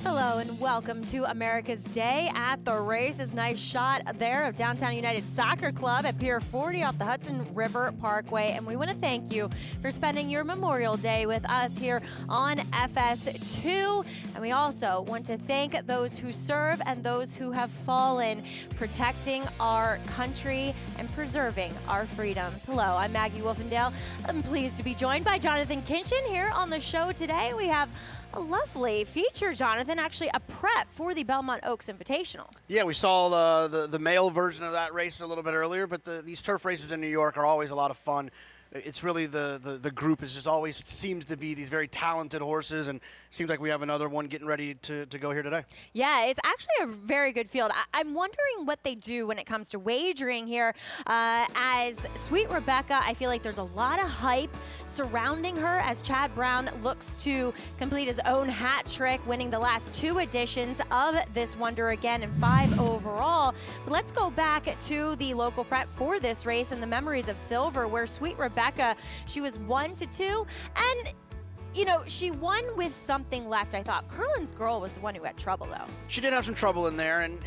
Hello and welcome to America's Day at the Races. Nice shot there of Downtown United Soccer Club at Pier 40 off the Hudson River Parkway. And we want to thank you for spending your Memorial Day with us here on FS2. And we also want to thank those who serve and those who have fallen, protecting our country and preserving our freedoms. Hello, I'm Maggie Wolfendale. I'm pleased to be joined by Jonathan Kinchin here on the show today. We have a lovely feature, Jonathan, actually a prep for the Belmont Oaks Invitational. Yeah, we saw the male version of that race a little bit earlier, but these turf races in New York are always a lot of fun. It's really the group is just always seems to be these very talented horses, and seems like we have another one getting ready to go here today. Yeah, it's actually a very good field. I'm wondering what they do when it comes to wagering here. As Sweet Rebecca, I feel like there's a lot of hype surrounding her as Chad Brown looks to complete his own hat trick, winning the last 2 editions of this Wonder again and 5 overall. But let's go back to the local prep for this race and the memories of Silver, where Sweet Rebecca, she was 1-2, and you know, she won with something left, I thought. Curlin's Girl was the one who had trouble, though. She did have some trouble in there, and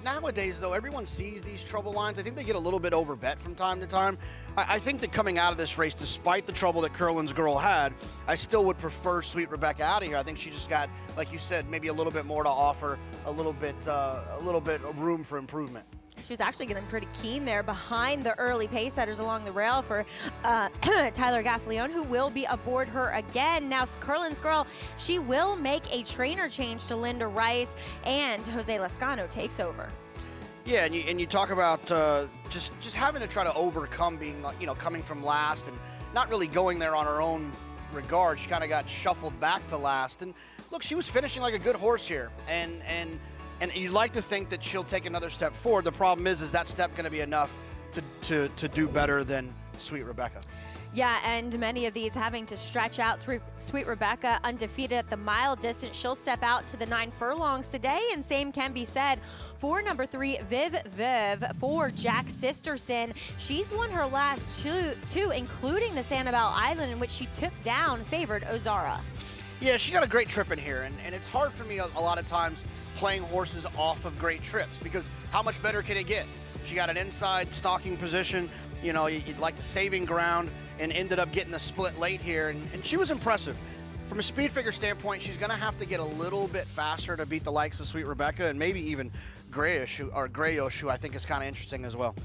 nowadays, though, everyone sees these trouble lines. I think they get a little bit overbet from time to time. I think that coming out of this race, despite the trouble that Curlin's Girl had, I still would prefer Sweet Rebecca out of here. I think she just got, like you said, maybe a little bit more to offer, a little bit of room for improvement. She's actually getting pretty keen there behind the early pace setters along the rail for Tyler Gaffleone, who will be aboard her again. Now, Curlin's Girl, she will make a trainer change to Linda Rice, and Jose Lascano takes over. Yeah, and you talk about just having to try to overcome being, coming from last and not really going there on her own regard. She kind of got shuffled back to last. And look, she was finishing like a good horse here, and you'd like to think that she'll take another step forward. The problem is that step going to be enough to do better than Sweet Rebecca? Yeah, and many of these having to stretch out. Sweet Rebecca undefeated at the mile distance. She'll step out to the 9 furlongs today, and same can be said for number 3, Viv for Jack Sisterson. She's won her last two, including the Sanibel Island, in which she took down favored Ozara. Yeah, she got a great trip in here, and it's hard for me a lot of times playing horses off of great trips, because how much better can it get? She got an inside stalking position, you'd like the saving ground, and ended up getting the split late here, and she was impressive. From a speed figure standpoint, she's going to have to get a little bit faster to beat the likes of Sweet Rebecca, and maybe even Grayish, who I think is kind of interesting as well.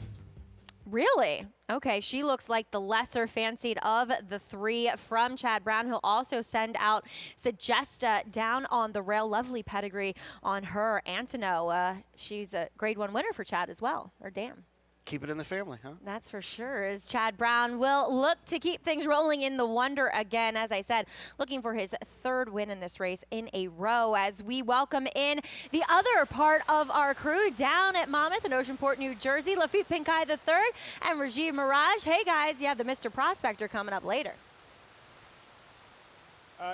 Really? Okay, she looks like the lesser fancied of the 3 from Chad Brown. He'll also send out Sagesta down on the rail. Lovely pedigree on her. Antono, she's a grade 1 winner for Chad as well, or Dan. Keep it in the family, huh? That's for sure, as Chad Brown will look to keep things rolling in the Wonder again. As I said, looking for his 3rd win in this race in a row, as we welcome in the other part of our crew down at Monmouth in Oceanport, New Jersey, Lafitte Pinkai III and Rajiv Mirage. Hey guys, you have the Mr. Prospector coming up later.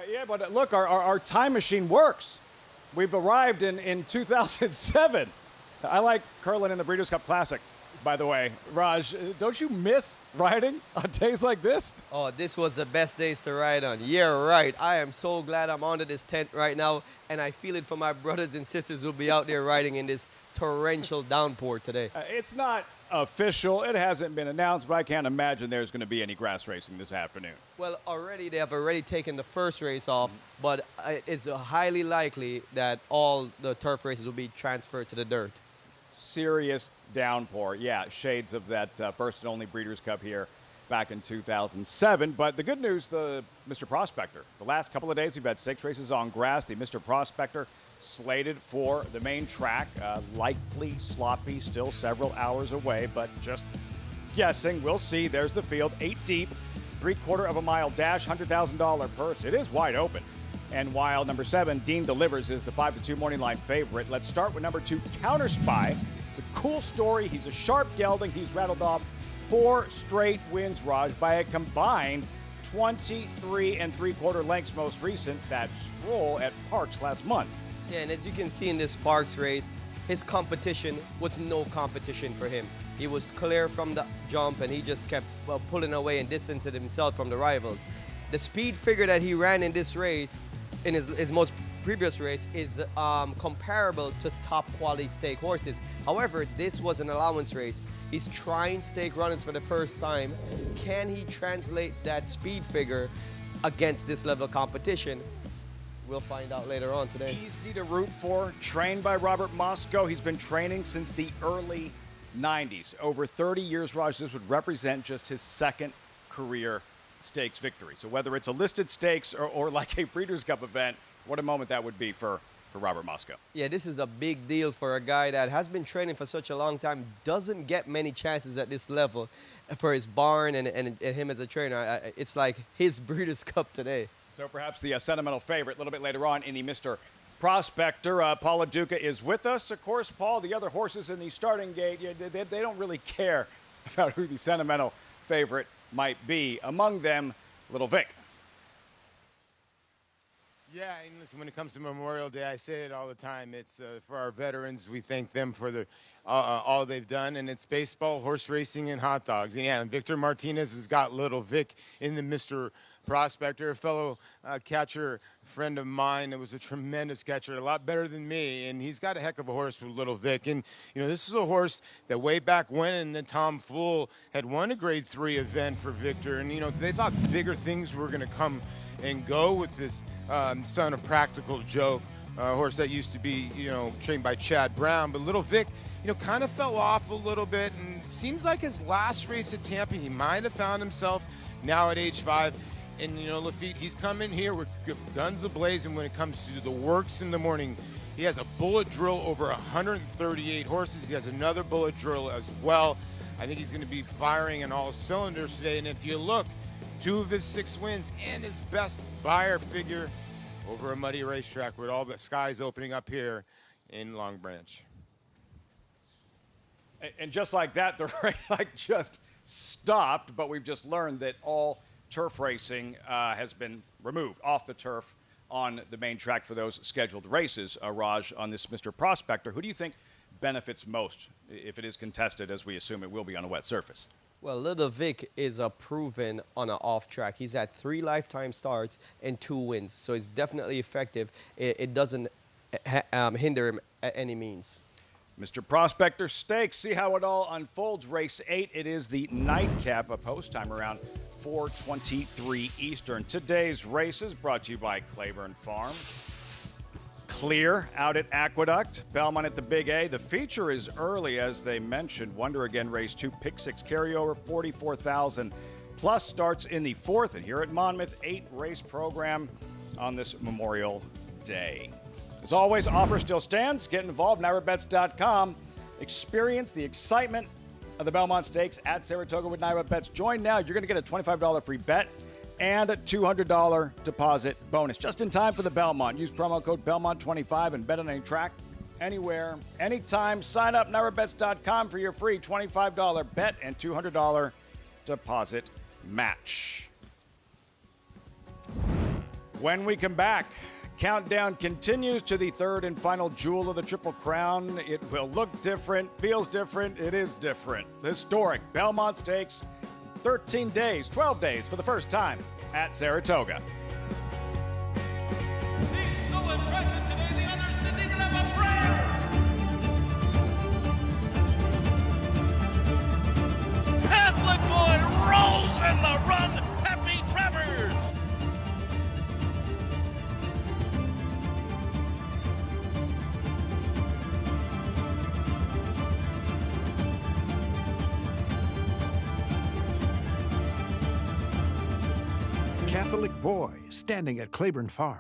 Yeah, but look, our time machine works. We've arrived in 2007. I like Curlin in the Breeders' Cup Classic. By the way, Raj, don't you miss riding on days like this? Oh, this was the best days to ride on. Yeah, right. I am so glad I'm under this tent right now, and I feel it for my brothers and sisters who'll be out there riding in this torrential downpour today. It's not official. It hasn't been announced, but I can't imagine there's going to be any grass racing this afternoon. Well, they have already taken the first race off, but it's highly likely that all the turf races will be transferred to the dirt. Serious downpour. Yeah, shades of that first and only Breeders' Cup here back in 2007. But the good news, the Mr. Prospector. The last couple of days we've had stakes races on grass. The Mr. Prospector slated for the main track. Likely sloppy, still several hours away, but just guessing. We'll see. There's the field, 8 deep, 3/4 of a mile dash, $100,000 purse. It is wide open. And while number 7, Dean Delivers, is the 5-2 morning line favorite, let's start with number 2, Counter Spy. It's a cool story. He's a sharp gelding. He's rattled off 4 straight wins, Raj, by a combined 23 3/4 lengths, most recent, that stroll at Parks last month. Yeah, and as you can see in this Parks race, his competition was no competition for him. He was clear from the jump, and he just kept pulling away and distancing himself from the rivals. The speed figure that he ran in this race, in his most previous race is comparable to top quality stake horses. However, this was an allowance race. He's trying stake runners for the first time. Can he translate that speed figure against this level of competition? We'll find out later on today. Easy to root for, trained by Robert Moscow. He's been training since the early 90s. Over 30 years, Raj, this would represent just his second career stakes victory. So whether it's a listed stakes or like a Breeders' Cup event, what a moment that would be for Robert Moscow. Yeah, this is a big deal for a guy that has been training for such a long time, doesn't get many chances at this level for his barn and him as a trainer. It's like his Breeders' Cup today. So perhaps the sentimental favorite a little bit later on in the Mr. Prospector. Paula Duca is with us. Of course, Paul, the other horses in the starting gate, they don't really care about who the sentimental favorite might be. Among them, Little Vic. Yeah, and listen, when it comes to Memorial Day, I say it all the time. It's for our veterans. We thank them for all they've done, and it's baseball, horse racing, and hot dogs. And yeah, and Victor Martinez has got Little Vic in the Mr. Prospector, a fellow catcher friend of mine that was a tremendous catcher, a lot better than me, and he's got a heck of a horse with Little Vic. And, you know, this is a horse that way back when, and then Tom Fool had won a Grade 3 event for Victor, and, you know, they thought bigger things were going to come and go with this son of Practical Joke, horse that used to be, you know, trained by Chad Brown. But Little Vic, you know, kind of fell off a little bit, and seems like his last race at Tampa, he might have found himself now at age 5. And, you know, Lafitte, he's coming here with guns a-blazing when it comes to the works in the morning. He has a bullet drill over 138 horses. He has another bullet drill as well. I think he's going to be firing on all cylinders today. And if you look, 2 of his 6 wins and his best buyer figure over a muddy racetrack with all the skies opening up here in Long Branch. And just like that, the race just stopped, but we've just learned that all turf racing has been removed off the turf on the main track for those scheduled races. Raj, on this Mr. Prospector, who do you think benefits most if it is contested, as we assume it will be on a wet surface? Well, Little Vic is a proven on an off track. He's had 3 lifetime starts and 2 wins, so it's definitely effective. It doesn't hinder him at any means. Mr. Prospector Stakes, see how it all unfolds. Race 8, it is the nightcap, a post time around 4:23 Eastern. Today's races brought to you by Claiborne Farm. Clear out at Aqueduct, Belmont at the Big A. The feature is early, as they mentioned. Wonder Again, race 2, pick 6 carryover, 44,000 plus starts in the 4th. And here at Monmouth, 8 race program on this Memorial Day. As always, offer still stands. Get involved, NYRABets.com. Experience the excitement of the Belmont Stakes at Saratoga with Naira Bets. Join now. You're going to get a $25 free bet and a $200 deposit bonus just in time for the Belmont. Use promo code Belmont25 and bet on any track, anywhere, anytime. Sign up, NYRABets.com for your free $25 bet and $200 deposit match. When we come back, countdown continues to the 3rd and final jewel of the Triple Crown. It will look different, feels different, it is different. The historic Belmont Stakes, 13 days, 12 days for the first time at Saratoga. He's so impressive today, the others didn't even have a prayer. Catholic boy rolls in the run. Happy Travers. Catholic boy standing at Claiborne Farm.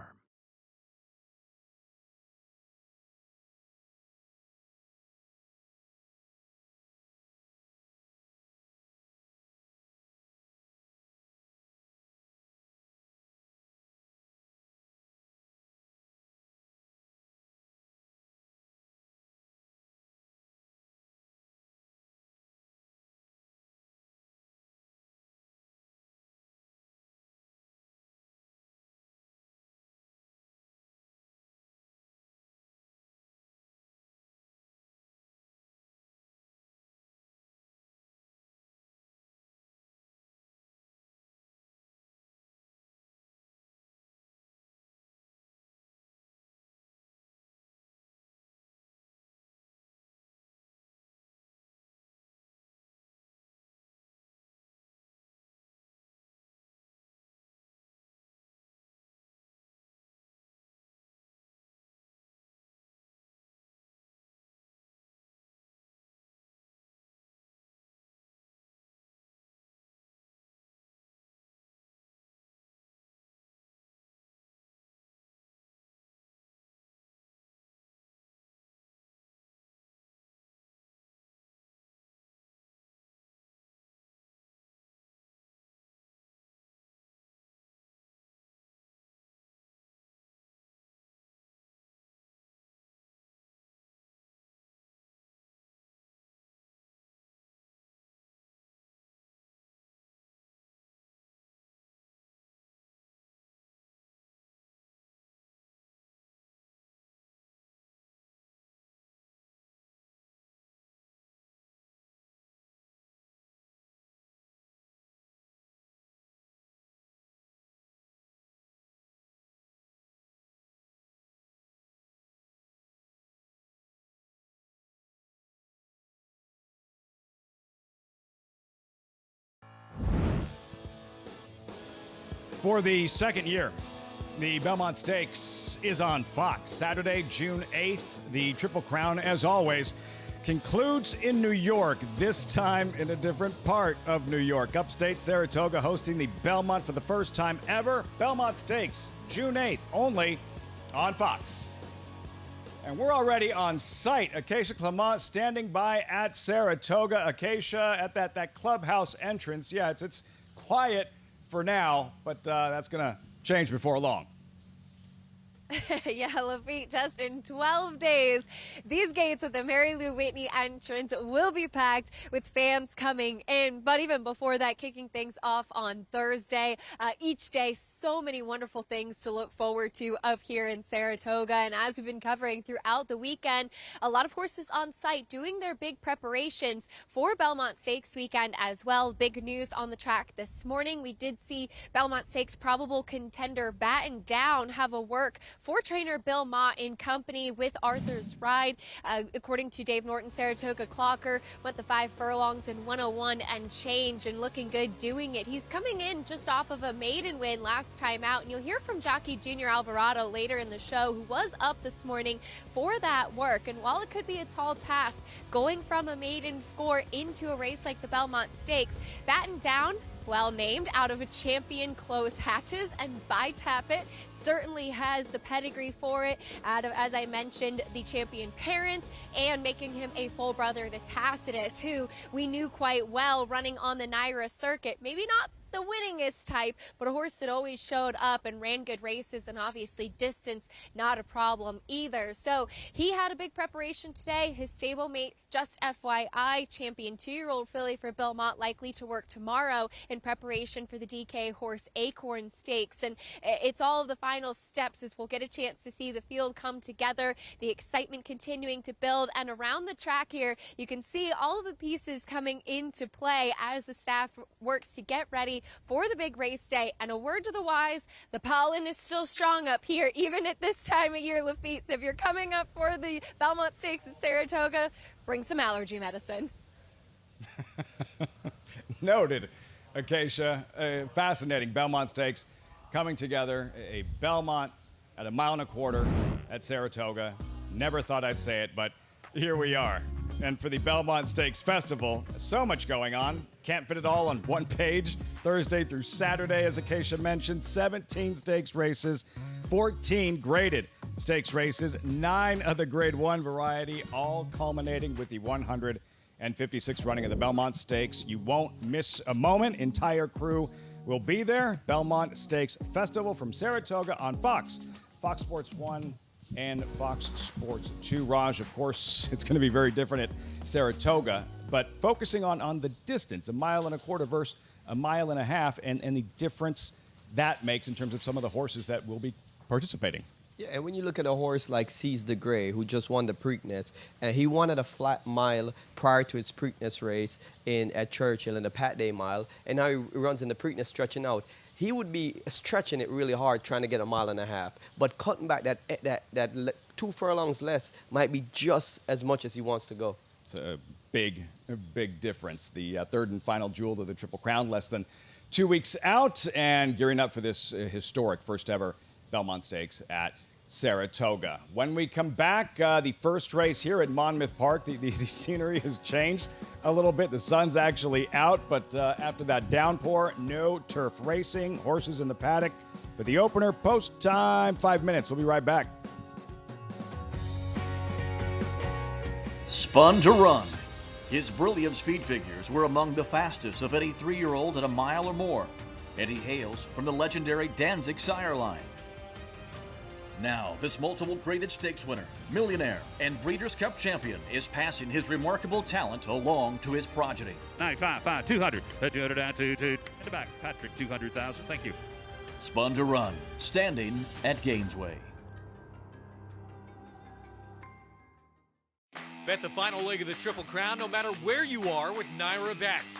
For the second year, the Belmont Stakes is on Fox. Saturday, June 8th. The Triple Crown, as always, concludes in New York, this time in a different part of New York. Upstate Saratoga hosting the Belmont for the first time ever. Belmont Stakes, June 8th, only on Fox. And we're already on site. Acacia Clement standing by at Saratoga. Acacia at that clubhouse entrance. Yeah, it's quiet for now, but that's going to change before long. Yeah, Lafitte, just in 12 days, these gates at the Mary Lou Whitney entrance will be packed with fans coming in. But even before that, kicking things off on Thursday. Each day, so many wonderful things to look forward to up here in Saratoga. And as we've been covering throughout the weekend, a lot of horses on site doing their big preparations for Belmont Stakes weekend as well. Big news on the track this morning. We did see Belmont Stakes probable contender batten down, have a work for trainer Belmont in company with Arthur's Ride. According to Dave Norton, Saratoga Clocker went the 5 furlongs in 101 and change, and looking good doing it. He's coming in just off of a maiden win last time out, and you'll hear from jockey Junior Alvarado later in the show, who was up this morning for that work. And while it could be a tall task going from a maiden score into a race like the Belmont Stakes, batten down, well named, out of a champion close hatches, and by Tappet certainly has the pedigree for it, out of, as I mentioned, the champion parents, and making him a full brother to Tacitus, who we knew quite well running on the Naira circuit. Maybe not the winningest type, but a horse that always showed up and ran good races, and obviously distance not a problem either. So he had a big preparation today. His stablemate, just FYI, champion 2-year-old filly for Belmont, likely to work tomorrow in preparation for the DK horse Acorn Stakes. And it's all of the final steps as we'll get a chance to see the field come together, the excitement continuing to build, and around the track here you can see all of the pieces coming into play as the staff works to get ready for the big race day. And a word to the wise, the pollen is still strong up here, even at this time of year, Lafitte. So if you're coming up for the Belmont Stakes at Saratoga, bring some allergy medicine. Noted, Acacia. Fascinating. Belmont Stakes coming together. A Belmont at 1.25 miles at Saratoga. Never thought I'd say it, but here we are. And for the Belmont Stakes Festival, so much going on. Can't fit it all on one page. Thursday through Saturday, as Acacia mentioned, 17 stakes races, 14 graded stakes races, 9 of the Grade 1 variety, all culminating with the 156th running of the Belmont Stakes. You won't miss a moment. Entire crew will be there. Belmont Stakes Festival from Saratoga on Fox, Fox Sports 1, and Fox Sports 2. Raj, of course, it's going to be very different at Saratoga, but focusing on the distance, 1.25 miles versus 1.5 miles, and the difference that makes in terms of some of the horses that will be participating. Yeah, and when you look at a horse like Seize the Grey, who just won the Preakness, and he won at a flat mile prior to his Preakness race at Churchill in the Pat Day mile, and now he runs in the Preakness stretching out. He would be stretching it really hard trying to get 1.5 miles, but cutting back that 2 furlongs less might be just as much as he wants to go. It's a big difference. The third and final jewel of the Triple Crown, less than 2 weeks out, and gearing up for this historic first ever Belmont Stakes at Saratoga. When we come back, the first race here at Monmouth Park, the scenery has changed a little bit. The sun's actually out, but after that downpour, no turf racing. Horses in the paddock for the opener. Post time, 5 minutes. We'll be right back. Spun to Run. His brilliant speed figures were among the fastest of any 3-year-old at 1 mile or more, and he hails from the legendary Danzig sire line. Now, this multiple graded stakes winner, millionaire, and Breeders' Cup champion is passing his remarkable talent along to his progeny. 95, 200, 200 down, 2, in the back. Patrick, 200,000. Thank you. Spun to Run, standing at Gainesway. Bet the final leg of the Triple Crown no matter where you are with Naira Bets.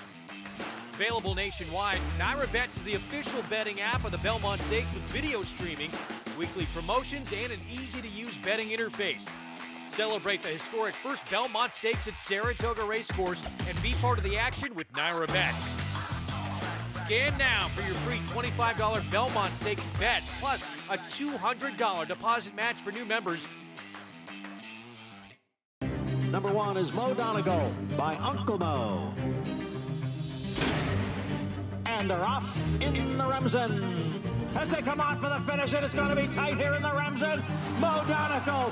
Available nationwide, Naira Bets is the official betting app of the Belmont Stakes with video streaming, weekly promotions, and an easy-to-use betting interface. Celebrate the historic first Belmont Stakes at Saratoga Racecourse and be part of the action with Naira Bets. Scan now for your free $25 Belmont Stakes bet, plus a $200 deposit match for new members. Number 1 is Mo Donegal by Uncle Mo. And they're off in the Remsen. As they come on for the finish, and it's going to be tight here in the Remsen. Mo Donegal.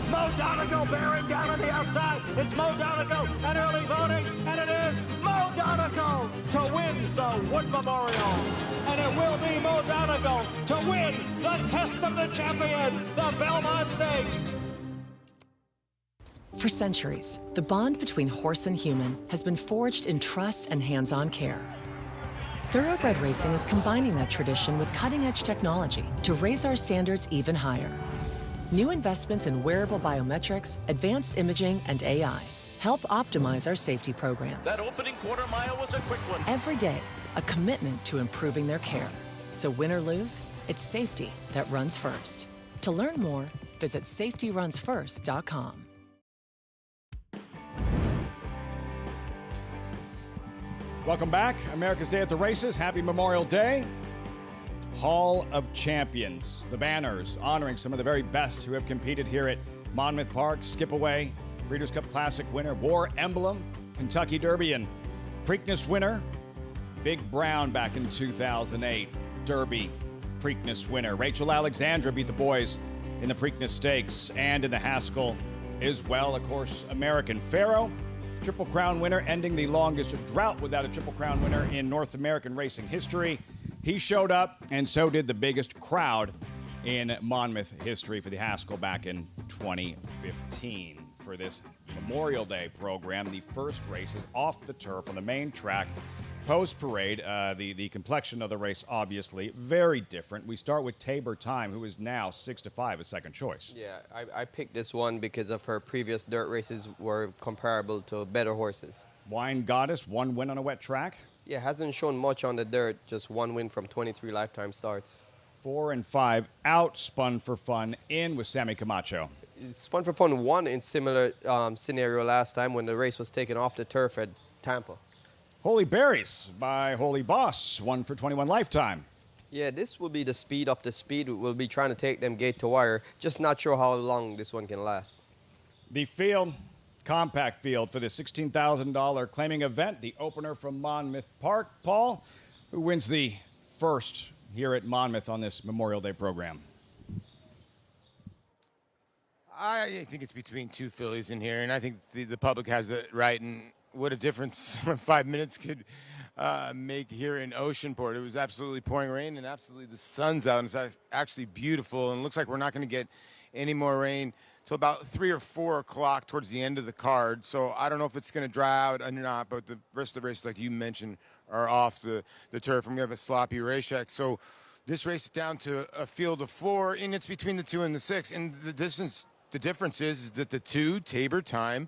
Mo Donegal bearing down on the outside. It's Mo Donegal and early voting, and it is Mo Donegal to win the Wood Memorial. And it will be Mo Donegal to win the Test of the Champion, the Belmont Stakes. For centuries, the bond between horse and human has been forged in trust and hands-on care. Thoroughbred racing is combining that tradition with cutting-edge technology to raise our standards even higher. New investments in wearable biometrics, advanced imaging, and AI help optimize our safety programs. That opening quarter mile was a quick one. Every day, a commitment to improving their care. So win or lose, it's safety that runs first. To learn more, visit safetyrunsfirst.com. Welcome back. America's Day at the Races. Happy Memorial Day. Hall of Champions. The banners honoring some of the very best who have competed here at Monmouth Park. Skip Away, Breeders' Cup Classic winner. War Emblem, Kentucky Derby and Preakness winner. Big Brown back in 2008. Derby, Preakness winner. Rachel Alexandra beat the boys in the Preakness Stakes and in the Haskell as well. Of course, American Pharaoh. Triple Crown winner, ending the longest drought without a Triple Crown winner in North American racing history. He showed up, and so did the biggest crowd in Monmouth history for the Haskell back in 2015. For this Memorial Day program, the first race is off the turf on the main track. Post-parade, the complexion of the race, obviously, very different. We start with Tabor Time, who is now 6-5, a second choice. Yeah, I picked this one because of her previous dirt races were comparable to better horses. Wine Goddess, one win on a wet track. Yeah, hasn't shown much on the dirt, just one win from 23 lifetime starts. 4 and 5, out Spun for Fun, in with Sammy Camacho. Spun for Fun won in similar scenario last time when the race was taken off the turf at Tampa. Holy Berries by Holy Boss, 1 for 21 lifetime. Yeah, this will be the speed of the speed. We'll be trying to take them gate to wire. Just not sure how long this one can last. The field, compact field for the $16,000 claiming event. The opener from Monmouth Park. Paul, who wins the first here at Monmouth on this Memorial Day program? I think it's between two fillies in here, and I think the public has it right. And what a difference 5 minutes could make here in Oceanport. It was absolutely pouring rain, and absolutely the sun's out, and it's actually beautiful. And it looks like we're not going to get any more rain till about 3 or 4 o'clock towards the end of the card. So I don't know if it's going to dry out or not, but the rest of the races, like you mentioned, are off the turf, and we have a sloppy racetrack. So this race is down to a field of 4, and it's between the 2 and the 6. And the difference is that the 2, Tabor Time,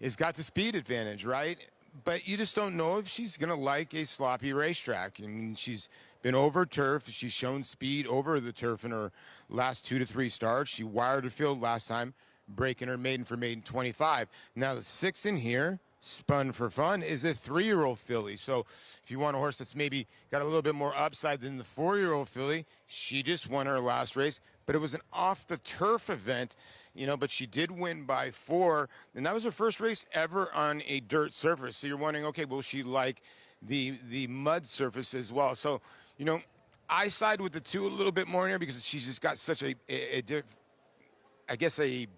has got the speed advantage, right? But you just don't know if she's going to like a sloppy racetrack. I mean, she's been over turf. She's shown speed over the turf in her last 2 to 3 starts. She wired a field last time, breaking her maiden for maiden 25. Now the 6 in here, Spun for Fun, is a 3-year-old filly. So if you want a horse that's maybe got a little bit more upside than the 4-year-old filly, she just won her last race. But it was an off-the-turf event, you know, but she did win by 4, and that was her first race ever on a dirt surface. So you're wondering, okay, will she like the mud surface as well? So, you know, I side with the 2 a little bit more here because she's just got such a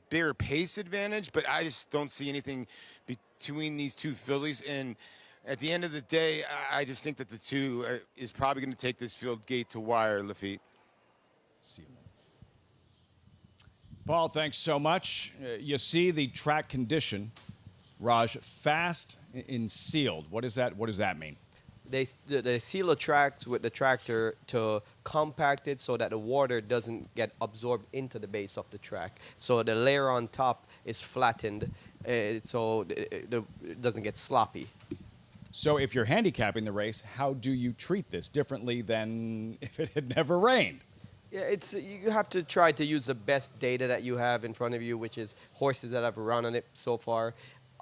bigger pace advantage, but I just don't see anything between these 2 fillies. And at the end of the day, I just think that the 2 is probably going to take this field gate to wire, Lafitte. See you. Paul, thanks so much. You see the track condition, Raj, fast and sealed. What does that mean? They seal the tracks with the tractor to compact it so that the water doesn't get absorbed into the base of the track. So the layer on top is flattened, so it doesn't get sloppy. So if you're handicapping the race, how do you treat this differently than if it had never rained? Yeah, you have to try to use the best data that you have in front of you, which is horses that have run on it so far.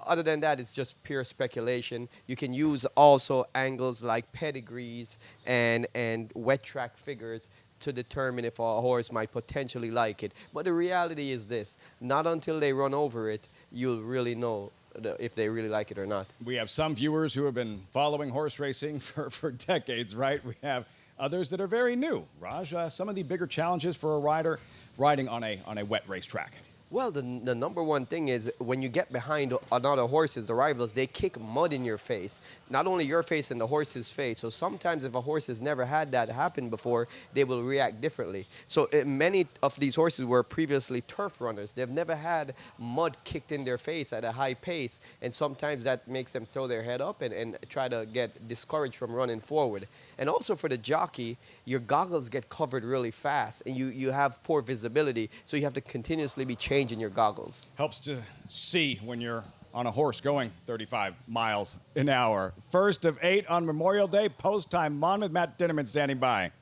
other than that, it's just pure speculation. You can use also angles like pedigrees and wet track figures to determine if a horse might potentially like it. But the reality is this: not until they run over it, you'll really know if they really like it or not. We have some viewers who have been following horse racing for decades, right? We have others that are very new. Raj, some of the bigger challenges for a rider riding on a wet racetrack. Well, the number one thing is when you get behind another horses, the rivals, they kick mud in your face. Not only your face and the horse's face. So sometimes if a horse has never had that happen before, they will react differently. So many of these horses were previously turf runners. They've never had mud kicked in their face at a high pace. And sometimes that makes them throw their head up and try to get discouraged from running forward. And also for the jockey, your goggles get covered really fast and you have poor visibility. So you have to continuously be changing your goggles. Helps to see when you're on a horse going 35 miles an hour. First of 8 on Memorial Day, post-time Monmouth. Matt Dinnerman standing by.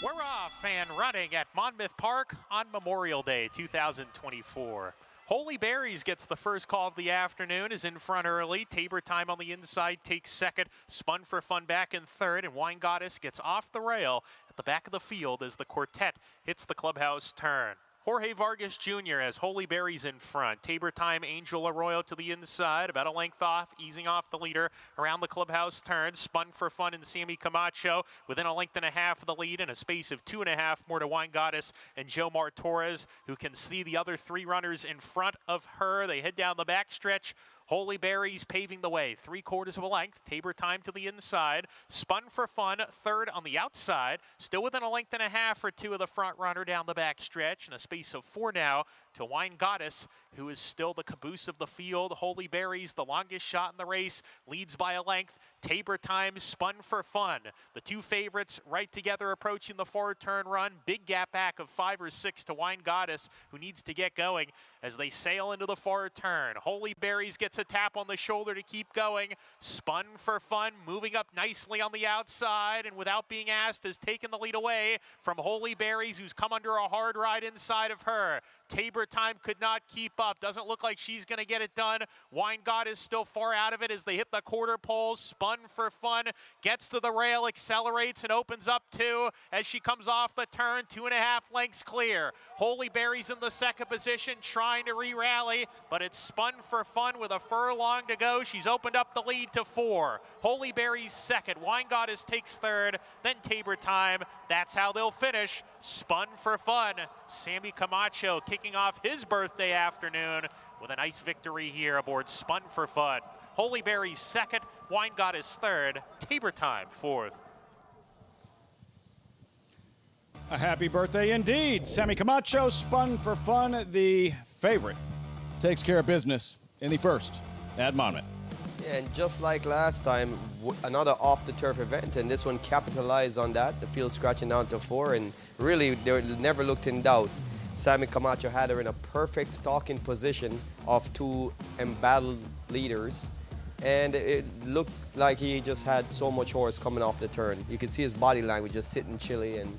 We're off and running at Monmouth Park on Memorial Day 2024. Holy Berries gets the first call of the afternoon, is in front early. Tabor Time on the inside takes second. Spun for Fun back in third, and Wine Goddess gets off the rail at the back of the field as the quartet hits the clubhouse turn. Jorge Vargas Jr. has Holy Berries in front. Tabor Time, Angel Arroyo to the inside, about a length off, easing off the leader around the clubhouse turn. Spun for Fun and Sammy Camacho within a length and a half of the lead and a space of 2.5 more to Wine Goddess and Jomar Torres, who can see the other 3 runners in front of her. They head down the backstretch. Holy Berries paving the way, 3/4 of a length. Tabor Time to the inside. Spun for Fun, third on the outside. Still within a length and a half or 2 of the front runner down the backstretch, and a space of 4 now to Wine Goddess, who is still the caboose of the field. Holy Berries, the longest shot in the race, leads by a length. Tabor Time, Spun for Fun. The 2 favorites right together approaching the forward turn run. Big gap back of 5 or 6 to Wine Goddess, who needs to get going as they sail into the forward turn. Holy Berries gets a tap on the shoulder to keep going. Spun for Fun, moving up nicely on the outside, and without being asked, has taken the lead away from Holy Berries, who's come under a hard ride inside of her. Tabor Time could not keep up. Doesn't look like she's going to get it done. Wine Goddess still far out of it as they hit the quarter poles. Spun for Fun gets to the rail, accelerates, and opens up 2 as she comes off the turn. 2.5 lengths clear. Holy Berries in the second position, trying to re-rally, but it's Spun for Fun with a furlong to go. She's opened up the lead to 4. Holy Berries second. Wine Goddess takes third, then Tabor Time. That's how they'll finish. Spun for Fun. Sammy Camacho kicking off his birthday afternoon with a nice victory here aboard Spun for Fun. Holy Berries second, Wine Goddess third, Tabor Time fourth. A happy birthday indeed. Sammy Camacho, Spun for Fun, the favorite, takes care of business in the first at Monmouth. Yeah, and just like last time, another off-the-turf event, and this one capitalized on that. The field scratching down to 4, and really, they never looked in doubt. Sammy Camacho had her in a perfect stalking position of 2 embattled leaders, and it looked like he just had so much horse coming off the turn. You could see his body language just sitting chilly, and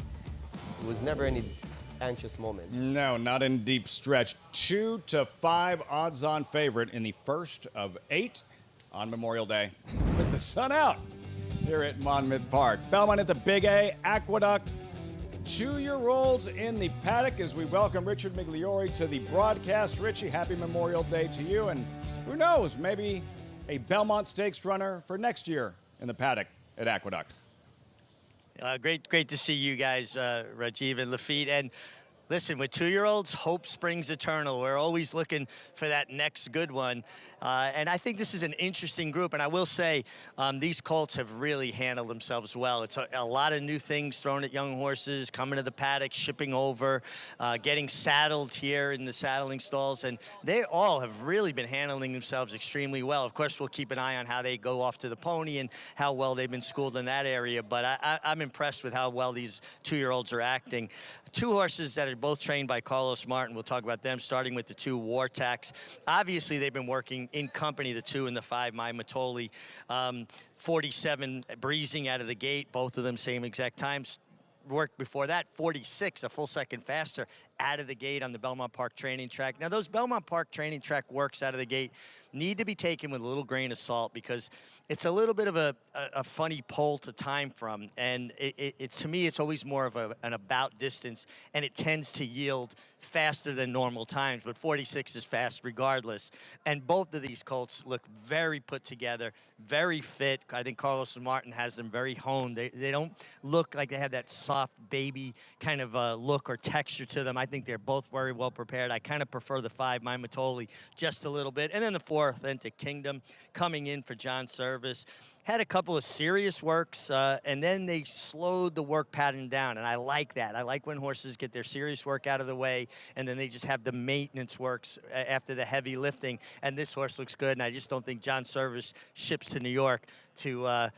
it was never any anxious moments. No, not in deep stretch. 2-5 odds-on favorite in the first of 8 on Memorial Day with the sun out here at Monmouth Park. Belmont at the Big A, Aqueduct. 2-year-olds in the paddock as we welcome Richard Migliori to the broadcast. Richie, happy Memorial Day to you, and who knows, maybe a Belmont Stakes runner for next year in the paddock at Aqueduct. Great to see you guys, Rajiv and Lafitte. And listen, with 2-year-olds, hope springs eternal. We're always looking for that next good one. And I think this is an interesting group. And I will say, these colts have really handled themselves well. It's a lot of new things thrown at young horses, coming to the paddock, shipping over, getting saddled here in the saddling stalls. And they all have really been handling themselves extremely well. Of course, we'll keep an eye on how they go off to the pony and how well they've been schooled in that area. But I'm impressed with how well these 2-year-olds are acting. 2 horses that are both trained by Carlos Martin. We'll talk about them, starting with the 2 Wartax. Obviously, they've been working in company, the 2 and the 5, My Matoli. 47 breezing out of the gate, both of them same exact times. work before that, 46, a full second faster out of the gate on the Belmont Park training track. Now, those Belmont Park training track works out of the gate need to be taken with a little grain of salt because it's a little bit of a funny pole to time from. And to me, it's always more of an about distance, and it tends to yield faster than normal times. But 46 is fast regardless. And both of these colts look very put together, very fit. I think Carlos Martin has them very honed. They don't look like they have that soft baby kind of look or texture to them. I think they're both very well prepared. I kind of prefer the 5, My Matoli, just a little bit. And then the 4, Authentic Kingdom, coming in for John Service. Had a couple of serious works, and then they slowed the work pattern down, and I like that. I like when horses get their serious work out of the way, and then they just have the maintenance works after the heavy lifting, and this horse looks good, and I just don't think John Service ships to New York to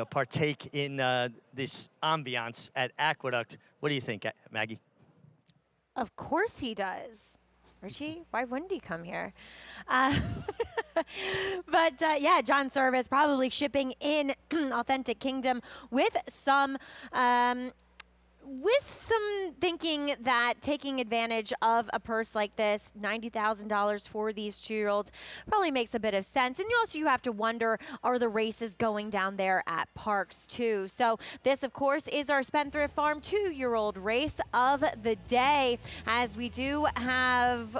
partake in this ambiance at Aqueduct. What do you think, Maggie? Of course he does. Richie, why wouldn't he come here? But yeah, John Service probably shipping in Authentic Kingdom with some thinking that taking advantage of a purse like this, $90,000 for these 2-year-olds, probably makes a bit of sense. And you have to wonder, are the races going down there at Parks too? So this, of course, is our Spendthrift Farm 2-year-old race of the day, as we do have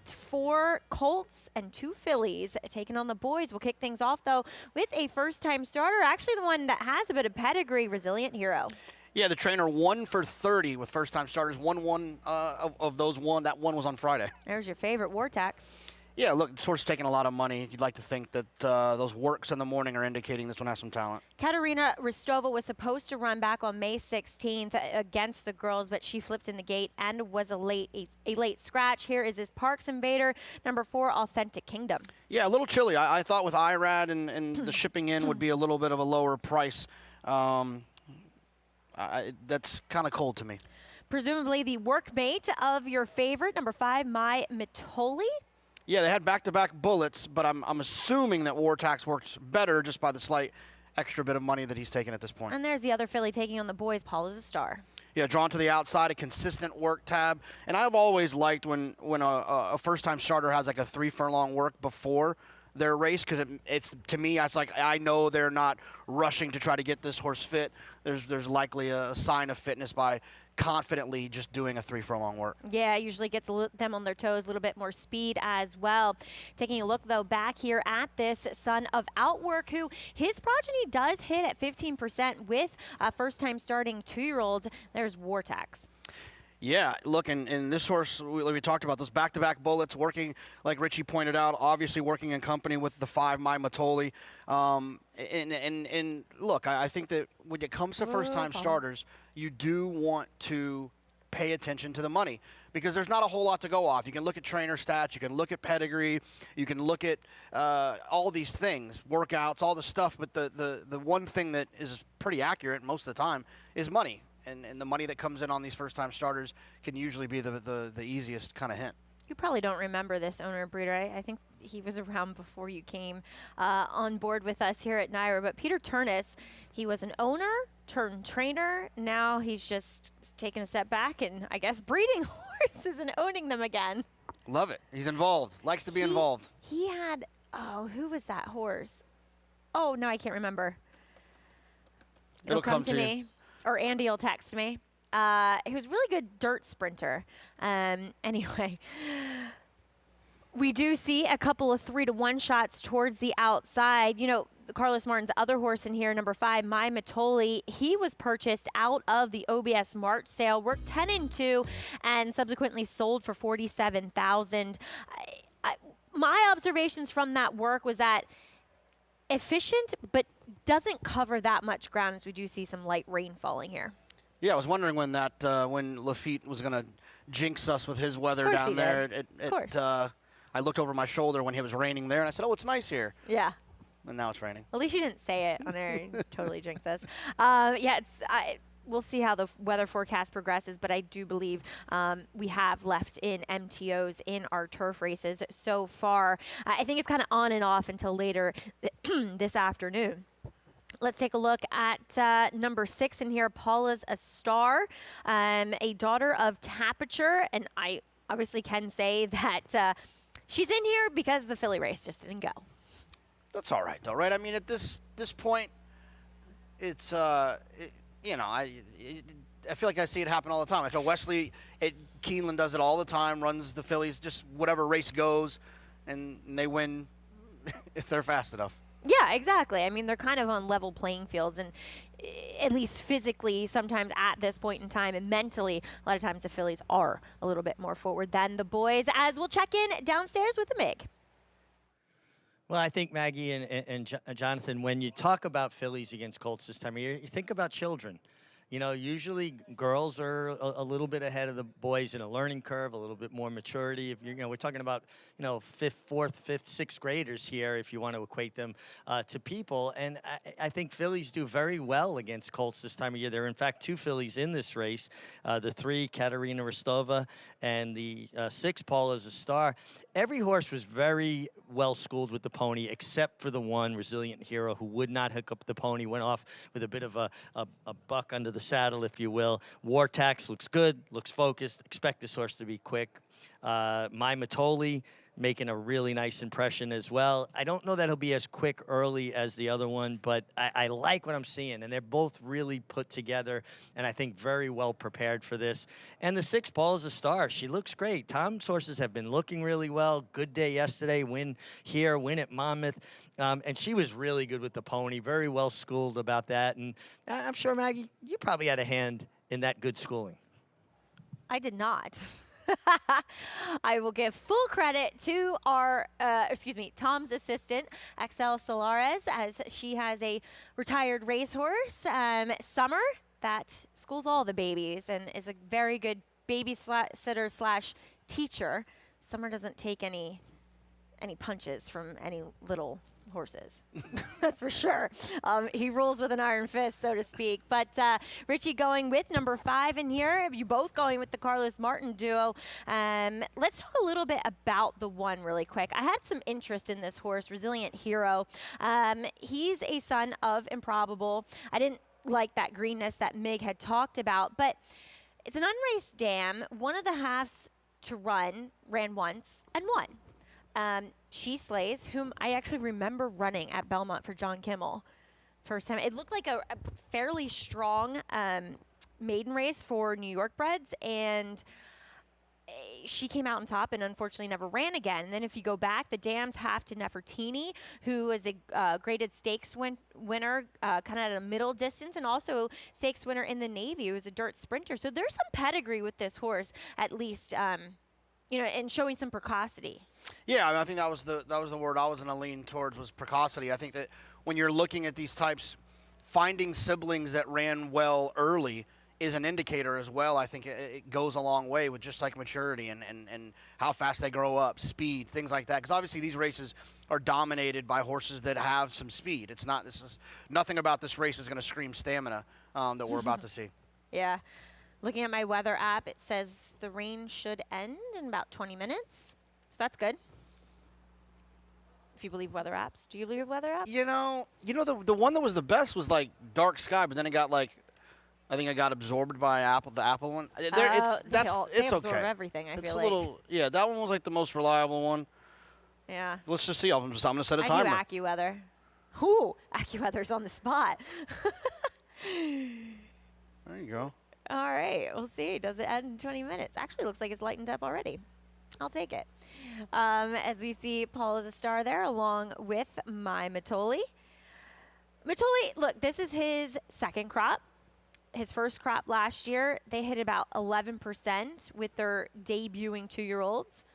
4 colts and 2 fillies taking on the boys. We'll kick things off, though, with a first-time starter, actually the one that has a bit of pedigree, Resilient Hero. Yeah, the trainer 1 for 30 with first-time starters. One of those won. That one was on Friday. There's your favorite, Wartax. Yeah, look, this horse is taking a lot of money. You'd like to think that those works in the morning are indicating this one has some talent. Katerina Ristova was supposed to run back on May 16th against the girls, but she flipped in the gate and was a late scratch. Here is his Parks Invader, number 4, Authentic Kingdom. Yeah, a little chilly. I thought with IRAD and the shipping in would be a little bit of a lower price. That's kind of cold to me. Presumably the workmate of your favorite, number 5, My Matoli. Yeah, they had back-to-back bullets, but I'm assuming that Wartax works better just by the slight extra bit of money that he's taking at this point. And there's the other filly taking on the boys, Paul is a Star. Yeah, drawn to the outside, a consistent work tab. And I've always liked when a first-time starter has like a 3-furlong work before their race, because it's to me, it's like I know they're not rushing to try to get this horse fit. There's likely a sign of fitness by confidently just doing a 3-furlong work. Yeah, it usually gets them on their toes, a little bit more speed as well. Taking a look, though, back here at this son of Outwork, who his progeny does hit at 15% with first-time starting 2-year-olds. There's Wartax. Yeah, look, and this horse, we talked about those back-to-back bullets, working, like Richie pointed out, obviously working in company with the 5, My Matoli. And look, I think that when it comes to first-time starters, you do want to pay attention to the money, because there's not a whole lot to go off. You can look at trainer stats, you can look at pedigree, you can look at all these things, workouts, all the stuff, but the one thing that is pretty accurate most of the time is money. And the money that comes in on these first-time starters can usually be the easiest kind of hint. You probably don't remember this owner breeder. I think he was around before you came on board with us here at NYRA. But Peter Turnus, he was an owner turned trainer. Now he's just taking a step back and, I guess, breeding horses and owning them again. Love it. He's involved. Likes to be involved. He had, who was that horse? Oh, no, I can't remember. It'll come to me. Or Andy will text me. He was a really good dirt sprinter. Anyway, we do see a couple of 3-to-1 shots towards the outside. You know, Carlos Martin's other horse in here, number 5, My Matoli, he was purchased out of the OBS March sale, worked 10-2, and subsequently sold for $47,000. My observations from that work was that efficient, but doesn't cover that much ground, as we do see some light rain falling here. Yeah, I was wondering when when Lafitte was going to jinx us with his weather down there. Of course. I looked over my shoulder when it was raining there, and I said, "Oh, it's nice here." Yeah. And now it's raining. At least you didn't say it on air. Totally jinx us. Yeah, we'll see how the weather forecast progresses, but I do believe we have left in MTOs in our turf races so far. I think it's kind of on and off until later this afternoon. Let's take a look at number 6 in here. Paula's a star, a daughter of Tapiture, and I obviously can say that she's in here because the Philly race just didn't go. That's all right, though, right? I mean, at this point, it's you know, I feel like I see it happen all the time. I feel Wesley at Keeneland does it all the time, runs the Phillies, just whatever race goes, and they win if they're fast enough. Yeah, exactly. I mean, they're kind of on level playing fields, and at least physically, sometimes at this point in time, and mentally, a lot of times the Phillies are a little bit more forward than the boys. As we'll check in downstairs with the MIG. Well, I think, Maggie and Jonathan, when you talk about Phillies against Colts this time of year, you think about children. You know, usually girls are a little bit ahead of the boys in a learning curve, a little bit more maturity. If you're, you know, we're talking about, you know, 5th, 4th, 5th, 6th graders here, if you want to equate them to people. And I think Phillies do very well against Colts this time of year. There are, in fact, 2 Phillies in this race. The 3, Katerina Rostova, and the 6, Paula's a star. Every horse was very well schooled with the pony, except for the one, Resilient Hero, who would not hook up the pony, went off with a bit of a buck under the saddle, if you will. War Tax looks good, looks focused. Expect this horse to be quick. My Matoli making a really nice impression as well. I don't know that he'll be as quick early as the other one, but I like what I'm seeing, and they're both really put together, and I think very well prepared for this. And the 6, Paula's a star. She looks great. Tom's horses have been looking really well. Good day yesterday, win here, win at Monmouth. And she was really good with the pony, very well schooled about that. And I'm sure, Maggie, you probably had a hand in that good schooling. I did not. I will give full credit to our, Tom's assistant, Axel Solares, as she has a retired racehorse, Summer, that schools all the babies and is a very good babysitter / teacher. Summer doesn't take any punches from any little horses. That's for sure. He rules with an iron fist, so to speak. But Richie going with number 5 in here. You both going with the Carlos Martin duo. Let's talk a little bit about the one really quick. I had some interest in this horse, Resilient Hero. He's a son of Improbable. I didn't like that greenness that Mig had talked about, but it's an unraced dam. One of the halves to run ran once and won. She Slays, whom I actually remember running at Belmont for John Kimmel first time. It looked like a fairly strong maiden race for New York breds, and she came out on top and unfortunately never ran again. And then if you go back, the dams have to Nefertiti, who is a graded stakes winner, kind of at a middle distance, and also stakes winner in the Navy, who's a dirt sprinter. So there's some pedigree with this horse, at least, you know, and showing some precocity. Yeah, I mean, I think that was the word I was going to lean towards, was precocity. I think that when you're looking at these types, finding siblings that ran well early is an indicator as well. I think it goes a long way with just like maturity and how fast they grow up, speed, things like that. Because obviously these races are dominated by horses that have some speed. Nothing about this race is going to scream stamina that we're about to see. Yeah. Looking at my weather app, it says the rain should end in about 20 minutes. So that's good. If you believe weather apps. Do you believe weather apps? You know, the one that was the best was like dark sky, but then it got like, I think it got absorbed by the Apple one. They It's absorb okay. everything, I it's feel a like. little, yeah, that one was like the most reliable one. Yeah. Let's just see. I'm going to set a timer. I do AccuWeather. Ooh, AccuWeather's on the spot. There you go. All right, we'll see. Does it end in 20 minutes? Actually, looks like it's lightened up already. I'll take it. As we see, Paul is a star there, along with my Matoli. Matoli, look, this is his second crop. His first crop last year, they hit about 11% with their debuting 2-year-olds.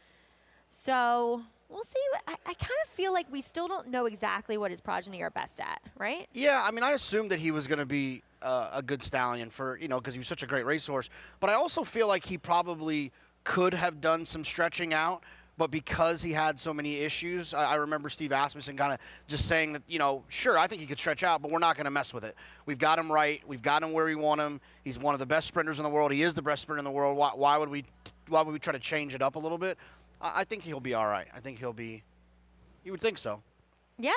So we'll see. I kind of feel like we still don't know exactly what his progeny are best at, right? Yeah, I mean, I assumed that he was going to be a good stallion for, because he was such a great racehorse. But I also feel like he probably could have done some stretching out, but because he had so many issues, I remember Steve Asmussen kind of just saying that, sure, I think he could stretch out, but we're not going to mess with it. We've got him right. We've got him where we want him. He's one of the best sprinters in the world. He is the best sprinter in the world. Why would we try to change it up a little bit? I think he'll be all right. I think you would think so. Yeah.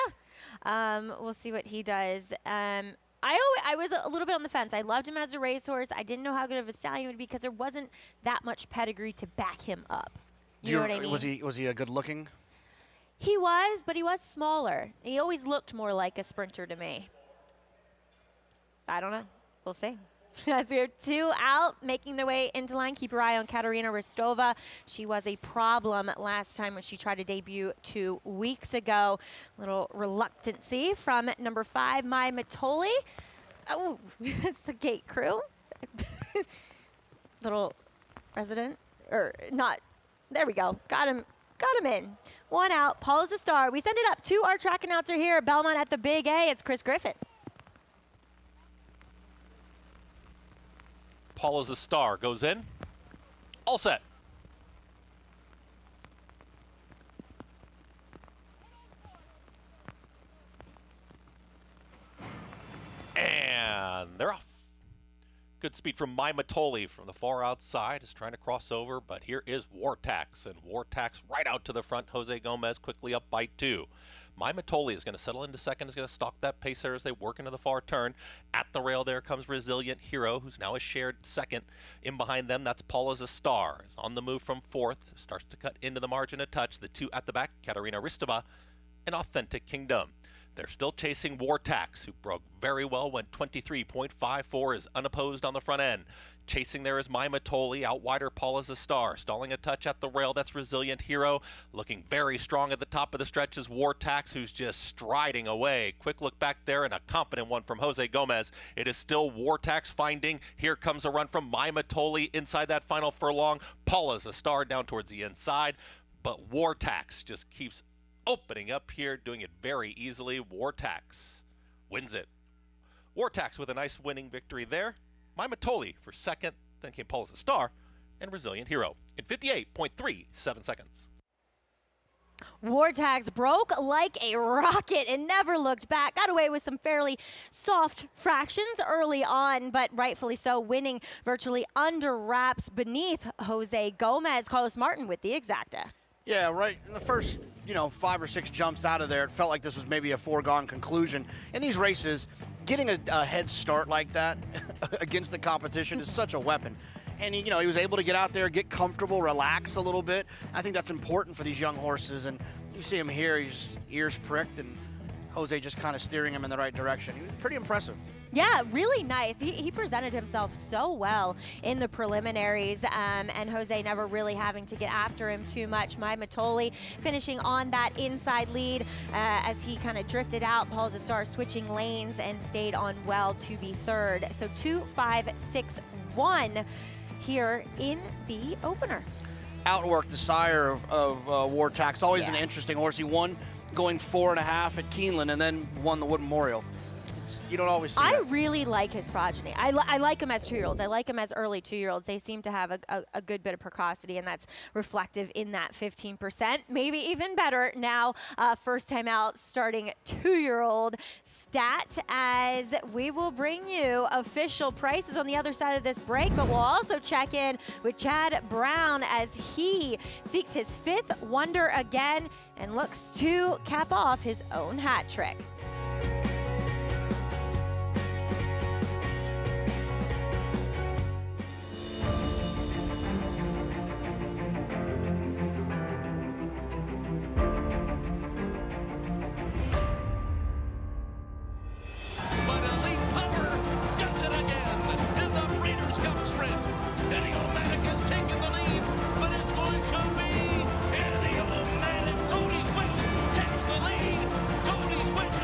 We'll see what he does. I was a little bit on the fence. I loved him as a racehorse. I didn't know how good of a stallion would be because there wasn't that much pedigree to back him up. You know what I mean? Was he a good looking? He was, but he was smaller. He always looked more like a sprinter to me. I don't know. We'll see. As we have 2 out, making their way into line. Keep your eye on Katerina Rostova. She was a problem last time when she tried to debut 2 weeks ago. Little reluctancy from number 5, Mai Matoli. Oh, it's the gate crew. Little resident, or not. There we go. Got him in. 1 out. Paul is a star. We send it up to our track announcer here at Belmont at the Big A. It's Chris Griffin. Paul is a star. Goes in. All set. And they're off. Good speed from Mai Matoli from the far outside. Is trying to cross over, but here is Wartax. And Wartax right out to the front. Jose Gomez quickly up by 2. Mai Matoli is going to settle into second, is going to stalk that pace there as they work into the far turn. At the rail there comes Resilient Hero, who's now a shared second. In behind them, that's Paula's a Star. Is on the move from 4th, starts to cut into the margin a touch. The 2 at the back, Katerina Ristova and Authentic Kingdom. They're still chasing Wartax, who broke very well, went 23.54, is unopposed on the front end. Chasing there is Mai Matoli, out wider Paula's a Star, stalling a touch at the rail, that's Resilient Hero. Looking very strong at the top of the stretch is Wartax, who's just striding away. Quick look back there and a confident one from Jose Gomez. It is still Wartax finding. Here comes a run from Mai Matoli inside that final furlong. Paula's a Star down towards the inside, but Wartax just keeps opening up here, doing it very easily. Wartax wins it. Wartax with a nice winning victory there. Mai Matoli for second, then came Paul as a Star, and Resilient Hero in 58.37 seconds. Wartax broke like a rocket and never looked back. Got away with some fairly soft fractions early on, but rightfully so, winning virtually under wraps beneath Jose Gomez. Carlos Martin with the exacta. Yeah, right in the first, 5 or 6 jumps out of there, it felt like this was maybe a foregone conclusion. In these races, getting a head start like that against the competition is such a weapon. And he was able to get out there, get comfortable, relax a little bit. I think that's important for these young horses. And you see him here, he's ears pricked, and Jose just kind of steering him in the right direction. He was pretty impressive. Yeah, really nice. He presented himself so well in the preliminaries, and Jose never really having to get after him too much. Mai Matoli finishing on that inside lead as he kind of drifted out. Paul Jastar switching lanes and stayed on well to be third. So 2-5-6-1 here in the opener. Outworked the sire of Wartax. Always an interesting horse. He won going 4.5 at Keeneland and then won the Wood Memorial. You don't always see I that. really like his progeny. I like him as 2-year-olds. I like him as early 2-year-olds. They seem to have a good bit of precocity, and that's reflective in that 15%. Maybe even better now, first time out, starting 2-year-old stat, as we will bring you official prices on the other side of this break, but we'll also check in with Chad Brown as he seeks his 5th wonder again and looks to cap off his own hat trick. Takes the lead. Cody's Wish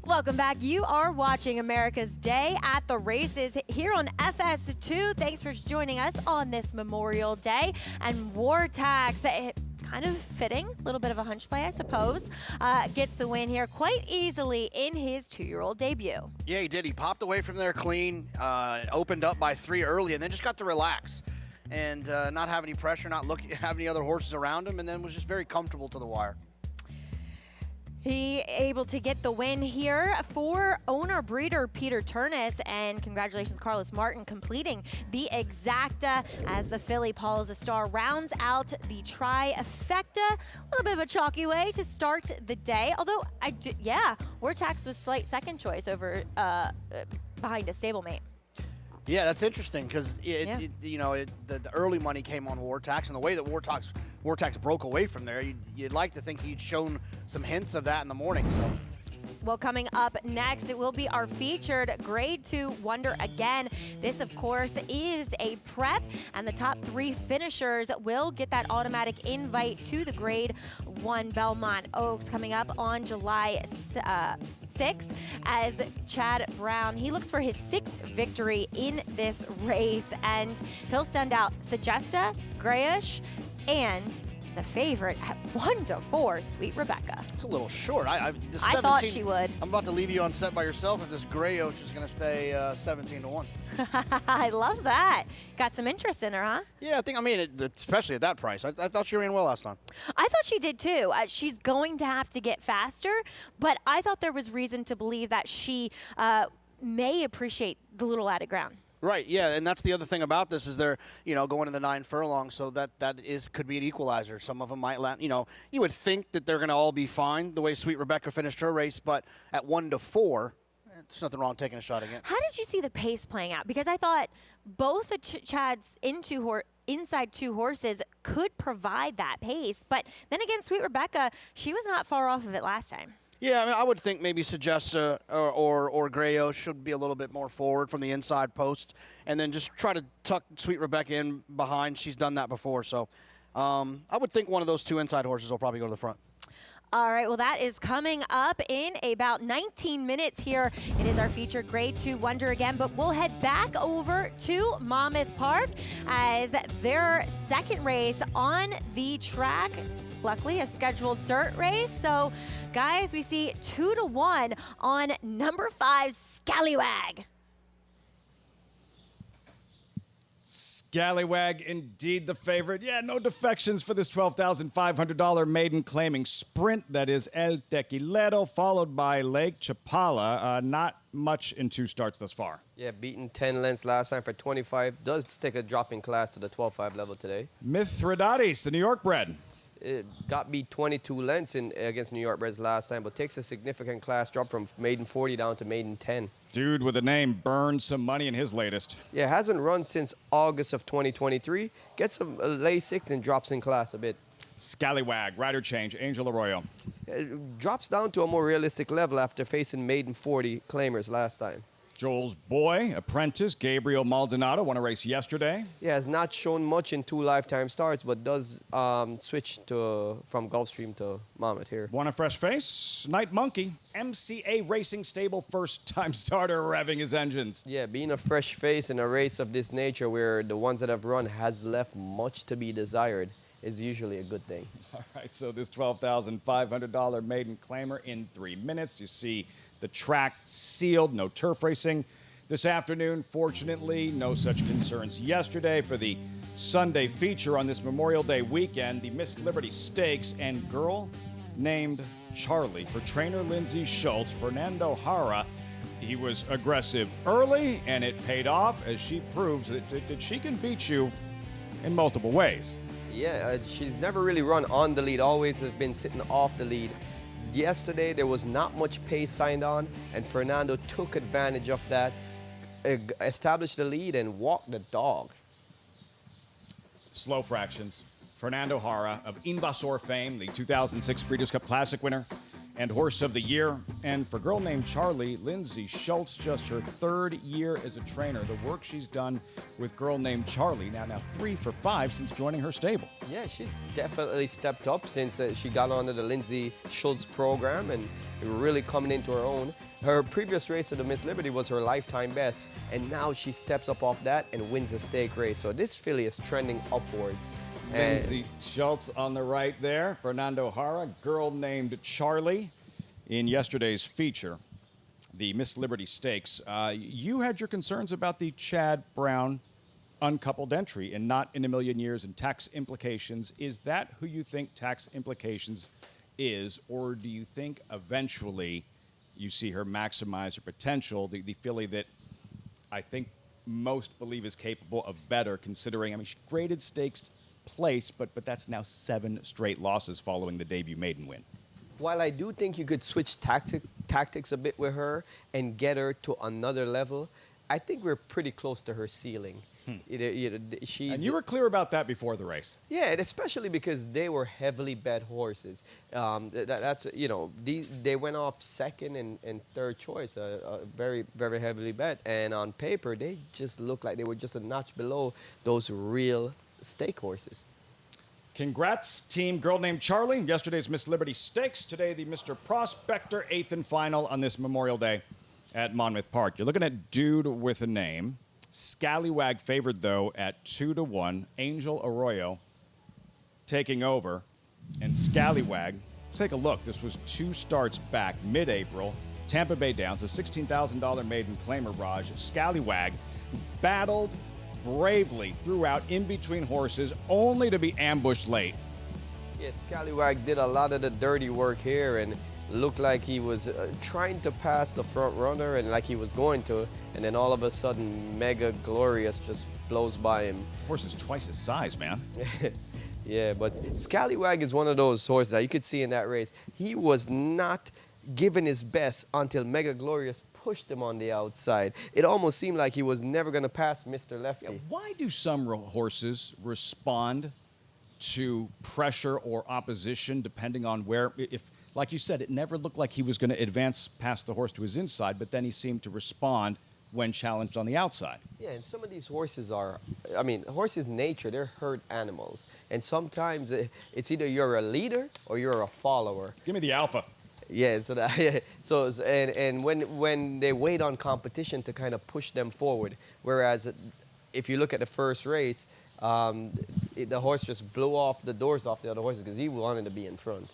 Welcome back. You are watching America's Day at the Races here on FS2. Thanks for joining us on this Memorial Day. And War Tax, kind of fitting, a little bit of a hunch play, I suppose, gets the win here quite easily in his 2-year-old debut. Yeah, he did. He popped away from there clean, opened up by 3 early, and then just got to relax and not have any pressure, not have any other horses around him, and then was just very comfortable to the wire. He able to get the win here for owner-breeder Peter Turnus, and congratulations Carlos Martin completing the exacta as the filly Paula's a Star rounds out the trifecta. A little bit of a chalky way to start the day, although War Tax was slight second choice over behind a stablemate. Yeah, that's interesting because the early money came on War Tax, and the way that War Tax broke away from there, you'd like to think he'd shown some hints of that in the morning. So. Well, coming up next, it will be our featured Grade 2 Wonder again. This, of course, is a prep, and the top 3 finishers will get that automatic invite to the Grade 1 Belmont Oaks coming up on July 6th as Chad Brown, he looks for his 6th victory in this race, and he'll send out Sagesta, Grayish, and the favorite at 1-4, Sweet Rebecca. It's a little short. I thought she would. I'm about to leave you on set by yourself if this Grayish is going to stay 17-1. I love that. Got some interest in her, huh? Yeah, especially at that price. I thought she ran well last time. I thought she did too. She's going to have to get faster, but I thought there was reason to believe that she may appreciate the little added ground. Right, yeah, and that's the other thing about this is they're, going to the 9 furlongs, so that could be an equalizer. Some of them might land, you would think that they're going to all be fine the way Sweet Rebecca finished her race, but at 1-4, there's nothing wrong taking a shot again. How did you see the pace playing out? Because I thought both of Chad's inside 2 horses could provide that pace, but then again, Sweet Rebecca, she was not far off of it last time. Yeah, I would think maybe Sagesta or Grayo should be a little bit more forward from the inside post, and then just try to tuck Sweet Rebecca in behind. She's done that before, so I would think one of those 2 inside horses will probably go to the front. All right, well, that is coming up in about 19 minutes here. It is our featured Grade 2 Wonder again, but we'll head back over to Monmouth Park as their second race on the track. Luckily, a scheduled dirt race. So, guys, we see 2-1 on number 5, Scallywag. Scallywag, indeed the favorite. Yeah, no defections for this $12,500 maiden claiming sprint. That is El Tequilero, followed by Lake Chapala. Not much in 2 starts thus far. Yeah, beaten 10 lengths last time for 25. Does take a drop in class to the 12.5 level today. Mithridates, the New York bred. It got beat 22 lengths against New York Breds last time, but takes a significant class drop from maiden 40 down to maiden 10. Dude with a name burned some money in his latest. Yeah, hasn't run since August of 2023. Gets a lay 6 and drops in class a bit. Scallywag, rider change, Angel Arroyo. Drops down to a more realistic level after facing maiden 40 claimers last time. Joel's boy, apprentice, Gabriel Maldonado, won a race yesterday. Yeah, has not shown much in 2 lifetime starts, but does switch from Gulfstream to Monmouth here. Won a fresh face, Night Monkey, MCA Racing Stable, first-time starter, revving his engines. Yeah, being a fresh face in a race of this nature where the ones that have run has left much to be desired is usually a good thing. All right, so this $12,500 maiden claimer in 3 minutes. You see the track sealed, no turf racing this afternoon. Fortunately, no such concerns yesterday for the Sunday feature on this Memorial Day weekend, the Miss Liberty Stakes, and girl named Charlie for trainer Lindsay Schultz, Fernando Jara. He was aggressive early, and it paid off as she proves that she can beat you in multiple ways. Yeah, she's never really run on the lead, always has been sitting off the lead. Yesterday, there was not much pace signed on, and Fernando took advantage of that, established the lead, and walked the dog. Slow fractions. Fernando Jara of Invasor fame, the 2006 Breeders' Cup Classic winner and Horse of the Year. And for girl named Charlie, Lindsay Schultz, just her 3rd year as a trainer. The work she's done with girl named Charlie, now 3 for 5 since joining her stable. Yeah, she's definitely stepped up since she got onto the Lindsay Schultz program, and really coming into her own. Her previous race at the Miss Liberty was her lifetime best, and now she steps up off that and wins a stake race. So this filly is trending upwards. Lindsay Schultz on the right there. Fernando Jara, girl named Charlie, in yesterday's feature, the Miss Liberty Stakes. You had your concerns about the Chad Brown uncoupled entry and not in a million years and tax implications. Is that who you think tax implications is, or do you think eventually you see her maximize her potential, the filly that I think most believe is capable of better, considering, I mean, she graded stakes place, but that's now 7 straight losses following the debut maiden win. While I do think you could switch tactics a bit with her and get her to another level, I think we're pretty close to her ceiling. She's, and you were clear about that before the race. Yeah, and especially because they were heavily bet horses. That's, you know, they went off second and third choice, very, very heavily bet. And on paper, they just looked like they were just a notch below those real stake horses. Congrats, team Girl Named Charlie. Yesterday's Miss Liberty Stakes. Today, the Mr. Prospector 8th and final on this Memorial Day at Monmouth Park. You're looking at Dude with a Name. Scallywag favored, though, at 2-1. Angel Arroyo taking over. And Scallywag, take a look. This was 2 starts back, mid-April. Tampa Bay Downs, a $16,000 maiden claimer, Raj. Scallywag battled bravely throughout in between horses, only to be ambushed late. Yeah, Scallywag did a lot of the dirty work here and looked like he was trying to pass the front runner and like he was going to, and then all of a sudden Mega Glorious just blows by him. Horse is twice his size, man. Yeah, but Scallywag is one of those horses that you could see in that race. He was not giving his best until Mega Glorious pushed him on the outside. It almost seemed like he was never going to pass Mr. Lefty. Yeah, why do some horses respond to pressure or opposition depending on where, if, like you said, it never looked like he was going to advance past the horse to his inside, but then he seemed to respond when challenged on the outside. Yeah, and some of these horses are, I mean, horses' nature, they're herd animals. And sometimes it's either you're a leader or you're a follower. Give me the alpha. Yeah, so that, so and when they wait on competition to kind of push them forward, whereas if you look at the first race, the horse just blew off the doors off the other horses because he wanted to be in front.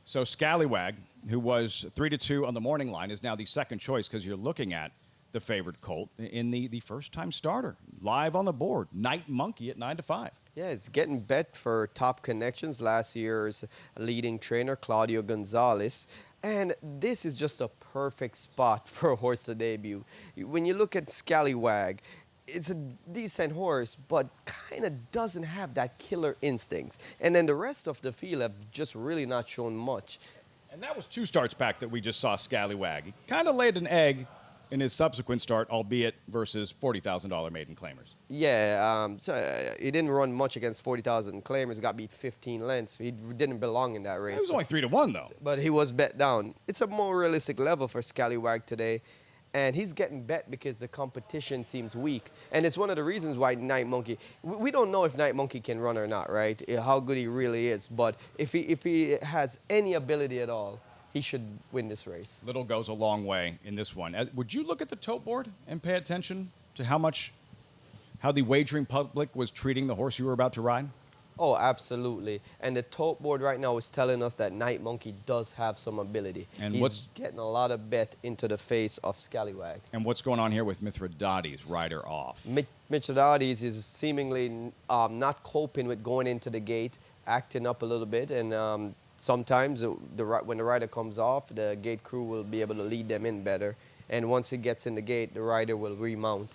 So Scallywag, who was 3-2 on the morning line, is now the second choice because you're looking at the favored colt in the first-time starter, live on the board. Night Monkey at 9-5. Yeah, it's getting bet for Top Connections, last year's leading trainer, Claudio Gonzalez. And this is just a perfect spot for a horse to debut. When you look at Scallywag, it's a decent horse, but kind of doesn't have that killer instincts. And then the rest of the field have just really not shown much. And that was 2 starts back that we just saw Scallywag. He kind of laid an egg in his subsequent start, albeit versus $40,000 maiden claimers. Yeah, so he didn't run much against 40,000 claimers, got beat 15 lengths. He didn't belong in that race. It was only 3-1, though. But he was bet down. It's a more realistic level for Scallywag today. And he's getting bet because the competition seems weak. And it's one of the reasons why Night Monkey, we don't know if Night Monkey can run or not, right? How good he really is. But if he has any ability at all, he should win this race. Little goes a long way in this one. Would you look at the tote board and pay attention to how the wagering public was treating the horse you were about to ride? Oh, absolutely. And the tote board right now is telling us that Night Monkey does have some ability. And he's getting a lot of bet into the face of Scallywag. And what's going on here with Mithridates, rider off? Mithridates is seemingly not coping with going into the gate, acting up a little bit, and sometimes when the rider comes off, the gate crew will be able to lead them in better. And once he gets in the gate, the rider will remount.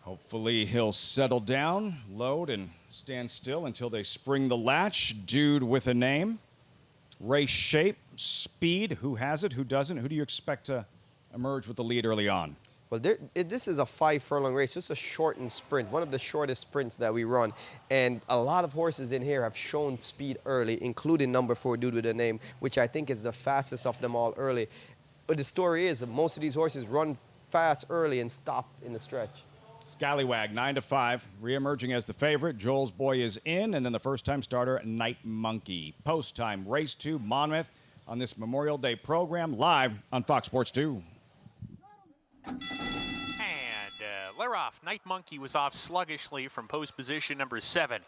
Hopefully he'll settle down, load, and stand still until they spring the latch. Dude with a Name. Race shape, speed, who has it, who doesn't? Who do you expect to emerge with the lead early on? Well, this is a 5-furlong race. It's a shortened sprint, one of the shortest sprints that we run. And a lot of horses in here have shown speed early, including number 4, Dude with a Name, which I think is the fastest of them all early. But the story is that most of these horses run fast early and stop in the stretch. Scallywag, 9-5, re-emerging as the favorite. Joel's Boy is in, and then the first-time starter, Night Monkey. Post time, race 2, Monmouth, on this Memorial Day program live on Fox Sports 2. And Leroff, Night Monkey was off sluggishly from post position number 7.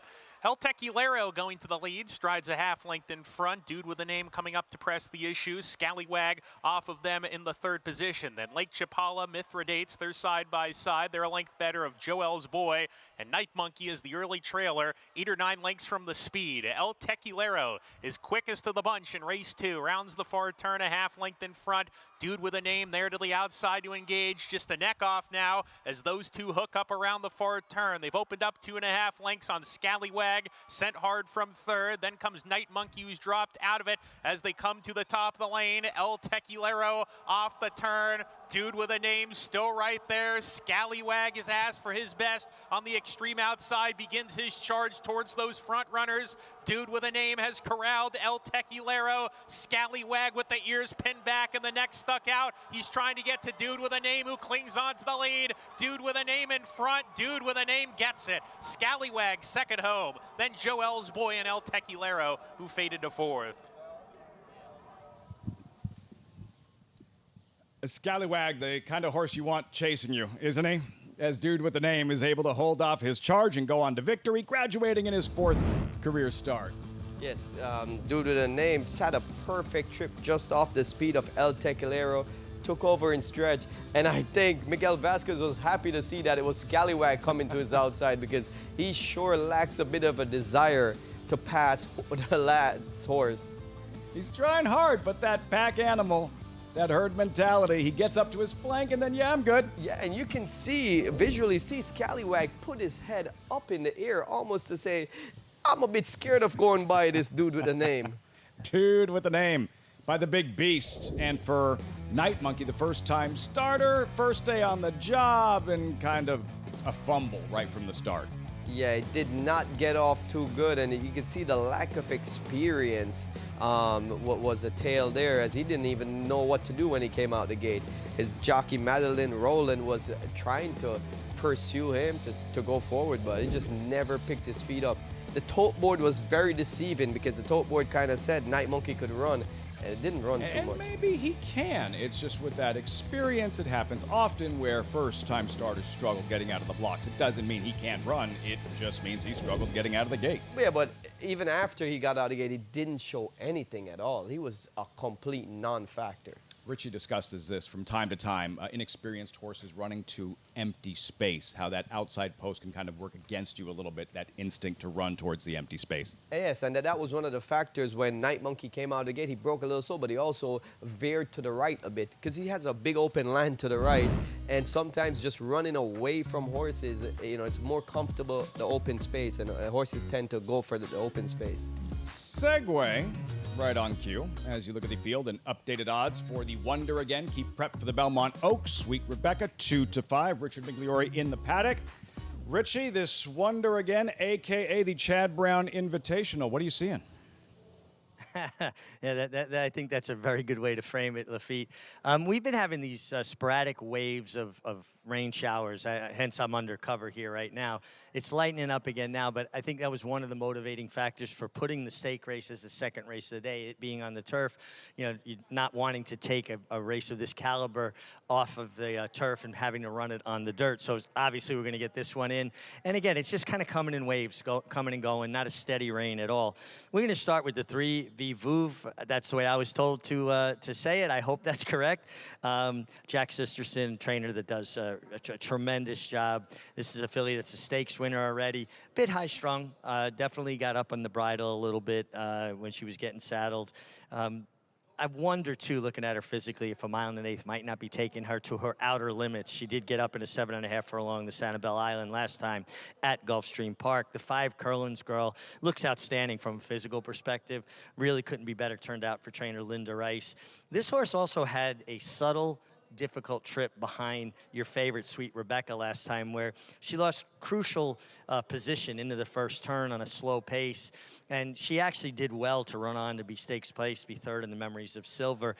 El Tequilero going to the lead, strides a half length in front. Dude with a name coming up to press the issue. Scallywag off of them in the 3rd position. Then Lake Chapala, Mithridates, they're side by side. They're a length better of Joel's Boy. And Night Monkey is the early trailer, 8 or 9 lengths from the speed. El Tequilero is quickest of the bunch in race 2. Rounds the far turn, a half length in front. Dude with a name there to the outside to engage. Just a neck off now as those two hook up around the far turn. They've opened up 2.5 lengths on Scallywag, sent hard from 3rd. Then comes Night Monkey, who's dropped out of it as they come to the top of the lane. El Tequilero off the turn. Dude with a name still right there. Scallywag is asked for his best on the extreme outside, begins his charge towards those front runners. Dude with a name has corralled El Tequilero. Scallywag with the ears pinned back and the neck stuck out. He's trying to get to Dude with a name, who clings on to the lead. Dude with a name in front. Dude with a name gets it. Scallywag second home. Then Joel's Boy and El Tequilero, who faded to 4th. Scallywag, the kind of horse you want chasing you, isn't he? As Dude with the name is able to hold off his charge and go on to victory, graduating in his 4th career start. Yes, Dude with a name had a perfect trip just off the speed of El Tequilero, took over in stretch, and I think Miguel Vasquez was happy to see that it was Scallywag coming to his outside, because he sure lacks a bit of a desire to pass the lad's horse. He's trying hard, but that pack animal, that herd mentality, he gets up to his flank and then, yeah, I'm good. Yeah, and you can visually see Scallywag put his head up in the air almost to say, I'm a bit scared of going by this Dude with a name. Dude with a name by the big beast. And for Night Monkey, the first-time starter, first day on the job, and kind of a fumble right from the start. Yeah, it did not get off too good, and you can see the lack of experience. What was the tail there, as he didn't even know what to do when he came out the gate. His jockey Madeline Rowland was trying to pursue him to go forward, but he just never picked his feet up. The tote board was very deceiving, because the tote board kind of said Night Monkey could run, and it didn't run too much. And maybe he can. It's just with that experience, it happens often where first-time starters struggle getting out of the blocks. It doesn't mean he can't run. It just means he struggled getting out of the gate. Yeah, but even after he got out of the gate, he didn't show anything at all. He was a complete non-factor. Richie discusses this from time to time, inexperienced horses running to empty space, how that outside post can kind of work against you a little bit, that instinct to run towards the empty space. Yes, and that was one of the factors when Night Monkey came out of the gate. He broke a little slow, but he also veered to the right a bit, because he has a big open land to the right, and sometimes just running away from horses, it's more comfortable, the open space, and horses tend to go for the open space. Segue. Right on cue. As you look at the field and updated odds for the Wonder again, keep prep for the Belmont Oaks. Sweet Rebecca, 2-5. Richard Migliore in the paddock. Richie, this Wonder again, a.k.a. the Chad Brown Invitational. What are you seeing? Yeah, I think that's a very good way to frame it, Lafitte. We've been having these sporadic waves of rain showers, hence I'm under cover here right now. It's lightening up again now, but I think that was one of the motivating factors for putting the stake race as the second race of the day, it being on the turf. You're not wanting to take a race of this caliber off of the turf and having to run it on the dirt. So obviously we're going to get this one in. And again, it's just kind of coming in waves, coming and going, not a steady rain at all. We're going to start with the 3 Vouv. That's the way I was told to say it. I hope that's correct. Jack Sisterson, trainer that does a tremendous job. This is a filly that's a stakes winner already. Bit high strung. Definitely got up on the bridle a little bit when she was getting saddled. I wonder, too, looking at her physically, if a 1 1/8 might not be taking her to her outer limits. She did get up in a 7.5 furlong the Sanibel Island last time at Gulfstream Park. The 5 Curlin's Girl looks outstanding from a physical perspective. Really couldn't be better turned out for trainer Linda Rice. This horse also had a subtle, difficult trip behind your favorite Sweet Rebecca last time, where she lost crucial position into the first turn on a slow pace, and she actually did well to run on to be stakes place, be third in the Memories of Silver.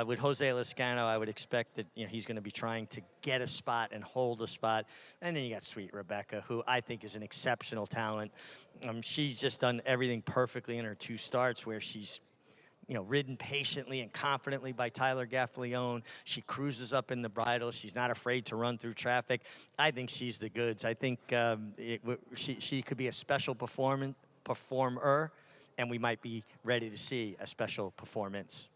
With Jose Lezcano, I would expect that he's going to be trying to get a spot and hold a spot. And then you got Sweet Rebecca, who I think is an exceptional talent. She's just done everything perfectly in her 2 starts, where she's ridden patiently and confidently by Tyler Gaffleone. She cruises up in the bridle. She's not afraid to run through traffic. I think she's the goods. I think she could be a special performer, and we might be ready to see a special performance.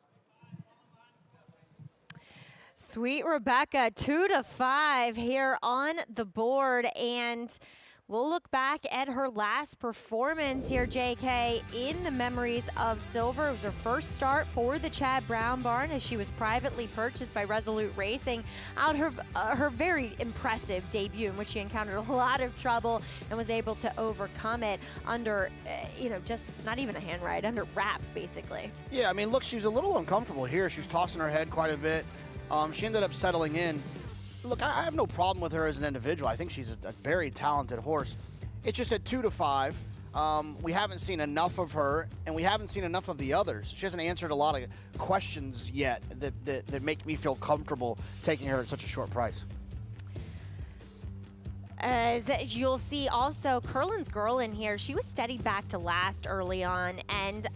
Sweet Rebecca, 2-5 here on the board, and we'll look back at her last performance here, JK, in the memories of silver. It was her first start for the Chad Brown barn as she was privately purchased by Resolute Racing out her very impressive debut in which she encountered a lot of trouble and was able to overcome it under, just not even a hand ride, under wraps, basically. Yeah, I mean, look, she's a little uncomfortable here. She was tossing her head quite a bit. She ended up settling in. Look, I have no problem with her as an individual. I think she's a very talented horse. It's just at 2-5. We haven't seen enough of her, and we haven't seen enough of the others. She hasn't answered a lot of questions yet that make me feel comfortable taking her at such a short price. As you'll see also, Curlin's Girl in here, she was steadied back to last early on, and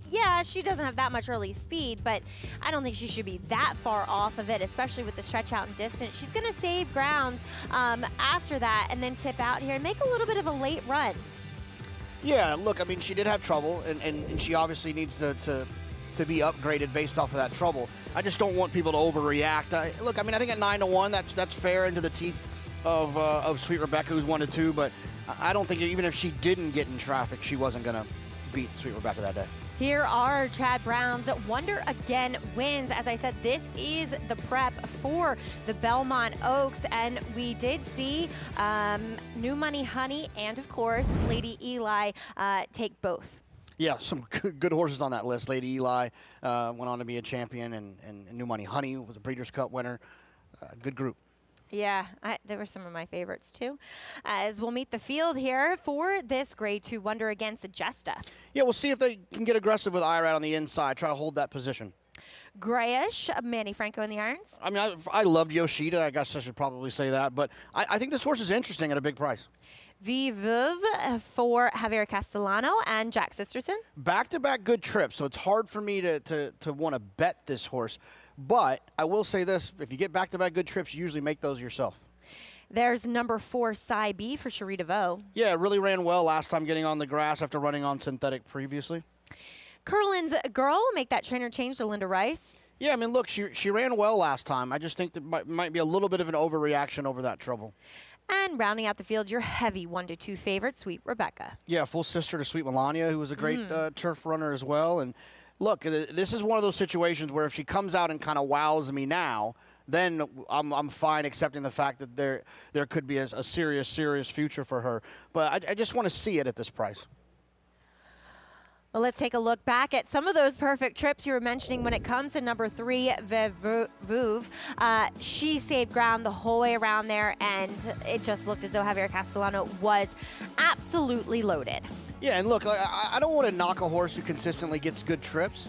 yeah, she doesn't have that much early speed, but I don't think she should be that far off of it, especially with the stretch out and distance. She's going to save ground after that and then tip out here and make a little bit of a late run. Yeah, look, I mean, she did have trouble, and she obviously needs to be upgraded based off of that trouble. I just don't want people to overreact. Look, I mean, I think at 9-1, that's fair into the teeth of Sweet Rebecca, who's 1-2, but I don't think even if she didn't get in traffic, she wasn't going to beat Sweet Rebecca that day. Here are Chad Brown's Wonder Again wins. As I said, this is the prep for the Belmont Oaks, and we did see New Money Honey and, of course, Lady Eli take both. Yeah, some good horses on that list. Lady Eli went on to be a champion, and New Money Honey was a Breeders' Cup winner. Good group. Yeah, there were some of my favorites too. As we'll meet the field here for this Grade 2 Wonder against Agesta. Yeah, we'll see if they can get aggressive with Irad on the inside, try to hold that position. Grayish, Manny Franco in the irons. I mean, I loved Yoshida. I guess I should probably say that, but I think this horse is interesting at a big price. Vivuv for Javier Castellano and Jack Sisterson. Back-to-back good trips, so it's hard for me to want to bet this horse. But I will say this, if you get back-to-back good trips, you usually make those yourself. There's number 4, Cy B for Cherie DeVoe. Yeah, it really ran well last time getting on the grass after running on synthetic previously. Curlin's Girl, make that trainer change to Linda Rice. Yeah, I mean, look, she ran well last time. I just think there might be a little bit of an overreaction over that trouble. And rounding out the field, your heavy 1-2 favorite, Sweet Rebecca. Yeah, full sister to Sweet Melania, who was a great turf runner as well. And look, this is one of those situations where if she comes out and kind of wows me now, then I'm fine accepting the fact that there could be a serious future for her. But I just want to see it at this price. Well, let's take a look back at some of those perfect trips you were mentioning when it comes to number 3, Vivuv. She saved ground the whole way around there, and it just looked as though Javier Castellano was absolutely loaded. Yeah, and look, I don't want to knock a horse who consistently gets good trips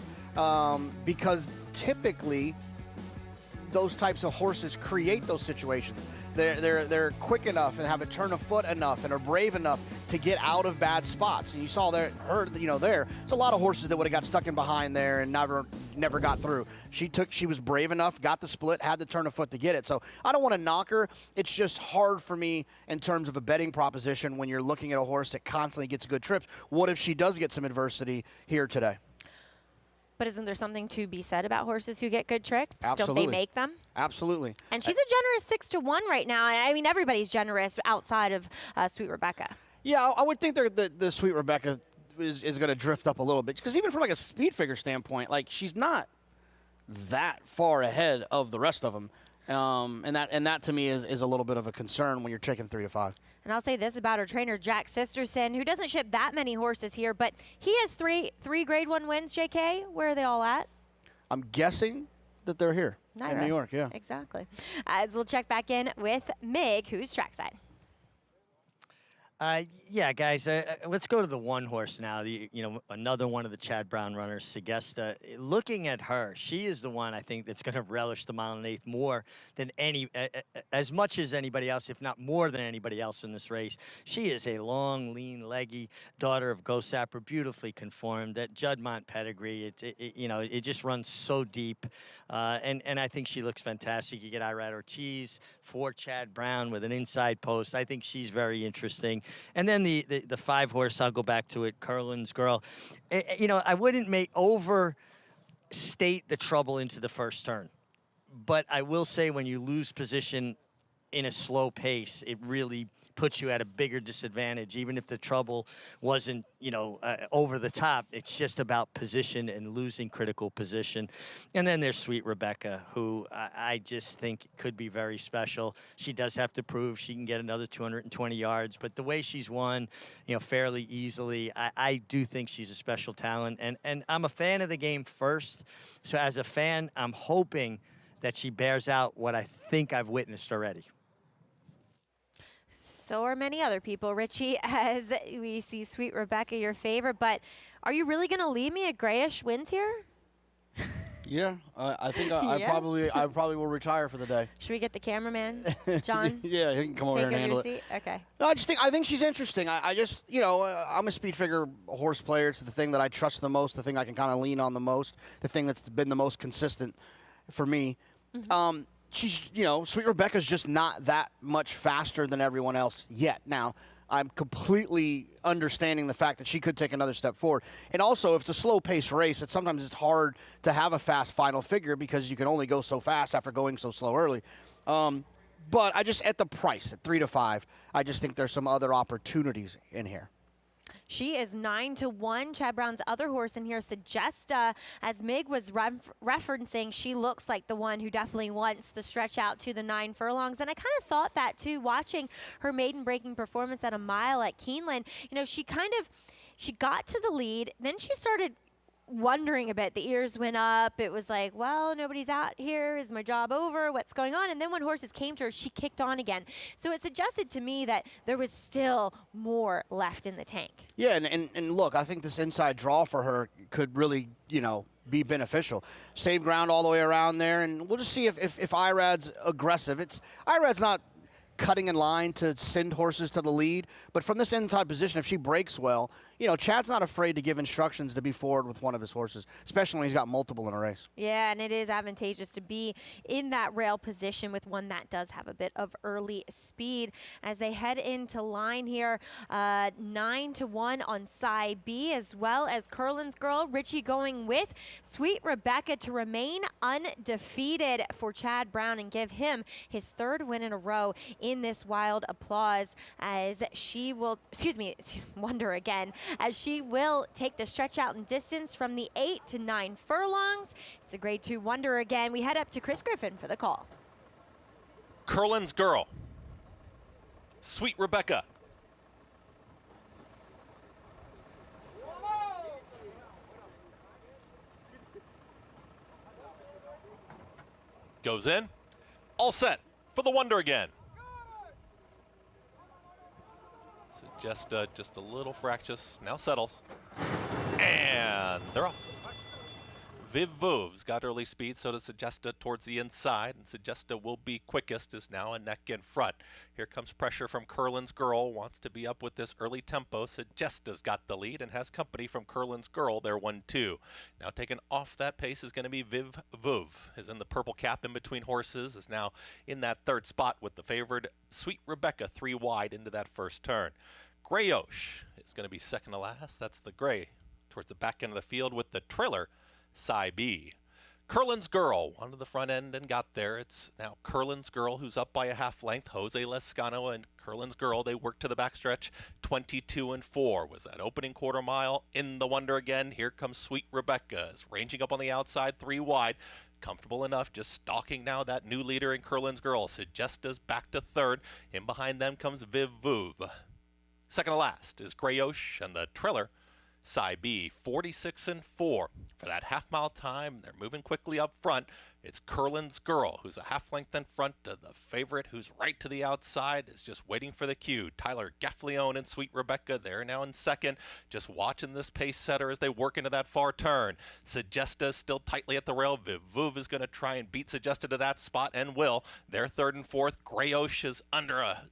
because typically those types of horses create those situations. They're quick enough and have a turn of foot enough and are brave enough to get out of bad spots. And you saw there's a lot of horses that would have got stuck in behind there and never got through. She was brave enough, got the split, had the turn of foot to get it. So I don't want to knock her. It's just hard for me in terms of a betting proposition when you're looking at a horse that constantly gets good trips. What if she does get some adversity here today? But isn't there something to be said about horses who get good tricks? Absolutely. Don't they make them? Absolutely. And she's a generous 6-1 right now. I mean, everybody's generous outside of Sweet Rebecca. Yeah, I would think the Sweet Rebecca is going to drift up a little bit because even from like a speed figure standpoint, like she's not that far ahead of the rest of them, and that to me is a little bit of a concern when you're taking 3-5. And I'll say this about her trainer, Jack Sisterson, who doesn't ship that many horses here, but he has three Grade 1 wins, JK. Where are they all at? I'm guessing that they're here in New York, yeah. Exactly. As we'll check back in with Mig, who's trackside. Yeah, guys, let's go to the one horse now. Another one of the Chad Brown runners, Segesta. Looking at her, she is the one I think that's going to relish the mile and eighth more than as much as anybody else, if not more than anybody else in this race. She is a long, lean, leggy daughter of Go Sapper, beautifully conformed. That Juddmonte pedigree, it just runs so deep, and I think she looks fantastic. You get Irad Ortiz for Chad Brown with an inside post. I think she's very interesting. And then the 5 horse, I'll go back to it, Curlin's Girl. I wouldn't overstate the trouble into the first turn. But I will say when you lose position in a slow pace, it really puts you at a bigger disadvantage. Even if the trouble wasn't, over the top, it's just about position and losing critical position. And then there's Sweet Rebecca, who I just think could be very special. She does have to prove she can get another 220 yards, but the way she's won, fairly easily, I do think she's a special talent. And I'm a fan of the game first. So as a fan, I'm hoping that she bears out what I think I've witnessed already. So are many other people, Richie, as we see Sweet Rebecca, your favorite. But are you really going to leave me at grayish wins here? Yeah, I think I probably will retire for the day. Should we get the cameraman, John? Yeah, he can come over here and handle it. Okay. No, I think she's interesting. I just, I'm a speed figure horse player. It's the thing that I trust the most, the thing I can kind of lean on the most, the thing that's been the most consistent for me. Mm-hmm. She's, Sweet Rebecca's just not that much faster than everyone else yet. Now, I'm completely understanding the fact that she could take another step forward. And also, if it's a slow-paced race, sometimes it's hard to have a fast final figure because you can only go so fast after going so slow early. But I just, at the price, at 3 to 5, I just think there's some other opportunities in here. She is 9 to 1. Chad Brown's other horse in here, Segesta, as Mig was referencing, she looks like the one who definitely wants the stretch out to the 9 furlongs. And I kind of thought that too, watching her maiden breaking performance at a mile at Keeneland. She got to the lead, then she started wondering a bit. The ears went up. It was like, well, nobody's out here. Is my job over? What's going on? And then when horses came to her, she kicked on again. So it suggested to me that there was still more left in the tank. Yeah, and look, I think this inside draw for her could really, be beneficial. Save ground all the way around there, and we'll just see if Irad's aggressive. Irad's not cutting in line to send horses to the lead, but from this inside position, if she breaks well, Chad's not afraid to give instructions to be forward with one of his horses, especially when he's got multiple in a race. Yeah, and it is advantageous to be in that rail position with one that does have a bit of early speed. As they head into line here, 9 to 1 on side B, as well as Curlin's Girl. Richie going with Sweet Rebecca to remain undefeated for Chad Brown and give him his 3rd win in a row in this Wild Applause, as she will, Wonder again, as she will take the stretch out in distance from the 8 to 9 furlongs. It's a grade 2 Wonder again. We head up to Chris Griffin for the call. Curlin's Girl, Sweet Rebecca. Goes in, all set for the Wonder again. Just a little fractious, now settles, and they're off. Viv Vuv's got early speed, so does Segesta towards the inside, and Segesta will be quickest, is now a neck in front. Here comes pressure from Curlin's Girl, wants to be up with this early tempo. Segesta's got the lead and has company from Curlin's Girl, they're 1-2. Now taken off that pace is going to be Viv Vuv, is in the purple cap in between horses, is now in that 3rd spot with the favored Sweet Rebecca 3 wide into that first turn. Grayosh is going to be second to last. That's the gray towards the back end of the field with the trailer, Cy B. Curlin's Girl onto the front end and got there. It's now Curlin's Girl who's up by a half length. Jose Lescano and Curlin's Girl, they work to the backstretch. 22-4 was that opening quarter mile in the Wonder again. Here comes Sweet Rebecca, is ranging up on the outside, 3 wide. Comfortable enough, just stalking now that new leader in Curlin's Girl. Segesta's back to 3rd. In behind them comes Viv Vuv. Second to last is Grayosh and the trailer, Cy B 46-4. For that half-mile time, they're moving quickly up front. It's Curlin's Girl, who's a half length in front of the favorite, who's right to the outside, is just waiting for the cue. Tyler Gefleone and Sweet Rebecca, they're now in second, just watching this pace setter as they work into that far turn. Sagesta still tightly at the rail. Viv Vuv is going to try and beat Sagesta to that spot, and will. They're third and fourth. Grayosh is under a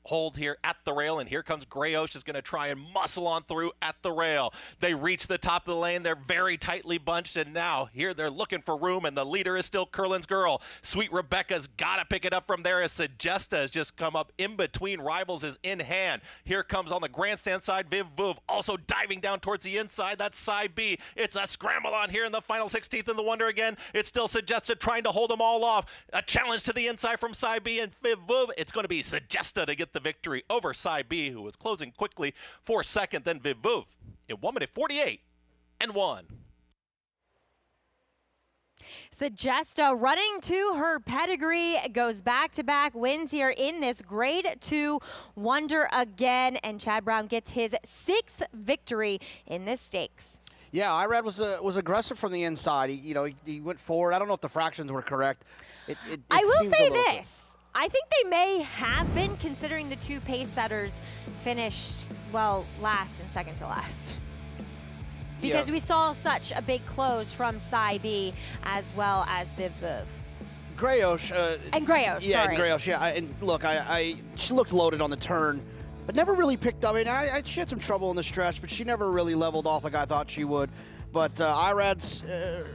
hold here at the rail, and here comes Grayosh, is going to try and muscle on through at the rail. They reach the top of the lane. They're very tightly bunched, and now here they're looking for room, and the leader is still Curlin's Girl. Sweet Rebecca's got to pick it up from there as Sagesta has just come up in between rivals, is in hand. Here comes on the grandstand side Viv Vuv, also diving down towards the inside. That's Cy B. It's a scramble on here in the final 16th in the Wonder again. It's still Sagesta trying to hold them all off. A challenge to the inside from Cy B and Viv Vuv. It's going to be Sagesta to get the victory over Cy B, who was closing quickly for second, then Viv Vuv in 1:48.1. Sagesta running to her pedigree, goes back-to-back wins here in this Grade 2 Wonder again, and Chad Brown gets his 6th victory in this stakes. Yeah, Irad was aggressive from the inside. He went forward. I don't know if the fractions were correct. I will say this. I think they may have been, considering the two pace setters finished, well, last and second to last. Because we saw such a big close from Cy B as well as Viv Vuv. Grayosh. And Grayosh, yeah, sorry. And Grayosh, yeah. And look, she looked loaded on the turn, but never really picked up. She had some trouble in the stretch, but she never really leveled off like I thought she would. But Irad's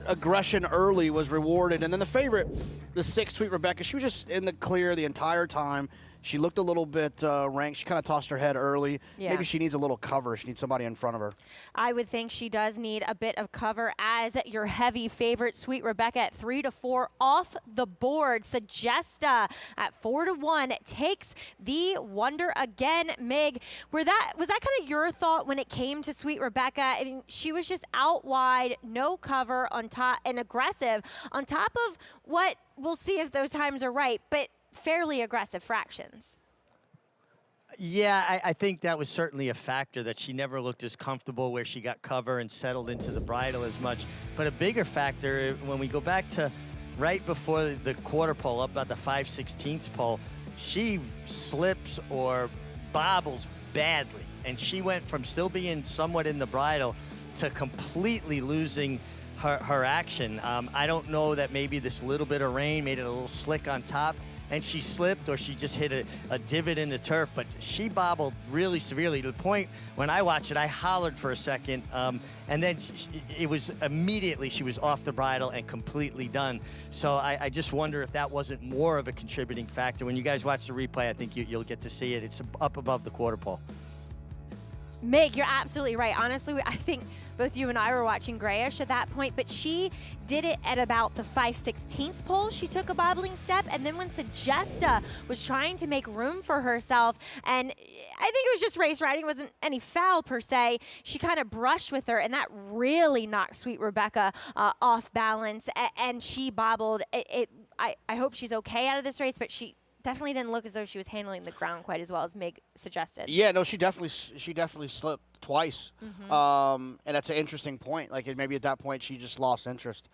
aggression early was rewarded. And then the favorite, the 6th, Sweet Rebecca, she was just in the clear the entire time. She looked a little bit ranked. She kind of tossed her head early. Yeah. Maybe she needs a little cover. She needs somebody in front of her. I would think she does need a bit of cover, as your heavy favorite, Sweet Rebecca, at 3-4 off the board. Sagesta at 4-1 takes the Wonder again. Mig, was that kind of your thought when it came to Sweet Rebecca? I mean, she was just out wide, no cover on top, and aggressive on top of what, we'll see if those times are right, but fairly aggressive fractions. Yeah, I think that was certainly a factor, that she never looked as comfortable where she got cover and settled into the bridle as much. But a bigger factor, when we go back to right before the quarter pole, up about the 5/16 pole, she slips or bobbles badly. And she went from still being somewhat in the bridle to completely losing her action. I don't know that maybe this little bit of rain made it a little slick on top, and she slipped, or she just hit a divot in the turf, but she bobbled really severely to the point when I watched it, I hollered for a second, and then it was immediately she was off the bridle and completely done. So I just wonder if that wasn't more of a contributing factor. When you guys watch the replay, I think you'll get to see it. It's up above the quarter pole. Mig, you're absolutely right. Honestly, I think both you and I were watching Grayish at that point, but she did it at about the 5/16 pole. She took a bobbling step, and then when Sagesta was trying to make room for herself, and I think it was just race riding, it wasn't any foul per se, she kind of brushed with her, and that really knocked Sweet Rebecca off balance, and she bobbled. I hope she's okay out of this race, but she definitely didn't look as though she was handling the ground quite as well as Mig suggested. Yeah, no, she definitely slipped twice. And that's an interesting point. Like, maybe at that point she just lost interest.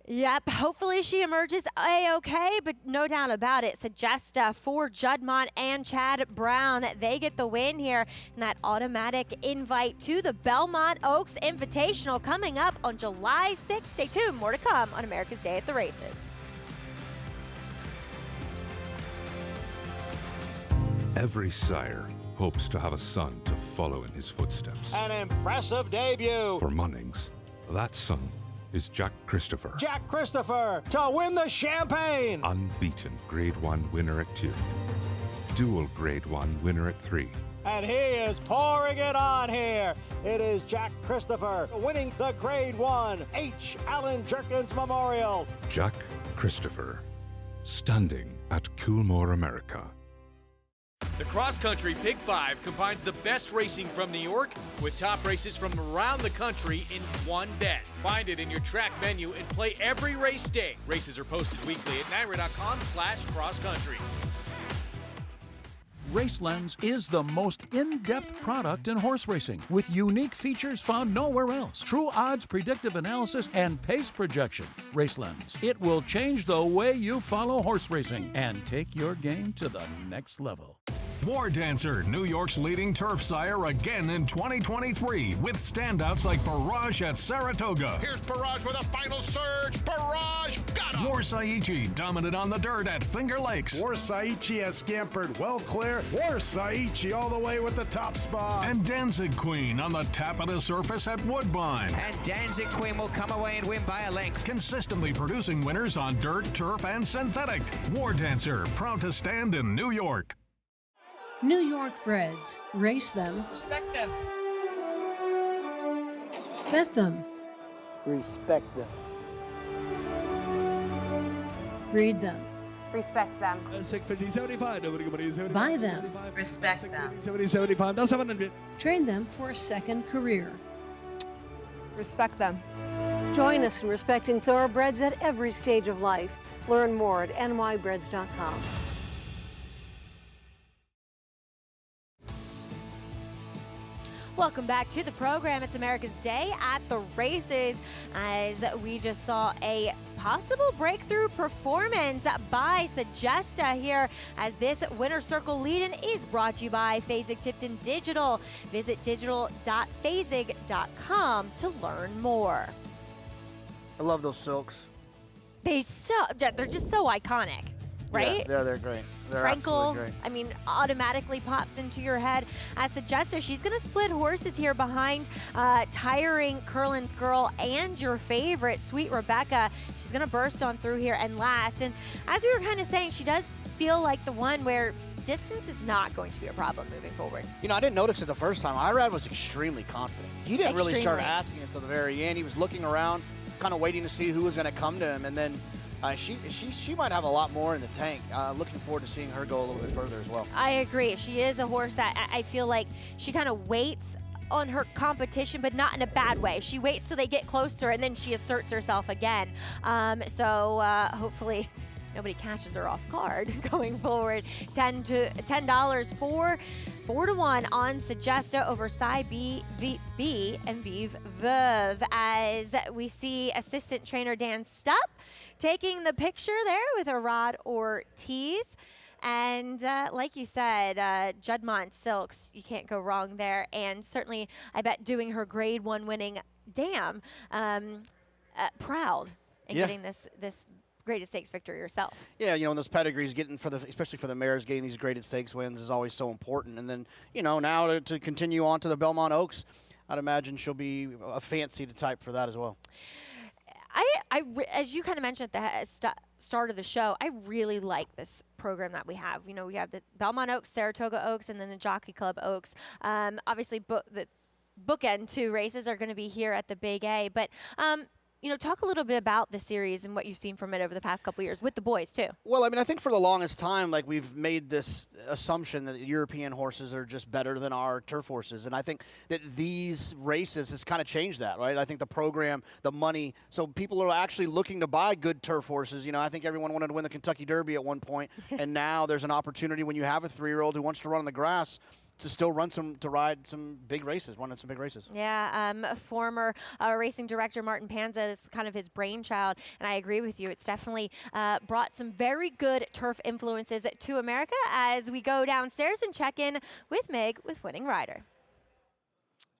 Yep, hopefully she emerges A-okay, but no doubt about it. Sagesta for Juddmonte and Chad Brown, they get the win here, and that automatic invite to the Belmont Oaks Invitational coming up on July 6th. Stay tuned, more to come on America's Day at the Races. Every sire hopes to have a son to follow in his footsteps. An impressive debut. For Munnings, that son is Jack Christopher. Jack Christopher to win the champagne. Unbeaten Grade 1 winner at 2. Dual Grade 1 winner at 3. And he is pouring it on here. It is Jack Christopher winning the Grade 1 H. Allen Jerkins Memorial. Jack Christopher, standing at Coolmore, America. The Cross Country Big 5 combines the best racing from New York with top races from around the country in one bet. Find it in your track menu and play every race day. Races are posted weekly at NYRA.com/crosscountry. RaceLens is the most in-depth product in horse racing with unique features found nowhere else. True odds, predictive analysis, and pace projection. RaceLens. It will change the way you follow horse racing and take your game to the next level. War Dancer, New York's leading turf sire again in 2023 with standouts like Barrage at Saratoga. Here's Barrage with a final surge. Barrage got him. Warsaichi dominant on the dirt at Finger Lakes. Warsaichi has scampered well clear. Warsaichi all the way with the top spot. And Danzig Queen on the tap of the surface at Woodbine. And Danzig Queen will come away and win by a length. Consistently producing winners on dirt, turf, and synthetic. War Dancer, proud to stand in New York. New York breds. Race them. Respect them. Bet them. Respect them. Breed them. Respect them. Buy them. Respect them. Train them for a second career. Respect them. Join us in respecting thoroughbreds at every stage of life. Learn more at nybreds.com. Welcome back to the program. It's America's Day at the Races, as we just saw a possible breakthrough performance by Sagesta here, as this winner circle lead-in is brought to you by Fasig-Tipton Digital. Visit digital.fasig.com to learn more. I love those silks. They're just so iconic, right? Yeah, they're great. They're Frankel, absolutely great. I mean, automatically pops into your head. As Sagesta, she's going to split horses here behind Tiring Curlin's Girl and your favorite, Sweet Rebecca. She's going to burst on through here and last. And as we were kind of saying, she does feel like the one where distance is not going to be a problem moving forward. You know, I didn't notice it the first time. Irad was extremely confident. He didn't really start asking until the very end. He was looking around, kind of waiting to see who was going to come to him, and then she might have a lot more in the tank. Looking forward to seeing her go a little bit further as well. I agree. She is a horse that I feel like she kind of waits on her competition, but not in a bad way. She waits till they get closer, and then she asserts herself again. So hopefully nobody catches her off guard going forward. $10 for 4-1 on Sagesta over Cy B and Vive Veuve, as we see assistant trainer Dan Stupp taking the picture there with Arad Ortiz. And like you said, Juddmonte Silks, you can't go wrong there. And certainly, I bet doing her Grade 1 winning dam, proud in getting this graded stakes victory yourself. Yeah, you know, in those pedigrees, especially for the mares, getting these graded stakes wins is always so important. And then, you know, now to continue on to the Belmont Oaks, I'd imagine she'll be a fancy to type for that as well. As you kind of mentioned at the start of the show, I really like this program that we have. You know, we have the Belmont Oaks, Saratoga Oaks, and then the Jockey Club Oaks. Obviously, the bookend 2 races are going to be here at the Big A. But, you know, talk a little bit about the series and what you've seen from it over the past couple of years with the boys, too. Well, I mean, I think for the longest time, like, we've made this assumption that European horses are just better than our turf horses. And I think that these races has kind of changed that, right? I think the program, the money, so people are actually looking to buy good turf horses. You know, I think everyone wanted to win the Kentucky Derby at one point, and now there's an opportunity when you have a 3-year-old who wants to run on the grass to still ride some big races, run in some big races. Yeah, former racing director Martin Panza is kind of his brainchild, and I agree with you. It's definitely brought some very good turf influences to America, as we go downstairs and check in with Meg with Winning Rider.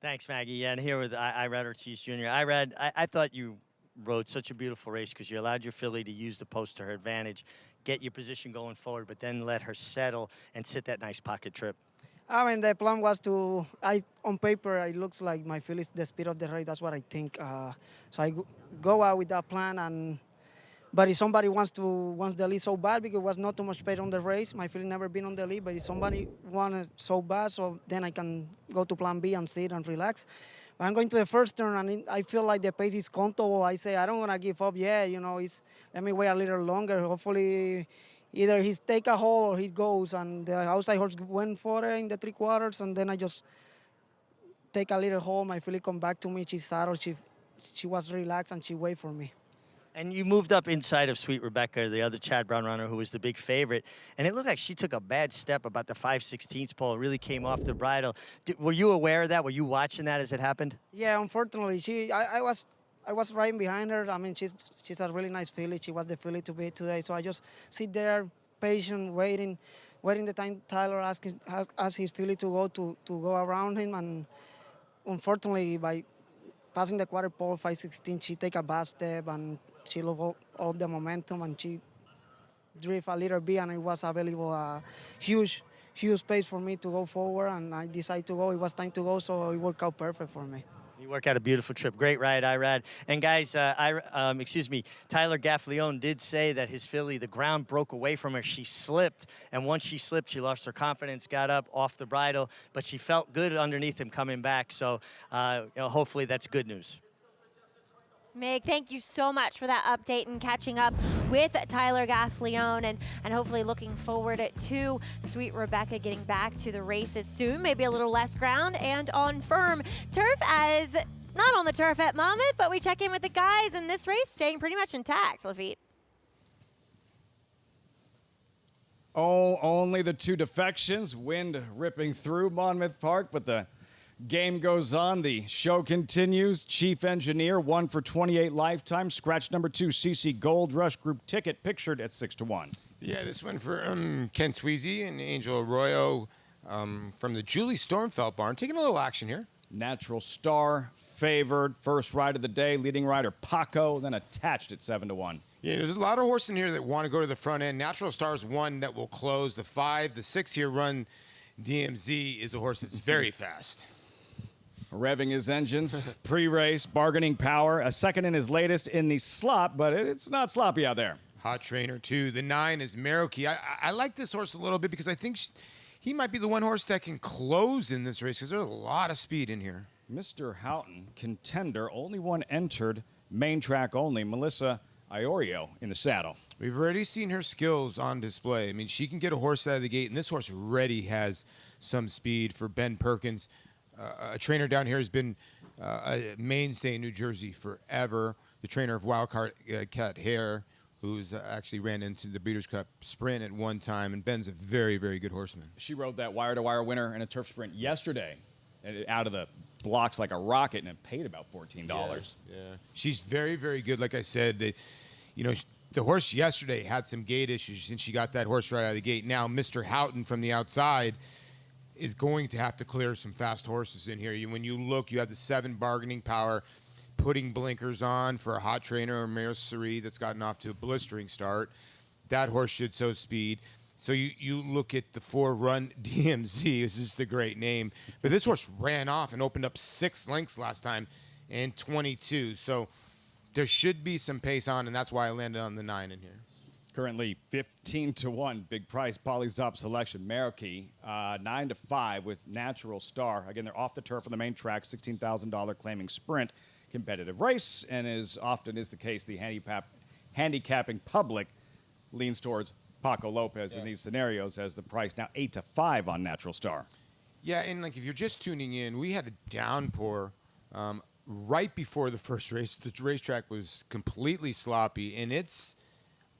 Thanks, Maggie. Yeah, and here with Irad Ortiz Jr. Irad, I thought you rode such a beautiful race because you allowed your filly to use the post to her advantage, get your position going forward, but then let her settle and sit that nice pocket trip. I mean, the plan was on paper, it looks like my filly is the speed of the race. That's what I think. So I go out with that plan. But if somebody wants the lead so bad, because it was not too much paid on the race, my filly never been on the lead. But if somebody wants it so bad, so then I can go to plan B and sit and relax. But I'm going to the first turn, and I feel like the pace is comfortable. I say, I don't want to give up yet. You know, let me wait a little longer. Hopefully, either he take a hole or he goes, and the outside horse went for it in the 3/4, and then I just take a little hole. My filly come back to me. She saddled. She was relaxed, and she wait for me. And you moved up inside of Sweet Rebecca, the other Chad Brown runner who was the big favorite. And it looked like she took a bad step about the 5/16 pole. It really came off the bridle. Were you aware of that? Were you watching that as it happened? Yeah, unfortunately, I was riding behind her. I mean, she's a really nice filly. She was the filly to beat today. So I just sit there, patient, waiting the time Tyler asked his filly to go around him. And unfortunately, by passing the quarter pole 5/16, she take a bad step and she lost all the momentum and she drift a little bit, and it was available a huge space for me to go forward, and I decided to go. It was time to go, so it worked out perfect for me. You work out a beautiful trip. Great ride, Irad. And guys, Tyler Gaffleone did say that his filly, the ground broke away from her. She slipped, and once she slipped, she lost her confidence, got up off the bridle, but she felt good underneath him coming back. So hopefully that's good news. Meg, thank you so much for that update and catching up with Tyler Gaffleone, and hopefully looking forward to Sweet Rebecca getting back to the races soon, maybe a little less ground and on firm turf, as not on the turf at Monmouth, but we check in with the guys in this race staying pretty much intact, Lafitte. Oh, only the 2 defections, wind ripping through Monmouth Park, but the game goes on. The show continues. Chief Engineer, 1 for 28 lifetime. Scratch number 2, CC Gold Rush Group ticket, pictured at 6-1. Yeah, this one for Ken Sweezy and Angel Arroyo from the Julie Stormfelt barn. Taking a little action here. Natural Star favored. First ride of the day. Leading rider Paco, then attached at 7-1. Yeah, there's a lot of horses in here that want to go to the front end. Natural Star's one that will close. The 5, the 6 here run DMZ is a horse that's very fast. Revving his engines, pre-race, bargaining power, a second in his latest in the slop, but it's not sloppy out there. Hot Trainer 2. The 9 is Maroki. I like this horse a little bit because I think he might be the one horse that can close in this race because there's a lot of speed in here. Mr. Houghton, Contender, only one entered, main track only, Melissa Iorio in the saddle. We've already seen her skills on display. I mean, she can get a horse out of the gate, and this horse already has some speed for Ben Perkins. A trainer down here has been a mainstay in New Jersey forever. The trainer of Wildcat Hare, who's actually ran into the Breeders' Cup Sprint at one time, and Ben's a very, very good horseman. She rode that wire-to-wire winner in a turf sprint yesterday, out of the blocks like a rocket, and it paid about $14. Yeah. She's very, very good. Like I said, the horse yesterday had some gate issues, and she got that horse right out of the gate. Now, Mr. Houghton from the outside is going to have to clear some fast horses in here. When you look, you have the 7 bargaining power, putting blinkers on for a Hot Trainer or Mare Cerie that's gotten off to a blistering start. That horse should show speed. So you look at the 4 run DMZ, this is a great name, but this horse ran off and opened up 6 lengths last time in 22. So there should be some pace on, and that's why I landed on the 9 in here. Currently 15-1, big price, Polly's top selection, Maroki, 9-5 with Natural Star. Again, they're off the turf on the main track, $16,000 claiming sprint, competitive race, and as often is the case, the handicapping public leans towards Paco Lopez in these scenarios as the price now 8-5 on Natural Star. Yeah, and like if you're just tuning in, we had a downpour right before the first race. The racetrack was completely sloppy, and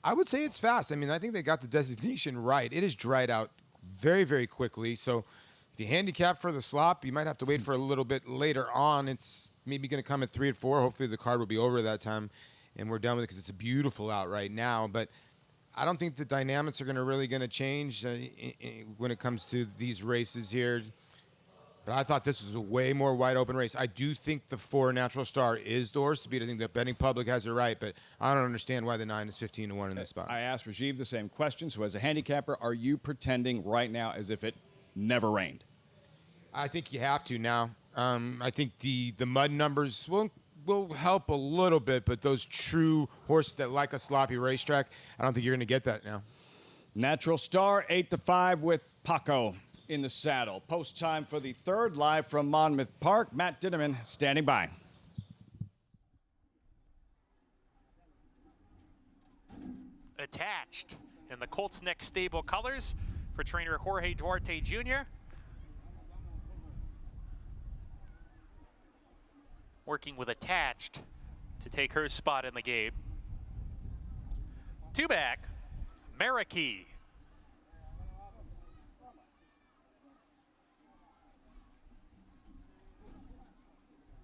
I would say it's fast. I mean, I think they got the designation right. It is dried out very, very quickly. So if you handicap for the slop, you might have to wait for a little bit later on. It's maybe going to come at 3 or 4. Hopefully the card will be over that time, and we're done with it because it's a beautiful out right now. But I don't think the dynamics are really going to change when it comes to these races here. But I thought this was a way more wide-open race. I do think the 4 Natural Star is the horse to beat. I think the betting public has it right, but I don't understand why the 9 is 15-1 in this spot. I asked Rajiv the same question. So as a handicapper, are you pretending right now as if it never rained? I think you have to now. I think the mud numbers will help a little bit, but those true horses that like a sloppy racetrack, I don't think you're going to get that now. Natural Star, 8-5 with Paco in the saddle. Post time for the 3rd live from Monmouth Park. Matt Dinneman standing by. Attached in the Colts Neck stable colors for trainer Jorge Duarte Jr. Working with Attached to take her spot in the game. Two back, Marikey.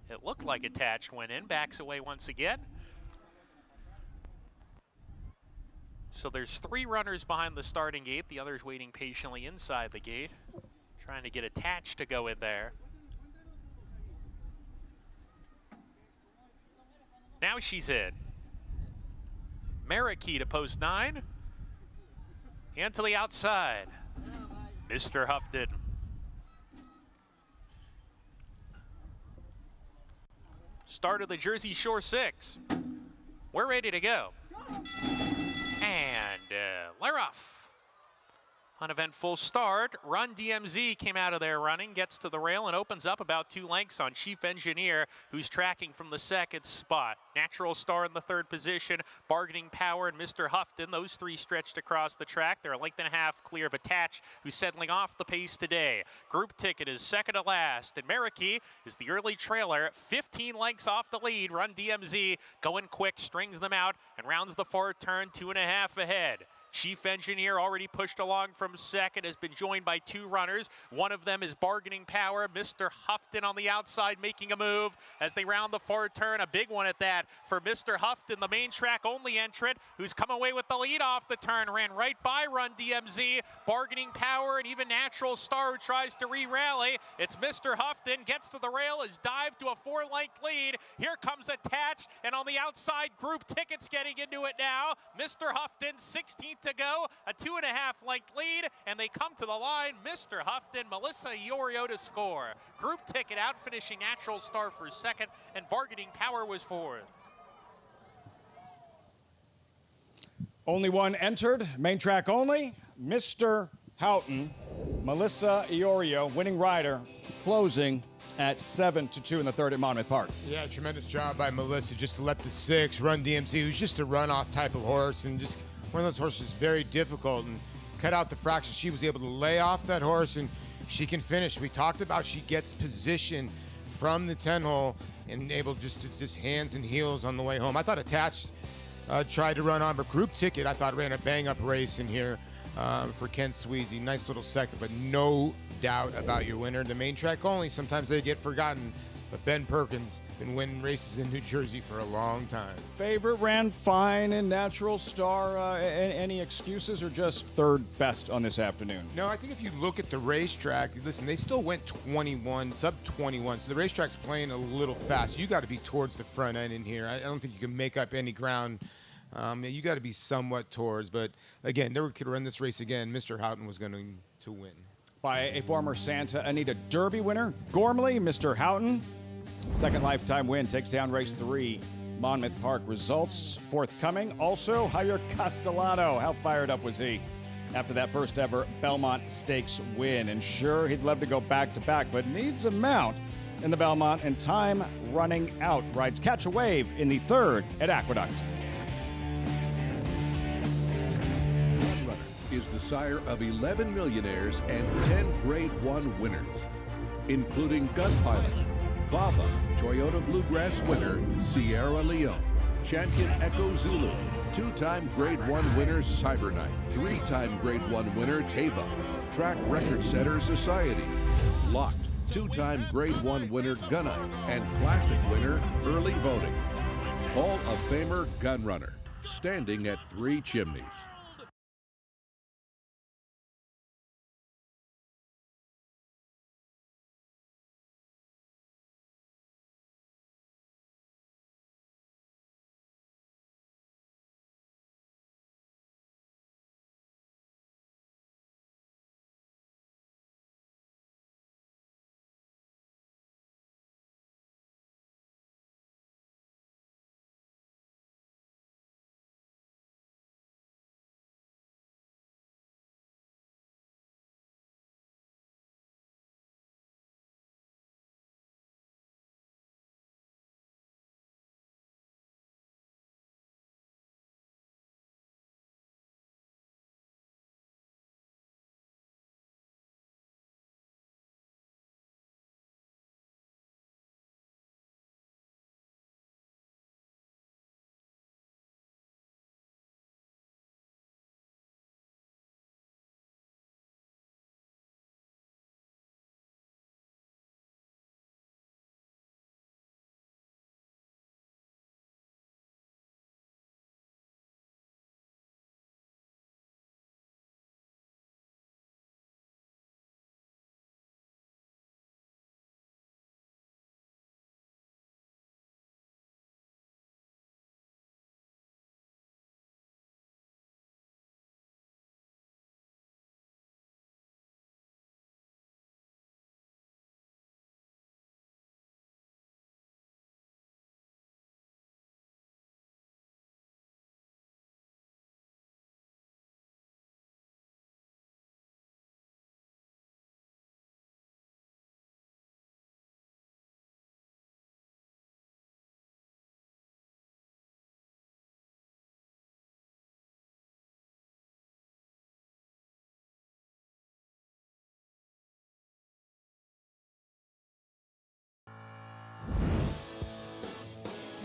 It looked like attached went in, backs away once again. So there's 3 runners behind the starting gate. The others waiting patiently inside the gate, trying to get attached to go in there. Now she's in. Marikey to post 9. And to the outside, Mr. Houghton. Start of the Jersey Shore 6. We're ready to go. And they're off. Uneventful start. Run DMZ came out of there running, gets to the rail and opens up about 2 lengths on Chief Engineer, who's tracking from the 2nd spot. Natural Star in the 3rd position, Bargaining Power and Mr. Houghton. Those 3 stretched across the track. They're a length and a half clear of Attach, who's settling off the pace today. Group Ticket is second to last, and Marikey is the early trailer, 15 lengths off the lead. Run DMZ going quick, strings them out, and rounds the far turn, 2.5 ahead. Chief Engineer already pushed along from 2nd, has been joined by 2 runners. One of them is Bargaining Power. Mr. Houghton on the outside making a move as they round the far turn. A big one at that for Mr. Houghton, the main track only entrant, who's come away with the lead off the turn. Ran right by Run DMZ, Bargaining Power, and even Natural Star, who tries to re-rally. It's Mr. Houghton, gets to the rail, is dived to a 4-length lead. Here comes Attached, and on the outside, Group Tickets getting into it now. Mr. Houghton, 16th to go, a 2.5 length lead, and they come to the line. Mr. Houghton, Melissa Iorio to score. Group Ticket out, finishing Natural Star for 2nd, and Bargaining Power was 4th. Only one entered, main track only. Mr. Houghton, Melissa Iorio, winning rider, closing at 7-2 in the 3rd at Monmouth Park. Yeah, tremendous job by Melissa just to let the 6 Run DMZ, who's just a runoff type of horse, and just one of those horses very difficult, and cut out the fraction. She was able to lay off that horse, and she can finish. We talked about she gets position from the 10 hole and able just hands and heels on the way home. I thought Attached tried to run on, but Group Ticket I thought ran a bang up race in here for Ken Sweezy. Nice little second, but no doubt about your winner. The main track only, sometimes they get forgotten, but Ben Perkins been winning races in New Jersey for a long time. Favorite ran fine in Natural Star. Any excuses, or just 3rd best on this afternoon? No, I think if you look at the racetrack, listen, they still went 21, sub 21, so the racetrack's playing a little fast. You got to be towards the front end in here. I don't think you can make up any ground. You got to be somewhat towards, but again, they could run this race again. Mr. Houghton was going to win. By a former Santa Anita Derby winner, Gormley, Mr. Houghton. 2nd lifetime win, takes down race 3. Monmouth Park results forthcoming. Also, Javier Castellano, how fired up was he after that first ever Belmont Stakes win? And sure, he'd love to go back-to-back, but needs a mount in the Belmont, and time running out. Rides Catch a Wave in the 3rd at Aqueduct. Gunrunner is the sire of 11 millionaires and 10 Grade 1 winners, including Gunpilot, Vava, Toyota Bluegrass winner Sierra Leone, Champion Echo Zulu, 2-time Grade 1 winner Cyberknight, 3-time Grade 1 winner Taba, track record setter Society, Locked, 2-time Grade 1 winner Gunite, and classic winner Early Voting. Hall of Famer Gunrunner, standing at 3 chimneys.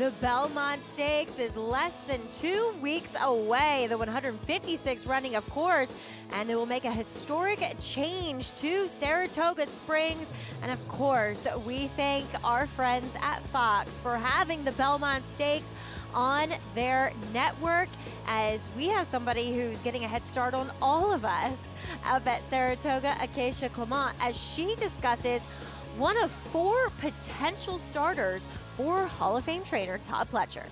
The Belmont Stakes is less than 2 weeks away. The 156th running, of course, and it will make a historic change to Saratoga Springs. And of course, we thank our friends at Fox for having the Belmont Stakes on their network, as we have somebody who's getting a head start on all of us up at Saratoga, Acacia Clement, as she discusses one of 4 potential starters for Hall of Fame trainer Todd Pletcher.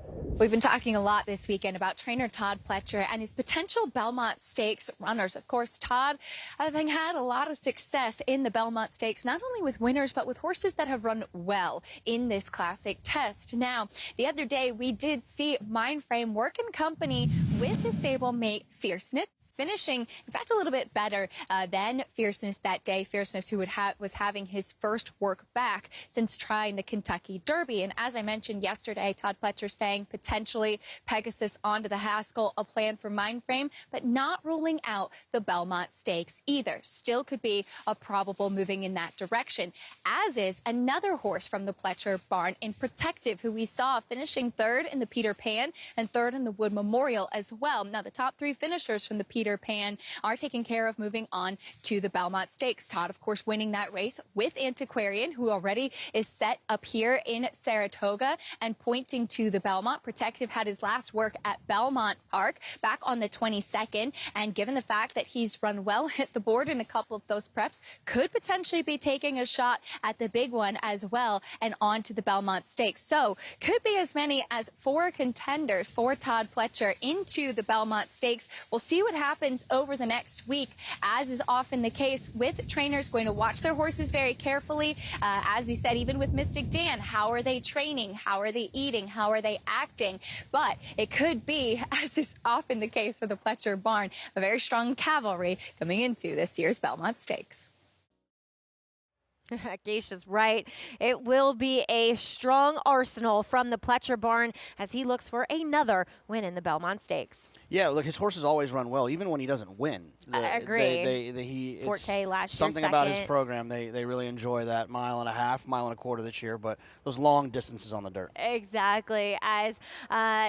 We've been talking a lot this weekend about trainer Todd Pletcher and his potential Belmont Stakes runners. Of course, Todd having had a lot of success in the Belmont Stakes, not only with winners, but with horses that have run well in this classic test. Now, the other day, we did see Mindframe work in company with his stablemate Fierceness, finishing, in fact, a little bit better than Fierceness that day. Fierceness, who was having his first work back since trying the Kentucky Derby. And as I mentioned yesterday, Todd Pletcher saying potentially Pegasus onto the Haskell, a plan for Mindframe, but not ruling out the Belmont Stakes either. Still could be a probable moving in that direction, as is another horse from the Pletcher barn in Protective, who we saw finishing 3rd in the Peter Pan and 3rd in the Wood Memorial as well. Now, the top 3 finishers from the Peter Pan are taken care of moving on to the Belmont Stakes. Todd, of course, winning that race with Antiquarian, who already is set up here in Saratoga and pointing to the Belmont. Protective had his last work at Belmont Park back on the 22nd, and given the fact that he's run well, hit the board in a couple of those preps, could potentially be taking a shot at the big one as well and on to the Belmont Stakes. So could be as many as 4 contenders for Todd Pletcher into the Belmont Stakes. We'll see what happens over the next week, as is often the case with trainers going to watch their horses very carefully. As he said, even with Mystic Dan, how are they training? How are they eating? How are they acting? But it could be, as is often the case for the Pletcher barn, a very strong cavalry coming into this year's Belmont Stakes. Geisha's right. It will be a strong arsenal from the Pletcher barn as he looks for another win in the Belmont Stakes. Yeah, look, his horses always run well, even when he doesn't win. I agree. Forte last year, something about his program. They really enjoy that 1.5 miles, 1.25 miles this year, but those long distances on the dirt. Exactly. As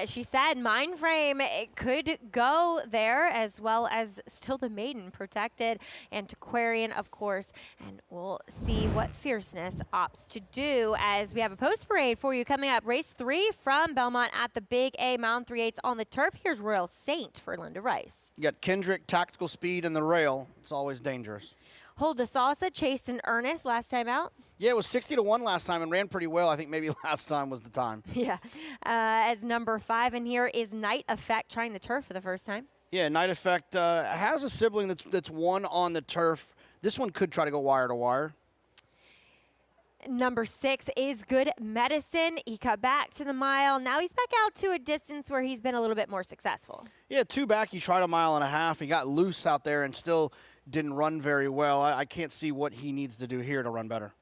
she said, Mindframe, it could go there, as well as still the maiden Protected, Antiquarian, of course, and we'll see what Fierceness opts to do, as we have a post parade for you coming up. Race 3 from Belmont at the Big A, Mound 3/8 on the turf. Here's Royal Saint for Linda Rice. You got Kendrick, Tactical Speed, and the rail. It's always dangerous. Hold the Salsa, chased in earnest last time out. Yeah, it was 60-1 last time and ran pretty well. I think maybe last time was the time. Yeah. As number 5, and here is Night Effect trying the turf for the first time. Yeah, Night Effect has a sibling that's won on the turf. This one could try to go wire to wire. Number 6 is Good Medicine. He cut back to the mile. Now he's back out to a distance where he's been a little bit more successful. Yeah, 2 back. He tried 1.5 miles. He got loose out there and still didn't run very well. I can't see what he needs to do here to run better.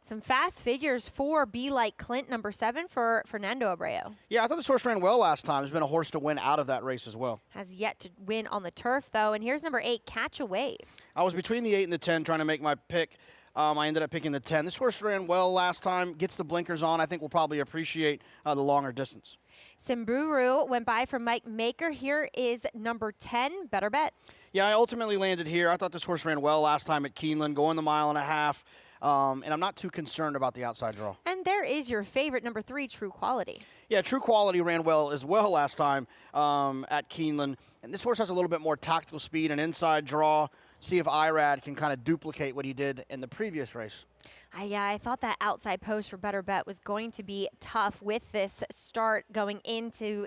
Some fast figures for Be Like Clint, number 7 for Fernando Abreu. Yeah, I thought this horse ran well last time. There's been a horse to win out of that race as well. Has yet to win on the turf, though. And here's number 8, Catch a Wave. I was between the 8 and the 10 trying to make my pick. I ended up picking the 10. This horse ran well last time, gets the blinkers on. I think we'll probably appreciate the longer distance. Simburu went by for Mike Maker. Here is number 10, Better Bet. Yeah, I ultimately landed here. I thought this horse ran well last time at Keeneland, going the 1.5 miles. And I'm not too concerned about the outside draw. And there is your favorite, number 3, True Quality. Yeah, True Quality ran well as well last time at Keeneland. And this horse has a little bit more tactical speed and inside draw. See if Irad can kind of duplicate what he did in the previous race. I thought that outside post for Better Bet was going to be tough with this start going into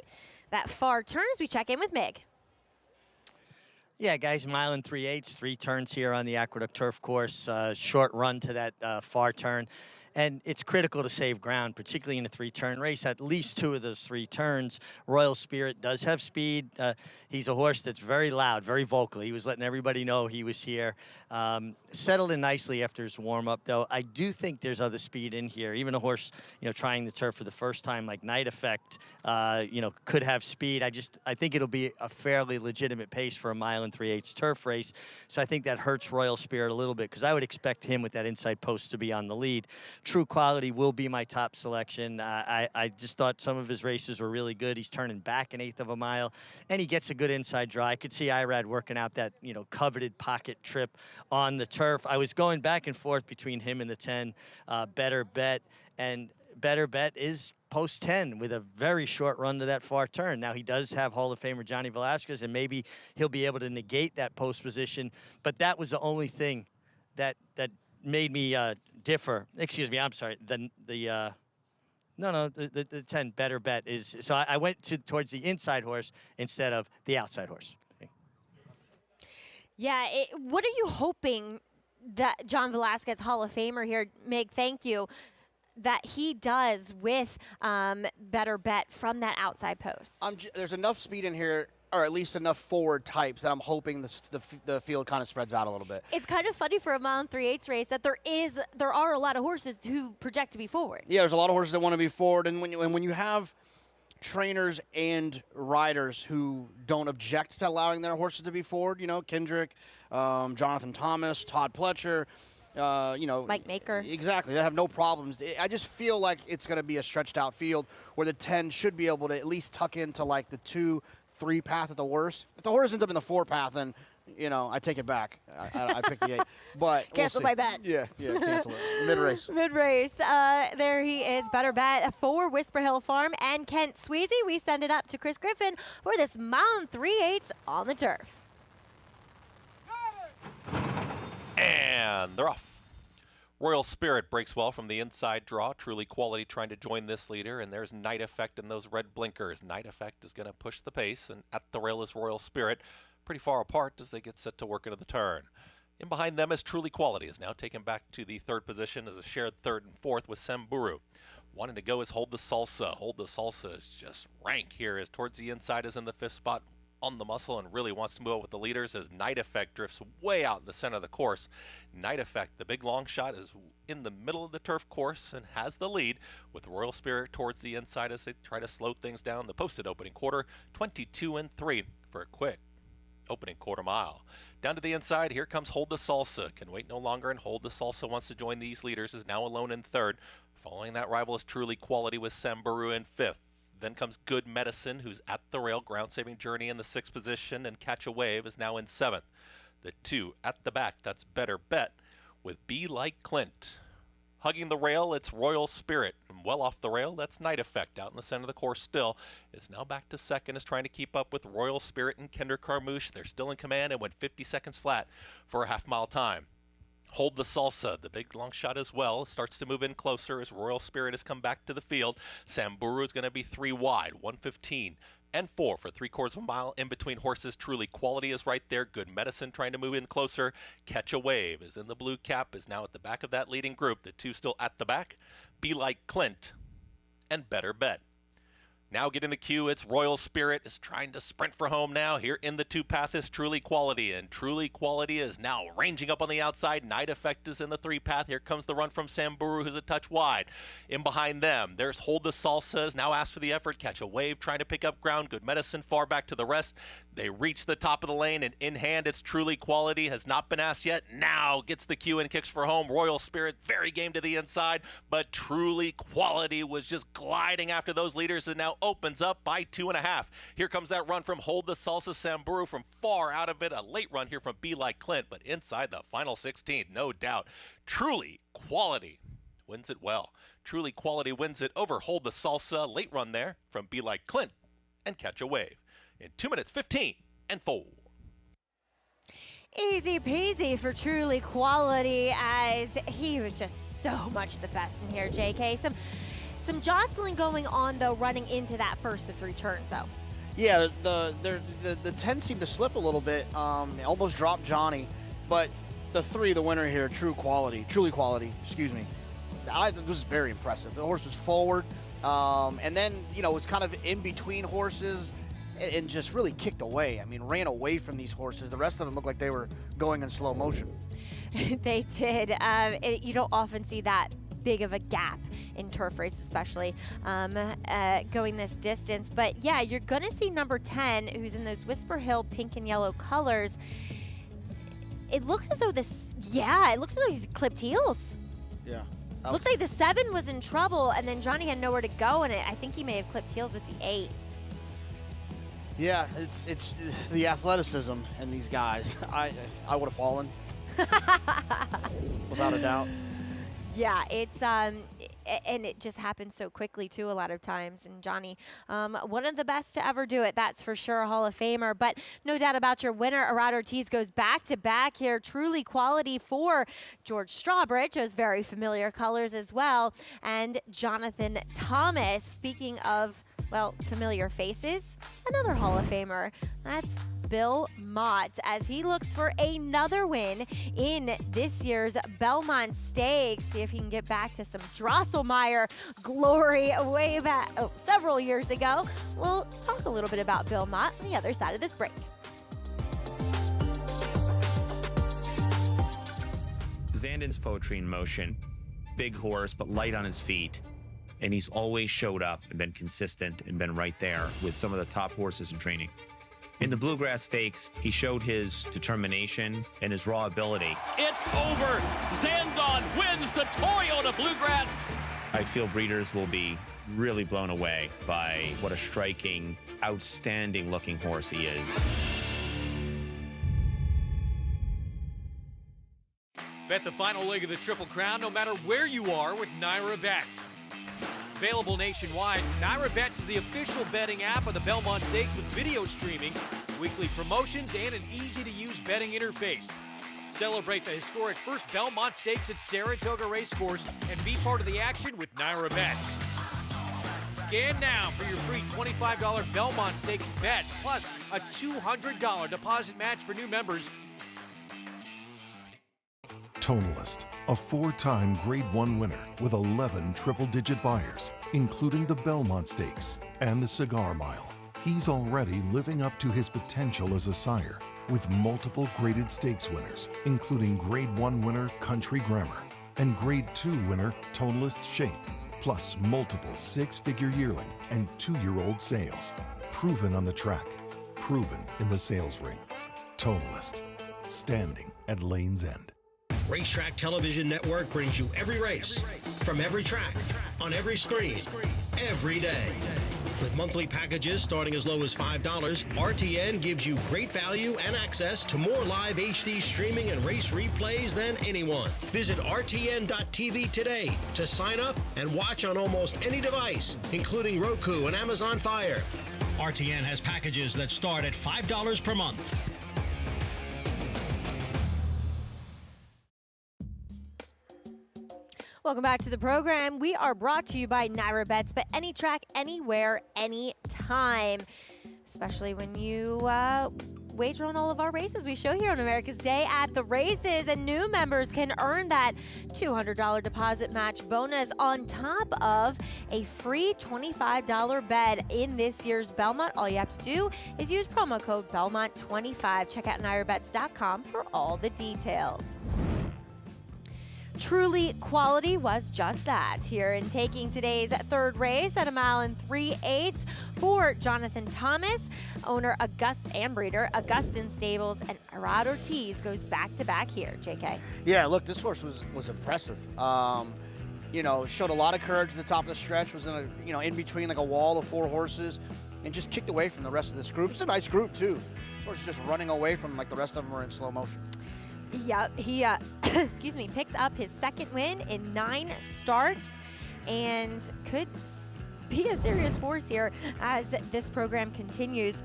that far turn, as we check in with Mig. Yeah, guys, 1 mile 3/8, 3 turns here on the Aqueduct Turf Course. Short run to that far turn. And it's critical to save ground, particularly in a 3-turn race. At least 2 of those 3 turns. Royal Spirit does have speed. He's a horse that's very loud, very vocal. He was letting everybody know he was here. Settled in nicely after his warm-up, though. I do think there's other speed in here. Even a horse, trying the turf for the first time, like Night Effect, could have speed. I think it'll be a fairly legitimate pace for a 1 mile 3/8 turf race. So I think that hurts Royal Spirit a little bit, because I would expect him with that inside post to be on the lead. True Quality will be my top selection. I just thought some of his races were really good. He's turning back an 1/8 of a mile, and he gets a good inside draw. I could see Irad working out that, coveted pocket trip on the turf. I was going back and forth between him and the 10, Better Bet, and Better Bet is post 10 with a very short run to that far turn. Now, he does have Hall of Famer Johnny Velasquez, and maybe he'll be able to negate that post position, but that was the only thing that made me differ. Excuse me, I'm sorry. The 10 Better Bet is, so I went towards the inside horse instead of the outside horse. Yeah, what are you hoping that John Velasquez, Hall of Famer here, Meg, thank you, that he does with Better Bet from that outside post? There's enough speed in here, or at least enough forward types, that I'm hoping the field kind of spreads out a little bit. It's kind of funny for a 1 3/8 race that there are a lot of horses who project to be forward. Yeah, there's a lot of horses that want to be forward, and when you have trainers and riders who don't object to allowing their horses to be forward, Kendrick, Jonathan Thomas, Todd Pletcher, Mike Maker. Exactly. They have no problems. I just feel like it's going to be a stretched out field where the 10 should be able to at least tuck into like the 2-3 path at the worst. If the horse ends up in the 4 path, then, I take it back. I pick the 8. But cancel my bet. Yeah, cancel it. Mid-race. Mid-race. There he is, Better Bet for Whisper Hill Farm and Kent Sweezy. We send it up to Chris Griffin for this 1 3/8 on the turf. And they're off. Royal Spirit breaks well from the inside draw. Truly Quality trying to join this leader, and there's Night Effect in those red blinkers. Night Effect is going to push the pace, and at the rail is Royal Spirit, pretty far apart as they get set to work into the turn. In behind them is Truly Quality, is now taken back to the 3rd position as a shared 3rd and 4th with Samburu. Wanting to go is Hold the Salsa. Hold the Salsa is just rank here, as towards the inside is in the 5th spot on the muscle and really wants to move out with the leaders as Night Effect drifts way out in the center of the course. Night Effect, the big long shot, is in the middle of the turf course and has the lead, with Royal Spirit towards the inside as they try to slow things down. The posted opening quarter, 22-3 for a quick opening quarter mile. Down to the inside, here comes Hold the Salsa. Can wait no longer, and Hold the Salsa wants to join these leaders, is now alone in 3rd. Following that rival is Truly Quality with Samburu in 5th. Then comes Good Medicine, who's at the rail. Ground Saving Journey in the 6th position, and Catch a Wave is now in 7th. The 2 at the back, that's Better Bet, with Be Like Clint. Hugging the rail, it's Royal Spirit. And well off the rail, that's Night Effect. Out in the center of the course still. Is now back to 2nd, is trying to keep up with Royal Spirit and Kendra Carmouche. They're still in command and went 50 seconds flat for a half-mile time. Hold the Salsa, the big long shot as well, starts to move in closer as Royal Spirit has come back to the field. Samburu is going to be 3 wide, 1:15 and 4 for 3/4 of a mile in between horses. Truly Quality is right there. Good Medicine trying to move in closer. Catch a Wave is in the blue cap, is now at the back of that leading group. The 2 still at the back. Be Like Clint and Better Bet. Now getting the cue, it's Royal Spirit is trying to sprint for home now. Here in the 2 path is Truly Quality, and Truly Quality is now ranging up on the outside. Night Effect is in the 3 path. Here comes the run from Samburu, who's a touch wide. In behind them, there's Hold the Salsa, is now asked for the effort. Catch a Wave trying to pick up ground. Good Medicine far back to the rest. They reach the top of the lane, and in hand, it's Truly Quality. Has not been asked yet. Now gets the cue and kicks for home. Royal Spirit very game to the inside, but Truly Quality was just gliding after those leaders and now opens up by 2.5. Here comes that run from Hold the Salsa. Samburu from far out of it. A late run here from Be Like Clint, but inside the final 16, no doubt. Truly Quality wins it well. Truly Quality wins it over Hold the Salsa. Late run there from Be Like Clint and Catch a Wave in 2 minutes 15 and 4. Easy peasy for Truly Quality, as he was just so much the best in here, JK. Some jostling going on, though, running into that first of 3 turns, though. Yeah, the 10 seemed to slip a little bit. Almost dropped Johnny, but the 3, the winner here, Truly Quality, excuse me. This was very impressive. The horse was forward, and then, was kind of in between horses and just really kicked away. I mean, ran away from these horses. The rest of them looked like they were going in slow motion. They did. You don't often see that big of a gap in turf races, especially going this distance. But yeah, you're gonna see number 10, who's in those Whisper Hill pink and yellow colors. It looks as though it looks as though he's clipped heels. Yeah. Looked like the 7 was in trouble, and then Johnny had nowhere to go, and I think he may have clipped heels with the 8. Yeah, it's the athleticism in these guys. I would have fallen, without a doubt. Yeah, it's and it just happens so quickly too a lot of times. And Johnny, one of the best to ever do it, that's for sure, a Hall of Famer. But no doubt about your winner, Arad Ortiz goes back to back here. Truly quality for George Strawbridge, those very familiar colors as well, and Jonathan Thomas. Speaking of, well, familiar faces, another Hall of Famer. That's Belmont, as he looks for another win in this year's Belmont Stakes. See if he can get back to some Drosselmeyer glory way back several years ago. We'll talk a little bit about Belmont on the other side of this break. Zandon's poetry in motion. Big horse, but light on his feet. And he's always showed up and been consistent and been right there with some of the top horses in training. In the Bluegrass Stakes, he showed his determination and his raw ability. It's over. Zandon wins the Toyota Bluegrass. I feel breeders will be really blown away by what a striking, outstanding looking horse he is. Bet the final leg of the Triple Crown no matter where you are with Naira Bets. Available nationwide, Naira Bets is the official betting app of the Belmont Stakes with video streaming, weekly promotions, and an easy-to-use betting interface. Celebrate the historic first Belmont Stakes at Saratoga Racecourse and be part of the action with Naira Bets. Scan now for your free $25 Belmont Stakes bet, plus a $200 deposit match for new members. Tonalist, a 4-time Grade 1 winner with 11 triple-digit buyers, including the Belmont Stakes and the Cigar Mile. He's already living up to his potential as a sire with multiple graded stakes winners, including Grade 1 winner Country Grammar and Grade 2 winner Tonalist Shape, plus multiple 6-figure yearling and 2-year-old sales. Proven on the track, proven in the sales ring. Tonalist, standing at Lane's End. Racetrack Television Network brings you every race, from every track, on every screen, every day. With monthly packages starting as low as $5, RTN gives you great value and access to more live HD streaming and race replays than anyone. Visit RTN.tv today to sign up and watch on almost any device, including Roku and Amazon Fire. RTN has packages that start at $5 per month. Welcome back to the program. We are brought to you by Naira Bets, but any track, anywhere, anytime, especially when you wager on all of our races we show here on America's Day at the Races, and new members can earn that $200 deposit match bonus on top of a free $25 bet in this year's Belmont. All you have to do is use promo code Belmont25. Check out NairaBets.com for all the details. Truly quality was just that here in taking today's third race at 1 mile 3/8 for Jonathan Thomas, owner and breeder Augustin Stables, and Arad Ortiz goes back to back here. JK. Yeah, look, this horse was impressive. You know, showed a lot of courage at the top of the stretch. Was in in between like a wall of 4 horses, and just kicked away from the rest of this group. It's a nice group too. This horse is just running away from like the rest of them are in slow motion. Yeah, he excuse me, picks up his second win in 9 starts and could be a serious force here as this program continues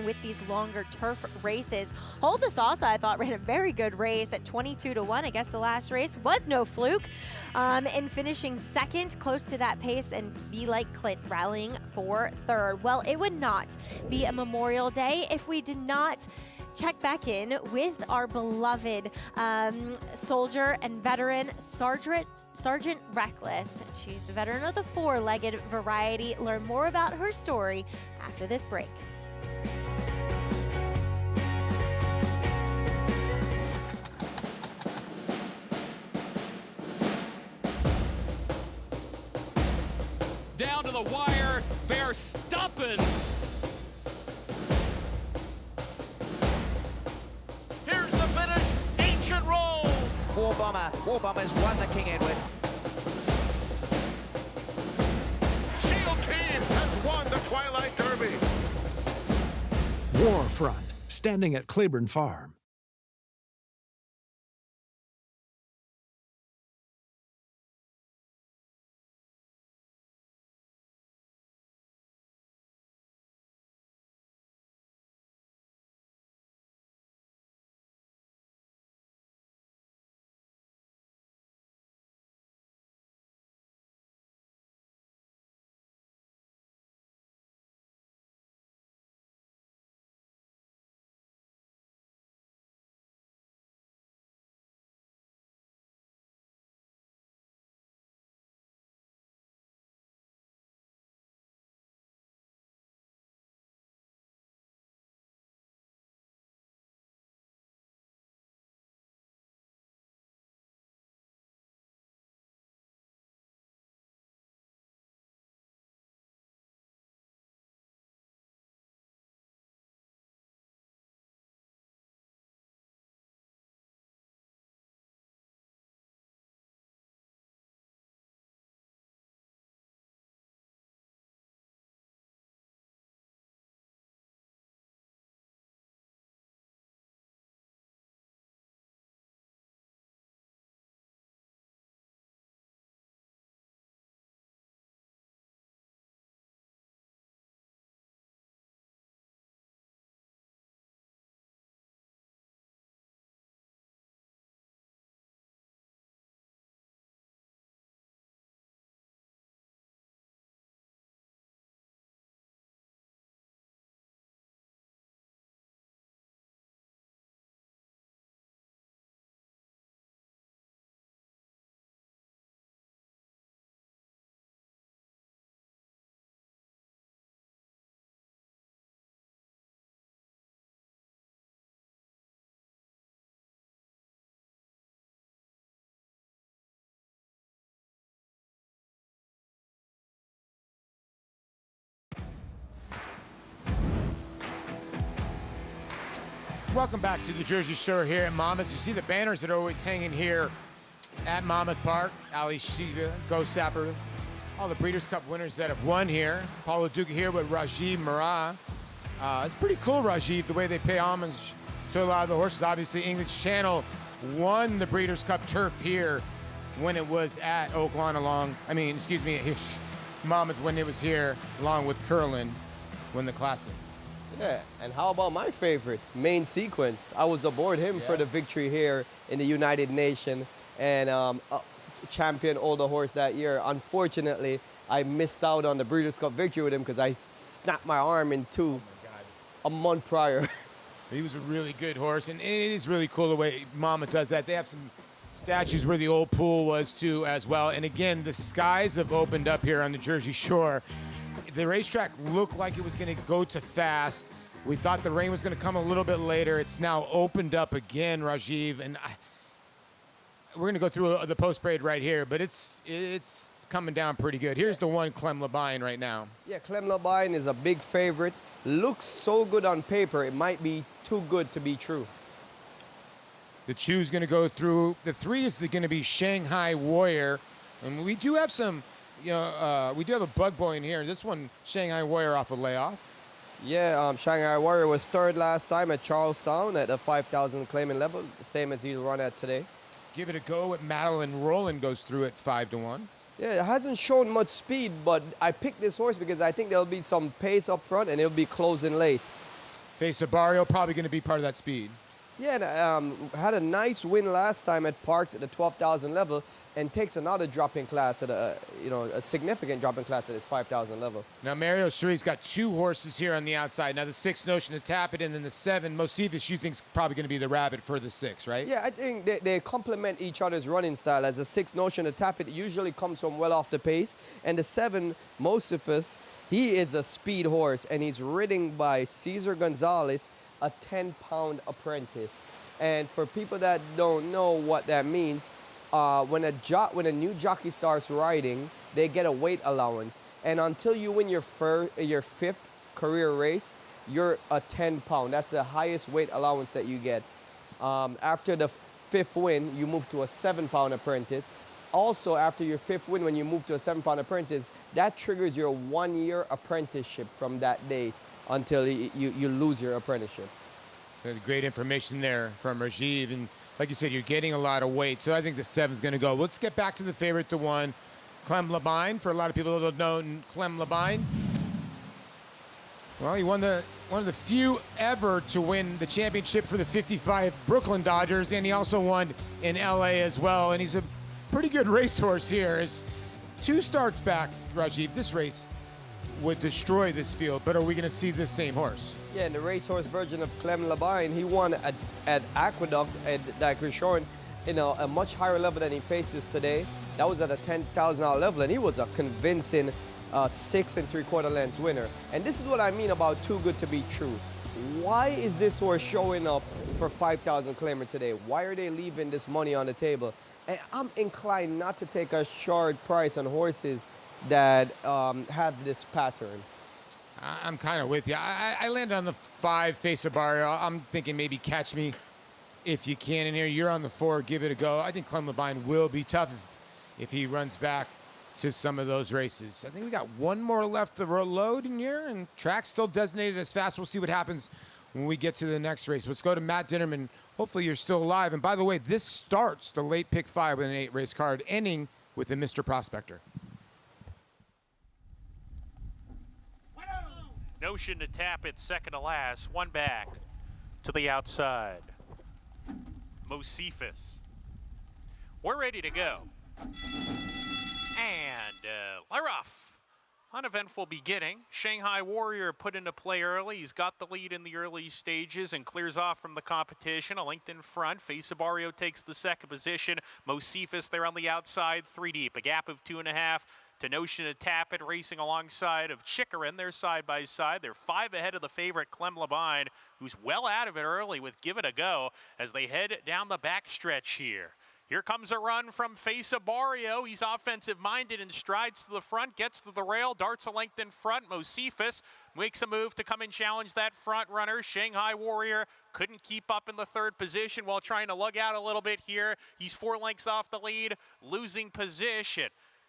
with these longer turf races. Hold'em Salsa, I thought, ran a very good race at 22-1. I guess the last race was no fluke. And finishing second, close to that pace, and Be Like Clint rallying for third. Well, it would not be a Memorial Day if we did not check back in with our beloved soldier and veteran, Sergeant Reckless. She's a veteran of the 4-legged variety. Learn more about her story after this break. Down to the wire, Verstappen. Here's the finish, Ancient Roll. War Bomber's won the King Edward. Twilight Derby. Warfront, standing at Claiborne Farm. Welcome back to the Jersey Shore here at Monmouth. You see the banners that are always hanging here at Monmouth Park. Ali Shiva, Ghost Sapper, all the Breeders' Cup winners that have won here. Paulo Duca here with Rajiv Mara. It's pretty cool, Rajiv, the way they pay homage to a lot of the horses. Obviously, English Channel won the Breeders' Cup turf here when it was at Monmouth when it was here, along with Curlin, won the Classic. Yeah, and how about my favorite, Main Sequence? I was aboard him for the victory here in the United Nations and champion older horse that year. Unfortunately, I missed out on the Breeders' Cup victory with him because I snapped my arm in two a month prior. He was a really good horse, and it is really cool the way Monmouth does that. They have some statues where the old pool was too as well. And again, the skies have opened up here on the Jersey Shore. The racetrack looked like it was going to go to fast. We thought the rain was going to come a little bit later. It's now opened up again, Rajiv, and we're going to go through the post parade right here, but it's coming down pretty good. Here's the one, Clem Labine, right now. Yeah, Clem Labine is a big favorite. Looks so good on paper, it might be too good to be true. The two's going to go through. The three is going to be Shanghai Warrior, and we do have some. We do have a bug boy in here. This one, Shanghai Warrior off a layoff. Yeah, Shanghai Warrior was third last time at Charlestown at a 5,000 claiming level, the same as he'll run at today. Give it a go at Madeline Rowland goes through at 5-1. Yeah, it hasn't shown much speed, but I picked this horse because I think there'll be some pace up front and it'll be closing late. Face of Barrio, probably going to be part of that speed. Yeah, and had a nice win last time at Parks at the 12,000 level, and takes another drop-in class at a significant drop-in class at its 5,000 level. Now Mario Suri's got two horses here on the outside. Now the 6 Notion to tap it, and then the 7 Mosifis you think's probably going to be the rabbit for the 6, right? Yeah, I think they complement each other's running style. As the 6 Notion to tap it usually comes from well off the pace, and the 7 Mosifis, he is a speed horse, and he's ridden by Cesar Gonzalez, a 10-pound apprentice. And for people that don't know what that means, when a new jockey starts riding, they get a weight allowance. And until you win your 5th career race, you're a 10-pound. That's the highest weight allowance that you get. After the 5th win, you move to a 7-pound apprentice. Also, after your 5th win, when you move to a 7-pound apprentice, that triggers your 1-year apprenticeship from that day until you lose your apprenticeship. So great information there from Rajiv. And like you said, you're getting a lot of weight. So I think the 7's going to go. Let's get back to the favorite to 1, Clem Labine. For a lot of people that don't know Clem Labine, well, he won one of the few ever to win the championship for the 55 Brooklyn Dodgers, and he also won in LA as well. And he's a pretty good racehorse here. It's 2 starts back, Rajiv. This race would destroy this field, but are we going to see this same horse? Yeah, in the racehorse version of Clem Labine, he won at Aqueduct at Dacre, a much higher level than he faces today. That was at a $10,000 level, and he was a convincing 6 3/4 lengths winner. And this is what I mean about too good to be true. Why is this horse showing up for 5,000 claimer today? Why are they leaving this money on the table? And I'm inclined not to take a short price on horses that have this pattern. I'm kind of with you. I landed on the 5, Face of Barrio. I'm thinking maybe Catch Me If You Can in here. You're on the 4, give it a go. I think Clem Labine will be tough if he runs back to some of those races. I think we got 1 more left to load in here, and track still designated as fast. We'll see what happens when we get to the next race. Let's go to Matt Dinnerman. Hopefully you're still alive. And by the way, this starts the late pick 5 with an 8 race card, ending with a Mr. Prospector. Notion to tap it, second to last. 1 back to the outside. Mosifus. We're ready to go. And Laroff. Uneventful beginning. Shanghai Warrior put into play early. He's got the lead in the early stages and clears off from the competition. A length in front. Face of Barrio takes the second position. Mosifus there on the outside, 3 deep. A gap of 2.5. To Notion to Tap It, racing alongside of Chikarin. They're side by side. They're 5 ahead of the favorite Clem Labine, who's well out of it early with Give It a Go as they head down the backstretch here. Here comes a run from Face of Barrio. He's offensive-minded and strides to the front, gets to the rail, darts a length in front. Mosifus makes a move to come and challenge that front runner. Shanghai Warrior couldn't keep up in the 3rd position while trying to lug out a little bit here. He's 4 lengths off the lead, losing position.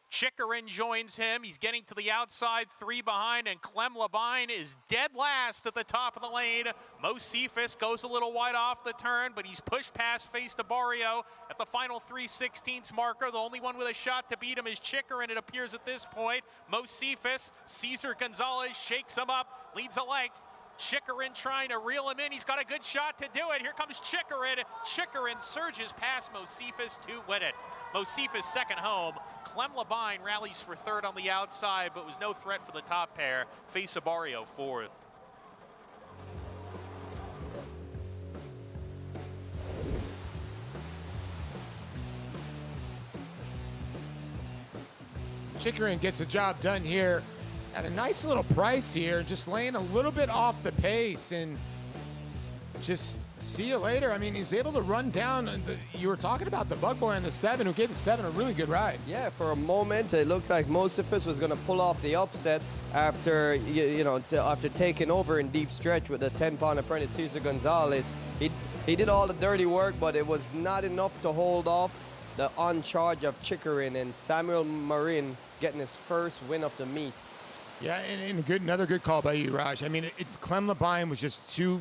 Chikarin joins him. He's getting to the outside, 3 behind, and Clem Labine is dead last at the top of the lane. Mosifus goes a little wide off the turn, but he's pushed past Face to Barrio at the final 3/16 marker. The only one with a shot to beat him is Chikarin, it appears at this point. Mosifus, Cesar Gonzalez shakes him up, leads a length. Chikarin trying to reel him in. He's got a good shot to do it. Here comes Chikarin. Chikarin surges past Mosifus to win it. Mosifus second home. Clem Labine rallies for 3rd on the outside, but was no threat for the top pair. Face of Barrio 4th. Chikarin gets the job done here at a nice little price here, just laying a little bit off the pace, and just see you later. I mean, he's able to run down. You were talking about the bug boy on the 7, who gave the 7 a really good ride. Yeah, for a moment it looked like Mosifus was going to pull off the upset after after taking over in deep stretch with the 10-pound apprentice Cesar Gonzalez. He did all the dirty work, but it was not enough to hold off the on charge of Chikarin, and Samuel Marin getting his first win of the meet. Yeah, and another good call by you, Raj. I mean, Clem Labine was just too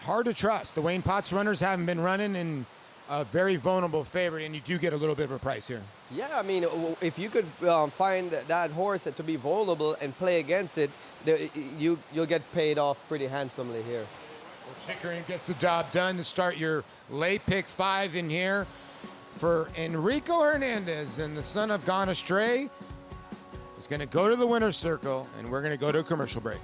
hard to trust. The Wayne Potts runners haven't been running, and a very vulnerable favorite, and you do get a little bit of a price here. Yeah, I mean, if you could find that horse to be vulnerable and play against it, you'll get paid off pretty handsomely here. Well, Chikarin gets the job done to start your late pick 5 in here for Enrico Hernandez, and the son of Gone Astray is going to go to the winner's circle, and we're going to go to a commercial break.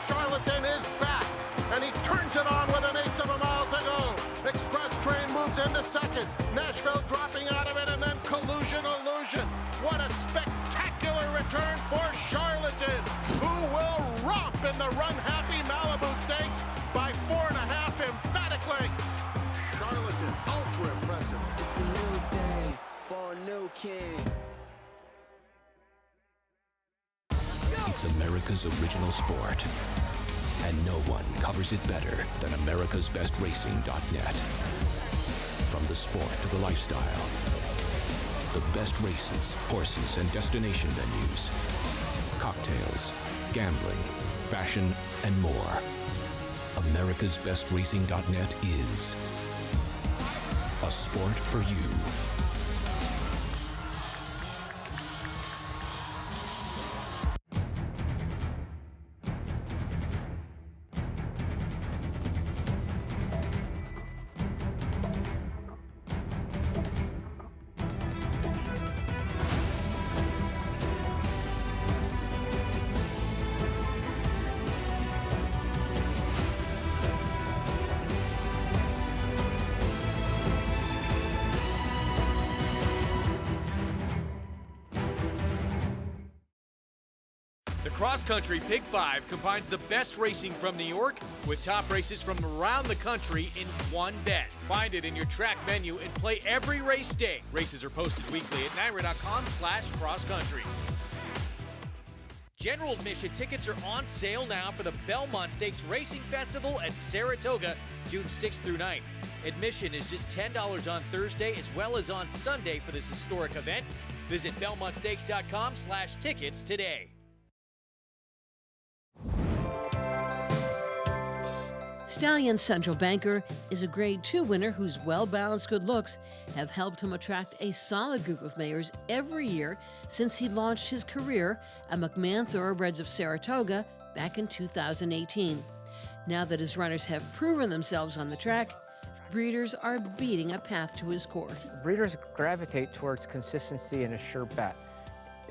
Charlatan is back, and he turns it on with 1/8 of a mile to go. Express Train moves into 2nd. Nashville dropping out of it, and then Collusion Illusion. What a spectacular return for Charlatan, who will romp in the run-happy Malibu Stakes by 4.5 emphatic lengths. Charlatan, ultra impressive. It's a new day for a new king. It's America's original sport. And no one covers it better than americasbestracing.net. From the sport to the lifestyle, the best races, horses, and destination venues, cocktails, gambling, fashion, and more. americasbestracing.net is a sport for you. The Cross Country Pick 5 combines the best racing from New York with top races from around the country in one bet. Find it in your track menu and play every race day. Races are posted weekly at NYRA.com/crosscountry. General admission tickets are on sale now for the Belmont Stakes Racing Festival at Saratoga, June 6th through 9th. Admission is just $10 on Thursday as well as on Sunday for this historic event. Visit BelmontStakes.com/tickets today. Stallion's Central Banker is a Grade 2 winner whose well-balanced good looks have helped him attract a solid group of mares every year since he launched his career at McMahon Thoroughbreds of Saratoga back in 2018. Now that his runners have proven themselves on the track, breeders are beating a path to his court. Breeders gravitate towards consistency and a sure bet.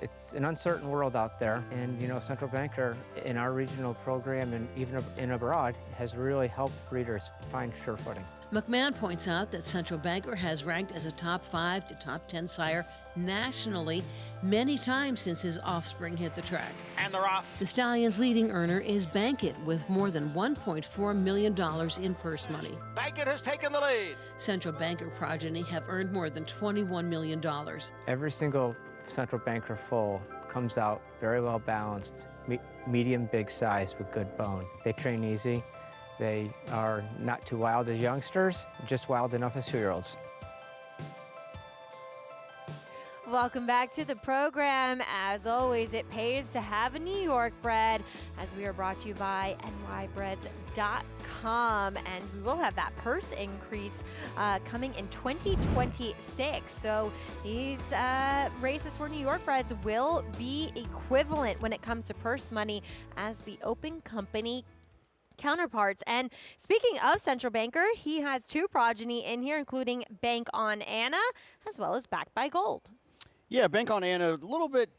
It's an uncertain world out there, and Central Banker in our regional program and even in abroad has really helped breeders find sure footing. McMahon points out that Central Banker has ranked as a top 5 to top 10 sire nationally many times since his offspring hit the track. And they're off. The Stallion's leading earner is Bankit with more than $1.4 million in purse money. Bankit has taken the lead. Central Banker progeny have earned more than $21 million. Every single Central Banker foal comes out very well balanced, medium big size with good bone. They train easy. They are not too wild as youngsters, just wild enough as 2-year-olds. Welcome back to the program. As always, it pays to have a New York bred, as we are brought to you by nybreds.com, and we will have that purse increase coming in 2026. So these races for New York breds will be equivalent when it comes to purse money as the open company counterparts. And speaking of Central Banker, he has 2 progeny in here, including Bank on Anna, as well as Backed by Gold. Yeah, Bank on Anna, a little bit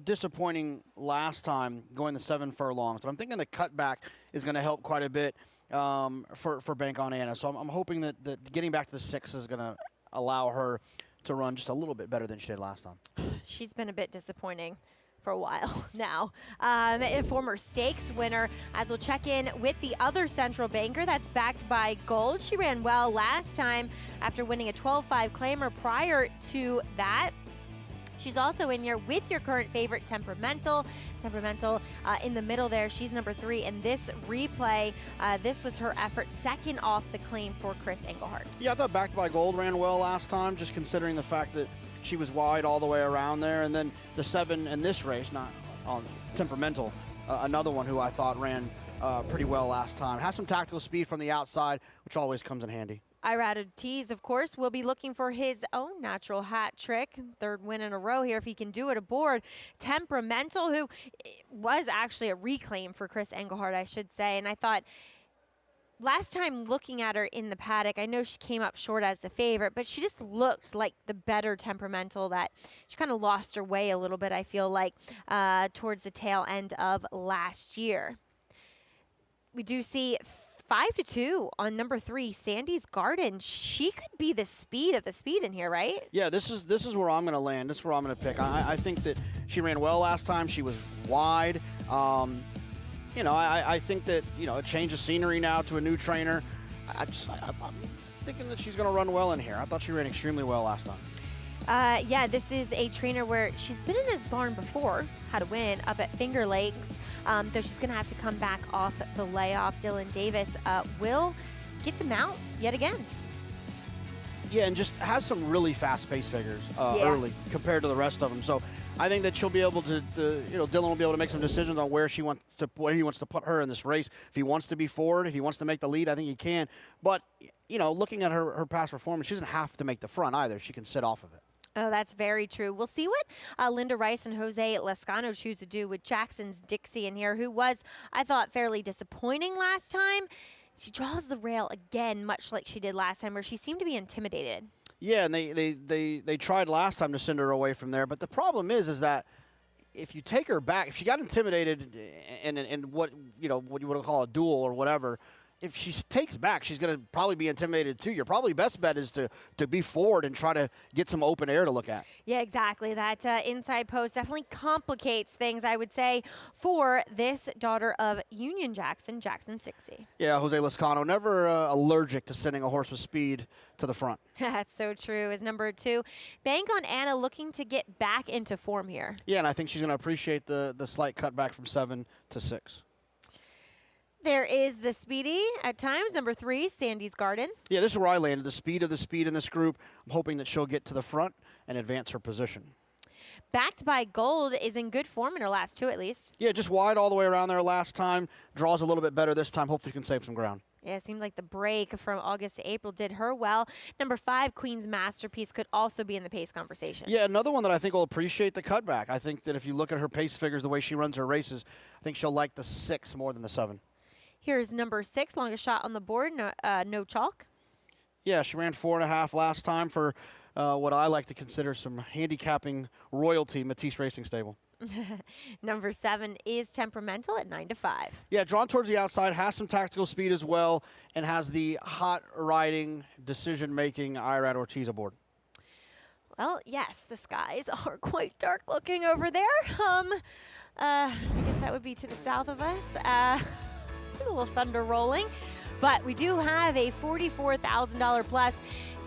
disappointing last time going the 7 furlongs, but I'm thinking the cutback is going to help quite a bit for Bank on Anna. So I'm hoping that getting back to the 6 is going to allow her to run just a little bit better than she did last time. She's been a bit disappointing for a while now. A former stakes winner, as we'll check in with the other Central Banker that's Backed by Gold. She ran well last time after winning a 12-5 claimer prior to that. She's also in here with your current favorite, Temperamental. Temperamental in the middle there. She's number 3 in this replay. This was her effort, second off the claim for Chris Engelhardt. Yeah, I thought Backed by Gold ran well last time, just considering the fact that she was wide all the way around there. And then the 7 in this race, not on Temperamental, another one who I thought ran pretty well last time. Has some tactical speed from the outside, which always comes in handy. Irad Ortiz, of course, will be looking for his own natural hat trick. 3rd win in a row here if he can do it aboard Temperamental, who was actually a reclaim for Chris Engelhardt, I should say. And I thought last time looking at her in the paddock, I know she came up short as the favorite, but she just looked like the better Temperamental, that she kind of lost her way a little bit, I feel like, towards the tail end of last year. We do see 5-2 on number 3, Sandy's Garden. She could be the speed of the speed in here, right? Yeah, this is where I'm going to land. This is where I'm going to pick. I think that she ran well last time. She was wide. I think that, a change of scenery now to a new trainer. I'm thinking that she's going to run well in here. I thought she ran extremely well last time. Yeah, this is a trainer where she's been in this barn before, had a win up at Finger Lakes, though she's going to have to come back off the layoff. Dylan Davis will get the mount yet again. Yeah, and just has some really fast pace figures early compared to the rest of them. So I think that she'll be able to, Dylan will be able to make some decisions on where he wants to put her in this race. If he wants to be forward, if he wants to make the lead, I think he can. But, looking at her past performance, she doesn't have to make the front either. She can sit off of it. Oh, that's very true. We'll see what Linda Rice and Jose Lescano choose to do with Jackson's Dixie in here, who was, I thought, fairly disappointing last time. She draws the rail again, much like she did last time, where she seemed to be intimidated. Yeah, and they tried last time to send her away from there. But the problem is that if you take her back, if she got intimidated in what you would call a duel or whatever, if she takes back, she's going to probably be intimidated too. Your probably best bet is to be forward and try to get some open air to look at. Yeah, exactly. That inside post definitely complicates things, I would say, for this daughter of Union Jackson, Jackson's Dixie. Yeah, Jose Lescano, never allergic to sending a horse with speed to the front. That's so true. Is number 2. Bank on Anna, looking to get back into form here. Yeah, and I think she's going to appreciate the slight cutback from 7 to 6. There is the speedy at times, number 3, Sandy's Garden. Yeah, this is where I landed. The speed of the speed in this group. I'm hoping that she'll get to the front and advance her position. Backed by Gold is in good form in her last 2 at least. Yeah, just wide all the way around there last time. Draws a little bit better this time. Hopefully she can save some ground. Yeah, it seemed like the break from August to April did her well. Number 5, Queen's Masterpiece, could also be in the pace conversation. Yeah, another one that I think will appreciate the cutback. I think that if you look at her pace figures, the way she runs her races, I think she'll like the 6 more than the 7. Here's number 6, longest shot on the board, no chalk. Yeah, she ran 4.5 last time for what I like to consider some handicapping royalty, Matisse Racing Stable. Number 7 is Temperamental at 9 to 5. Yeah, drawn towards the outside, has some tactical speed as well, and has the hot riding, decision-making Irad Ortiz aboard. Well, yes, the skies are quite dark looking over there. I guess that would be to the south of us. A little thunder rolling, but we do have a $44,000 plus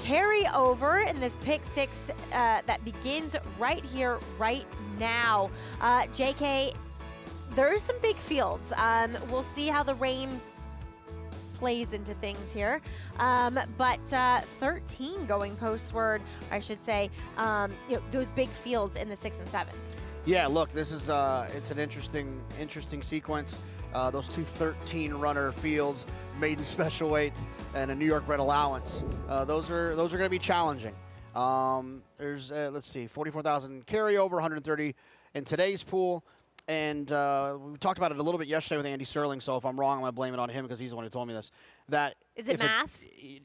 carryover in this pick 6 that begins right here, right now. JK, there's some big fields. We'll see how the rain plays into things here, but 13 going postward, I should say. Those big fields in the 6 and 7. Yeah, look, this is it's an interesting sequence. Those 2 13-runner fields, maiden special weights, and a New York bred allowance. Those are going to be challenging. There's let's see, 44,000 carryover, 130 in today's pool, and we talked about it a little bit yesterday with Andy Serling. So if I'm wrong, I'm going to blame it on him because he's the one who told me this. That is it math?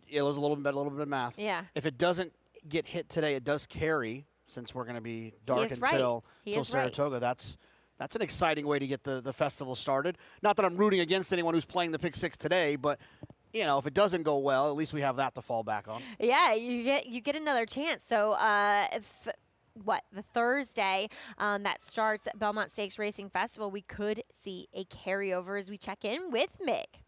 It was a little bit of math. Yeah. If it doesn't get hit today, it does carry. Since we're going to be dark until Saratoga, that's an exciting way to get the festival started. Not that I'm rooting against anyone who's playing the pick 6 today, but if it doesn't go well, at least we have that to fall back on. Yeah, you get another chance. So the Thursday that starts at Belmont Stakes Racing Festival, we could see a carryover as we check in with Mick.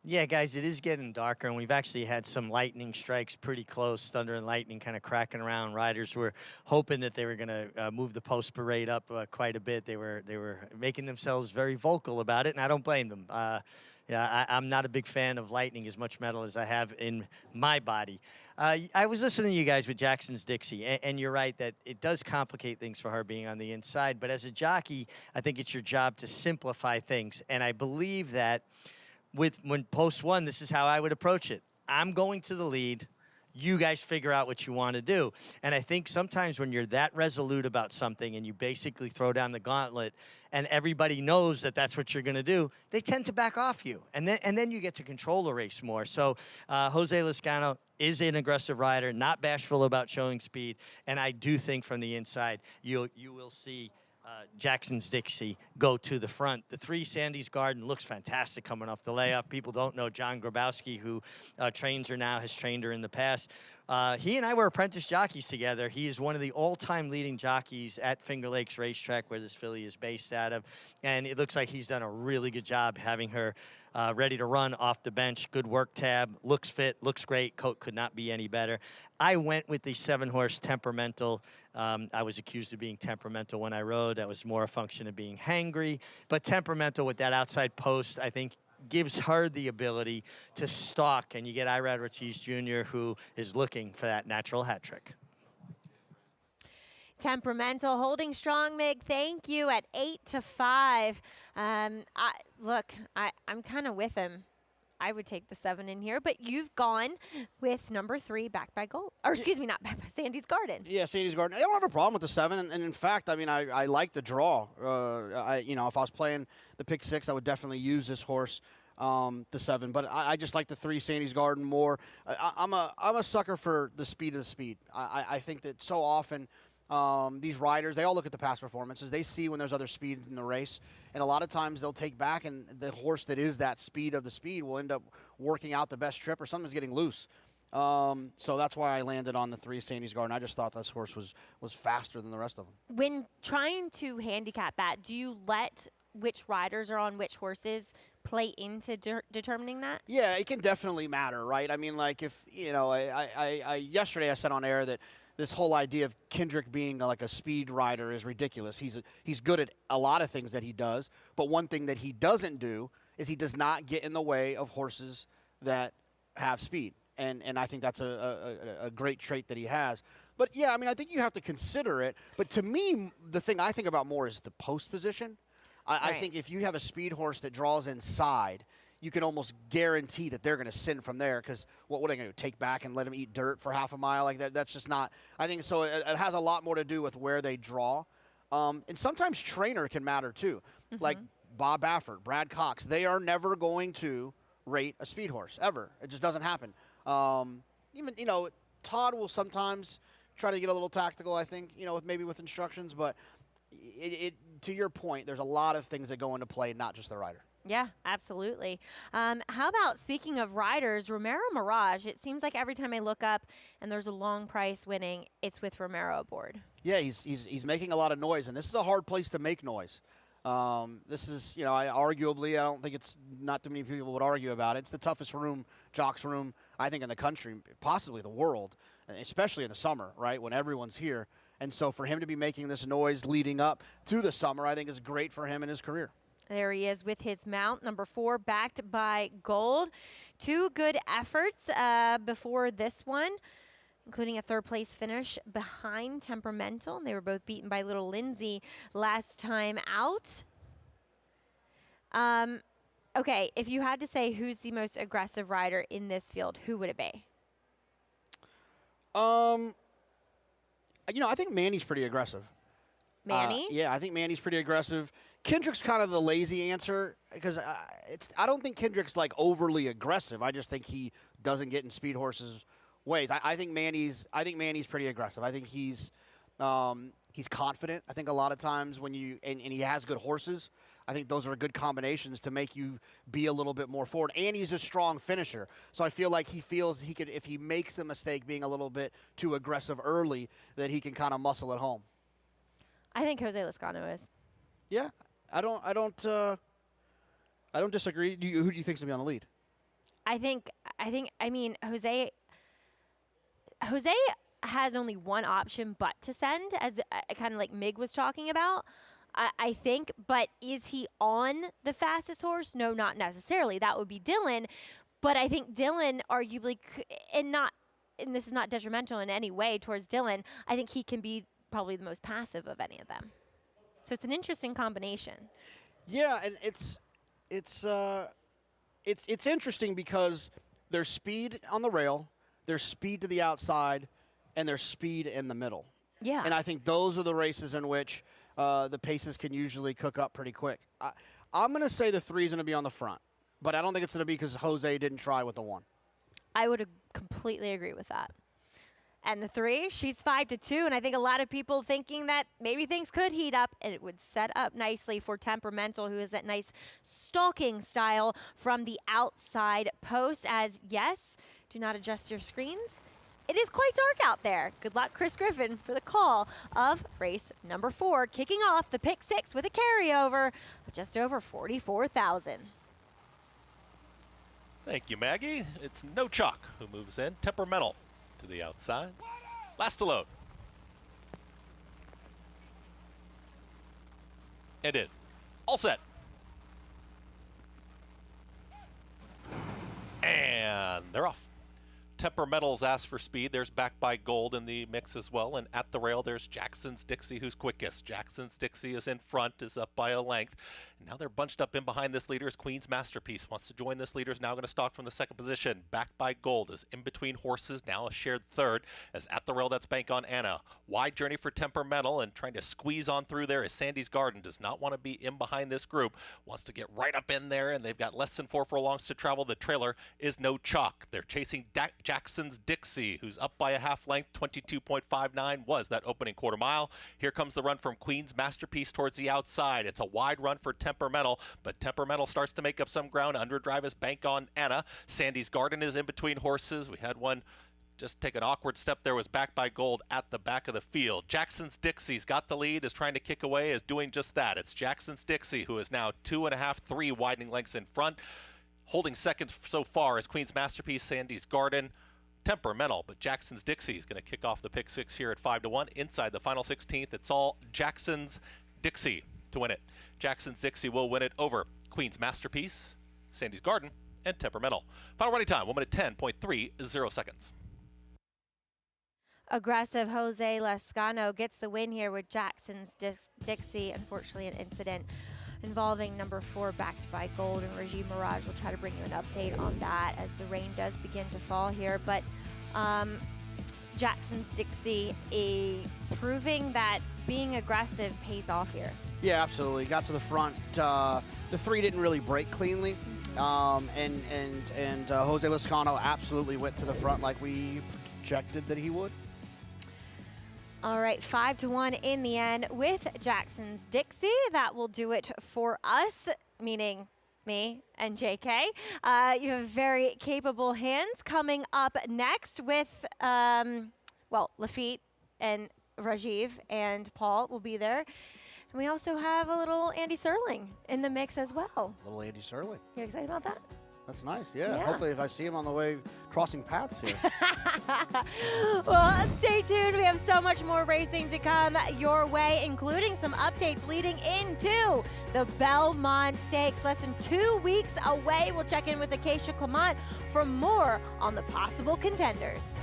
Yeah, guys, it is getting darker, and we've actually had some lightning strikes pretty close, thunder and lightning kind of cracking around. Riders were hoping that they were going to move the post parade up quite a bit. They were making themselves very vocal about it, and I don't blame them. I'm not a big fan of lightning, as much metal as I have in my body. I was listening to you guys with Jackson's Dixie, and you're right that it does complicate things for her being on the inside. But as a jockey, I think it's your job to simplify things, and I believe that when post 1, this is how I would approach it. I'm going to the lead. You guys figure out what you want to do. And I think sometimes when you're that resolute about something and you basically throw down the gauntlet and everybody knows that that's what you're going to do, they tend to back off you. And then you get to control the race more. So Jose Lescano is an aggressive rider, not bashful about showing speed. And I do think from the inside, you will see Jackson's Dixie go to the front. The 3, Sandy's Garden, looks fantastic coming off the layoff. People don't know John Grabowski, who trains her now, has trained her in the past. He and I were apprentice jockeys together. He is one of the all-time leading jockeys at Finger Lakes Racetrack, where this filly is based out of. And it looks like he's done a really good job having her ready to run off the bench. Good work tab, looks fit, looks great. Coat could not be any better. I went with the 7-horse Temperamental. I was accused of being temperamental when I rode. That was more a function of being hangry. But Temperamental with that outside post, I think, gives her the ability to stalk, and you get Irad Ortiz Jr., who is looking for that natural hat trick. Temperamental holding strong, Mig. Thank you at 8-5. Look, I'm kind of with him. I would take the 7 in here, but you've gone with number 3, backed by Gold. Or excuse me, not backed by Sandy's Garden. Yeah, Sandy's Garden. I don't have a problem with the 7, and in fact, I mean, I like the draw. You know, if I was playing the pick 6, I would definitely use this horse, the 7. But I just like the 3, Sandy's Garden, more. I'm a sucker for the speed of the speed. I think that so often these riders, they all look at the past performances. They see when there's other speed in the race, and a lot of times they'll take back, and the horse that is that speed of the speed will end up working out the best trip or something's getting loose. So that's why I landed on the 3, Sandy's Garden. I just thought this horse was faster than the rest of them. When trying to handicap that, do you let which riders are on which horses play into determining that? Yeah, it can definitely matter, right? I mean, like if, you know, yesterday I said on air that this whole idea of Kendrick being like a speed rider is ridiculous. He's good at a lot of things that he does, but one thing that he doesn't do is he does not get in the way of horses that have speed. And I think that's a great trait that he has. But, yeah, I mean, I think you have to consider it. But to me, the thing I think about more is the post position. I think if you have a speed horse that draws inside, you can almost guarantee that they're going to sin from there because what are they going to do, take back and let them eat dirt for half a mile? Like that's just not – I think so it has a lot more to do with where they draw. And sometimes trainer can matter too. Mm-hmm. Like Bob Baffert, Brad Cox, they are never going to rate a speed horse ever. It just doesn't happen. Even, you know, Todd will sometimes try to get a little tactical, I think, you know, maybe with instructions. But to your point, there's a lot of things that go into play, not just the rider. Yeah, absolutely. How about, speaking of riders, Romero Mirage? It seems like every time I look up and there's a long price winning, it's with Romero aboard. Yeah, he's making a lot of noise, and this is a hard place to make noise. This is, you know, arguably, I don't think it's not too many people would argue about it. It's the toughest room, jocks room, I think, in the country, possibly the world, especially in the summer, right, when everyone's here. And so for him to be making this noise leading up to the summer, I think is great for him in his career. There he is with his mount, number 4, backed by Gold. 2 good efforts before this one, including a 3rd-place finish behind Temperamental. And they were both beaten by Little Lindsay last time out. Okay, if you had to say who's the most aggressive rider in this field, who would it be? You know, I think Manny's pretty aggressive. Manny? Yeah, I think Manny's pretty aggressive. Kendrick's kind of the lazy answer because I don't think Kendrick's like overly aggressive. I just think he doesn't get in speed horses' ways. I think Manny's pretty aggressive. I think he's confident. I think a lot of times when and he has good horses, I think those are good combinations to make you be a little bit more forward. And he's a strong finisher. So I feel like he feels he could, if he makes a mistake being a little bit too aggressive early, that he can kind of muscle it home. I think Jose Lezcano is. Yeah, I don't disagree. Who do you think's gonna be on the lead? I mean, Jose has only one option but to send, as kind of like Mig was talking about. I think, but is he on the fastest horse? No, not necessarily. That would be Dylan. But I think Dylan arguably, and this is not detrimental in any way towards Dylan, I think he can be probably the most passive of any of them. So it's an interesting combination. Yeah, and it's interesting because there's speed on the rail, there's speed to the outside, and there's speed in the middle. Yeah. And I think those are the races in which the paces can usually cook up pretty quick. I'm going to say the 3 is going to be on the front, but I don't think it's going to be because Jose didn't try with the 1. I would completely agree with that. And the 3, she's 5-2, and I think a lot of people thinking that maybe things could heat up, and it would set up nicely for Temperamental, who is that nice stalking style from the outside post. As, yes, do not adjust your screens. It is quite dark out there. Good luck, Chris Griffin, for the call of race number 4, kicking off the pick 6 with a carryover of just over 44,000. Thank you, Maggie. It's No Chalk who moves in. Temperamental to the outside. Last to load. And in. All set. And they're off. Temperamentals asked for speed. There's Backed by Gold in the mix as well. And at the rail, there's Jackson's Dixie, who's quickest. Jackson's Dixie is in front, is up by a length. And now they're bunched up in behind this leader as Queen's Masterpiece wants to join this leader. Is now going to stalk from the second position. Backed by Gold is in between horses, now a shared third. As at the rail, that's Bank on Anna. Wide journey for Temperamental and trying to squeeze on through there as Sandy's Garden does not want to be in behind this group. Wants to get right up in there, and they've got less than 4 furlongs to travel. The trailer is No Chalk. They're chasing Jackson's Dixie, who's up by a half length. 22.59 was that opening quarter mile. Here comes the run from Queen's Masterpiece towards the outside. It's a wide run for Temperamental, but Temperamental starts to make up some ground. Underdrive is Bank on Anna. Sandy's Garden is in between horses. We had one just take an awkward step there, was Backed by Gold at the back of the field. Jackson's Dixie's got the lead, is trying to kick away, is doing just that. It's Jackson's Dixie who is now 2.5, 3 widening lengths in front. Holding second so far is Queen's Masterpiece, Sandy's Garden. Temperamental, but Jackson's Dixie is going to kick off the pick 6 here at 5-1. Inside the final 16th, it's all Jackson's Dixie to win it. Jackson's Dixie will win it over Queen's Masterpiece, Sandy's Garden, and Temperamental. Final running time, 1 minute 10.30 seconds. Aggressive Jose Lescano gets the win here with Jackson's Dixie. Unfortunately, an incident involving number 4, Backed by Gold, and Regime Mirage. We'll try to bring you an update on that as the rain does begin to fall here. But Jackson's Dixie proving that being aggressive pays off here. Yeah, absolutely. Got to the front. The 3 didn't really break cleanly. And Jose Lescano absolutely went to the front like we projected that he would. All right, 5-1 in the end with Jackson's Dixie. That will do it for us, meaning me and JK. You have very capable hands. Coming up next with, Lafitte and Rajiv and Paul will be there. And we also have a little Andy Serling in the mix as well. Little Andy Serling. You excited about that? That's nice, yeah. Hopefully if I see him on the way crossing paths here. Well, stay tuned. We have so much more racing to come your way, including some updates leading into the Belmont Stakes. Less than 2 weeks away. We'll check in with Acacia Clement for more on the possible contenders.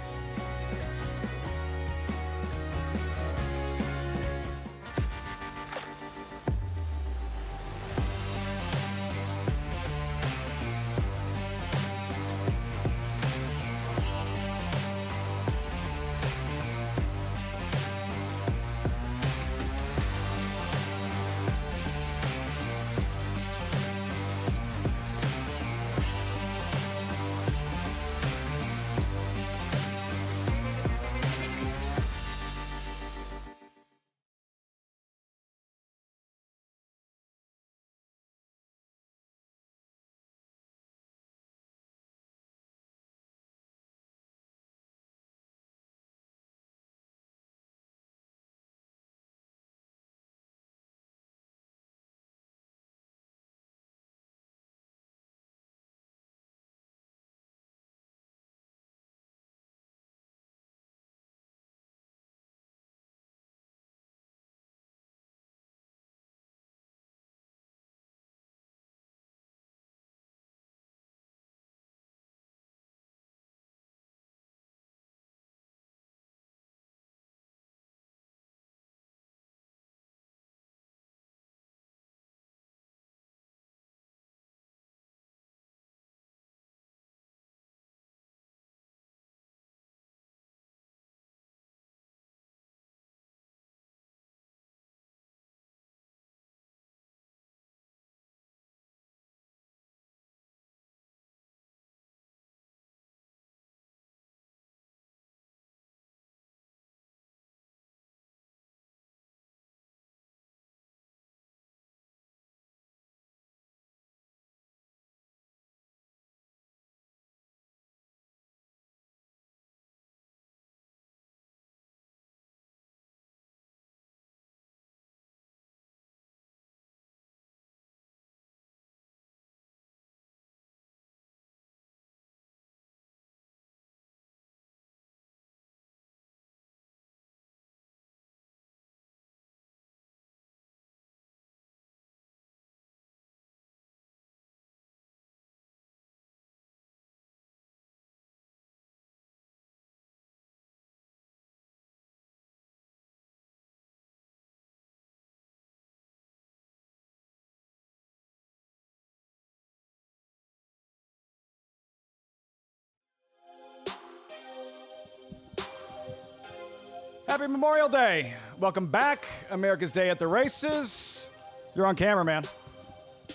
Happy Memorial Day. Welcome back. America's Day at the Races. You're on camera, man.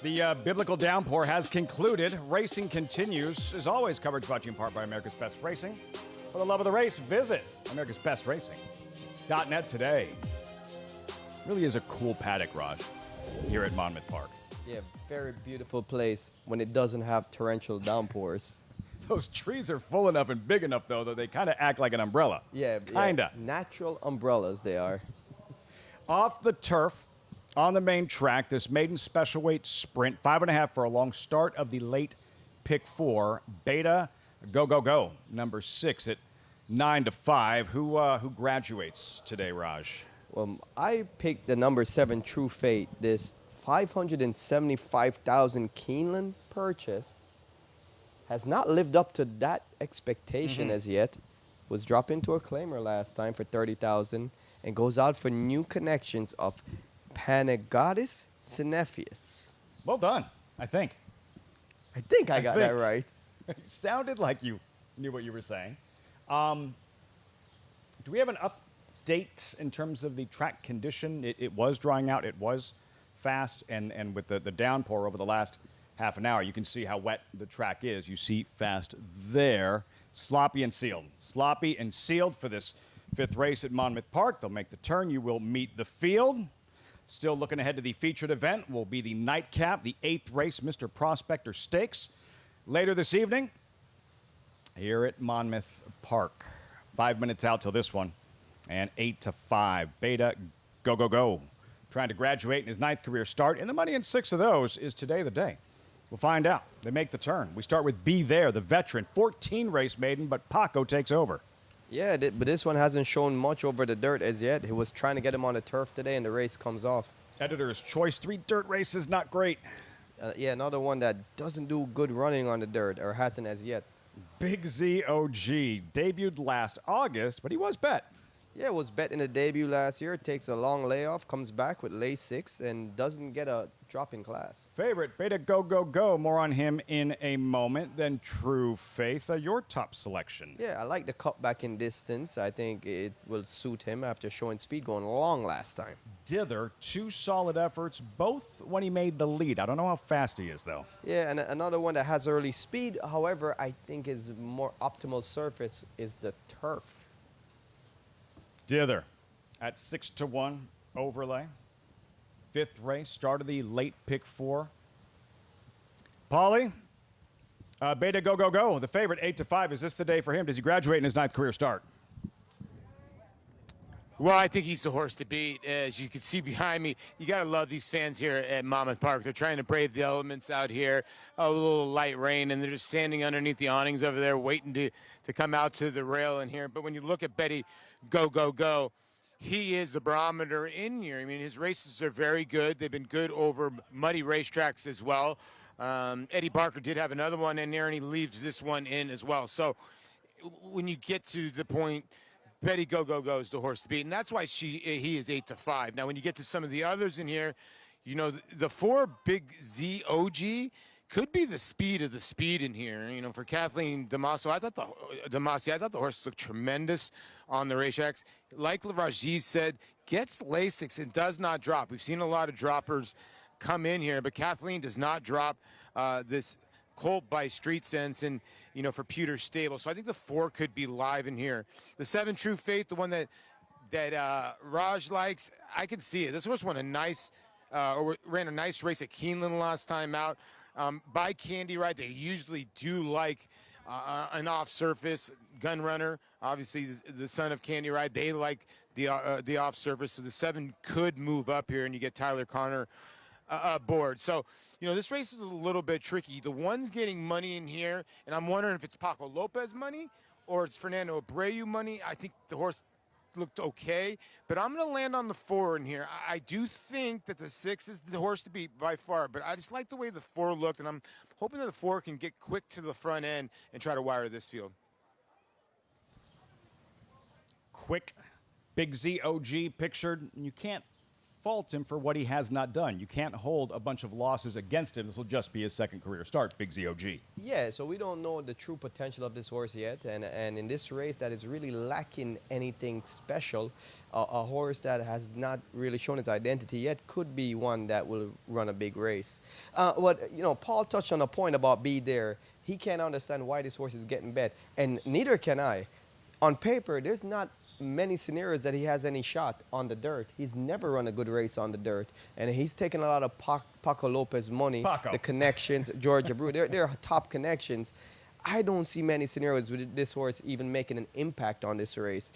The biblical downpour has concluded. Racing continues. As always, coverage brought to you in part by America's Best Racing. For the love of the race, visit americasbestracing.net today. Really is a cool paddock, Raj, here at Monmouth Park. Yeah, very beautiful place when it doesn't have torrential downpours. Those trees are full enough and big enough, though, that they kind of act like an umbrella. Yeah, Kinda. Yeah, natural umbrellas they are. Off the turf, on the main track, this maiden special weight sprint, 5.5 for a long start of the late pick 4. Beta, go, number 6 at 9-5. Who graduates today, Raj? Well, I picked the number 7, True Fate. This 575,000 Keeneland purchase has not lived up to that expectation as yet. Was dropped into a claimer last time for 30,000 and goes out for new connections of Panagotis Synephius. Well done, I think. I think I got that right. It sounded like you knew what you were saying. Do we have an update in terms of the track condition? It was drying out. It was fast. And with the downpour over the last half an hour, you can see how wet the track is. You see fast there. Sloppy and sealed. Sloppy and sealed for this 5th race at Monmouth Park. They'll make the turn. You will meet the field. Still looking ahead to the featured event will be the nightcap, the 8th race, Mr. Prospector Stakes. Later this evening, here at Monmouth Park. 5 minutes out till this one, and 8-5. Beta, go. Trying to graduate in his 9th career start, and the money in 6 of those is today the day. We'll find out. They make the turn. We start with Be There, the veteran, 14 race maiden, but Paco takes over. Yeah, but this one hasn't shown much over the dirt as yet. He was trying to get him on the turf today, and the race comes off. Editor's choice, 3 dirt races, not great. Yeah, another one that doesn't do good running on the dirt, or hasn't as yet. Big Z OG debuted last August, but he was bet. Yeah, was bet in the debut last year. Takes a long layoff, comes back with lay 6, and doesn't get a drop in class. Favorite, Beta, go. More on him in a moment. Then True Faith, your top selection. Yeah, I like the cut back in distance. I think it will suit him after showing speed going long last time. Dither, 2 solid efforts, both when he made the lead. I don't know how fast he is, though. Yeah, and another one that has early speed. However, I think his more optimal surface is the turf. Dither at 6-1 overlay. 5th race, start of the late pick 4. Paulie, Beta, go. The favorite, 8-5. Is this the day for him? Does he graduate in his 9th career start? Well, I think he's the horse to beat. As you can see behind me, you got to love these fans here at Monmouth Park. They're trying to brave the elements out here. A little light rain, and they're just standing underneath the awnings over there waiting to come out to the rail in here. But when you look at Betty, go, he is the barometer in here. I mean, his races are very good. They've been good over muddy racetracks as well. Eddie Barker did have another one in there, and he leaves this one in as well. So when you get to the point, Betty go is the horse to beat, and that's why he is 8-5. Now, when you get to some of the others in here, you know, the 4 Big Z OG could be the speed of the speed in here. You know, for Kathleen Damaso, I thought the horse looked tremendous on the racetracks. Like Rajiv said, gets Lasix and does not drop. We've seen a lot of droppers come in here, but Kathleen does not drop this colt by Street Sense and, you know, for Pewter Stable. So I think the 4 could be live in here. The 7 True Faith, the one that Raj likes, I can see it. This horse won a nice, ran a nice race at Keeneland last time out. By Candy Ride, they usually do like an off-surface gun runner. Obviously, the son of Candy Ride, they like the off-surface. So the 7 could move up here, and you get Tyler Connor aboard. So, you know, this race is a little bit tricky. The one's getting money in here, and I'm wondering if it's Paco Lopez money or it's Fernando Abreu money. I think the horse looked okay, but I'm going to land on the 4 in here. I do think that the 6 is the horse to beat by far, but I just like the way the 4 looked, and I'm hoping that the 4 can get quick to the front end and try to wire this field. Quick, Big Z OG pictured. You can't fault him for what he has not done. You can't hold a bunch of losses against him. This will just be his second career start, Big ZOG. Yeah, so we don't know the true potential of this horse yet. And in this race that is really lacking anything special, a horse that has not really shown its identity yet could be one that will run a big race. Paul touched on a point about Be There. He can't understand why this horse is getting bet, and neither can I. On paper, there's not many scenarios that he has any shot on the dirt. He's never run a good race on the dirt, and he's taken a lot of Paco Lopez money, the connections, Georgia Brew. They're top connections. I don't see many scenarios with this horse even making an impact on this race.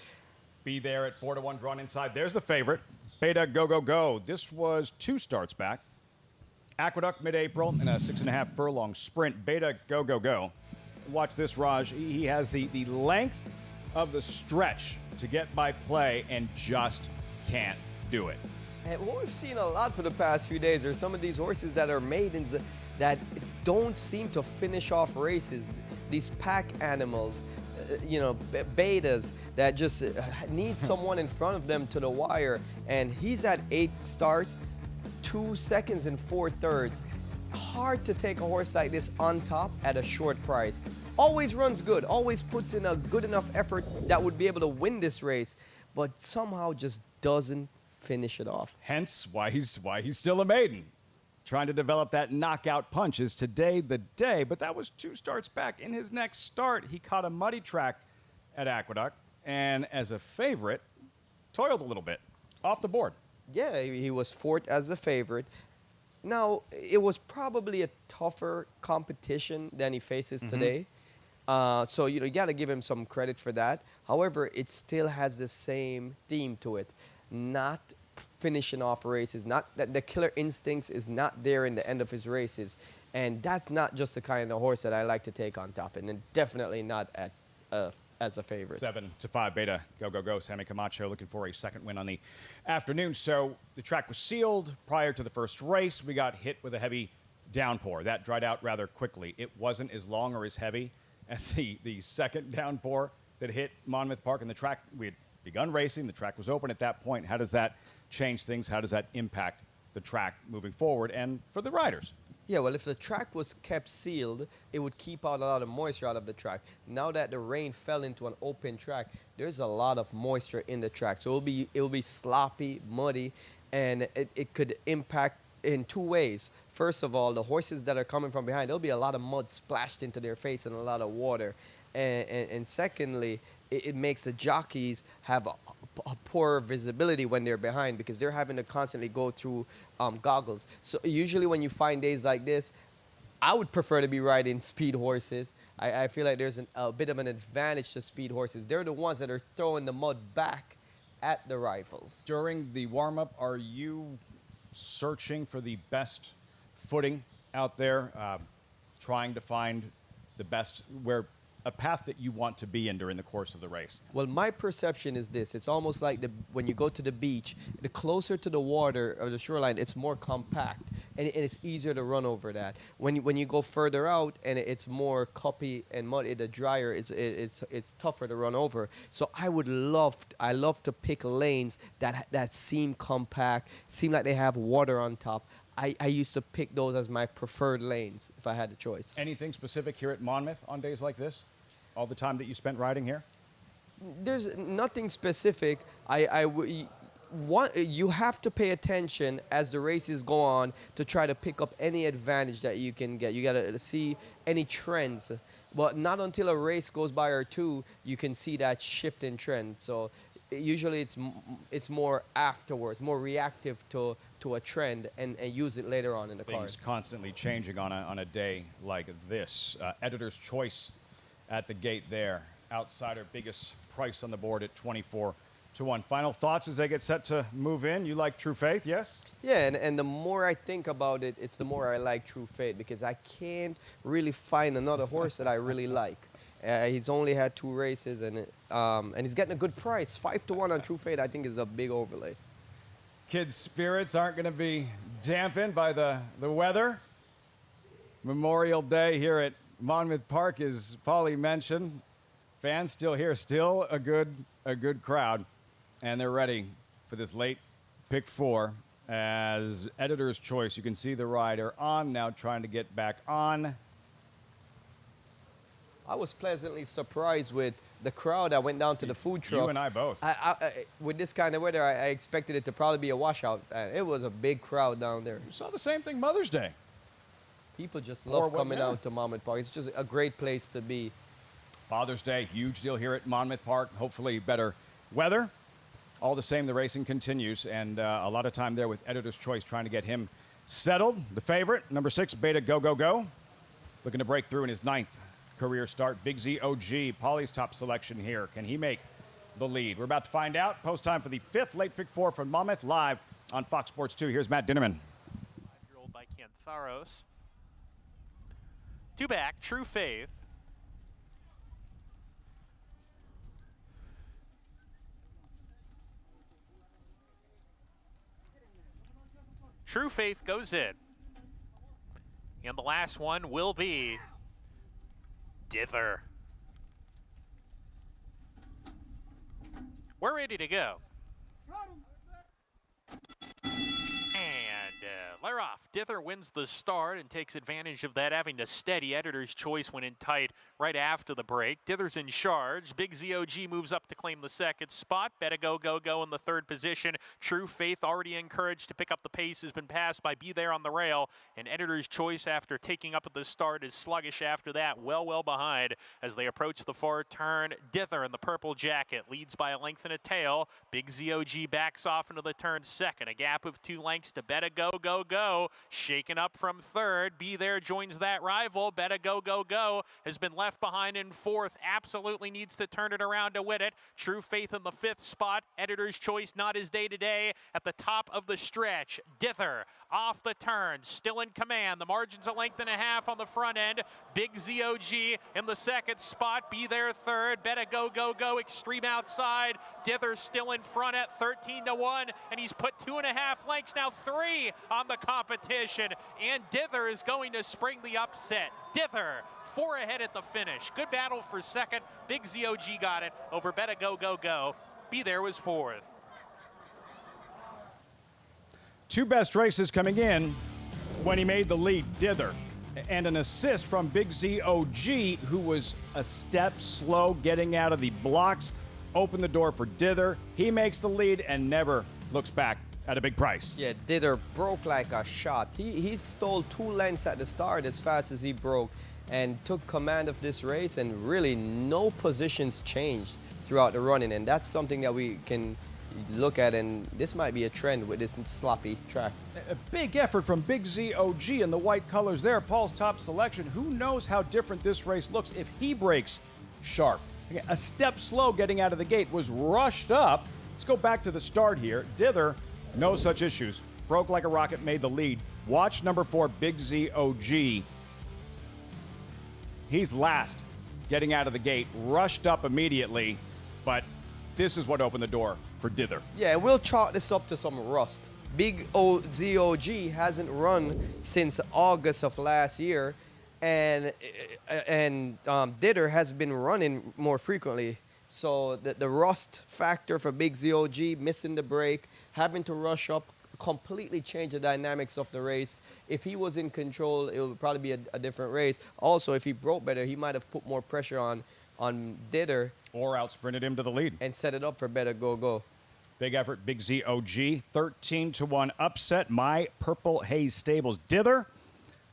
Be There at 4-1 drawn inside. There's the favorite, Beta Go Go Go. This was 2 starts back. Aqueduct mid-April in a 6.5 furlong sprint. Beta Go Go Go. Watch this, Raj. He has the length of the stretch to get by play and just can't do it. And what we've seen a lot for the past few days are some of these horses that are maidens that don't seem to finish off races. These pack animals, betas that just need someone in front of them to the wire. And he's at 8 starts, 2 seconds and 4/3. Hard to take a horse like this on top at a short price. Always runs good, always puts in a good enough effort that would be able to win this race, but somehow just doesn't finish it off. Hence why he's still a maiden. Trying to develop that knockout punch. Is today the day? But that was 2 starts back. In his next start, he caught a muddy track at Aqueduct, and as a favorite, toiled a little bit off the board. Yeah, he was 4th as a favorite. Now, it was probably a tougher competition than he faces today. So, you got to give him some credit for that. However, it still has the same theme to it. Not finishing off races, not that the killer instincts is not there in the end of his races. And that's not just the kind of horse that I like to take on top, and definitely not at as a favorite. 7-5 Beta Go Go Go. Sammy Camacho looking for a second win on the afternoon. So the track was sealed prior to the first race. We got hit with a heavy downpour. That dried out rather quickly. It wasn't as long or as heavy as the second downpour that hit Monmouth Park. And the track, we had begun racing. The track was open at that point. How does that change things? How does that impact the track moving forward and for the riders? Yeah, well, if the track was kept sealed, it would keep out a lot of moisture out of the track. Now that the rain fell into an open track, there's a lot of moisture in the track. So it'll be sloppy, muddy, and it could impact in 2 ways. First of all, the horses that are coming from behind, there'll be a lot of mud splashed into their face and a lot of water. And secondly, it makes the jockeys have a poor visibility when they're behind because they're having to constantly go through goggles. So usually when you find days like this, I would prefer to be riding speed horses. I feel like there's a bit of an advantage to speed horses. They're the ones that are throwing the mud back at the rivals. During the warm-up, are you searching for the best footing out there, trying to find the best, a path that you want to be in during the course of the race? Well, my perception is this. It's almost like when you go to the beach, the closer to the water or the shoreline, it's more compact, and it's easier to run over that. When you go further out and it's more cuppy and muddy, the drier, it's tougher to run over. So I love to pick lanes that seem compact, seem like they have water on top. I used to pick those as my preferred lanes if I had the choice. Anything specific here at Monmouth on days like this? All the time that you spent riding here? There's nothing specific. You have to pay attention as the races go on to try to pick up any advantage that you can get. You got to see any trends. But not until a race goes by or 2, you can see that shift in trend. So usually it's more afterwards, more reactive to a trend and use it later on in the car. Things constantly changing on a day like this. Editor's choice at the gate there. Outsider, biggest price on the board at 24-1. Final thoughts as they get set to move in. You like True Faith, yes? Yeah, and the more I think about it, it's the more I like True Faith because I can't really find another horse that I really like. He's only had 2 races and he's getting a good price. 5-1 on True Faith, I think, is a big overlay. Kids' spirits aren't going to be dampened by the weather. Memorial Day here at Monmouth Park, as Paulie mentioned. Fans still here, still a good crowd, and they're ready for this late pick 4 as editor's choice. You can see the rider on now trying to get back on. I was pleasantly surprised with the crowd that went down to the food trucks. You and I both. With this kind of weather, I expected it to probably be a washout. It was a big crowd down there. You saw the same thing Mother's Day. People just love coming out to Monmouth Park. It's just a great place to be. Father's Day, huge deal here at Monmouth Park. Hopefully better weather. All the same, the racing continues, and a lot of time there with editor's choice trying to get him settled. The favorite, number 6, Beta Go Go Go, looking to break through in his 9th career start. Big Z OG, Paulie's top selection here. Can he make the lead? We're about to find out. Post time for the 5th late pick 4 from Monmouth, live on Fox Sports 2. Here's Matt Dinnerman. 5-year-old by Cantharos. 2 back, True Faith. True Faith goes in. And the last one will be Dither. We're ready to go. And they're off. Dither wins the start and takes advantage of that, having to steady. Editor's choice went in tight right after the break. Dither's in charge. Big ZOG moves up to claim the 2nd spot. Beta Go Go Go in the 3rd position. True Faith, already encouraged to pick up the pace, has been passed by Be There on the rail. And Editor's choice, after taking up at the start, is sluggish after that. Well behind as they approach the far turn. Dither in the purple jacket leads by a length and a tail. Big ZOG backs off into the turn 2nd. A gap of 2 lengths to Beta Go Go Go. Shaken up from 3rd. Be There joins that rival. Beta Go Go Go has been left behind in 4th. Absolutely needs to turn it around to win it. True Faith in the 5th spot. Editor's choice not his day today. At the top of the stretch, Dither off the turn, still in command. The margin's a length and a half on the front end. Big ZOG in the 2nd spot. Be There 3rd. Beta Go Go Go extreme outside. Dither still in front at 13-1, and he's put 2.5 lengths, now 3 on the competition. And Dither is going to spring the upset. Dither 4 ahead at the finish. Good battle for 2nd. Big ZOG got it over Beta Go Go Go. Be There was 4th. 2 best races coming in when he made the lead, Dither. And an assist from Big ZOG, who was a step slow getting out of the blocks. Opened the door for Dither. He makes the lead and never looks back at a big price. Yeah, Dither broke like a shot. He stole 2 lengths at the start as fast as he broke and took command of this race, and really no positions changed throughout the running, and that's something that we can look at, and this might be a trend with this sloppy track. A big effort from Big ZOG in the white colors there. Paul's top selection. Who knows how different this race looks if he breaks sharp. Again, a step slow getting out of the gate, was rushed up. Let's go back to the start here. Dither, no such issues. Broke like a rocket, made the lead. Watch number 4, Big ZOG. He's last getting out of the gate, rushed up immediately, but this is what opened the door for Dither. Yeah, we'll chalk this up to some rust. Big ZOG hasn't run since August of last year, and Dither has been running more frequently. So the rust factor for Big ZOG, missing the break, having to rush up, completely change the dynamics of the race. If he was in control, it would probably be a different race. Also, if he broke better, he might have put more pressure on Dither. Or out-sprinted him to the lead. And set it up for Beta Go Go. Big effort, Big ZOG. 13-1 upset. My Purple Haze Stables. Dither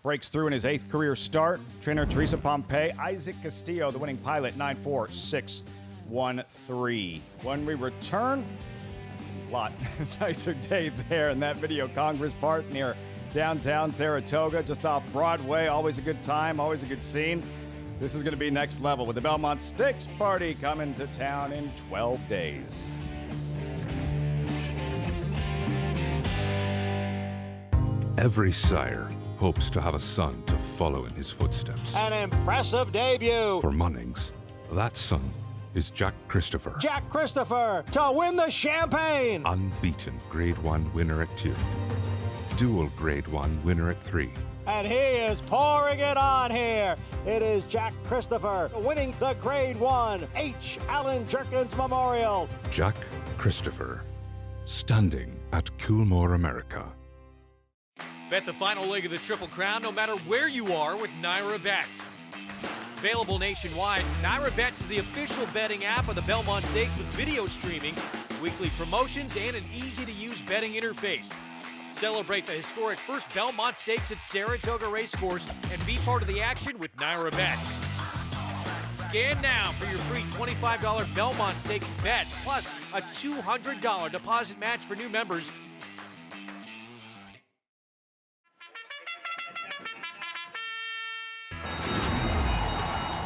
breaks through in his 8th career start. Trainer Teresa Pompey. Isaac Castillo, the winning pilot, 9-4-6-1-3. When we return, it's a lot nicer day there in that Video Congress Park near downtown Saratoga, just off Broadway. Always a good time, always a good scene. This is going to be next level with the Belmont Stakes Party coming to town in 12 days. Every sire hopes to have a son to follow in his footsteps. An impressive debut. For Munnings, that son is Jack Christopher. Jack Christopher to win the champagne. Unbeaten Grade 1 winner at 2. Dual Grade 1 winner at 3. And he is pouring it on here. It is Jack Christopher winning the Grade 1 H. Allen Jerkins Memorial. Jack Christopher, standing at Coolmore America. Bet the final leg of the Triple Crown no matter where you are with Naira Bets. Available nationwide, Naira Bets is the official betting app of the Belmont Stakes with video streaming, weekly promotions, and an easy-to-use betting interface. Celebrate the historic first Belmont Stakes at Saratoga Racecourse and be part of the action with Naira Bets. Scan now for your free $25 Belmont Stakes bet, plus a $200 deposit match for new members.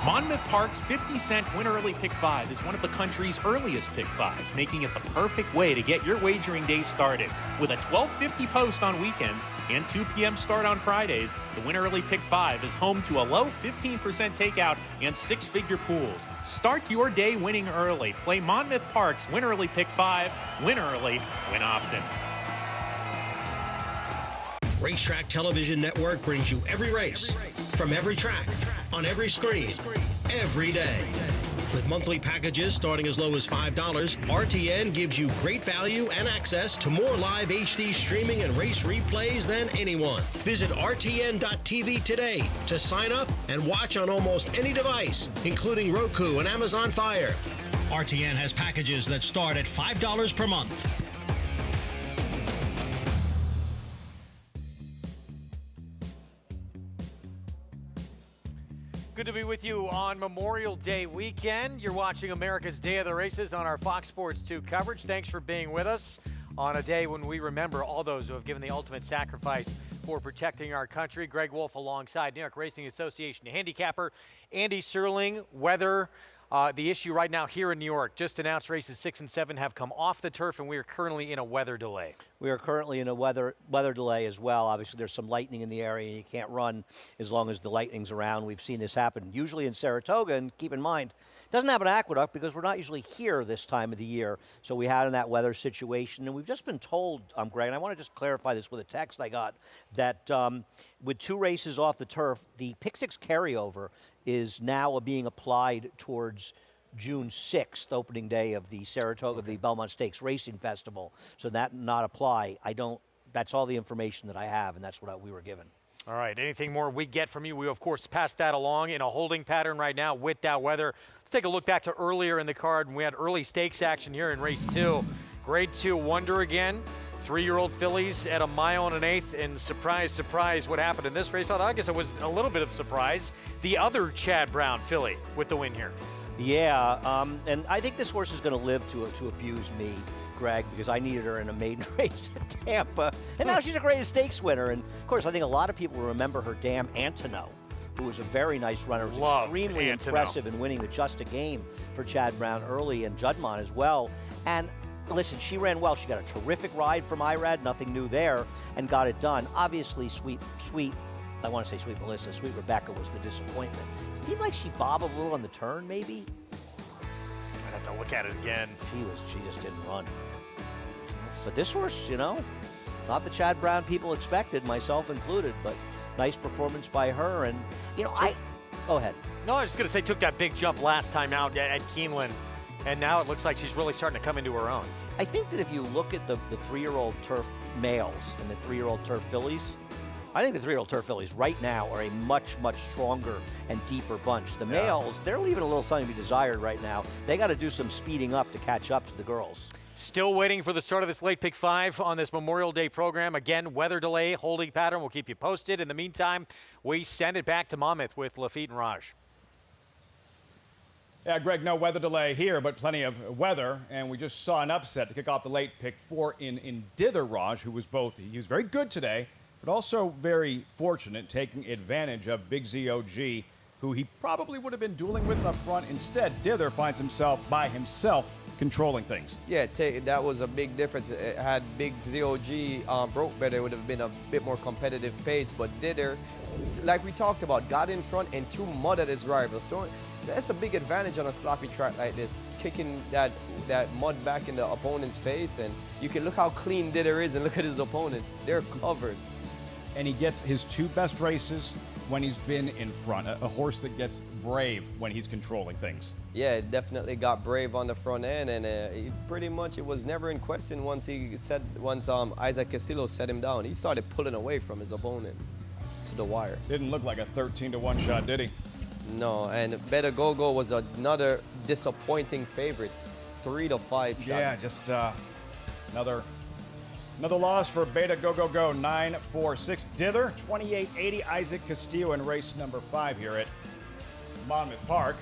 Monmouth Park's 50-cent Win Early Pick 5 is one of the country's earliest Pick 5s, making it the perfect way to get your wagering day started. With a 12:50 post on weekends and 2 p.m. start on Fridays, the Win Early Pick 5 is home to a low 15% takeout and 6-figure pools. Start your day winning early. Play Monmouth Park's Win Early Pick 5. Win early, win often. Racetrack Television Network brings you every race, from every track, on every screen, every day. With monthly packages starting as low as $5, RTN gives you great value and access to more live HD streaming and race replays than anyone. Visit RTN.tv today to sign up and watch on almost any device, including Roku and Amazon Fire. RTN has packages that start at $5 per month. Good to be with you on Memorial Day weekend. You're watching America's Day of the Races on our Fox Sports 2 coverage. Thanks for being with us on a day when we remember all those who have given the ultimate sacrifice for protecting our country. Greg Wolf alongside New York Racing Association handicapper Andy Serling. Weather, the issue right now here in New York. Just announced races 6 and 7 have come off the turf, and we are currently in a weather delay. We are currently in a weather delay as well. Obviously, there's some lightning in the area. You can't run as long as the lightning's around. We've seen this happen usually in Saratoga, and keep in mind, it doesn't happen at Aqueduct because we're not usually here this time of the year. So we had in that weather situation, and we've just been told, Greg, and I want to just clarify this with a text I got, that with 2 races off the turf, the Pick 6 carryover is now being applied towards June 6th, opening day of the Saratoga, the Belmont Stakes Racing Festival. So that not apply. That's all the information that I have, and that's what we were given. All right, anything more we get from you, we of course pass that along in a holding pattern right now with that weather. Let's take a look back to earlier in the card when we had early stakes action here in race 2. Grade 2 Wonder again. 3-year-old fillies at 1 1/8, and surprise, surprise, what happened in this race? I guess it was a little bit of surprise. The other Chad Brown filly with the win here. Yeah, and I think this horse is going to live to abuse me, Greg, because I needed her in a maiden race at Tampa, and now she's a great stakes winner. And of course, I think a lot of people will remember her dam Antino, who was a very nice runner, was extremely impressive in winning the Just a Game for Chad Brown early, and Juddmonte as well. And listen, she ran well. She got a terrific ride from Irad, nothing new there, and got it done. Obviously, sweet, I want to say Sweet Melissa, Sweet Rebecca was the disappointment. It seemed like she bobbed a little on the turn, maybe. I'd have to look at it again. She just didn't run. But this horse, not the Chad Brown people expected, myself included, but nice performance by her. And, go ahead. No, I was just going to say, took that big jump last time out at Keeneland, and now it looks like she's really starting to come into her own. I think that if you look at the 3-year-old turf males and the 3-year-old turf fillies, I think the 3-year-old turf fillies right now are a much, much stronger and deeper bunch. The males, they're leaving a little something to be desired right now. They got to do some speeding up to catch up to the girls. Still waiting for the start of this late pick 5 on this Memorial Day program. Again, weather delay, holding pattern. We'll keep you posted. In the meantime, we send it back to Monmouth with Lafitte and Raj. Yeah, Greg, no weather delay here, but plenty of weather. And we just saw an upset to kick off the late pick 4 in Dither, Raj, who was he was very good today, but also very fortunate, taking advantage of Big ZOG, who he probably would have been dueling with up front. Instead, Dither finds himself by himself controlling things. Yeah, that was a big difference. Had Big ZOG broke better, it would have been a bit more competitive pace. But Dither, like we talked about, got in front and threw mud at his rivals. That's a big advantage on a sloppy track like this, kicking that mud back in the opponent's face. And you can look how clean Dither is and look at his opponents. They're covered. and he gets his 2 best races when he's been in front. A horse that gets brave when he's controlling things. Yeah, it definitely got brave on the front end, and it was never in question once Isaac Castillo set him down. He started pulling away from his opponents to the wire. Didn't look like a 13-to-1 shot, did he? No, and Better Go-Go was another disappointing favorite, 3-5 shot. Yeah, just another loss for Beta Go-Go-Go, 9-4-6. Dither, 28.80. Isaac Castillo in race number 5 here at Monmouth Park.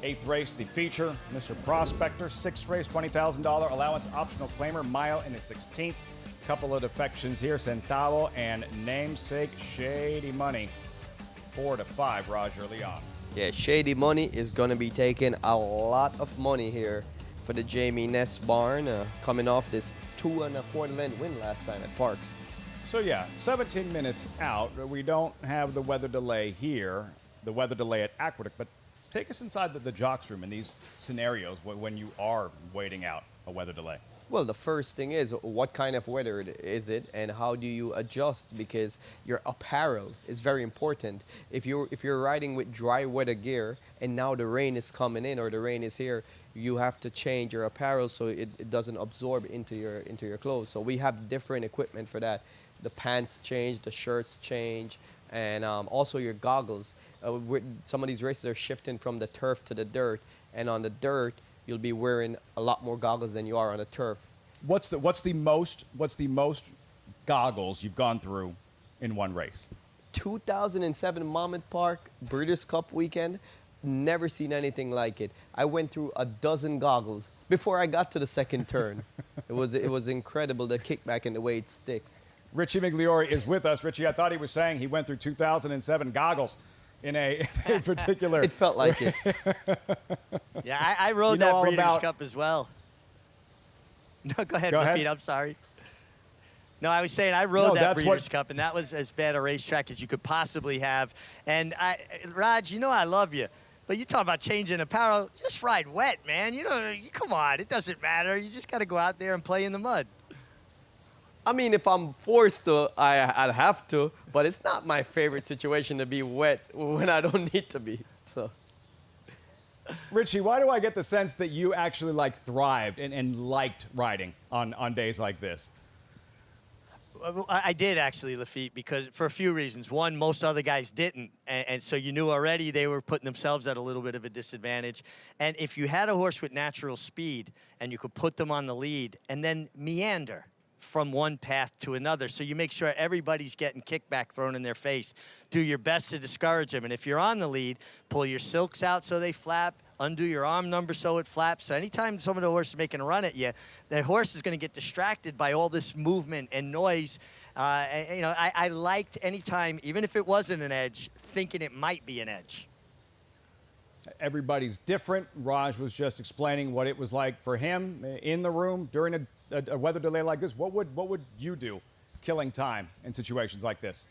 8th race, the feature, Mr. Prospector. 6th race, $20,000 allowance, optional claimer, mile in his 16th. Couple of defections here, Centavo and Namesake. Shady Money, 4-5, Roger Leon. Yeah, Shady Money is going to be taking a lot of money here for the Jamie Ness barn, coming off this 2.25 length win last time at Parks. So yeah, 17 minutes out. We don't have the weather delay here, the weather delay at Aqueduct, but take us inside the jocks room in these scenarios when you are waiting out a weather delay. Well, the first thing is what kind of weather is it, and how do you adjust, because your apparel is very important. If you're riding with dry weather gear and now the rain is coming in or the rain is here, you have to change your apparel so it doesn't absorb into your clothes. So we have different equipment for that. The pants change, the shirts change, and also your goggles. Some of these races are shifting from the turf to the dirt, and on the dirt you'll be wearing a lot more goggles than you are on the turf. What's the most goggles you've gone through in one race? 2007 Monmouth Park Breeders' Cup weekend. Never seen anything like it. I went through a dozen goggles before I got to the second turn. It was incredible, the kickback and the way it sticks. Richie Migliori is with us. Richie, I thought he was saying he went through 2007 goggles in a particular. It felt like it. Yeah, I rode that Breeders' Cup as well. No, go ahead, Lafitte, I'm sorry. No, I was saying I rode that Breeders' Cup, and that was as bad a racetrack as you could possibly have. And Raj, you know I love you, but you talk about changing apparel. Just ride wet, man. Come on, it doesn't matter. You just got to go out there and play in the mud. I mean, if I'm forced to, I'd have to, but it's not my favorite situation to be wet when I don't need to be. So, Richie, why do I get the sense that you actually thrived and liked riding on days like this? I did actually, Lafitte, because for a few reasons. One, most other guys didn't, and so you knew already they were putting themselves at a little bit of a disadvantage. And if you had a horse with natural speed and you could put them on the lead and then meander from one path to another, so you make sure everybody's getting kickback thrown in their face, do your best to discourage them. And if you're on the lead, pull your silks out so they flap, undo your arm number so it flaps. So anytime some of the horse is making a run at you, the horse is going to get distracted by all this movement and noise. I liked anytime, even if it wasn't an edge, thinking it might be an edge. Everybody's different. Raj was just explaining what it was like for him in the room during a weather delay like this. What would you do killing time in situations like this?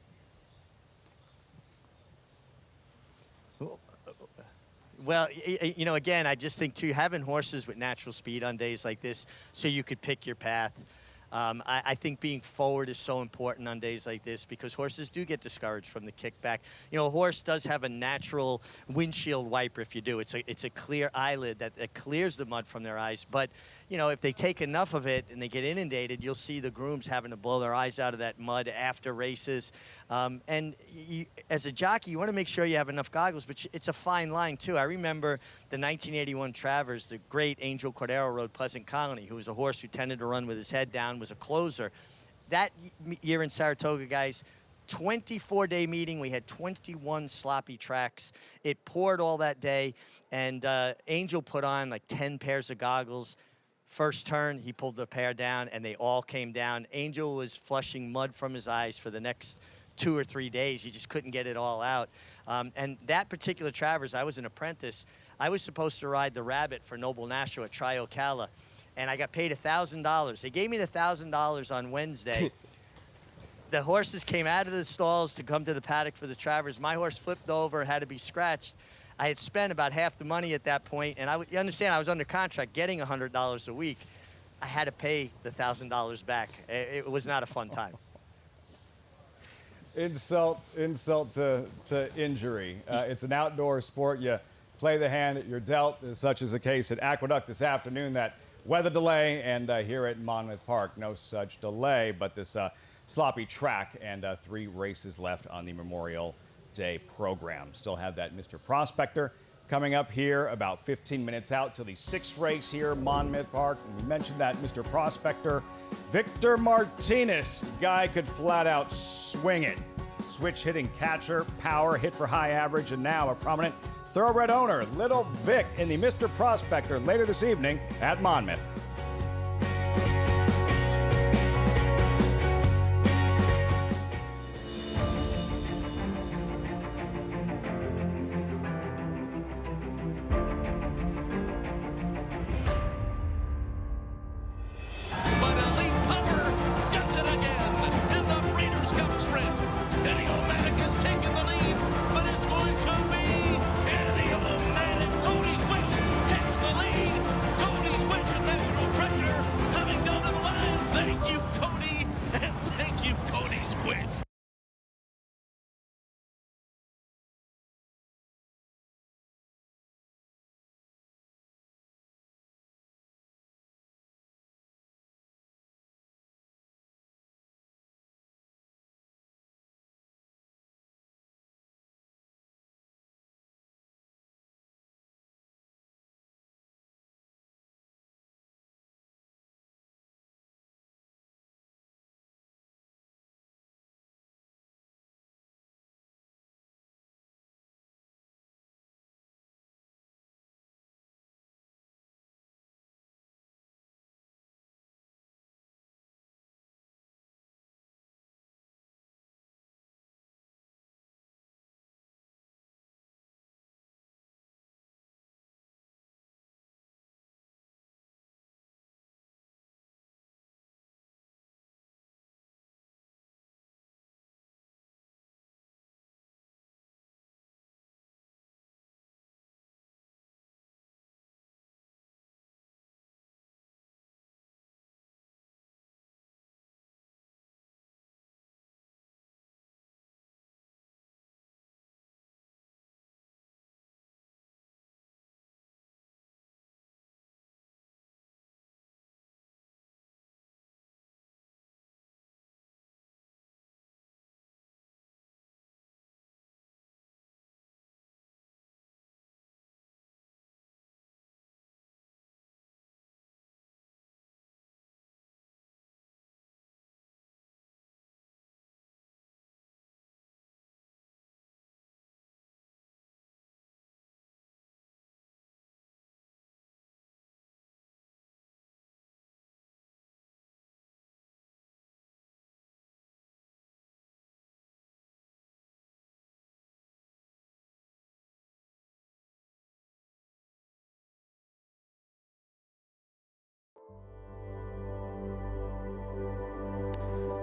Well, again, I just think, too, having horses with natural speed on days like this so you could pick your path. I think being forward is so important on days like this because horses do get discouraged from the kickback. A horse does have a natural windshield wiper if you do. It's a clear eyelid that clears the mud from their eyes. But, if they take enough of it and they get inundated, you'll see the grooms having to blow their eyes out of that mud after races. As a jockey, you want to make sure you have enough goggles, but it's a fine line, too. I remember the 1981 Travers, the great Angel Cordero rode Pleasant Colony, who was a horse who tended to run with his head down, was a closer. That year in Saratoga, guys, 24-day meeting. We had 21 sloppy tracks. It poured all that day, and Angel put on 10 pairs of goggles. First turn, he pulled the pair down, and they all came down. Angel was flushing mud from his eyes for the next 2 or 3 days. He just couldn't get it all out. And that particular Travers, I was an apprentice. I was supposed to ride the Rabbit for Noble Nashua at Tri-Ocala, and I got paid $1,000. They gave me the $1,000 on Wednesday. The horses came out of the stalls to come to the paddock for the Travers. My horse flipped over, had to be scratched. I had spent about half the money at that point, and you understand I was under contract getting $100 a week. I had to pay the $1,000 back. It was not a fun time. Insult to injury. It's an outdoor sport. You play the hand that you're dealt. Such is the case at Aqueduct this afternoon. That weather delay, and here at Monmouth Park, no such delay, but this sloppy track and 3 races left on the Memorial Day program. Still have that Mr. Prospector coming up here about 15 minutes out till the 6th race here, Monmouth Park. And we mentioned that Mr. Prospector, Victor Martinez, guy could flat out swing it. Switch hitting catcher, power, hit for high average, and now a prominent thoroughbred owner, Little Vic, in the Mr. Prospector later this evening at Monmouth.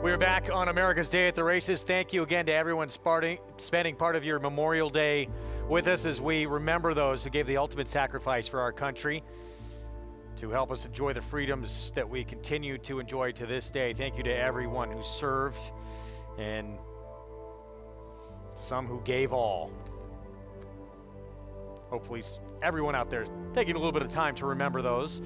We're back on America's Day at the Races. Thank you again to everyone spending part of your Memorial Day with us as we remember those who gave the ultimate sacrifice for our country to help us enjoy the freedoms that we continue to enjoy to this day. Thank you to everyone who served and some who gave all. Hopefully everyone out there taking a little bit of time to remember those.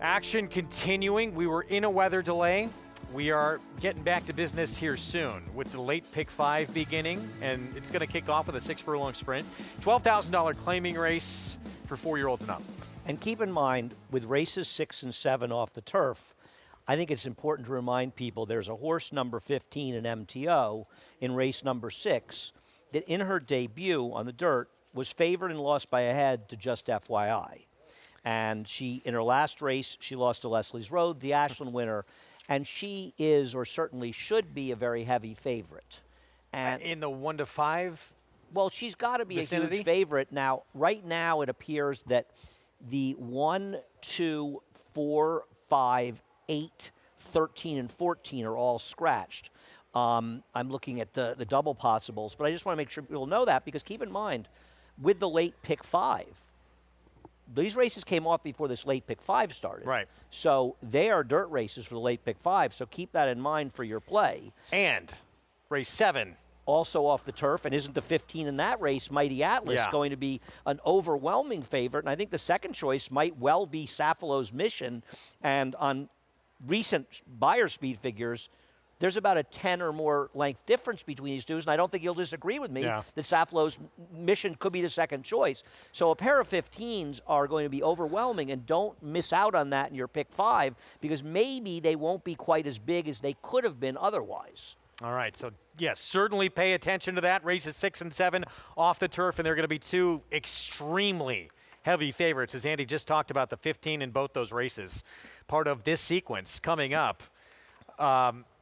Action continuing. We were in a weather delay. We are getting back to business here soon with the late pick 5 beginning, and it's going to kick off with a 6-furlong sprint. $12,000 claiming race for 4-year-olds and up. And keep in mind, with races 6 and 7 off the turf, I think it's important to remind people there's a horse number 15 in MTO in race number 6 that in her debut on the dirt was favored and lost by a head to Just FYI. And she, in her last race, she lost to Leslie's Road, the Ashland winner. And she is, or certainly should be, a very heavy favorite. And in the 1 to 5? Well, she's got to be vicinity? a huge favorite. Now, right now, it appears that the 1, 2, 4, 5, 8, 13, and 14 are all scratched. I'm looking at the double possibles, but I just want to make sure people know that, because keep in mind, with the late pick 5, these races came off before this late pick 5 started. Right. So they are dirt races for the late pick 5. So keep that in mind for your play. And race 7. Also off the turf, and isn't the 15 in that race, Mighty Atlas, going to be an overwhelming favorite? And I think the second choice might well be Safalo's Mission. And on recent buyer speed figures, there's about a 10 or more length difference between these two, and I don't think you'll disagree with me that Safalo's Mission could be the second choice. So a pair of 15s are going to be overwhelming, and don't miss out on that in your pick 5, because maybe they won't be quite as big as they could have been otherwise. All right, so yes, certainly pay attention to that. Races 6 and 7 off the turf, and they're going to be two extremely heavy favorites, as Andy just talked about the 15 in both those races. Part of this sequence coming up.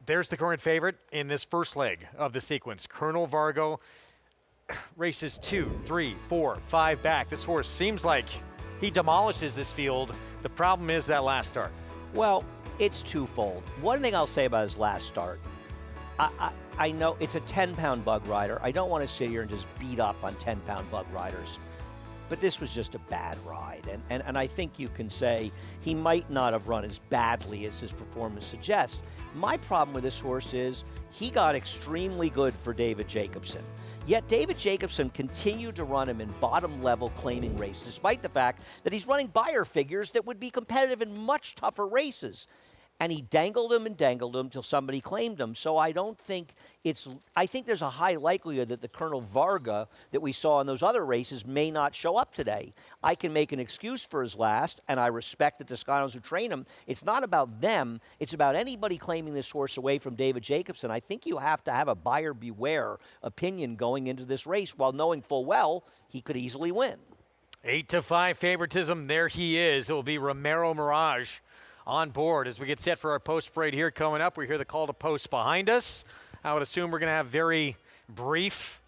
There's the current favorite in this first leg of the sequence. Colonel Vargo, races 2, 3, 4, 5 back. This horse seems like he demolishes this field. The problem is that last start. Well, it's twofold. One thing I'll say about his last start, I know it's a 10-pound bug rider. I don't want to sit here and just beat up on 10-pound bug riders. But this was just a bad ride. And I think you can say he might not have run as badly as his performance suggests. My problem with this horse is he got extremely good for David Jacobson. Yet David Jacobson continued to run him in bottom-level claiming races, despite the fact that he's running buyer figures that would be competitive in much tougher races. And he dangled him until somebody claimed him. So I think there's a high likelihood that the Colonel Varga that we saw in those other races may not show up today. I can make an excuse for his last, and I respect the Toscanos who train him. It's not about them. It's about anybody claiming this horse away from David Jacobson. I think you have to have a buyer beware opinion going into this race while knowing full well he could easily win. 8-5 favoritism. There he is. It will be Romero Mirage on board as we get set for our post parade here coming up. We hear the call to post behind us. I would assume we're going to have very brief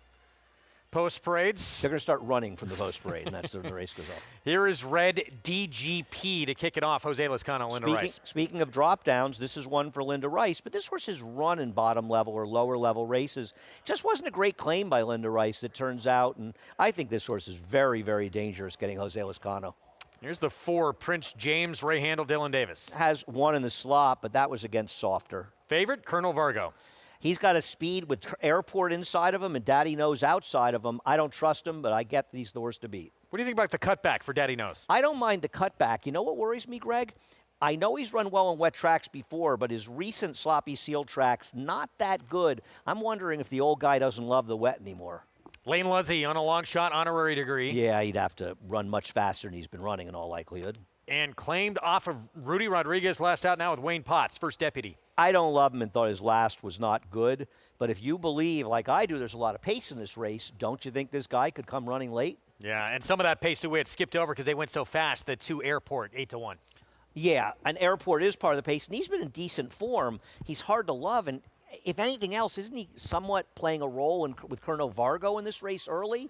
post parades. They're going to start running from the post parade, and that's when the race goes off. Here is Red DGP to kick it off. Jose Lezcano, Linda Rice. Speaking of drop downs, this is one for Linda Rice, but this horse has run in bottom level or lower level races. Just wasn't a great claim by Linda Rice, it turns out, and I think this horse is very, very dangerous getting Jose Lezcano. Here's the 4, Prince James, Ray Handel, Dylan Davis. Has one in the slot, but that was against softer. Favorite, Colonel Vargo. He's got a speed with Airport inside of him and Daddy Knows outside of him. I don't trust him, but I get these the horse to beat. What do you think about the cutback for Daddy Knows? I don't mind the cutback. You know what worries me, Greg? I know he's run well on wet tracks before, but his recent sloppy seal tracks, not that good. I'm wondering if the old guy doesn't love the wet anymore. Lane Luzzy on a long shot honorary degree. Yeah, he'd have to run much faster than he's been running in all likelihood. And claimed off of Rudy Rodriguez last out now with Wayne Potts, first deputy. I don't love him and thought his last was not good. But if you believe, like I do, there's a lot of pace in this race, don't you think this guy could come running late? Yeah, and some of that pace that we had skipped over because they went so fast, the 2 Airport, 8-1. Yeah, an Airport is part of the pace, and he's been in decent form. He's hard to love, and if anything else, isn't he somewhat playing a role with Colonel Vargo in this race early?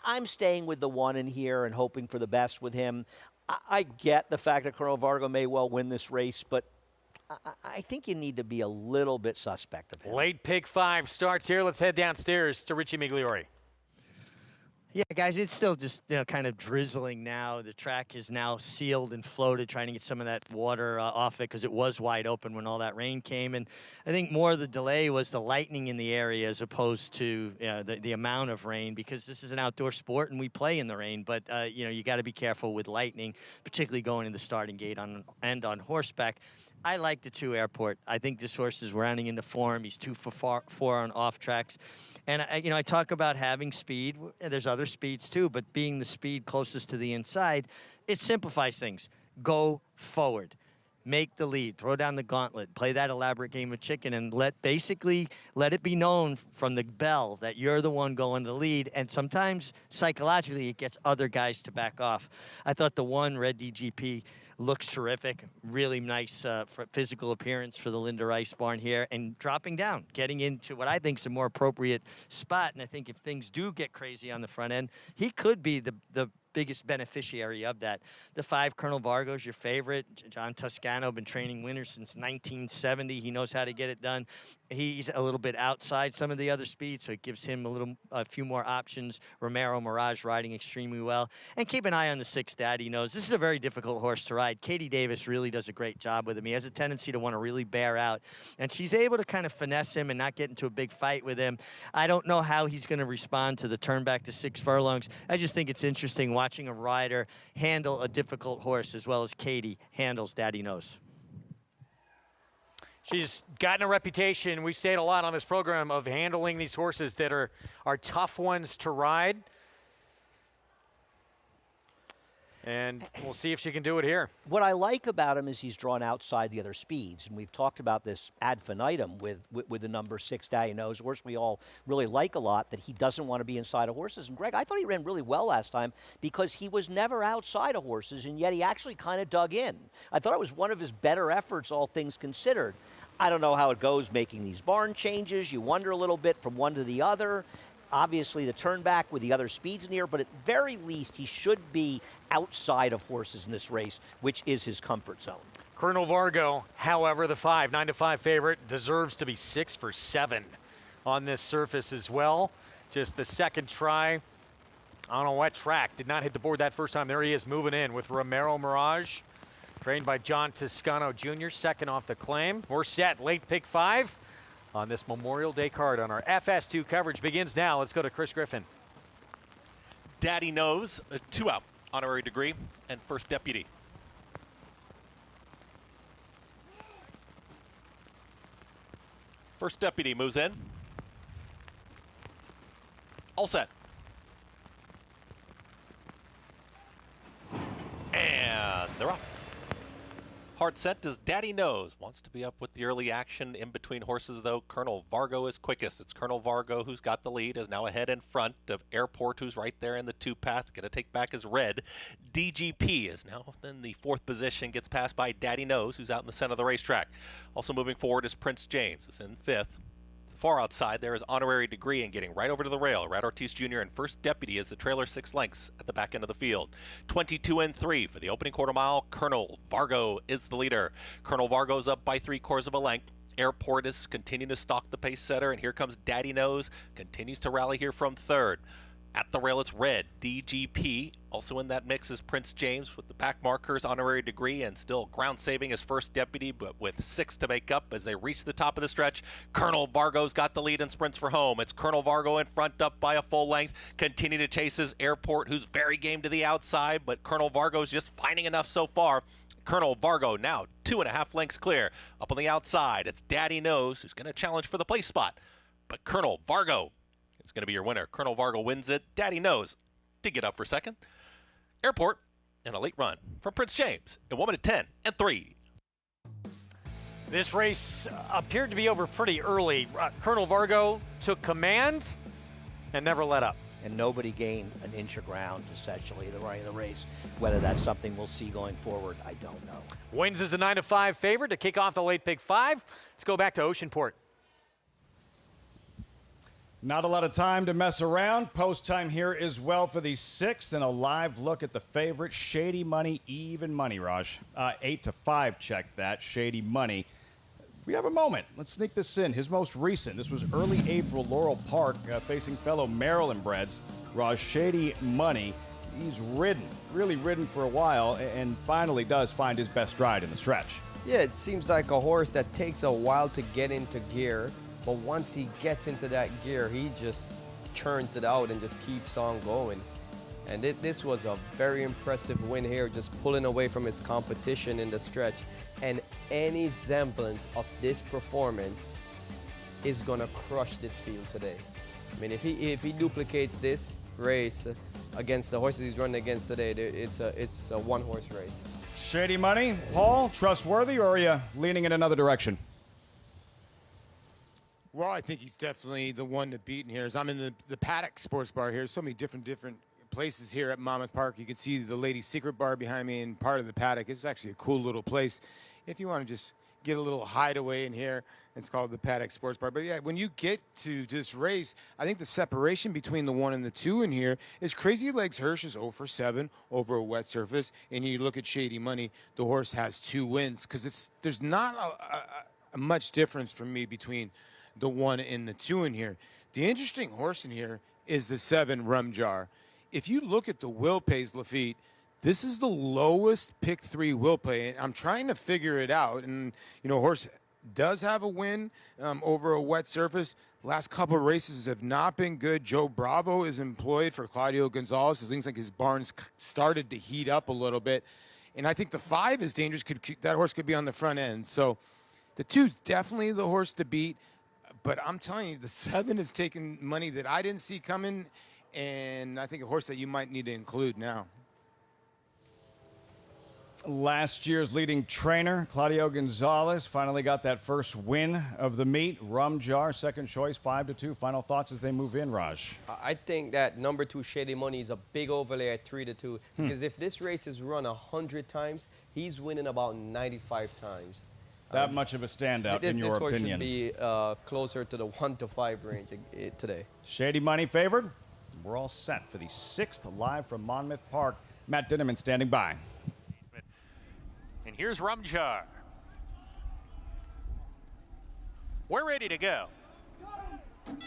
I'm staying with the 1 in here and hoping for the best with him. I get the fact that Colonel Vargo may well win this race, but I think you need to be a little bit suspect of him. Late pick 5 starts here. Let's head downstairs to Richie Migliori. Yeah, guys, it's still just kind of drizzling now. The track is now sealed and floated, trying to get some of that water off it because it was wide open when all that rain came. And I think more of the delay was the lightning in the area as opposed to the amount of rain, because this is an outdoor sport and we play in the rain. But, you got to be careful with lightning, particularly going in the starting gate and on horseback. I like the 2 Airport. I think this horse is rounding into form. He's 2 for 4 on off tracks. And, I talk about having speed. There's other speeds, too, but being the speed closest to the inside, it simplifies things. Go forward. Make the lead. Throw down the gauntlet. Play that elaborate game of chicken and let it be known from the bell that you're the one going to lead. And sometimes, psychologically, it gets other guys to back off. I thought the 1, Red DGP, looks terrific. Really nice physical appearance for the Linda Rice barn here, and dropping down, getting into what I think is a more appropriate spot. And I think if things do get crazy on the front end, he could be the biggest beneficiary of that. The 5, Colonel Vargo, is your favorite. John Toscano, been training winners since 1970. He knows how to get it done. He's a little bit outside some of the other speeds, so it gives him a few more options. Romero Mirage riding extremely well. And keep an eye on the 6, Daddy Knows. This is a very difficult horse to ride. Katie Davis really does a great job with him. He has a tendency to want to really bear out, and she's able to kind of finesse him and not get into a big fight with him. I don't know how he's going to respond to the turn back to 6 furlongs. I just think it's interesting watching a rider handle a difficult horse as well as Katie handles Daddy Knows. She's gotten a reputation, we say it a lot on this program, of handling these horses that are tough ones to ride. And we'll see if she can do it here. What I like about him is he's drawn outside the other speeds, and we've talked about this ad infinitum with the number 6 Daddy Knows, a horse we all really like a lot, that he doesn't want to be inside of horses. And Greg, I thought he ran really well last time because he was never outside of horses, and yet he actually kind of dug in. I thought it was one of his better efforts, all things considered. I don't know how it goes making these barn changes. You wonder a little bit from one to the other. Obviously, the turn back with the other speeds in here, but at very least, he should be outside of horses in this race, which is his comfort zone. Colonel Vargo, however, the 5, 9-5 favorite, deserves to be 6 for 7 on this surface as well. Just the second try on a wet track. Did not hit the board that first time. There he is moving in with Romero Mirage, trained by John Toscano Jr., second off the claim. We're set, late pick 5. On this Memorial Day card on our FS2 coverage begins now. Let's go to Chris Griffin. Daddy Knows, 2 out, honorary degree, and first deputy. First deputy moves in. All set. And they're off. Hard set does Daddy Knows. Wants to be up with the early action in between horses, though. Colonel Vargo is quickest. It's Colonel Vargo who's got the lead, is now ahead in front of Airport, who's right there in the 2 path. Going to take back his red. DGP is now in the 4th position, gets passed by Daddy Knows, who's out in the center of the racetrack. Also moving forward is Prince James, is in 5th. Far outside there is honorary degree and getting right over to the rail. Rad Ortiz Jr. and first deputy is the trailer 6 lengths at the back end of the field. 22 and 3 for the opening quarter mile. Colonel Vargo is the leader. Colonel Vargo's up by 3/4 of a length. Airport is continuing to stalk the pace setter, and here comes Daddy Knows. Continues to rally here from 3rd. At the rail, it's red. DGP. Also in that mix is Prince James with the back markers, honorary degree, and still ground saving his first deputy, but with 6 to make up as they reach the top of the stretch. Colonel Vargo's got the lead and sprints for home. It's Colonel Vargo in front, up by a full length. Continue to chase his Airport, who's very game to the outside, but Colonel Vargo's just finding enough so far. Colonel Vargo now 2.5 lengths clear. Up on the outside, it's Daddy Knows, who's going to challenge for the place spot. But Colonel Vargo, it's going to be your winner. Colonel Vargo wins it. Daddy Knows to get up for second. Airport and a late run from Prince James in 1 minute 10 and 3. This race appeared to be over pretty early. Colonel Vargo took command and never let up. And nobody gained an inch of ground, essentially, the right of the race. Whether that's something we'll see going forward, I don't know. Wins is a 9-5 favorite to kick off the late pick 5. Let's go back to Oceanport. Not a lot of time to mess around. Post time here as well for the 6th, and a live look at the favorite, Shady Money, even money, Raj. 8-5, check that, Shady Money. We have a moment. Let's sneak this in. His most recent, this was early April, Laurel Park, facing fellow Maryland breds, Raj. Shady Money. He's ridden, really ridden for a while, and finally does find his best stride in the stretch. Yeah, it seems like a horse that takes a while to get into gear. But once he gets into that gear, he just churns it out and just keeps on going. And this was a very impressive win here, just pulling away from his competition in the stretch. And any semblance of this performance is gonna crush this field today. I mean, if he duplicates this race against the horses he's running against today, it's a one-horse race. Shady Money, Paul, trustworthy, or are you leaning in another direction? Well, I think he's definitely the one to beat in here. As I'm in the Paddock Sports Bar here, so many different places here at Monmouth Park. You can see the Ladies' Secret Bar behind me and part of the Paddock. It's actually a cool little place. If you want to just get a little hideaway in here. It's called the Paddock Sports Bar. But yeah, when you get to this race, I think the separation between the 1 and the 2 in here is Crazy Legs Hirsch is 0 for 7 over a wet surface. And you look at Shady Money, the horse has 2 wins because there's not a much difference for me between the 1 and the 2 in here. The interesting horse in here is the 7 Rum Jar. If you look at the will pays, Lafitte, this is the lowest pick 3 will pay. And I'm trying to figure it out. And, you know, horse does have a win over a wet surface. Last couple of races have not been good. Joe Bravo is employed for Claudio Gonzalez. It seems like his barn's started to heat up a little bit. And I think the 5 is dangerous. That horse could be on the front end. So the 2's definitely the horse to beat. But I'm telling you, the 7 is taking money that I didn't see coming. And I think a horse that you might need to include now. Last year's leading trainer, Claudio Gonzalez, finally got that first win of the meet. Rum Jar, second choice, 5-2. Final thoughts as they move in, Raj? I think that number 2, Shady Money, is a big overlay at 3-2. Because if this race is run 100 times, he's winning about 95 times. That much of a standout, in your this horse opinion? should be closer to the 1-5 range today. Shady Money favored. We're all set for the 6th live from Monmouth Park. Matt Dinneman standing by. And here's Rum Jar. We're ready to go. And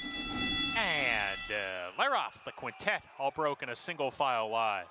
they're off. The quintet all broken a single file wide.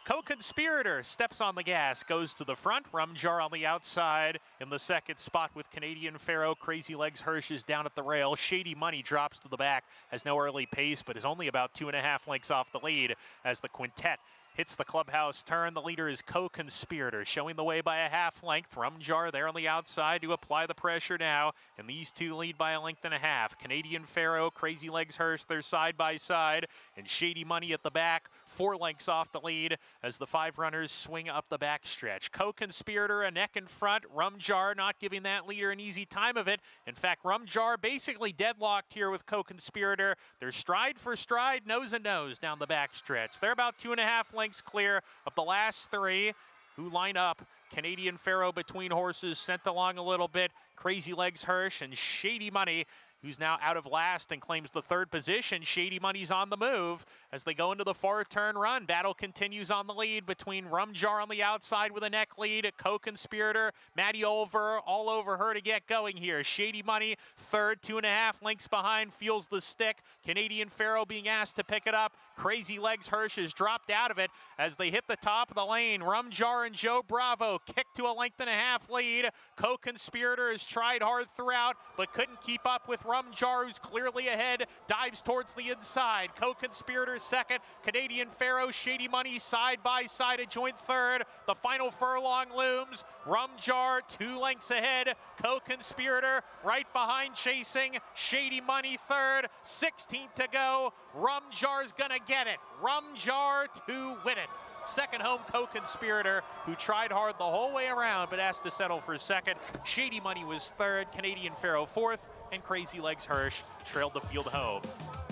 Co-conspirator steps on the gas, goes to the front. Rum Jar on the outside in the second spot with Canadian Pharaoh. Crazy Legs Hirsch is down at the rail. Shady Money drops to the back, has no early pace, but is only about 2.5 lengths off the lead as the quintet hits the clubhouse turn. The leader is Co-Conspirator, showing the way by a 1/2 length. Rum Jar there on the outside to apply the pressure now, and these 2 lead by 1.5 lengths. Canadian Pharaoh, Crazy Legs Hirsch, they're side by side, and Shady Money at the back, 4 lengths off the lead as the 5 runners swing up the backstretch. Co-Conspirator a neck in front. Rum Jar not giving that leader an easy time of it. In fact, Rum Jar basically deadlocked here with Co-Conspirator. They're stride for stride, nose and nose down the backstretch. They're about 2.5 lengths clear of the last 3 who line up. Canadian Pharaoh between horses, sent along a little bit. Crazy Legs Hirsch and Shady Money, who's now out of last and claims the 3rd position. Shady Money's on the move as they go into the 4-turn run. Battle continues on the lead between Rum Jar on the outside with a neck lead. Co-Conspirator, Maddie Olver all over her to get going here. Shady Money, 3rd, 2.5 lengths behind, feels the stick. Canadian Pharaoh being asked to pick it up. Crazy Legs Hirsch has dropped out of it as they hit the top of the lane. Rum Jar and Joe Bravo kick to a 1.5 length lead. Co-Conspirator has tried hard throughout, but couldn't keep up with Rum Jar, who's clearly ahead, dives towards the inside. Co-Conspirator 2nd, Canadian Pharaoh, Shady Money side by side, a joint 3rd. The final furlong looms. Rum Jar 2 lengths ahead. Co-Conspirator right behind, chasing. Shady Money 3rd, 16th to go. Rum Jar's gonna get it. Rum Jar to win it. Second home, Co-Conspirator, who tried hard the whole way around but asked to settle for 2nd. Shady Money was 3rd, Canadian Pharaoh 4th, and Crazy Legs Hirsch trailed the field home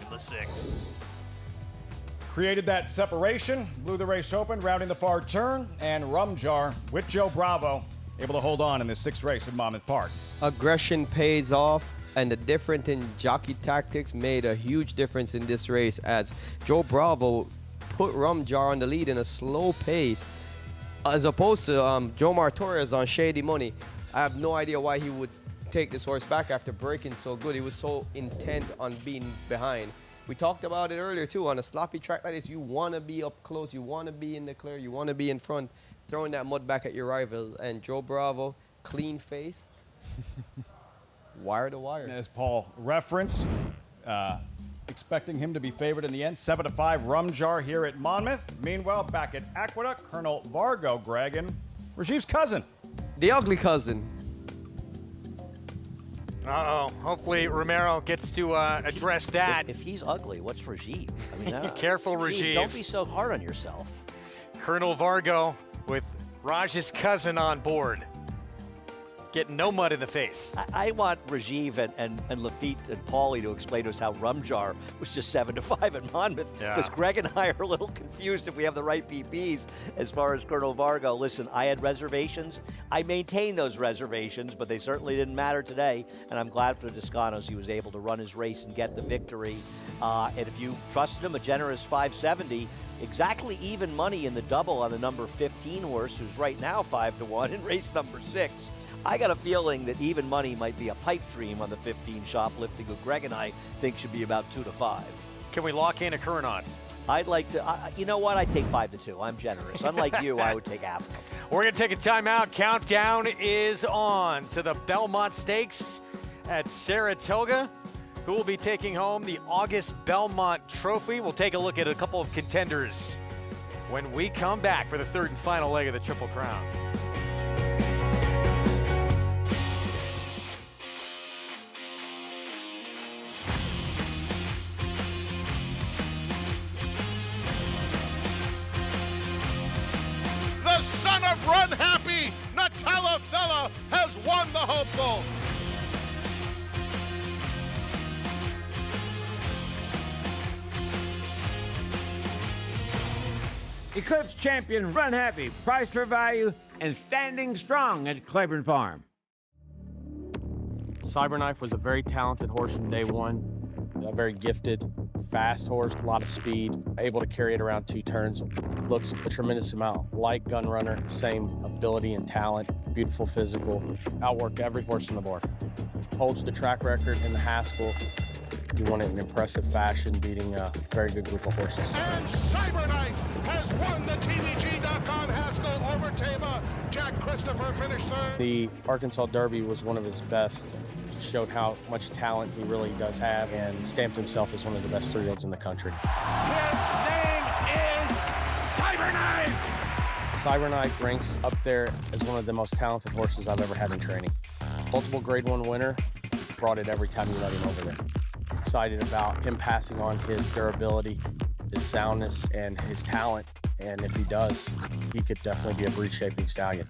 in the 6th. Created that separation, blew the race open, rounding the far turn, and Rum Jar with Joe Bravo able to hold on in this 6th race at Monmouth Park. Aggression pays off, and the difference in jockey tactics made a huge difference in this race as Joe Bravo put Rum Jar on the lead in a slow pace, as opposed to Joe Martorez on Shady Money. I have no idea why he would take this horse back after breaking so good. He was so intent on being behind. We talked about it earlier too. On a sloppy track like this, you want to be up close, you want to be in the clear, you want to be in front, throwing that mud back at your rival. And Joe Bravo, clean-faced, wire to wire. As Paul referenced, expecting him to be favored in the end. 7-5 Rum Jar here at Monmouth. Meanwhile, back at Aqueduct, Colonel Vargo, Greg, and Rajiv's cousin. The ugly cousin. Uh-oh. Hopefully Romero gets to address that. If he's ugly, what's Rajiv? I mean, careful, Rajiv. Don't be so hard on yourself. Colonel Vargo with Raj's cousin on board. getting no mud in the face. I want Rajiv and Lafitte and Paulie to explain to us how Rumjar was just 7-5 at Monmouth. Because Greg and I are a little confused if we have the right PPs as far as Colonel Vargo. Listen, I had reservations. I maintain those reservations, but they certainly didn't matter today. And I'm glad for the Descanos he was able to run his race and get the victory. And if you trusted him, a generous 570, exactly even money in the double on the number 15 horse, who's right now 5-1 in race number 6. I got a feeling that even money might be a pipe dream on the 15 shoplifting, who Greg and I think should be about 2-5. Can we lock in a current odds? I'd like to. You know what? I'd take 5-2. I'm generous. Unlike you, I would take half of them. We're going to take a timeout. Countdown is on to the Belmont Stakes at Saratoga. Who will be taking home the August Belmont Trophy? We'll take a look at a couple of contenders when we come back for the third and final leg of the Triple Crown. The son of Run Happy, Natala Fella, has won the Hopeful. Eclipse champion Run Happy, price for value, and standing strong at Claiborne Farm. Cyberknife was a very talented horse from day one. A very gifted, fast horse, a lot of speed, able to carry it around 2 turns. Looks a tremendous amount like Gun Runner, same ability and talent, beautiful physical, outworked every horse on the board. Holds the track record in the Haskell. He won it in impressive fashion, beating a very good group of horses. And Cyberknife has won the TVG.com Haskell over Tama. Jack Christopher finished third. The Arkansas Derby was one of his best. Showed how much talent he really does have and stamped himself as one of the best 3-year-olds in the country. His name is Cyberknife! Cyberknife ranks up there as one of the most talented horses I've ever had in training. Multiple Grade 1 winner, brought it every time you let him over there. Excited about him passing on his durability, his soundness, and his talent. And if he does, he could definitely be a breed-shaping stallion.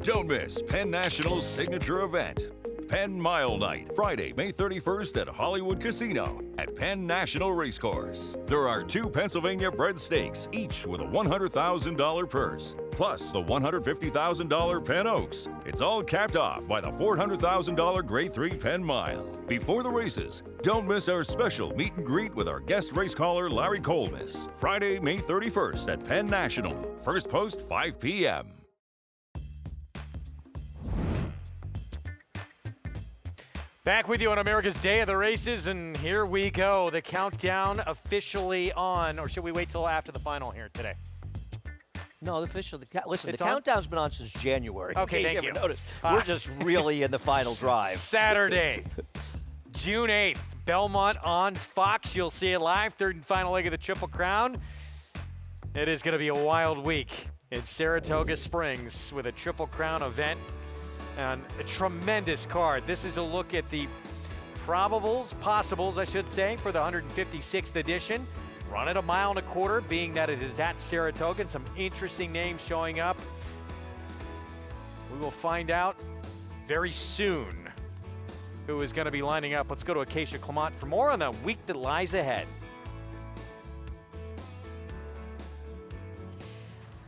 Don't miss Penn National's signature event, Penn Mile Night, Friday, May 31st at Hollywood Casino at Penn National Racecourse. There are 2 Pennsylvania bred stakes, each with a $100,000 purse, plus the $150,000 Penn Oaks. It's all capped off by the $400,000 Grade 3 Penn Mile. Before the races, don't miss our special meet and greet with our guest race caller Larry Colmus, Friday, May 31st at Penn National. First post 5 p.m. Back with you on America's Day of the Races, and here we go. The countdown officially on, or should we wait till after the final here today? No, the listen, It's the on? countdoun's been on since January. Okay, in case thank you you. haven't noticed. We're just really in the final drive. Saturday, June 8th, Belmont on Fox. You'll see it live, third and final leg of the Triple Crown. It is going to be a wild week in Saratoga Springs with a Triple Crown event and a tremendous card. This is a look at the possibles, I should say, for the 156th edition. Run at 1.25 miles, being that it is at Saratoga, and some interesting names showing up. We will find out very soon who is going to be lining up. Let's go to Acacia Clement for more on the week that lies ahead.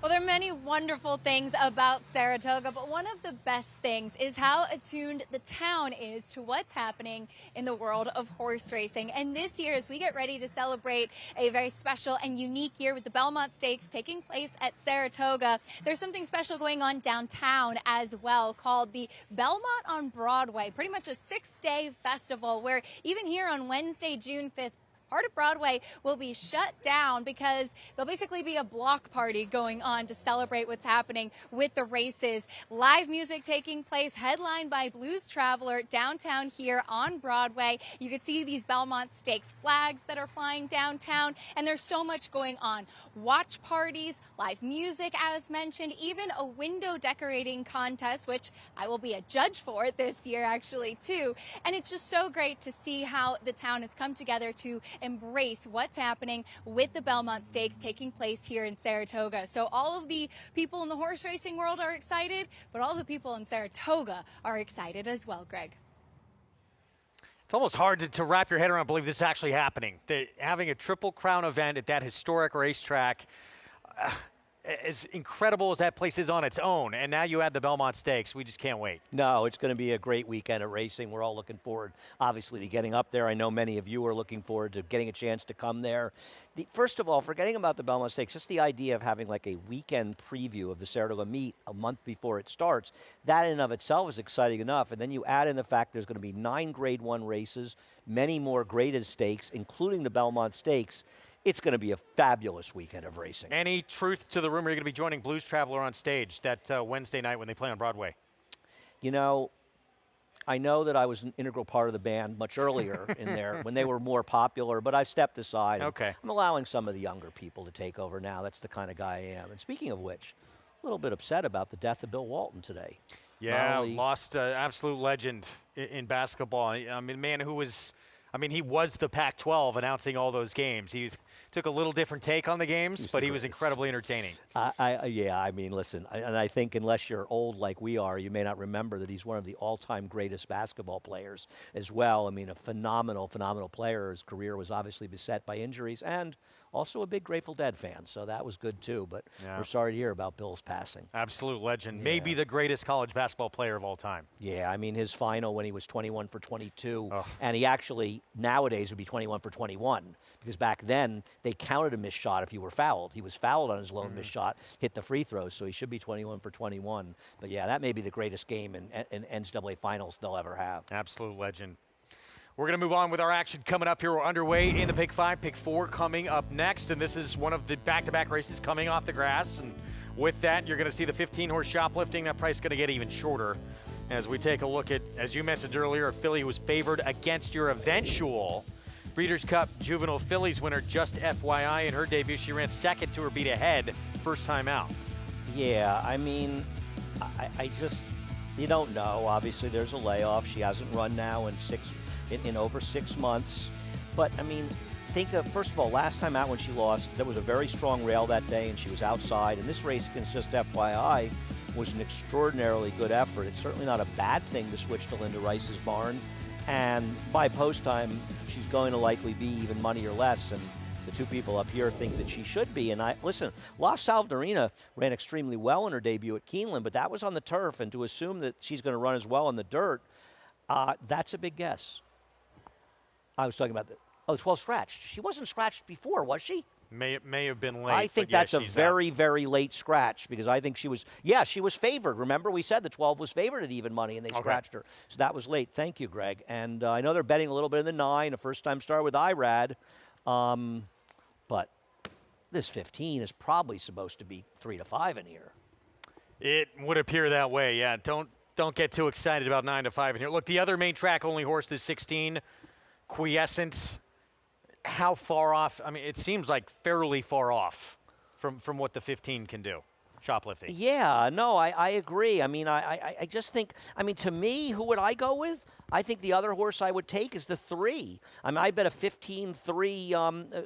Well, there are many wonderful things about Saratoga, but one of the best things is how attuned the town is to what's happening in the world of horse racing. And this year, as we get ready to celebrate a very special and unique year with the Belmont Stakes taking place at Saratoga, there's something special going on downtown as well called the Belmont on Broadway, pretty much a 6-day festival where even here on Wednesday, June 5th, part of Broadway will be shut down because there'll basically be a block party going on to celebrate what's happening with the races. Live music taking place, headlined by Blues Traveler downtown here on Broadway. You can see these Belmont Stakes flags that are flying downtown, and there's so much going on. Watch parties, live music as mentioned, even a window decorating contest, which I will be a judge for this year actually too. And it's just so great to see how the town has come together to embrace what's happening with the Belmont Stakes taking place here in Saratoga. So all of the people in the horse racing world are excited, but all the people in Saratoga are excited as well, Greg. It's almost hard to wrap your head around, believe this is actually happening. Having a Triple Crown event at that historic racetrack, as incredible as that place is on its own, and now you add the Belmont Stakes, we just can't wait. No, it's going to be a great weekend of racing. We're all looking forward, obviously, to getting up there. I know many of you are looking forward to getting a chance to come there. First of all, forgetting about the Belmont Stakes, just the idea of having like a weekend preview of the Saratoga meet a month before it starts, that in and of itself is exciting enough. And then you add in the fact there's going to be 9 Grade 1 races, many more graded stakes, including the Belmont Stakes. It's going to be a fabulous weekend of racing. Any truth to the rumor you're going to be joining Blues Traveler on stage that Wednesday night when they play on Broadway? You know, I know that I was an integral part of the band much earlier in there when they were more popular, but I stepped aside. Okay. I'm allowing some of the younger people to take over now. That's the kind of guy I am. And speaking of which, a little bit upset about the death of Bill Walton today. Yeah, lost an absolute legend in basketball. I mean, man who was, he was the Pac-12 announcing all those games. He took a little different take on the games, but he was incredibly entertaining. Yeah, I mean, listen, and I think unless you're old like we are, you may not remember that he's one of the all-time greatest basketball players as well. I mean, a phenomenal, phenomenal player. His career was obviously beset by injuries and also a big Grateful Dead fan, so that was good too. But we're sorry to hear about Bill's passing. Absolute legend. Maybe the greatest college basketball player of all time. Yeah, I mean, his final when he was 21 for 22, and he actually nowadays would be 21 for 21 because back then they counted a missed shot if you were fouled. He was fouled on his lone missed shot, hit the free throws, so he should be 21 for 21. But yeah, that may be the greatest game in NCAA finals they'll ever have. Absolute legend. We're going to move on with our action coming up here. We're underway in the Pick 5. Pick 4 coming up next, and this is one of the back-to-back races coming off the grass. And with that, you're going to see the 15-horse shoplifting. That price is going to get even shorter as we take a look at, as you mentioned earlier, a filly who was favored against your eventual Breeders' Cup Juvenile Fillies winner, Just FYI. In her debut, she ran second to her beat ahead, first time out. Yeah, I mean, I just, you don't know. Obviously, there's a layoff. She hasn't run now in over 6 months. But, I mean, think of, first of all, last time out when she lost, there was a very strong rail that day, and she was outside. And this race against Just FYI was an extraordinarily good effort. It's certainly not a bad thing to switch to Linda Rice's barn. And by post time, she's going to likely be even money or less. And the two people up here think that she should be. And listen, La Salvadorina ran extremely well in her debut at Keeneland, but that was on the turf. And to assume that she's going to run as well in the dirt, that's a big guess. I was talking about the 12 scratched. She wasn't scratched before, was she? May have been late. I think that's a very, very late scratch because I think she was favored. Remember, we said the 12 was favored at even money and they scratched her. So that was late. Thank you, Greg. And I know they're betting a little bit in the 9, a first-time star with IRAD. But this 15 is probably supposed to be 3 to 5 in here. It would appear that way, yeah. Don't get too excited about 9 to 5 in here. Look, the other main track-only horse, this 16, Quiescent. How far off? I mean, it seems like fairly far off from what the 15 can do, shoplifting. Yeah, no, I agree. I mean, I just think, I mean, to me, who would I go with? I think the other horse I would take is the 3. I mean, I bet a 15-3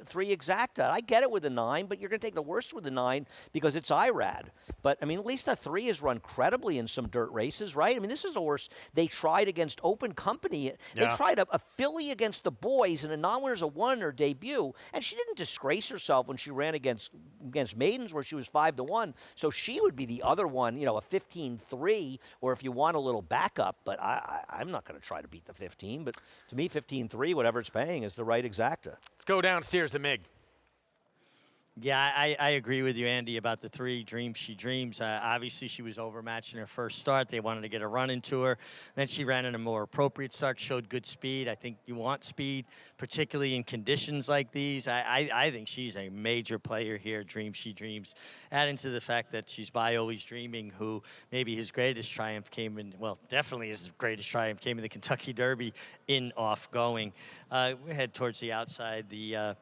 3 exacta. I get it with a 9, but you're going to take the worst with the 9 because it's IRAD. But, I mean, at least the 3 has run credibly in some dirt races, right? I mean, this is the horse they tried against Open Company. They tried a filly against the boys and a non-winners of 1 in her debut, and she didn't disgrace herself when she ran against maidens where she was 5 to 1. So she would be the other one, you know, a 15-3, or if you want a little backup. But I'm not going to try to beat the 15, but to me 15-3, whatever it's paying, is the right exacta. Let's go downstairs to Mig. Yeah, I agree with you, Andy, about the 3, Dreams She Dreams. Obviously, she was overmatched in her first start. They wanted to get a run into her. Then she ran in a more appropriate start, showed good speed. I think you want speed, particularly in conditions like these. I think she's a major player here, Dreams She Dreams. Adding to the fact that she's by Always Dreaming, who maybe his greatest triumph came in, well, definitely his greatest triumph came in the Kentucky Derby in off-going. We head towards the outside, the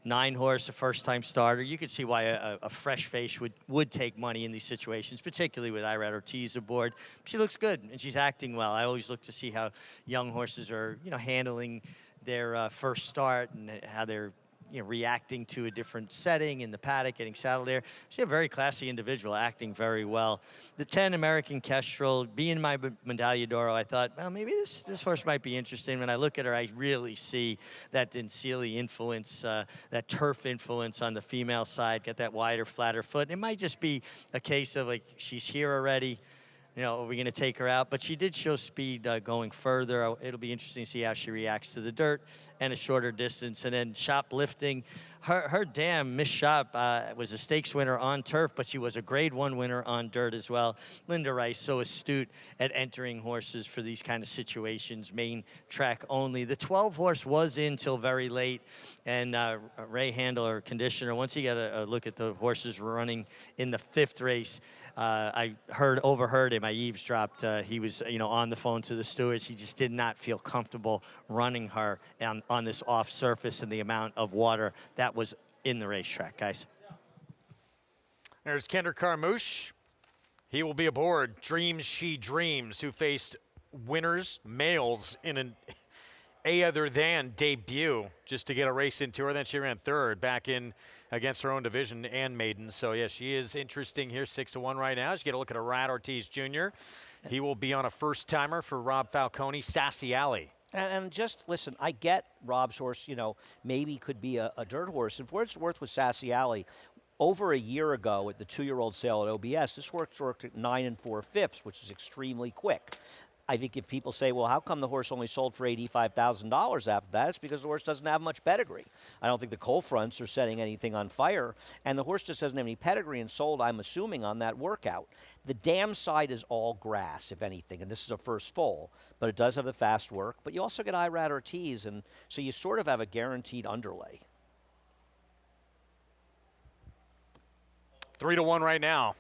9-horse, a first-time starter. You could see why a fresh face would take money in these situations, particularly with Irad Ortiz aboard. She looks good, and she's acting well. I always look to see how young horses are, handling their first start and how they're reacting to a different setting in the paddock, getting saddled there. She's a very classy individual, acting very well. The 10 American Kestrel, being my Medaglia d'Oro, I thought, well, maybe this horse might be interesting. When I look at her, I really see that Dincili influence, that turf influence on the female side, get that wider, flatter foot. It might just be a case of like, she's here already. Are we going to take her out? But she did show speed going further. It'll be interesting to see how she reacts to the dirt and a shorter distance. And then shoplifting. Her dam, Miss Shop, was a stakes winner on turf, but she was a Grade 1 winner on dirt as well. Linda Rice, so astute at entering horses for these kind of situations, main track only. The 12 horse was in till very late, and Ray Handler, conditioner, once he got a look at the horses running in the 5th race, I overheard him. I eavesdropped. He was, on the phone to the stewards. He just did not feel comfortable running her on this off surface and the amount of water that was in the racetrack, guys. There's Kender Carmouche. He will be aboard Dreams She Dreams, who faced winners, males, in an A Other Than debut just to get a race into her. Then she ran 3rd back in against her own division and maiden. So, yeah, she is interesting here, 6-1 right now. She get a look at a Rat Ortiz Jr. He will be on a first-timer for Rob Falcone, Sassy Alley. And just listen, I get Rob's horse, maybe could be a dirt horse. And for what it's worth with Sassy Alley, over a year ago at the 2-year-old sale at OBS, this horse worked at 9 4/5, which is extremely quick. I think if people say, well, how come the horse only sold for $85,000 after that? It's because the horse doesn't have much pedigree. I don't think the coal fronts are setting anything on fire, and the horse just doesn't have any pedigree and sold, I'm assuming, on that workout. The dam side is all grass, if anything, and this is a first foal, but it does have the fast work. But you also get Irat Ortiz, and so you sort of have a guaranteed underlay. 3-1 right now.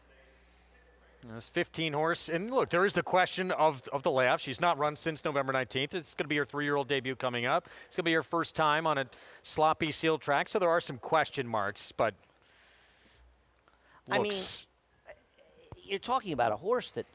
This 15 horse, and look, there is the question of the layoff. She's not run since November 19th. It's going to be her 3-year-old debut coming up. It's going to be her first time on a sloppy sealed track, so there are some question marks, but I mean, you're talking about a horse that,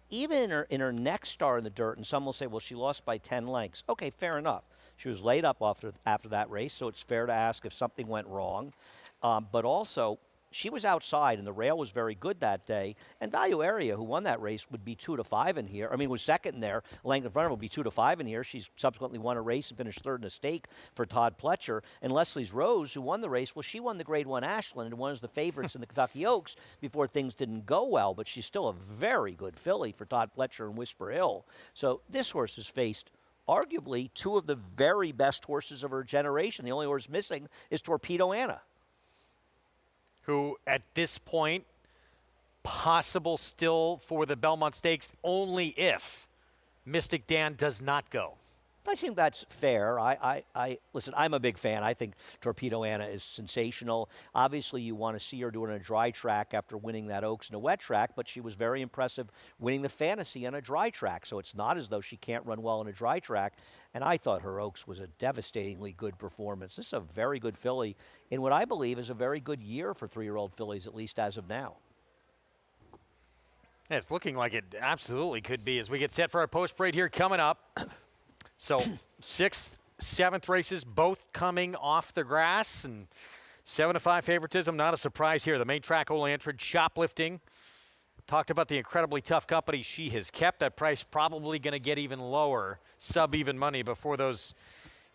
even in her next start in the dirt, and some will say, well, she lost by 10 lengths. Okay, fair enough. She was laid up after that race, so it's fair to ask if something went wrong. But also, she was outside, and the rail was very good that day. And Value Area, who won that race, would be 2-5 in here. Was second in there. Length in front of her would be 2-5 in here. She's subsequently won a race and finished 3rd in a stake for Todd Pletcher. And Leslie's Rose, who won the race, well, she won the Grade 1 Ashland and was the favorites in the Kentucky Oaks before things didn't go well. But she's still a very good filly for Todd Pletcher and Whisper Hill. So this horse has faced arguably 2 of the very best horses of her generation. The only horse missing is Torpedo Anna, who at this point, possible still for the Belmont Stakes only if Mystic Dan does not go. I think that's fair. Listen, I'm a big fan. I think Torpedo Anna is sensational. Obviously, you want to see her doing a dry track after winning that Oaks and a wet track, but she was very impressive winning the Fantasy on a dry track, so it's not as though she can't run well on a dry track. And I thought her Oaks was a devastatingly good performance. This is a very good filly in what I believe is a very good year for 3-year-old fillies, at least as of now. Yeah, it's looking like it absolutely could be as we get set for our post parade here coming up. So 6th, 7th races, both coming off the grass, and 7-5 favoritism, not a surprise here. The main track only entered Shoplifting. Talked about the incredibly tough company she has kept. That price probably going to get even lower, sub-even money before those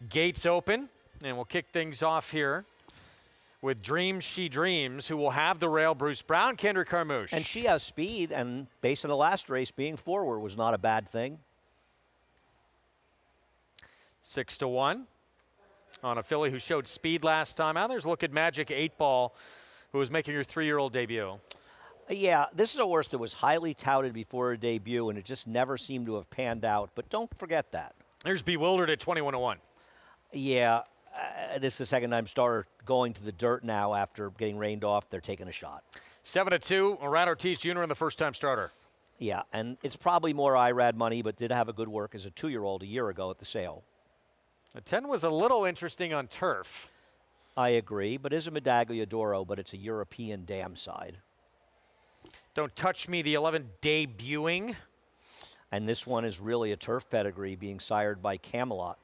gates open. And we'll kick things off here with Dreams She Dreams, who will have the rail. Bruce Brown, Kender Carmouche. And she has speed, and based on the last race, being forward was not a bad thing. 6-1 on a filly who showed speed last time out. There's a look at Magic 8-Ball, who was making her 3-year-old debut. Yeah, this is a horse that was highly touted before her debut, and it just never seemed to have panned out. But don't forget that. There's Bewildered at 21-1. Yeah, this is the second-time starter going to the dirt now after getting rained off. They're taking a shot. 7-2, Irat Ortiz Jr. in the first-time starter. Yeah, and it's probably more IRAD money, but did have a good work as a 2-year-old a year ago at the sale. The 10 was a little interesting on turf. I agree, but is a Medaglia d'Oro, but it's a European dam side. Don't Touch Me, the 11 debuting. And this one is really a turf pedigree being sired by Camelot.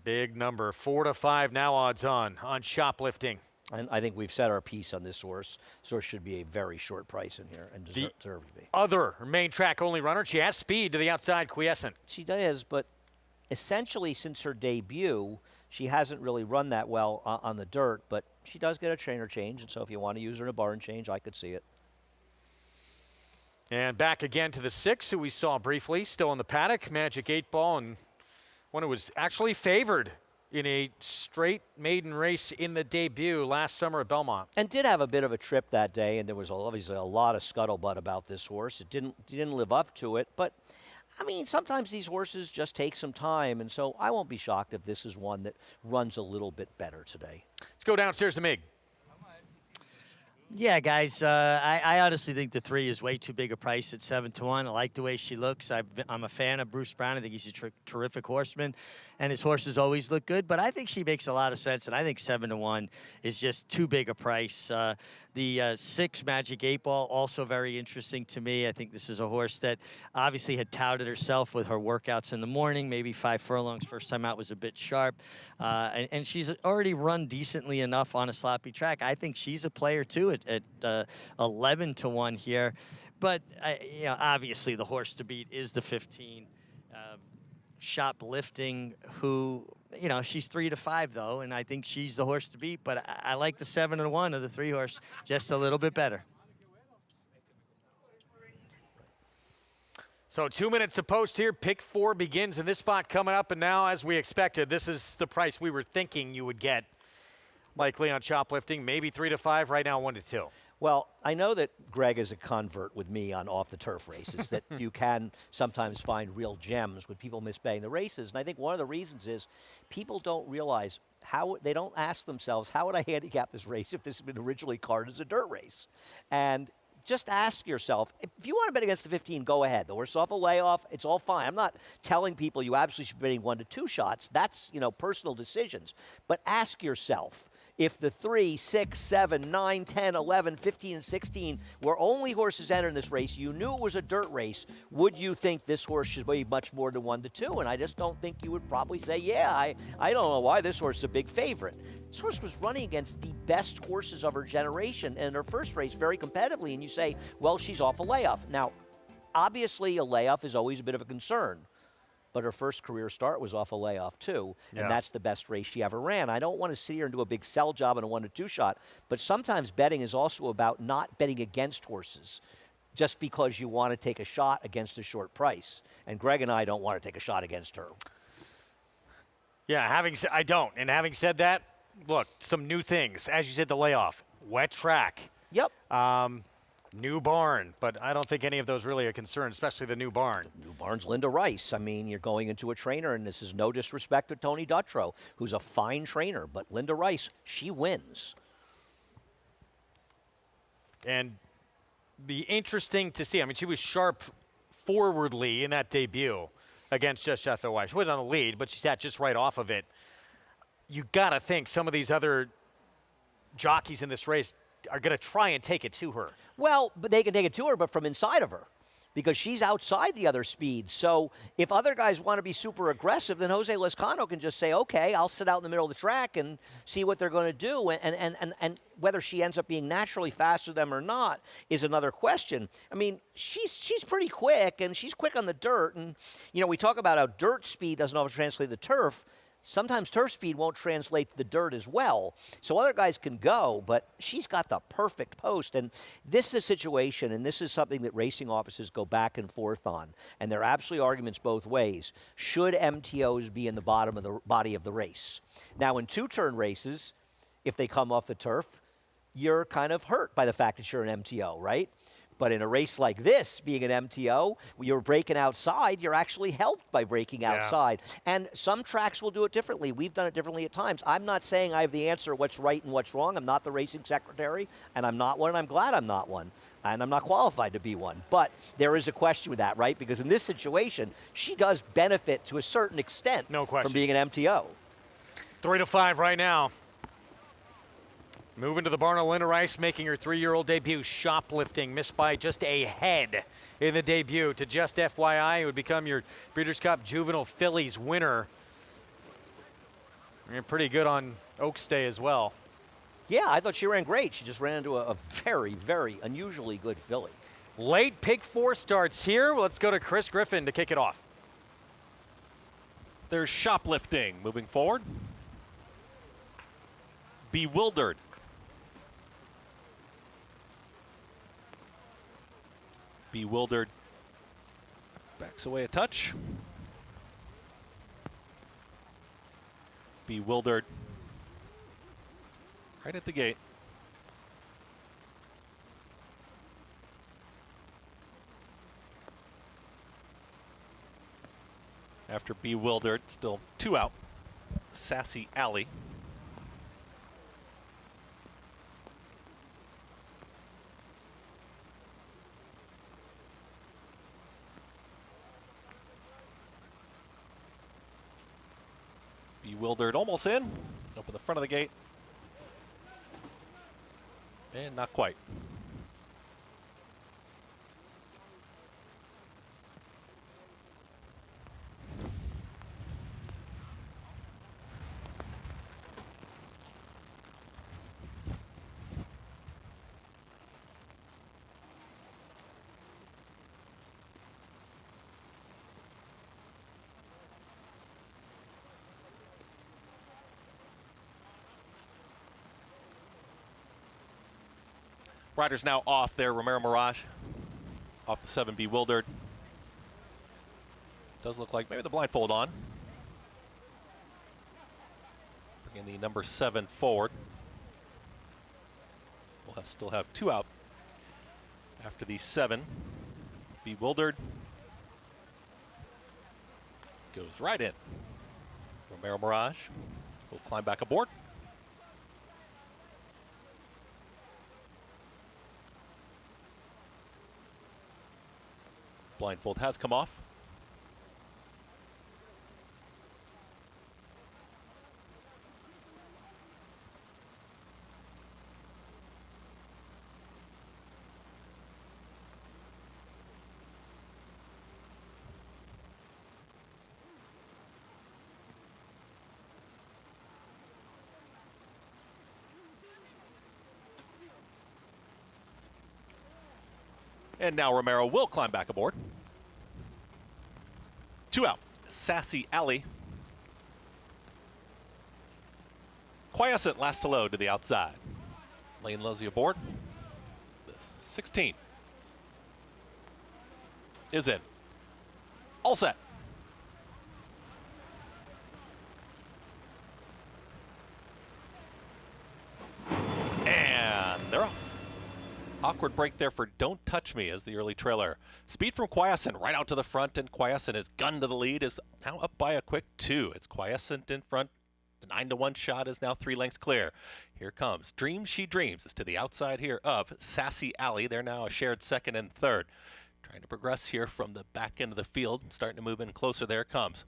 Big number, 4-5 now odds on Shoplifting. And I think we've set our piece on this horse. This horse should be a very short price in here and deserve to be. Other main track only runner, she has speed to the outside, Quiescent. She does, but essentially since her debut, she hasn't really run that well on the dirt, but she does get a trainer change, and so if you want to use her in a barn change, I could see it. And back again to the 6, who we saw briefly, still in the paddock, Magic 8 Ball, and one who was actually favored in a straight maiden race in the debut last summer at Belmont. And did have a bit of a trip that day, and there was obviously a lot of scuttlebutt about this horse. It didn't live up to it, but I mean, sometimes these horses just take some time, and so I won't be shocked if this is one that runs a little bit better today. Let's go downstairs to Mig. Yeah, guys, I honestly think the 3 is way too big a price at 7-1. I like the way she looks. I'm a fan of Bruce Brown. I think he's a terrific horseman, and his horses always look good. But I think she makes a lot of sense, and I think 7-1 is just too big a price. The 6 Magic 8 Ball, also very interesting to me. I think this is a horse that obviously had touted herself with her workouts in the morning, maybe 5 furlongs. First time out was a bit sharp. And she's already run decently enough on a sloppy track. I think she's a player, too, at 11-1 here. But, you know, obviously the horse to beat is the 15. Shoplifting, who, you know, she's 3-5 though, and I think she's the horse to beat. But I like the 7-1 of the 3 horse just a little bit better. So 2 minutes to post here. Pick 4 begins in this spot coming up, and now, as we expected, this is the price we were thinking you would get. Likely on Shoplifting, maybe 3-5. Right now, 1-2. Well, I know that Greg is a convert with me on off-the-turf races, that you can sometimes find real gems with people misbaying the races. And I think one of the reasons is people don't realize they don't ask themselves, how would I handicap this race if this had been originally carded as a dirt race? And just ask yourself, if you want to bet against the 15, go ahead. The horse off a layoff, it's all fine. I'm not telling people you absolutely should be betting 1 to 2 shots. That's, you know, personal decisions. But ask yourself, if the 3, 6, 7, 9, 10, 11, 15, and 16 were only horses entering this race, you knew it was a dirt race, would you think this horse should be much more than 1 to 2? And I just don't think you would probably say, yeah, I don't know why this horse is a big favorite. This horse was running against the best horses of her generation, and in her first race very competitively, and you say, well, she's off a layoff. Now, obviously, a layoff is always a bit of a concern. But her first career start was off a layoff, too. Yeah. And that's the best race she ever ran. I don't want to sit here and do a big sell job on a 1 to 2 shot, but sometimes betting is also about not betting against horses just because you want to take a shot against a short price. And Greg and I don't want to take a shot against her. Yeah, I don't. And having said that, look, some new things. As you said, the layoff, wet track. Yep. New barn, but I don't think any of those really are concerned, especially the new barn. New barn's Linda Rice. I mean, you're going into a trainer, and this is no disrespect to Tony Dutrow, who's a fine trainer, but Linda Rice, she wins. And be interesting to see. I mean, she was sharp forwardly in that debut against Just FOI. She wasn't on the lead, but she sat just right off of it. You got to think some of these other jockeys in this race are going to try and take it to her. Well, but they can take it to her, but from inside of her, because she's outside the other speed. So if other guys want to be super aggressive, then Jose Lezcano can just say, okay, I'll sit out in the middle of the track and see what they're going to do. And whether she ends up being naturally faster than them or not is another question. I mean, she's pretty quick, and she's quick on the dirt. And, you know, we talk about how dirt speed doesn't always translate to the turf. Sometimes turf speed won't translate to the dirt as well. So other guys can go, but she's got the perfect post. And this is a situation, and this is something that racing offices go back and forth on. And there are absolutely arguments both ways. Should MTOs be in the bottom of the body of the race? Now, in 2-turn races, if they come off the turf, you're kind of hurt by the fact that you're an MTO, right? But in a race like this, being an MTO, you're breaking outside, you're actually helped by breaking outside. And some tracks will do it differently. We've done it differently at times. I'm not saying I have the answer what's right and what's wrong. I'm not the racing secretary, and I'm not one, and I'm glad I'm not one. And I'm not qualified to be one. But there is a question with that, right? Because in this situation, she does benefit to a certain extent from being an MTO. 3-5 right now. Moving to the barn, Linda Rice making her 3-year-old debut. Shoplifting, missed by just a head in the debut to Just FYI, who would become your Breeders' Cup Juvenile Fillies winner. You're pretty good on Oaks Day as well. Yeah, I thought she ran great. She just ran into a very, very unusually good filly. Late pick 4 starts here. Let's go to Chris Griffin to kick it off. There's Shoplifting moving forward. Bewildered. Bewildered backs away a touch. Bewildered right at the gate. After Bewildered, still 2 out. Sassy Alley. Bewildered almost in. Up in the front of the gate. And not quite. Riders now off there. Romero Mirage off the 7, Bewildered. Does look like maybe the blindfold on. Bringing the number 7 forward. We'll still have 2 out after the 7. Bewildered goes right in. Romero Mirage will climb back aboard. Blindfold has come off. And now Romero will climb back aboard. 2 out. Sassy Alley. Quiescent last to load to the outside. Lane Leslie aboard. 16 is in. All set. And they're off. Awkward break there for Don't Touch Me as the early trailer. Speed from Quiescent right out to the front, and Quiescent is gun to the lead, is now up by a quick 2. It's Quiescent in front. The 9-1 shot is now 3 lengths clear. Here comes Dream She Dreams is to the outside here of Sassy Alley. They're now a shared 2nd and 3rd. Trying to progress here from the back end of the field, starting to move in closer. There it comes.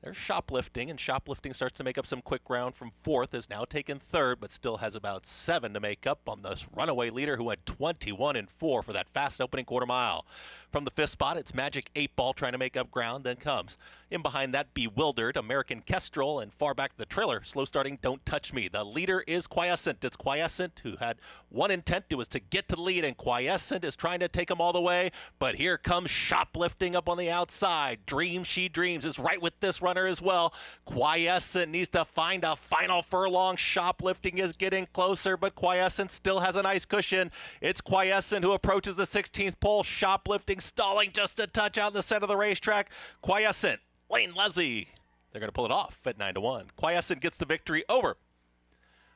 There's Shoplifting, and Shoplifting starts to make up some quick ground from 4th, is now taken 3rd, but still has about 7 to make up on this runaway leader who went 21 and 4 for that fast opening quarter mile. From the 5th spot, it's Magic 8 Ball trying to make up ground, then comes in behind that Bewildered, American Kestrel, and far back the trailer, slow starting Don't Touch Me. The leader is Quiescent. It's Quiescent who had one intent, it was to get to the lead, and Quiescent is trying to take them all the way, but here comes Shoplifting up on the outside. Dream She Dreams is right with this runner as well. Quiescent needs to find a final furlong. Shoplifting is getting closer, but Quiescent still has a nice cushion. It's Quiescent who approaches the 16th pole. Shoplifting stalling just a touch out in the center of the racetrack. Quiescent, Lane Leslie, they're going to pull it off at 9-1. Quiescent gets the victory over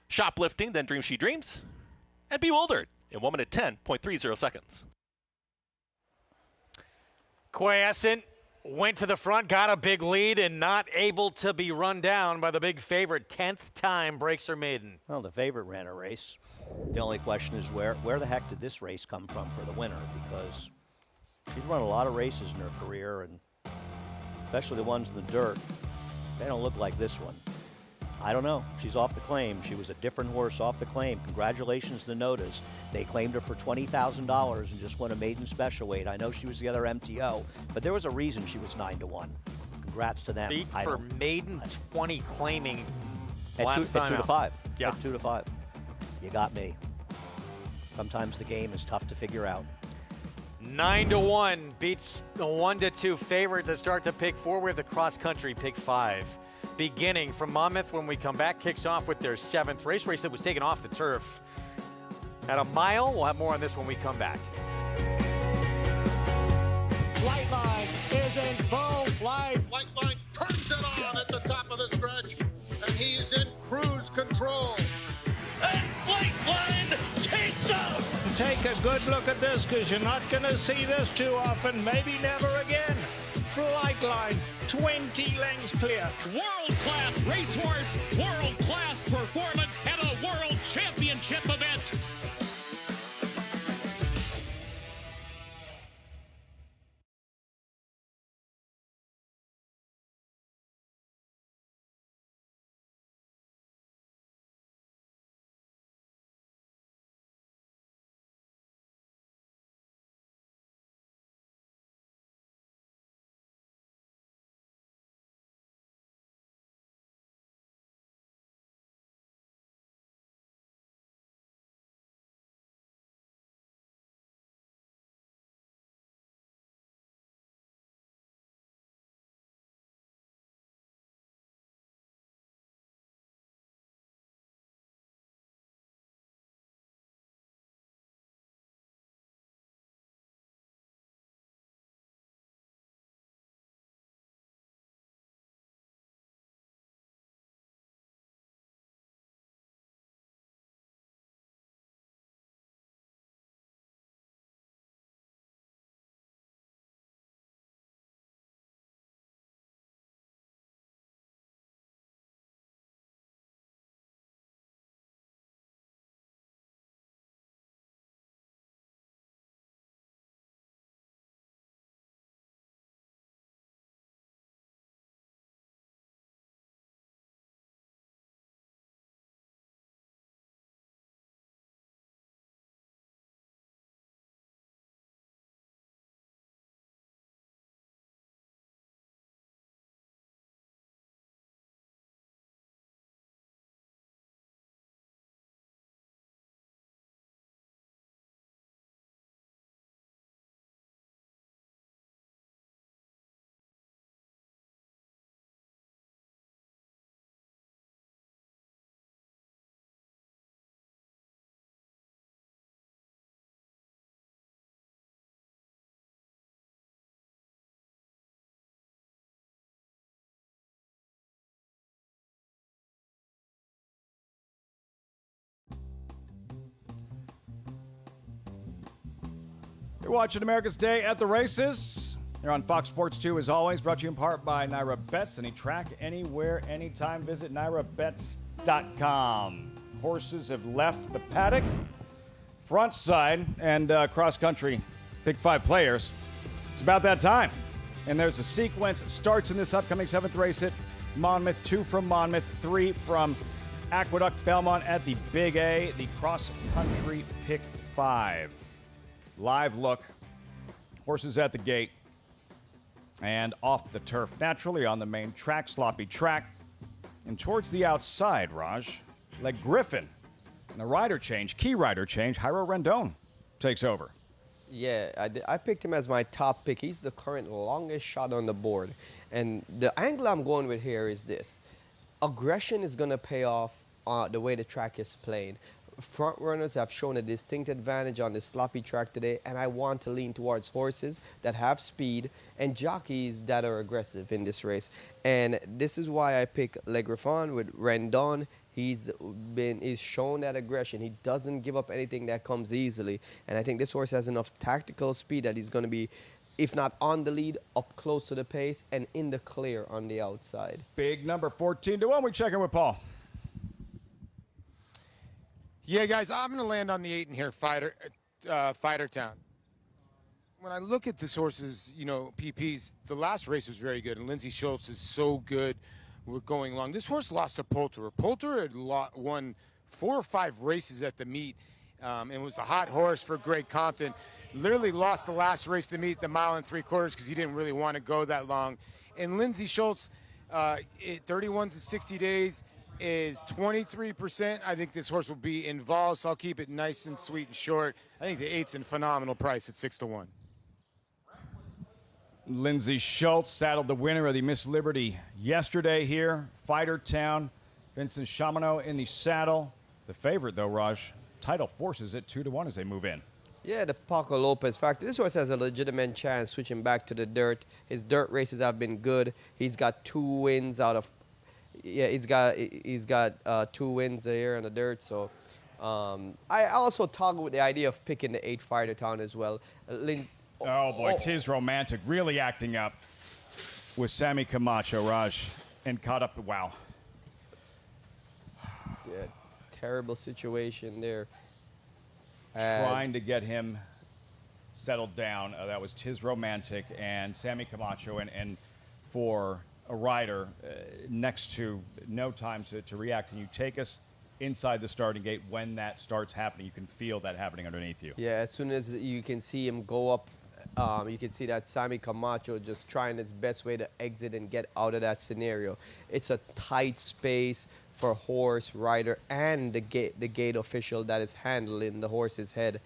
Shoplifting, then Dream She Dreams, and Bewildered in 1 minute 10.30 seconds. Quiescent went to the front, got a big lead, and not able to be run down by the big favorite. 10th time breaks her maiden. Well, the favorite ran a race. The only question is where the heck did this race come from for the winner? Because she's run a lot of races in her career, and especially the ones in the dirt, they don't look like this one. I don't know. She's off the claim. She was a different horse off the claim. Congratulations to Notas. They claimed her for $20,000 and just won a maiden special weight. I know she was the other MTO, but there was a reason she was 9-1. Congrats to them. Beat for maiden 20 claiming Last time 2 to out. 5. Yeah. At 2 to 5. You got me. Sometimes the game is tough to figure out. 9-1 beats the 1-2 favorite to start the pick 4. We have the cross-country pick 5. Beginning from Monmouth when we come back, kicks off with their 7th race that was taken off the turf. At a mile, we'll have more on this when we come back. Flightline is in full flight. Flightline turns it on at the top of the stretch, and he's in cruise control. And Flightline takes off! Take a good look at this, because you're not going to see this too often, maybe never again. Flightline, 20 lengths clear. World-class racehorse, world-class performance at a world championship event. You're watching America's Day at the Races. You're on Fox Sports 2 as always, brought to you in part by Naira Bets. Any track, anywhere, anytime, visit NairaBets.com. Horses have left the paddock, front side, and cross country. Pick 5 players. It's about that time. And there's a sequence. It starts in this upcoming 7th race at Monmouth. 2 from Monmouth, 3 from Aqueduct, Belmont at the Big A. The cross country pick 5. Live look. Horses at the gate and off the turf. Naturally on the main track, sloppy track. And towards the outside, Raj, like Griffin. And a rider change, key rider change, Jairo Rendon takes over. Yeah, I picked him as my top pick. He's the current longest shot on the board. And the angle I'm going with here is this. Aggression is going to pay off the way the track is played. Front runners have shown a distinct advantage on this sloppy track today, and I want to lean towards horses that have speed and jockeys that are aggressive in this race. And this is why I pick Le Griffon with Rendon. He's shown that aggression. He doesn't give up anything that comes easily. And I think this horse has enough tactical speed that he's going to be, if not on the lead, up close to the pace and in the clear on the outside. Big number 14-1. We check in with Paul. Yeah, guys, I'm going to land on the 8 in here, Fighter Town. When I look at this horse's, PPs, the last race was very good, and Lindsey Schultz is so good with going long. This horse lost to Poulter. Poulter had won 4 or 5 races at the meet and was the hot horse for Greg Compton. Literally lost the last race to meet, the 1 3/4, because he didn't really want to go that long. And Lindsey Schultz, 31 to 60 days, is 23%. I think this horse will be involved, so I'll keep it nice and sweet and short. I think the 8's in phenomenal price at 6-1. Lindsey Schultz saddled the winner of the Miss Liberty yesterday here. Fighter Town. Vincent Chamano in the saddle. The favorite, though, Raj, Title forces it 2-1 as they move in. Yeah, the Paco Lopez factor. This horse has a legitimate chance switching back to the dirt. His dirt races have been good. He's got 2 wins out of... Yeah, he's got 2 wins here on the dirt. So I also toggle with the idea of picking the 8 Fighter Town as well. Oh, boy, Tis Romantic really acting up with Sammy Camacho, Raj, and caught up. Wow. Yeah, terrible situation there. Trying to get him settled down. That was Tis Romantic and Sammy Camacho, and for a rider next to no time to react. Can you take us inside the starting gate when that starts happening? You can feel that happening underneath you. Yeah, as soon as you can see him go up, you can see that Sammy Camacho just trying his best way to exit and get out of that scenario. It's a tight space for horse, rider, and the gate official that is handling the horse's head.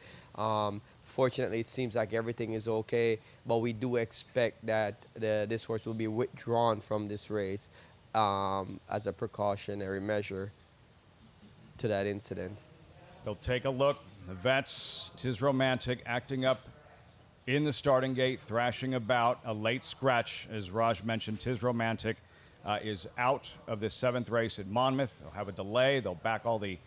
Fortunately, it seems like everything is okay, but we do expect that this horse will be withdrawn from this race as a precautionary measure to that incident. They'll take a look. The vets, Tis Romantic, acting up in the starting gate, thrashing about. A late scratch, as Raj mentioned. Tis Romantic is out of this 7th race at Monmouth. They'll have a delay. They'll back all the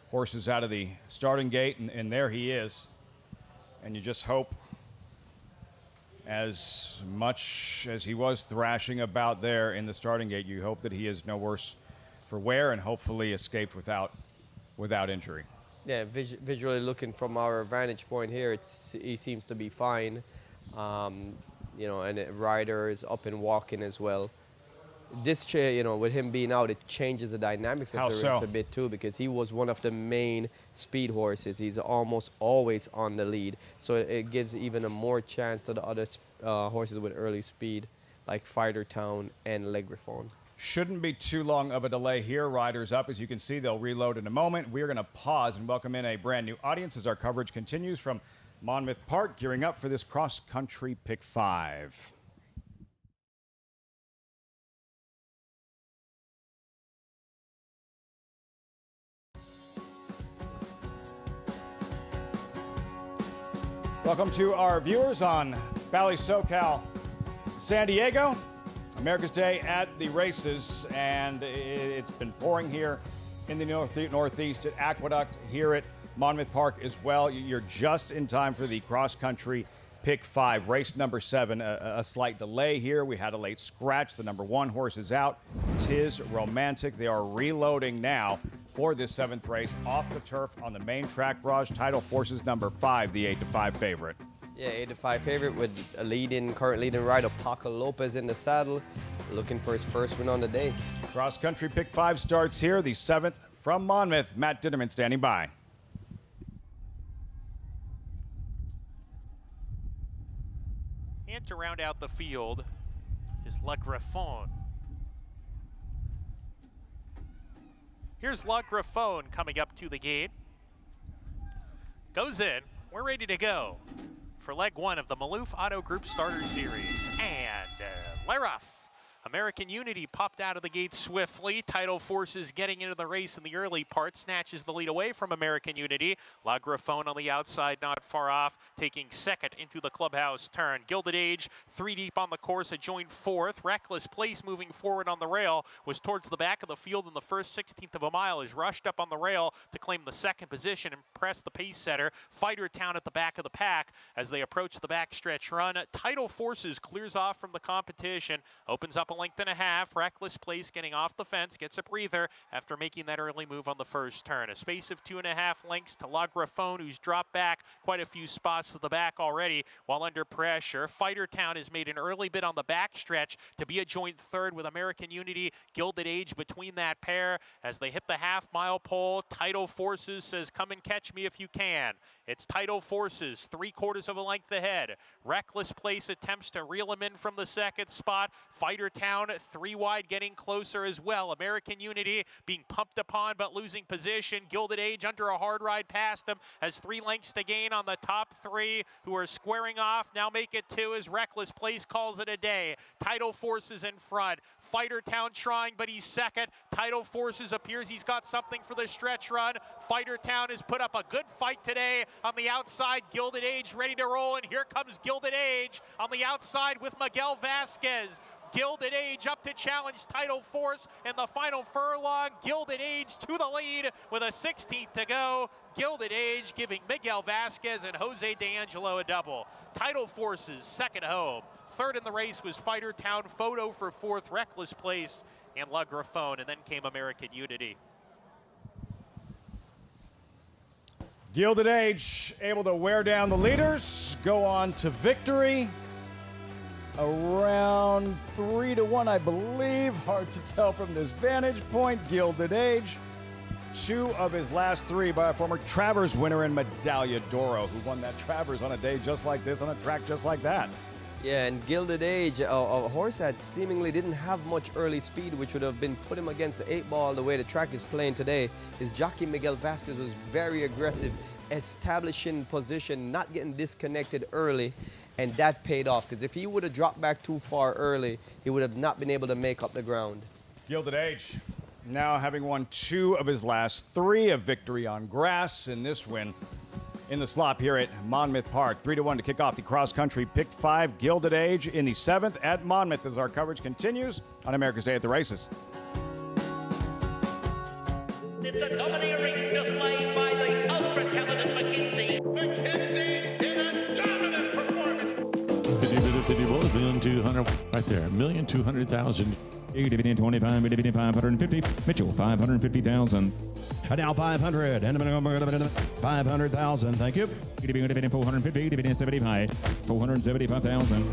horses out of the starting gate, and there he is. And you just hope, as much as he was thrashing about there in the starting gate, you hope that he is no worse for wear and hopefully escaped without injury. Yeah, visually looking from our vantage point here, he seems to be fine. You know, and the rider is up and walking as well. This chair, you know, with him being out, it changes the dynamics of the race a bit too, because he was one of the main speed horses. He's almost always on the lead, so it gives even a more chance to the other horses with early speed, like Fighter Town and Legrifone. Shouldn't be too long of a delay here. Riders up. As you can see, they'll reload in a moment. We're going to pause and welcome in a brand new audience as our coverage continues from Monmouth Park, gearing up for this cross-country Pick 5. Welcome to our viewers on Valley SoCal, San Diego. America's Day at the races, and it's been pouring here in the Northeast at Aqueduct, here at Monmouth Park as well. You're just in time for the cross-country Pick 5, race number 7. A slight delay here. We had a late scratch. The number 1 horse is out. Tis Romantic. They are reloading now for this 7th race off the turf on the main track. Raj, Title forces number 5, the 8-5 favorite. Yeah, 8-5 favorite with a current leading rider, Paco Lopez in the saddle, looking for his first win on the day. Cross-country Pick 5 starts here, the 7th from Monmouth. Matt Ditterman standing by. And to round out the field is Le Griffon. Here's Le Griffon coming up to the gate. Goes in. We're ready to go for leg 1 of the Maloof Auto Group Starter Series. And Laroff. American Unity popped out of the gate swiftly. Title Forces getting into the race in the early part. Snatches the lead away from American Unity. La Griffon on the outside, not far off, taking second into the clubhouse turn. Gilded Age, 3 deep on the course, a joint 4th. Reckless Place moving forward on the rail, was towards the back of the field in the first 16th of a mile. Is rushed up on the rail to claim the 2nd position and press the pace setter. Fighter Town at the back of the pack as they approach the backstretch run. Title Forces clears off from the competition, opens up a length and a half. Reckless Place getting off the fence, gets a breather after making that early move on the first turn. A space of 2.5 lengths to La Griffon, who's dropped back quite a few spots to the back already while under pressure. Fighter Town has made an early bid on the backstretch to be a joint 3rd with American Unity. Gilded Age between that pair as they hit the half-mile pole. Title Forces says, come and catch me if you can. It's Title Forces, 3/4 of a length ahead. Reckless Place attempts to reel him in from the 2nd spot. Fighter Town Town 3 wide, getting closer as well. American Unity being pumped upon but losing position. Gilded Age under a hard ride past them, has 3 lengths to gain on the top 3 who are squaring off. Now make it 2 as Reckless Place calls it a day. Tidal Forces in front. Fighter Town trying, but he's second. Tidal Forces appears he's got something for the stretch run. Fighter Town has put up a good fight today on the outside. Gilded Age ready to roll, and here comes Gilded Age on the outside with Miguel Vasquez. Gilded Age up to challenge Tidal Force in the final furlong. Gilded Age to the lead with a 16th to go. Gilded Age giving Miguel Vasquez and Jose D'Angelo a double. Tidal Force's second home. Third in the race was Fighter Town. Photo for fourth, Reckless Place, and La Grifone, and then came American Unity. Gilded Age able to wear down the leaders, go on to victory. Around 3-1, I believe. Hard to tell from this vantage point. Gilded Age, 2 of his last 3 by a former Travers winner in Medaglia d'Oro, who won that Travers on a day just like this, on a track just like that. Yeah, and Gilded Age, a horse that seemingly didn't have much early speed, which would have been put him against the 8 ball the way the track is playing today. His jockey Miguel Vasquez was very aggressive, establishing position, not getting disconnected early, and that paid off, because if he would have dropped back too far early, he would have not been able to make up the ground. Gilded Age now having won 2 of his last 3, a victory on grass in this win in the slop here at Monmouth Park. 3-1 to kick off the cross-country pick 5. Gilded Age in the 7th at Monmouth as our coverage continues on America's Day at the Races. It's a domineering display by the ultra-talented McKenzie. McKenzie in a dominant performance. 1,200,000 right there. 1,200,000. 550. Mitchell, 550,000. And now 500. And 500,000. Thank you. 450. 75. 475,000.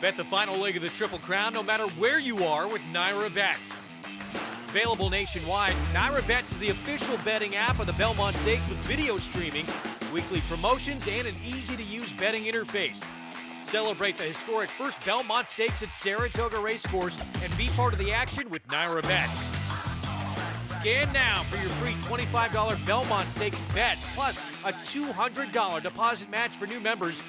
Bet the final leg of the Triple Crown no matter where you are with Naira Bets. Available nationwide, Naira Bets is the official betting app of the Belmont Stakes with video streaming, weekly promotions, and an easy-to-use betting interface. Celebrate the historic first Belmont Stakes at Saratoga Racecourse and be part of the action with Naira Bets. Scan now for your free $25 Belmont Stakes bet, plus a $200 deposit match for new members.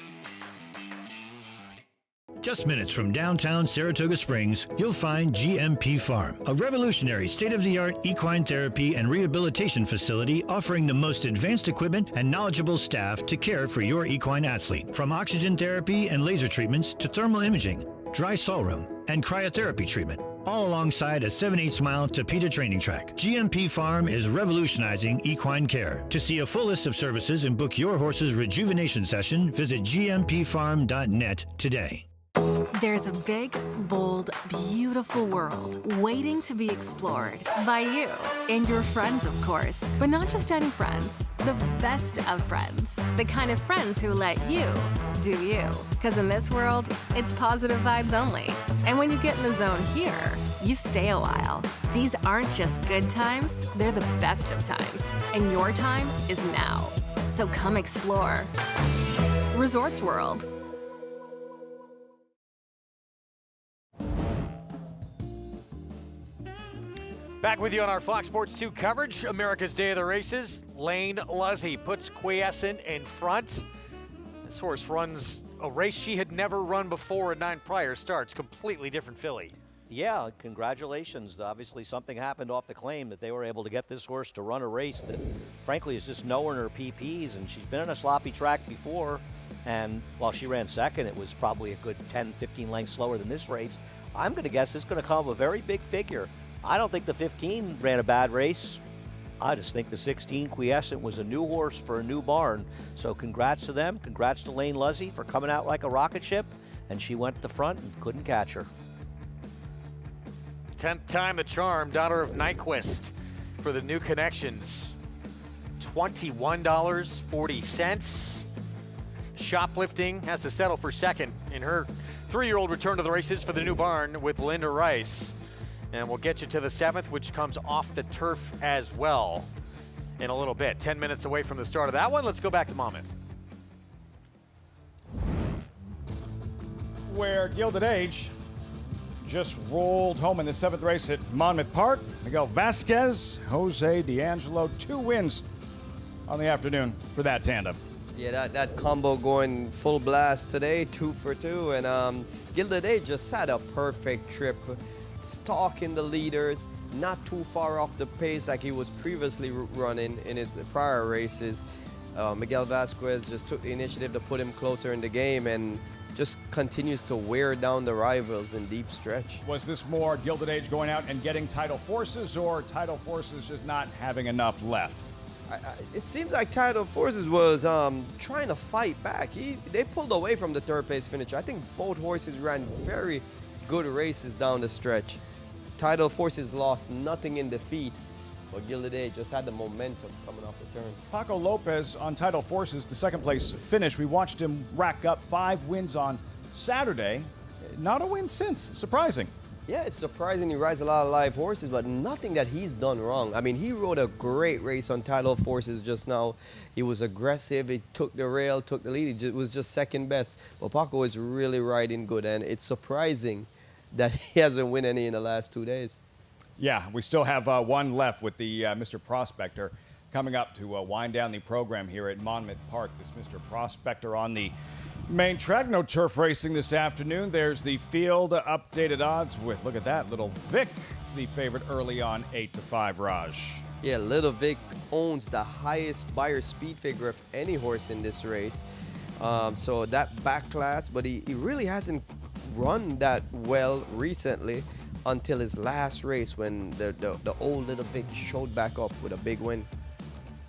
Just minutes from downtown Saratoga Springs, you'll find GMP Farm, a revolutionary state-of-the-art equine therapy and rehabilitation facility offering the most advanced equipment and knowledgeable staff to care for your equine athlete. From oxygen therapy and laser treatments to thermal imaging, dry stall room, and cryotherapy treatment, all alongside a 7/8 mile Tapeta training track. GMP Farm is revolutionizing equine care. To see a full list of services and book your horse's rejuvenation session, visit gmpfarm.net today. There's a big, bold, beautiful world waiting to be explored by you and your friends, of course. But not just any friends, the best of friends. The kind of friends who let you do you. Because in this world, it's positive vibes only. And when you get in the zone here, you stay a while. These aren't just good times, they're the best of times. And your time is now. So come explore. Resorts World. Back with you on our Fox Sports 2 coverage, America's Day of the Races. Lane Luzzy puts Quiescent in front. This horse runs a race she had never run before in 9 prior starts. Completely different filly. Yeah, congratulations. Obviously something happened off the claim that they were able to get this horse to run a race that frankly is just nowhere in her PPs, and she's been in a sloppy track before, and while she ran second, it was probably a good 10, 15 lengths slower than this race. I'm going to guess it's going to come a very big figure. I don't think the 15 ran a bad race. I just think the 16 Quiescent was a new horse for a new barn. So congrats to them. Congrats to Lane Luzzy for coming out like a rocket ship. And she went to the front and couldn't catch her. 10th time the charm, daughter of Nyquist for the new connections. $21.40. Shoplifting has to settle for second in her 3-year-old return to the races for the new barn with Linda Rice. And we'll get you to the 7th, which comes off the turf as well. in a little bit. 10 minutes away from the start of that one. Let's go back to Monmouth. Where Gilded Age just rolled home in the 7th race at Monmouth Park. Miguel Vasquez, Jose D'Angelo, 2 wins on the afternoon for that tandem. Yeah, that combo going full blast today, 2 for 2, and Gilded Age just had a perfect trip, stalking the leaders, not too far off the pace like he was previously running in his prior races. Miguel Vasquez just took the initiative to put him closer in the game and just continues to wear down the rivals in deep stretch. Was this more Gilded Age going out and getting Tidal Forces, or Tidal Forces just not having enough left? It seems like Tidal Forces was trying to fight back. They pulled away from the 3rd place finisher. I think both horses ran very good races down the stretch. Tidal Forces lost nothing in defeat, but Gilded Age just had the momentum coming off the turn. Paco Lopez on Tidal Forces, the 2nd place finish. We watched him rack up 5 wins on Saturday. Not a win since. Surprising. Yeah, it's surprising. He rides a lot of live horses, but nothing that he's done wrong. I mean, he rode a great race on Tidal Forces just now. He was aggressive. He took the rail, took the lead. It was just 2nd best. But Paco is really riding good, and it's surprising that he hasn't won any in the last 2 days. Yeah, we still have one left with the Mr. Prospector coming up to wind down the program here at Monmouth Park. This Mr. Prospector on the main track. No turf racing this afternoon. There's the field updated odds with, look at that, Little Vic, the favorite early on, 8-5, Raj. Yeah, Little Vic owns the highest buyer speed figure of any horse in this race. So that back class, but he really hasn't run that well recently until his last race when the old Little Vic showed back up with a big win.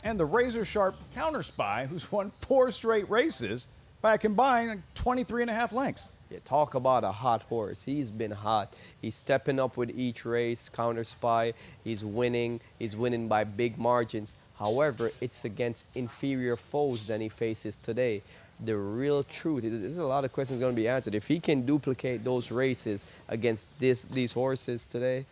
And the razor-sharp Counter Spy, who's won 4 straight races by a combined 23.5 lengths. Yeah, talk about a hot horse. He's been hot. He's stepping up with each race. Counter Spy, he's winning. He's winning by big margins. However, it's against inferior foes than he faces today. The real truth, there's a lot of questions going to be answered. If he can duplicate those races against these horses today,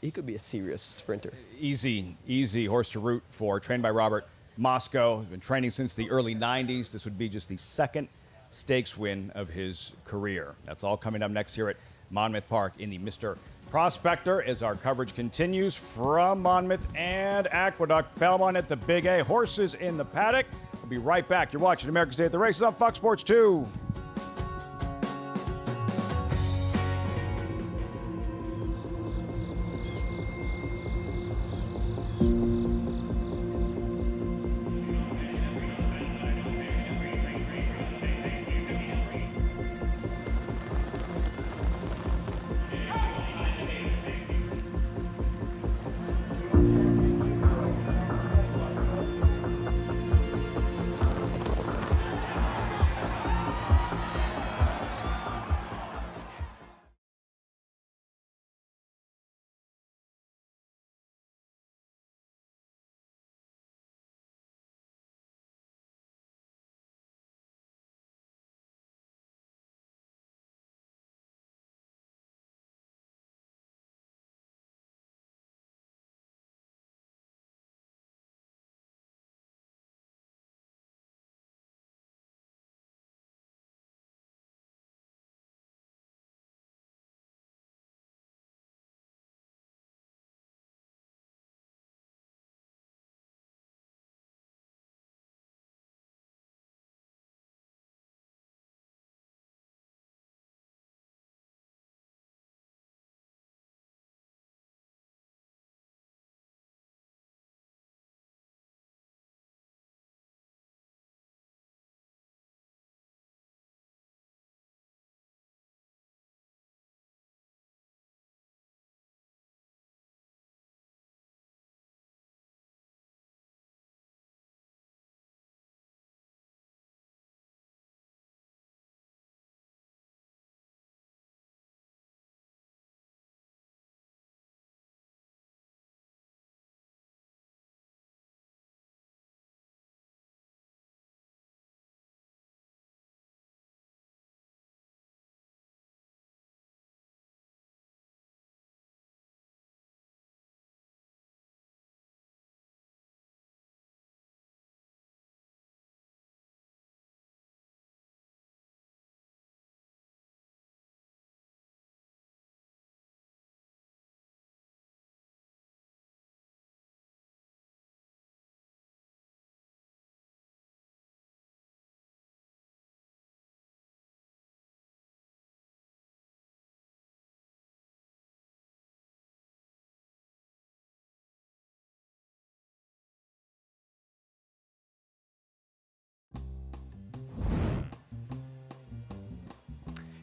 he could be a serious sprinter. Easy horse to root for. Trained by Robert Moscow. Been training since the early 90s. This would be just the 2nd stakes win of his career. That's all coming up next here at Monmouth Park in the Mr. Prospector as our coverage continues from Monmouth and Aqueduct. Belmont at the Big A. Horses in the paddock. We'll be right back. You're watching America's Day at the Races on Fox Sports 2.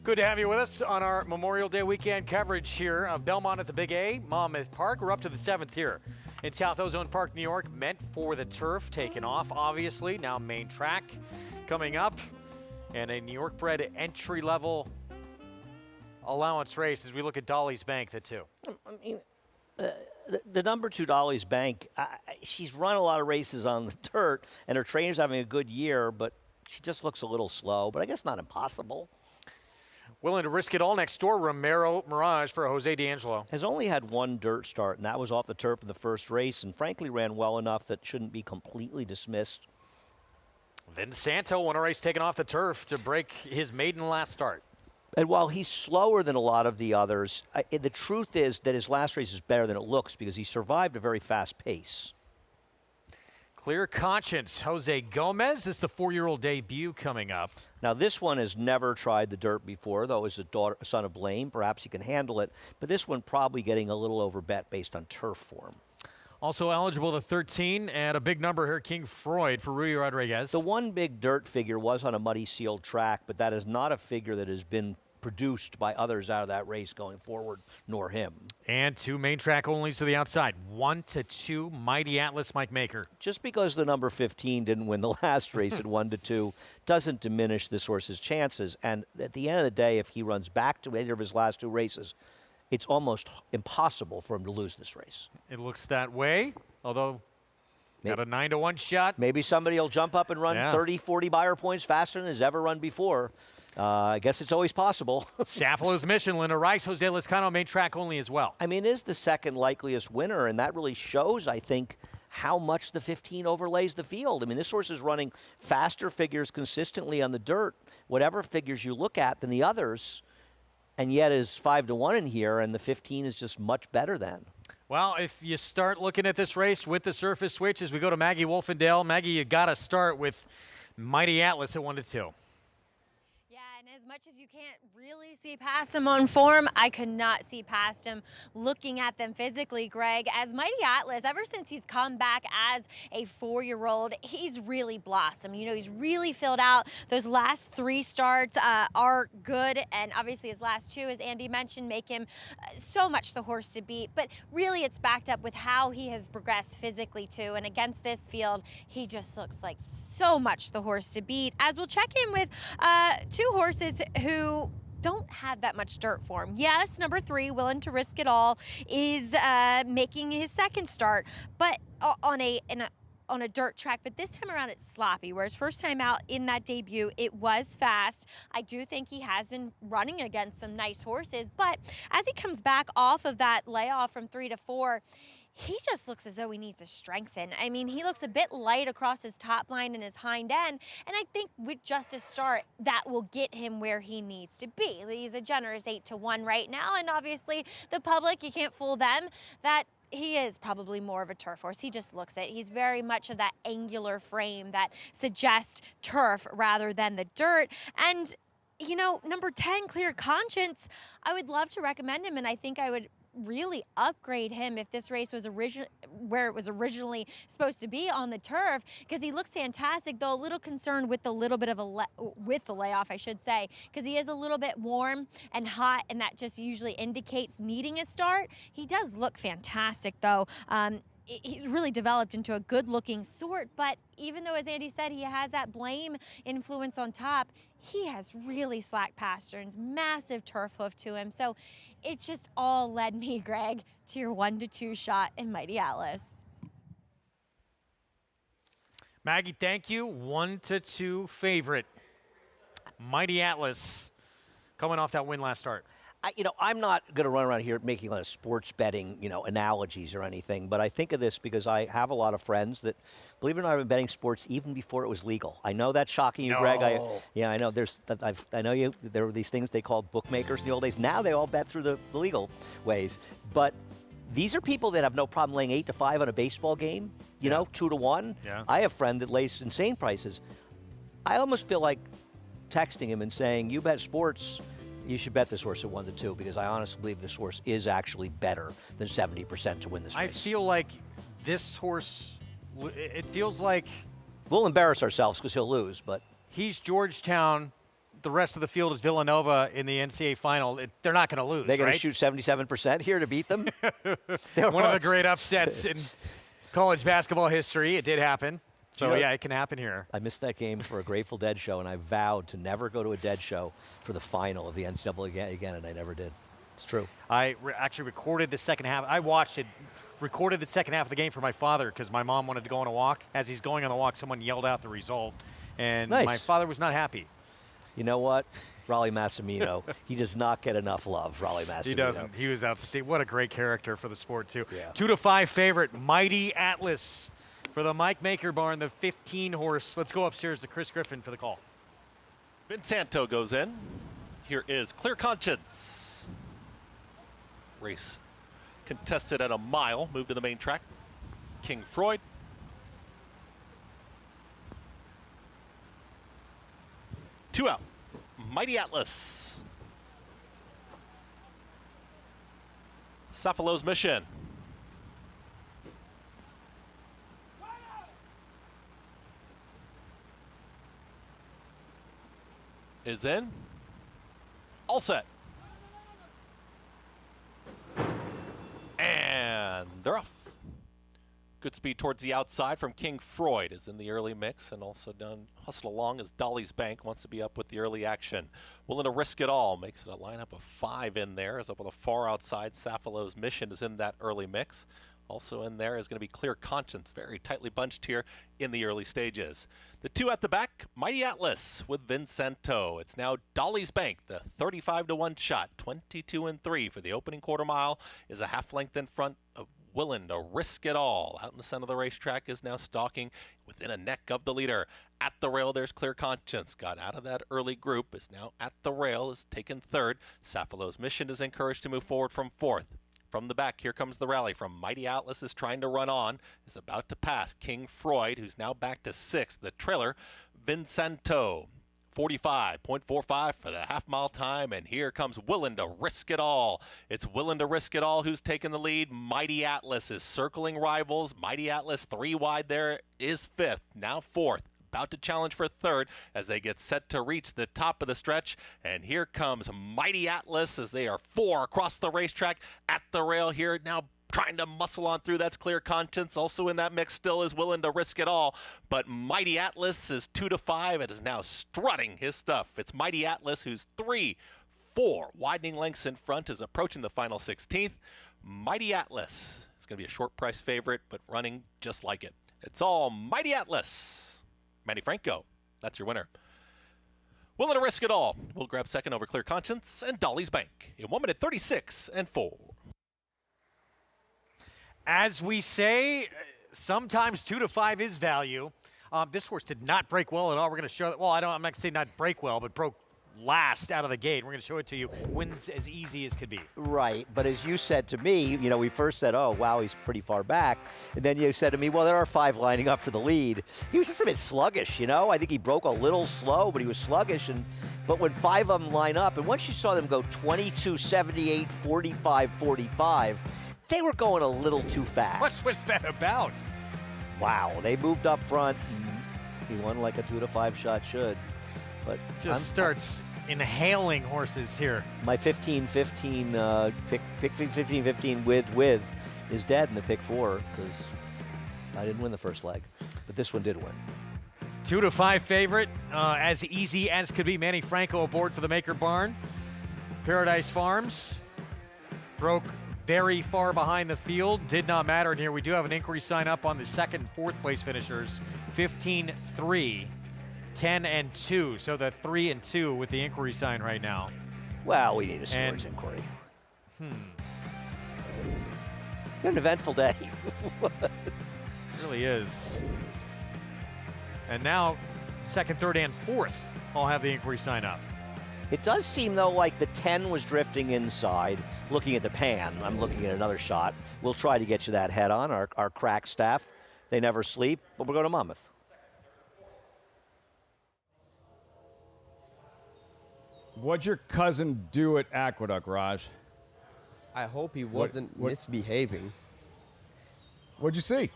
Good to have you with us on our Memorial Day weekend coverage here of Belmont at the Big A, Monmouth Park. We're up to the 7th here in South Ozone Park, New York, meant for the turf, taken off, obviously. Now main track coming up, and a New York-bred entry-level allowance race as we look at Dolly's Bank, the two. I mean, the number 2 Dolly's Bank, she's run a lot of races on the dirt, and her trainer's having a good year, but she just looks a little slow, but I guess not impossible. Willing to risk it all next door, Romero Mirage for Jose D'Angelo. Has only had one dirt start, and that was off the turf in the first race, and frankly ran well enough that shouldn't be completely dismissed. Vinsanto won a race taken off the turf to break his maiden last start. And while he's slower than a lot of the others, the truth is that his last race is better than it looks because he survived a very fast pace. Clear Conscience, Jose Gomez. This is the 4-year-old debut coming up. Now, this one has never tried the dirt before, though as a son of Blaine. Perhaps he can handle it. But this one probably getting a little overbet based on turf form. Also eligible to 13, and a big number here, King Freud for Rui Rodriguez. The one big dirt figure was on a muddy sealed track, but that is not a figure that has been produced by others out of that race going forward, nor him. And 2 main track onlys to the outside. 1-2, Mighty Atlas, Mike Maker. Just because the number 15 didn't win the last race at 1-2 doesn't diminish this horse's chances. And at the end of the day, if he runs back to either of his last 2 races, it's almost impossible for him to lose this race. It looks that way, although got a 9-1 shot. Maybe somebody will jump up and run 30, 40 buyer points faster than has ever run before. I guess it's always possible. Saffalo's Mission, Linda Rice, Jose Lezcano, main track only as well. I mean, it is the second likeliest winner, and that really shows, I think, how much the 15 overlays the field. I mean, this horse is running faster figures consistently on the dirt, whatever figures you look at, than the others, and yet is 5-1 in here, and the 15 is just much better than. Well, if you start looking at this race with the surface switch as we go to Maggie Wolfendale, Maggie, you got to start with Mighty Atlas at 1-2. As much as you can't really see past him on form, I could not see past him looking at them physically, Greg. As Mighty Atlas, ever since he's come back as a 4-year-old, he's really blossomed. You know, he's really filled out. Those last 3 starts are good, and obviously his last 2, as Andy mentioned, make him so much the horse to beat. But really, it's backed up with how he has progressed physically, too. And against this field, he just looks like so much the horse to beat. As we'll check in with 2 horses who don't have that much dirt for him. Yes, number 3, Willing to Risk It All, is making his second start, but on a dirt track, but this time around it's sloppy, whereas first time out in that debut, it was fast. I do think he has been running against some nice horses, but as he comes back off of that layoff from 3 to 4, he just looks as though he needs to strengthen. I mean, he looks a bit light across his top line and his hind end, and I think with just a start, that will get him where he needs to be. He's a generous 8-1 right now, and obviously the public, you can't fool them, that he is probably more of a turf horse. He just looks it. He's very much of that angular frame that suggests turf rather than the dirt. And, you know, number 10, Clear Conscience, I would love to recommend him, and I think I would really upgrade him if this race was where it was originally supposed to be on the turf, because he looks fantastic, though a little concerned with the little bit of with the layoff, I should say, because he is a little bit warm and hot, and that just usually indicates needing a start. He does look fantastic, though. He's really developed into a good-looking sort, but even though, as Andy said, he has that Blame influence on top, he has really slack pasterns, massive turf hoof to him. So it's just all led me, Greg, to your 1-2 shot in Mighty Atlas. Maggie, thank you. 1-2 favorite. Mighty Atlas coming off that win last start. I'm not going to run around here making a lot of sports betting, analogies or anything, but I think of this because I have a lot of friends that, believe it or not, have been betting sports even before it was legal. I know that's shocking you, Greg. I know there were these things they called bookmakers in the old days. Now they all bet through the legal ways. But these are people that have no problem laying 8-5 on a baseball game, 2-1. Yeah. I have a friend that lays insane prices. I almost feel like texting him and saying, you bet sports, you should bet this horse at 1-2, because I honestly believe this horse is actually better than 70% to win this race. I feel like this horse, it feels like... We'll embarrass ourselves because he'll lose, but... He's Georgetown, the rest of the field is Villanova in the NCAA final, they're not going to lose, They're going right? to shoot 77% here to beat them? One of the great upsets in college basketball history. It did happen. So, yeah, it can happen here. I missed that game for a Grateful Dead show, and I vowed to never go to a Dead show for the final of the NCAA again, and I never did. It's true. I actually recorded the second half. I watched it, recorded the second half of the game for my father because my mom wanted to go on a walk. As he's going on the walk, someone yelled out the result, and my father was not happy. You know what? Rollie Massimino, he does not get enough love, Rollie Massimino. He doesn't. He was outstanding. What a great character for the sport, too. Yeah. 2-5 favorite, Mighty Atlas for the Mike Maker Barn, the 15-horse. Let's go upstairs to Chris Griffin for the call. Vinsanto goes in. Here is Clear Conscience. Race contested at a mile. Moved to the main track. King Freud. Two out. Mighty Atlas. Cephalo's Mission. Is in. All set. And they're off. Good speed towards the outside from King Freud is in the early mix, and also done hustled along as Dolly's Bank wants to be up with the early action. Willing to Risk It All makes it a lineup of 5 in there. Is up on the far outside. Cephalo's Mission is in that early mix. Also in there is going to be Clear Conscience, very tightly bunched here in the early stages. The 2 at the back, Mighty Atlas with Vinsanto. It's now Dolly's Bank, the 35-1 shot, 22-3 for the opening quarter mile, is a half length in front of Willing to Risk It All. Out in the center of the racetrack is now stalking within a neck of the leader. At the rail, there's Clear Conscience. Got out of that early group, is now at the rail, is taken 3rd. Cephalo's Mission is encouraged to move forward from 4th. From the back, here comes the rally from Mighty Atlas is trying to run on, is about to pass King Freud, who's now back to 6th. The trailer, Vinsanto, 45.45 for the half-mile time, and here comes Willing to Risk It All. It's Willing to Risk It All who's taking the lead. Mighty Atlas is circling rivals. Mighty Atlas 3 wide there is 5th, now 4th. About to challenge for 3rd as they get set to reach the top of the stretch. And here comes Mighty Atlas as they are 4 across the racetrack at the rail here. Now trying to muscle on through. That's Clear Conscience. Also in that mix still is Willing to Risk It All. But Mighty Atlas is 2-5. It is now strutting his stuff. It's Mighty Atlas who's 3-4 widening lengths in front, is approaching the final 16th. Mighty Atlas is going to be a short price favorite, but running just like it. It's all Mighty Atlas. Manny Franco, that's your winner. Willing to Risk It All. We'll grab second over Clear Conscience and Dolly's Bank in 1 minute 36.4. As we say, sometimes 2-5 is value. This horse did not break well at all. We're going to show that. Well, I'm not going to say not break well, but broke last out of the gate. We're going to show it to you. Wins as easy as could be. Right, but as you said to me, you know, we first said, oh, wow, he's pretty far back. And then you said to me, well, there are 5 lining up for the lead. He was just a bit sluggish, you know. I think he broke a little slow, but he was sluggish. But when 5 of them line up, and once you saw them go 22, 78, 45, 45, they were going a little too fast. What was that about? Wow, they moved up front. He won like a 2-5 shot should. But just starts inhaling horses here. My 15-15 pick 15-15 with is dead in the pick 4 because I didn't win the first leg, but this one did win. 2-5 favorite, as easy as could be. Manny Franco aboard for the Maker Barn. Paradise Farms broke very far behind the field. Did not matter. And here we do have an inquiry sign up on the 2nd and 4th place finishers. 15-3. 10-2, so the 3-2 with the inquiry sign right now. Well, we need a scores inquiry. An eventful day. It really is. And now, 2nd, 3rd, and 4th all have the inquiry sign up. It does seem, though, like the 10 was drifting inside. Looking at the pan, I'm looking at another shot. We'll try to get you that head on. Our crack staff, they never sleep, but we're going to Monmouth. What'd your cousin do at Aqueduct, Raj? I hope he wasn't misbehaving. What'd you see?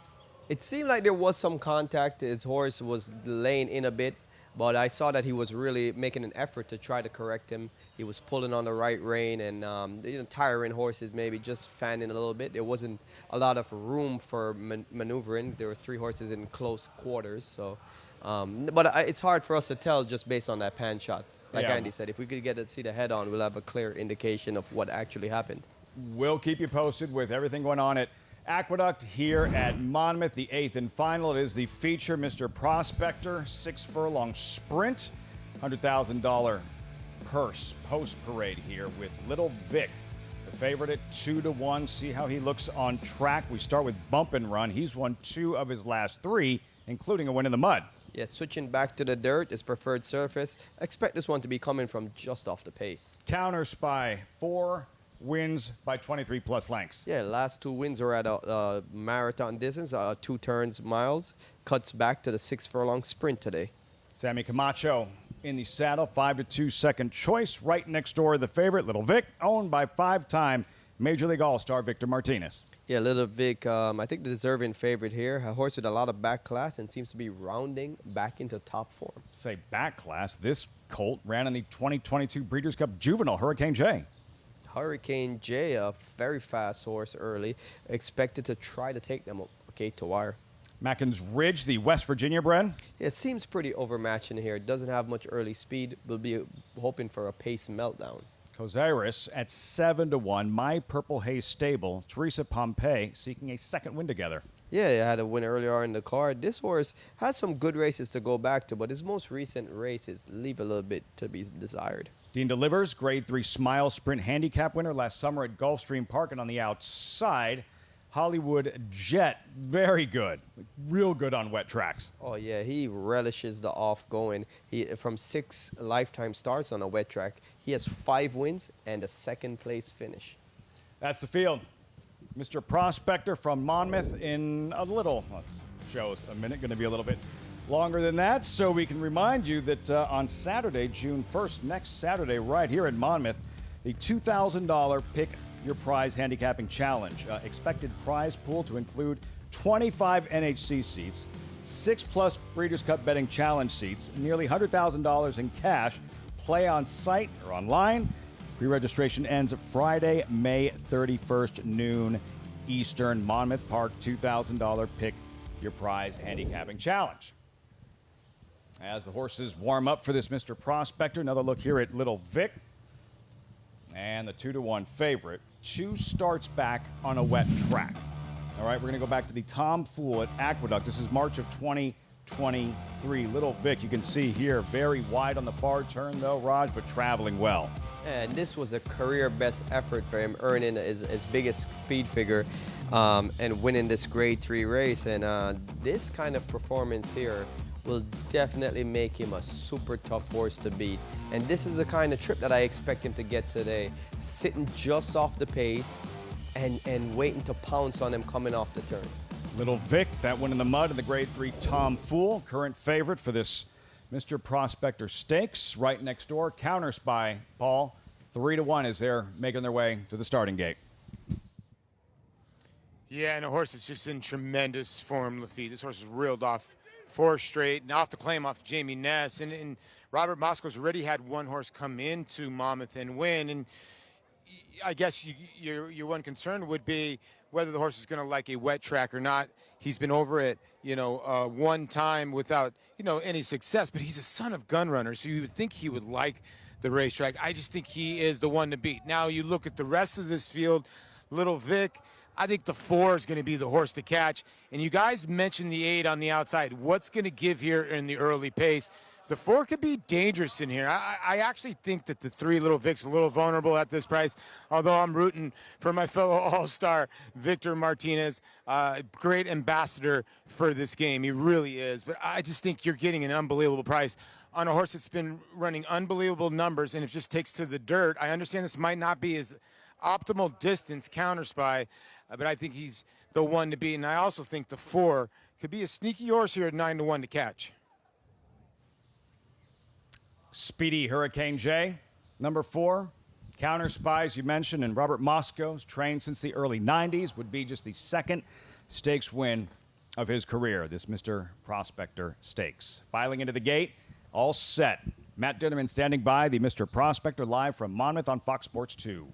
It seemed like there was some contact. His horse was laying in a bit. But I saw that he was really making an effort to try to correct him. He was pulling on the right rein and tiring horses, maybe just fanning a little bit. There wasn't a lot of room for maneuvering. There were 3 horses in close quarters. So, but it's hard for us to tell just based on that pan shot. Like Andy said, if we could get to see the head on, we'll have a clear indication of what actually happened. We'll keep you posted with everything going on at Aqueduct here at Monmouth, the 8th and final. It is the feature, Mr. Prospector, 6 furlong sprint, $100,000 purse post parade here with Little Vic, the favorite at 2-1. See how he looks on track. We start with Bump and Run. He's won 2 of his last 3, including a win in the mud. Yeah, switching back to the dirt, his preferred surface. Expect this one to be coming from just off the pace. Counter Spy, 4 wins by 23+ lengths. Yeah, last 2 wins were at a marathon distance, 2 turns miles. Cuts back to the 6 furlong sprint today. Sammy Camacho in the saddle, 5-2 second choice. Right next door, the favorite, Little Vic, owned by 5-time Major League All-Star Victor Martinez. Yeah, Little Vic, I think the deserving favorite here. A horse with a lot of back class and seems to be rounding back into top form. Say back class, this colt ran in the 2022 Breeders' Cup Juvenile, Hurricane J. Hurricane J, a very fast horse early, expected to try to take them to wire. Mackin's Ridge, the West Virginia bred. It seems pretty overmatched in here. It doesn't have much early speed. We'll be hoping for a pace meltdown. Cosiris at 7-1. My Purple Haze Stable, Teresa Pompey seeking a second win together. Yeah, he had a win earlier in the card. This horse has some good races to go back to, but his most recent races leave a little bit to be desired. Dean Delivers, Grade 3 Smile Sprint Handicap winner last summer at Gulfstream Park. And on the outside, Hollywood Jet, very good. Real good on wet tracks. Oh, yeah, he relishes the off-going. From 6 lifetime starts on a wet track, he has 5 wins and a second-place finish. That's the field. Mr. Prospector from Monmouth in a little, let's show us a minute, going to be a little bit longer than that. So we can remind you that on Saturday, June 1st, next Saturday, right here in Monmouth, the $2,000 Pick Your Prize Handicapping Challenge. Expected prize pool to include 25 NHC seats, 6+ Breeders' Cup Betting Challenge seats, nearly $100,000 in cash. Play on site or online. Pre-registration ends Friday, May 31st, noon Eastern. Monmouth Park, $2,000 Pick Your Prize Handicapping Challenge. As the horses warm up for this Mr. Prospector, another look here at Little Vic. And the 2-1 favorite. 2 starts back on a wet track. All right, we're going to go back to the Tom Fool at Aqueduct. This is March of 2023. Little Vic, you can see here, very wide on the far turn, though, Raj, but traveling well. And this was a career best effort for him, earning his biggest speed figure and winning this Grade 3 race. And this kind of performance here will definitely make him a super tough horse to beat. And this is the kind of trip that I expect him to get today, sitting just off the pace and waiting to pounce on him coming off the turn. Little Vic, that one in the mud in the Grade 3 Tom Fool, current favorite for this Mr. Prospector Stakes. Right next door, Counter Spy, Paul, 3-1 as they're making their way to the starting gate. Yeah, and a horse that's just in tremendous form, Lafitte. This horse is reeled off 4 straight, and off the claim off Jamie Ness. And Robert Moscow's already had one horse come into Monmouth and win. And I guess your one concern would be whether the horse is going to like a wet track or not. He's been over it, one time without, any success. But he's a son of gun runner, so you would think he would like the racetrack. I just think he is the one to beat. Now you look at the rest of this field, Little Vic. I think the 4 is going to be the horse to catch. And you guys mentioned the 8 on the outside. What's going to give here in the early pace? The 4 could be dangerous in here. I actually think that the 3 Little Vic's a little vulnerable at this price, although I'm rooting for my fellow all-star Victor Martinez. Great ambassador for this game. He really is. But I just think you're getting an unbelievable price on a horse that's been running unbelievable numbers, and it just takes to the dirt. I understand this might not be his optimal distance, Counter Spy, but I think he's the one to beat. And I also think the 4 could be a sneaky horse here at 9-1 to catch. Speedy Hurricane J, number 4. Counter Spy, as you mentioned, and Robert Moscow's trained since the early 90s, would be just the 2nd stakes win of his career, this Mr. Prospector Stakes. Filing into the gate, all set. Matt Dinnerman standing by, the Mr. Prospector, live from Monmouth on Fox Sports 2.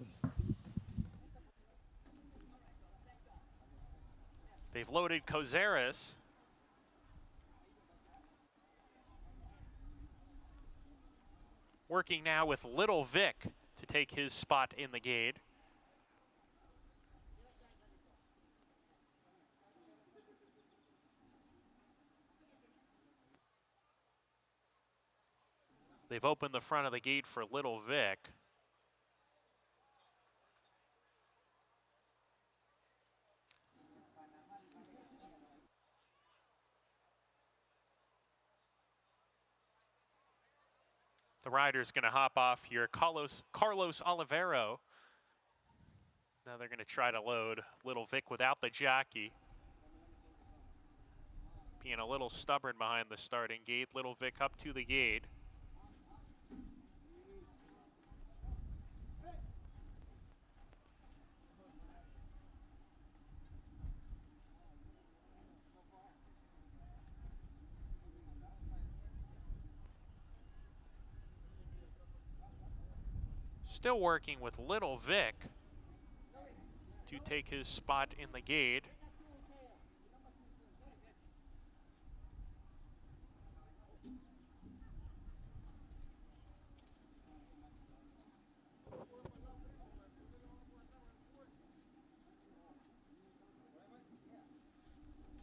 They've loaded Contender. Working now with Little Vic to take his spot in the gate. They've opened the front of the gate for Little Vic. The rider's going to hop off here. Carlos Olivero. Now they're going to try to load Little Vic without the jockey. Being a little stubborn behind the starting gate. Little Vic up to the gate. Still working with Little Vic to take his spot in the gate.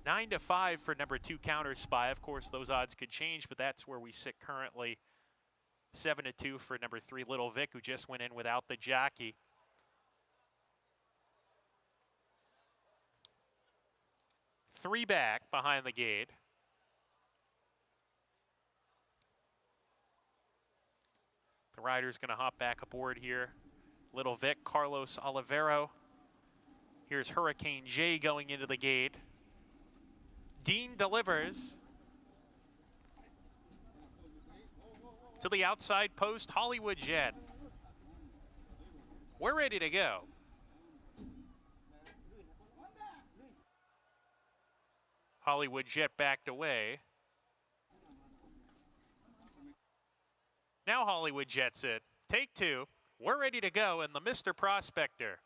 Nine to 5 for number 2 Counter Spy. Of course, those odds could change, but that's where we sit currently. 7 to 2 for number 3 Little Vic, who just went in without the jockey. Three back behind the gate. The rider's going to hop back aboard here. Little Vic, Carlos Olivero. Here's Hurricane J going into the gate. Dean delivers. To the outside post, Hollywood Jet. We're ready to go. Hollywood Jet backed away. Now Hollywood Jet's it. Take 2. We're ready to go, and the Mr. Prospector.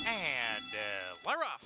And Laroff.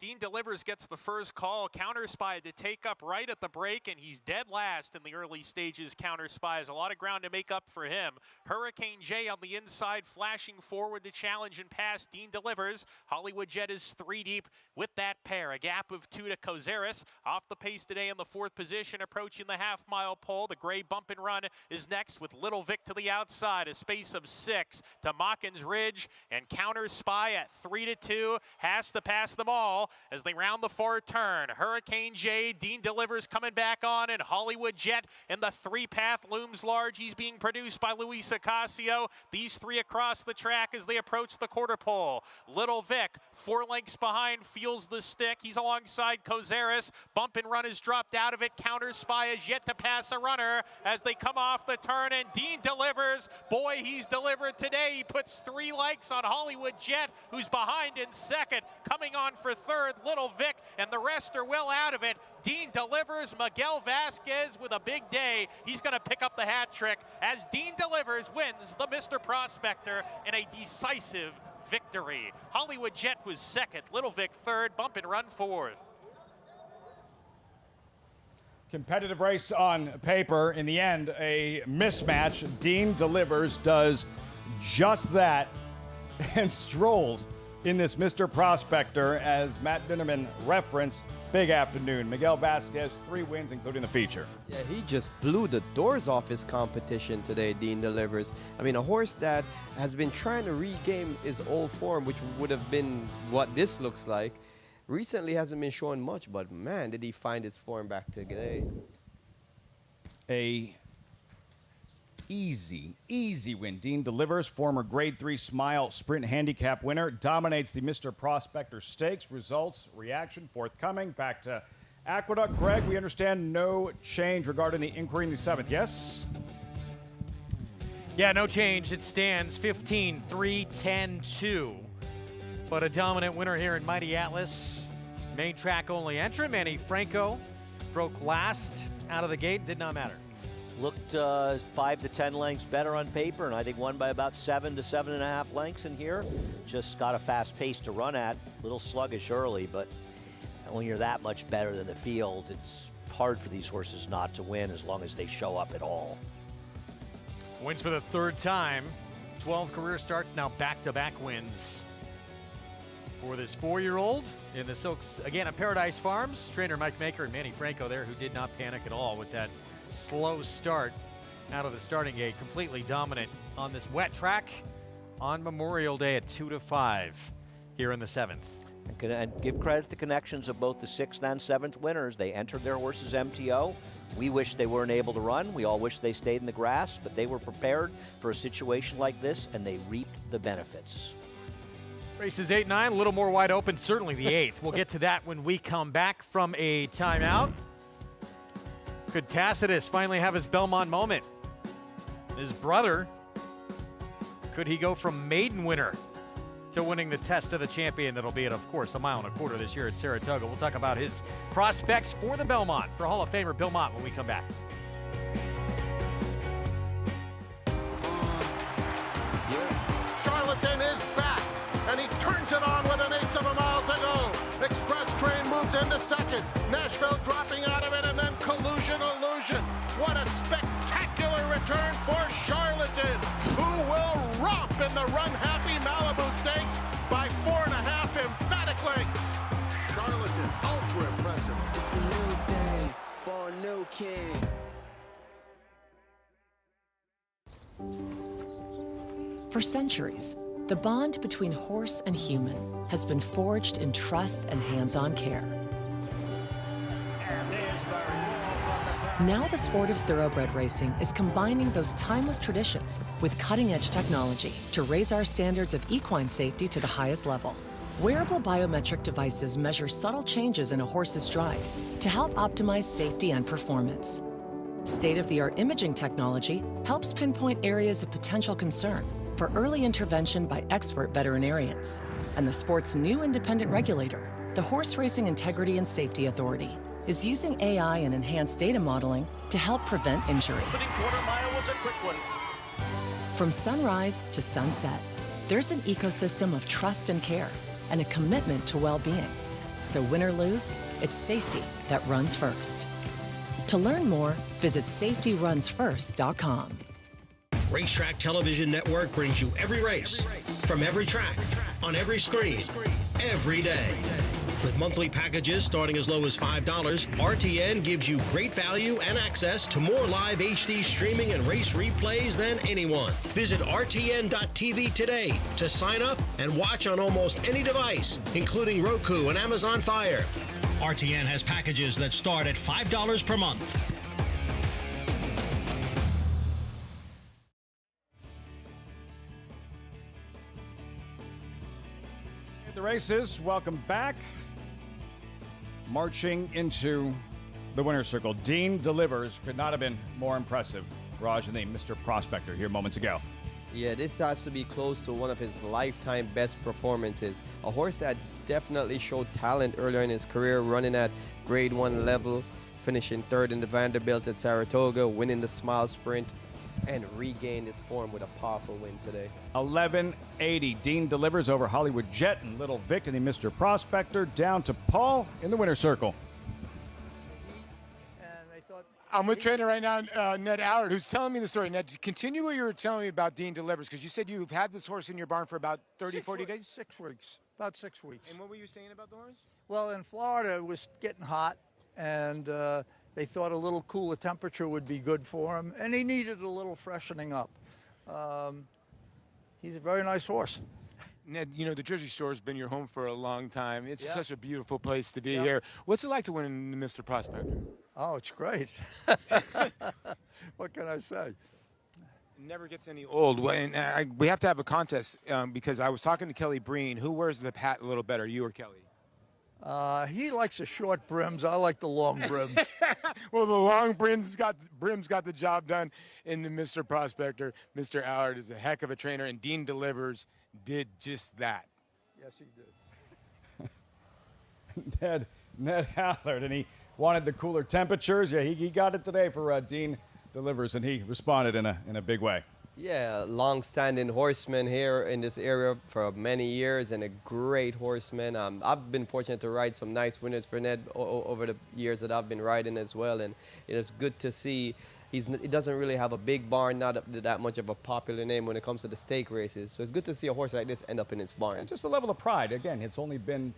Dean delivers, gets the first call. Counter Spy to take up right at the break, and he's dead last in the early stages. Counter Spy has a lot of ground to make up for him. Hurricane J on the inside, flashing forward to challenge and pass. Dean delivers. Hollywood Jet is 3 deep with that pair. A gap of 2 to Contender. Off the pace today in the 4th position, approaching the half-mile pole. The gray bump and run is next with Little Vic to the outside. A space of 6 to Mawkins Ridge, and Counter Spy at 3 to 2 has to pass them all as they round the far turn. Hurricane J, Dean delivers coming back on, and Hollywood Jet in the 3-path looms large. He's being produced by Luis Acasio. These 3 across the track as they approach the quarter pole. Little Vic, 4 lengths behind, feels the stick. He's alongside Contender. Bump and run is dropped out of it. Counter Spy is yet to pass a runner as they come off the turn, and Dean delivers. Boy, he's delivered today. He puts 3 likes on Hollywood Jet, who's behind in 2nd. Coming on for 3rd, Little Vic, and the rest are well out of it. Dean delivers. Miguel Vasquez with a big day. He's going to pick up the hat trick as Dean delivers wins the Mr. Prospector in a decisive victory. Hollywood Jet was 2nd, Little Vic 3rd, bump and run 4th. Competitive race on paper. In the end, a mismatch. Dean delivers, does just that, and strolls in this Mr. Prospector, as Matt Dinnerman referenced. Big afternoon. Miguel Vasquez, 3 wins, including the feature. Yeah, he just blew the doors off his competition today, Dean delivers. I mean, a horse that has been trying to regain his old form, which would have been what this looks like, recently hasn't been showing much, but man, did he find its form back today. A easy win. Dean delivers, former Grade 3 Smile Sprint Handicap winner, dominates the Mr. Prospector Stakes. Results, reaction forthcoming. Back to Aqueduct. Greg, we understand no change regarding the inquiry in the 7th, yes? Yeah, no change. It stands 15-3, 10-2. But a dominant winner here in Mighty Atlas. Main track only entrant, Manny Franco, broke last out of the gate. Did not matter. Looked 5 to 10 lengths better on paper, and I think won by about 7 to 7.5 lengths in here. Just got a fast pace to run at. A little sluggish early, but when you're that much better than the field, it's hard for these horses not to win as long as they show up at all. Wins for the third time. 12 career starts, now back-to-back wins for this 4-year-old in the Silks, again, at Paradise Farms. Trainer Mike Maker and Manny Franco there, who did not panic at all with that slow start out of the starting gate. Completely dominant on this wet track on Memorial Day at 2 to 5 here in the 7th. And give credit to the connections of both the 6th and 7th winners. They entered their horses MTO. We wish they weren't able to run. We all wish they stayed in the grass, but they were prepared for a situation like this, and they reaped the benefits. Races 8, 9, a little more wide open, certainly the 8th. We'll get to that when we come back from a timeout. Could Tacitus finally have his Belmont moment? His brother, could he go from maiden winner to winning the Test of the Champion that'll be at, of course, 1.25 miles this year at Saratoga? We'll talk about his prospects for the Belmont, for Hall of Famer Bill Mott, when we come back. Charlatan is back, and he turns it on with 1/8 of a mile to go. Express Train moves into second. Nashville dropping out of it, and then Collusion Illusion. What a spectacular return for Charlatan, who will romp in the run-happy Malibu Stakes by 4.5 emphatic lengths. Charlatan, ultra impressive. It's a new day for a new king. For centuries, the bond between horse and human has been forged in trust and hands-on care. Now the sport of thoroughbred racing is combining those timeless traditions with cutting-edge technology to raise our standards of equine safety to the highest level. Wearable biometric devices measure subtle changes in a horse's stride to help optimize safety and performance. State-of-the-art imaging technology helps pinpoint areas of potential concern for early intervention by expert veterinarians. And the sport's new independent regulator, the Horse Racing Integrity and Safety Authority, is using AI and enhanced data modeling to help prevent injury. Opening quarter mile was a quick one. From sunrise to sunset, there's an ecosystem of trust and care and a commitment to well-being. So win or lose, it's safety that runs first. To learn more, visit safetyrunsfirst.com. Racetrack Television Network brings you every race, from every track, on every screen, every day. With monthly packages starting as low as $5, RTN gives you great value and access to more live HD streaming and race replays than anyone. Visit RTN.tv today to sign up and watch on almost any device, including Roku and Amazon Fire. RTN has packages that start at $5 per month. At the races, welcome back. Marching into the winner's circle, Dean Delivers could not have been more impressive. Raj and the Mr. Prospector here moments ago. Yeah, this has to be close to one of his lifetime best performances. A horse that definitely showed talent earlier in his career, running at grade 1 level, finishing 3rd in the Vanderbilt at Saratoga, winning the Smile Sprint, and regained his form with a powerful win today. 1180. Dean Delivers over Hollywood Jet and Little Vic and the Mr. Prospector, down to Paul in the winner's circle. I'm with trainer right now, Ned Allard, who's telling me the story. Ned, continue what you were telling me about Dean Delivers, because you said you've had this horse in your barn for about 30, 40 days? 6 weeks, about 6 weeks. And what were you saying about the horse? Well, in Florida, it was getting hot, and they thought a little cooler temperature would be good for him, and he needed a little freshening up. He's a very nice horse. Ned, you know, the Jersey Shore has been your home for a long time. It's such a beautiful place to be here. What's it like to win the Mr. Prospector? Oh, it's great. What can I say? Never gets any old. And we have to have a contest because I was talking to Kelly Breen. Who wears the hat a little better, you or Kelly? He likes the short brims. I like the long brims. Well, the long brims got the job done in the Mr. Prospector. Mr. Allard is a heck of a trainer, and Dean Delivers did just that. Yes, he did. Ned Allard, and he wanted the cooler temperatures. Yeah, he got it today for Dean Delivers, and he responded in a big way. Yeah, long-standing horseman here in this area for many years and a great horseman. I've been fortunate to ride some nice winners for Ned over the years that I've been riding as well, and it is good to see. He doesn't really have a big barn, not that much of a popular name when it comes to the stake races. So it's good to see a horse like this end up in its barn. And just the level of pride. Again, it's only been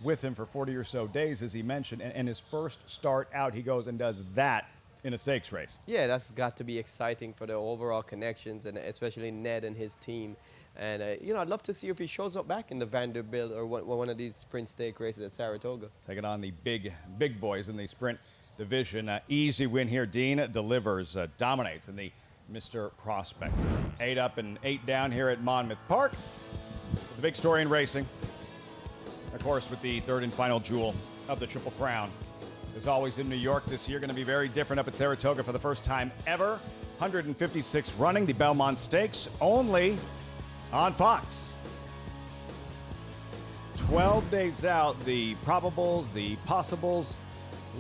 with him for 40 or so days, as he mentioned, and his first start out, he goes and does that in a stakes race. Yeah, that's got to be exciting for the overall connections, and especially Ned and his team. And, I'd love to see if he shows up back in the Vanderbilt or one of these sprint stake races at Saratoga. Taking on the big boys in the sprint division. Easy win here. Dean Delivers, dominates in the Mr. Prospector. 8 up and 8 down here at Monmouth Park. The big story in racing, of course, with the third and final jewel of the Triple Crown. As always in New York this year, going to be very different up at Saratoga for the first time ever. 156 running, the Belmont Stakes, only on Fox. 12 days out, the probables, the possibles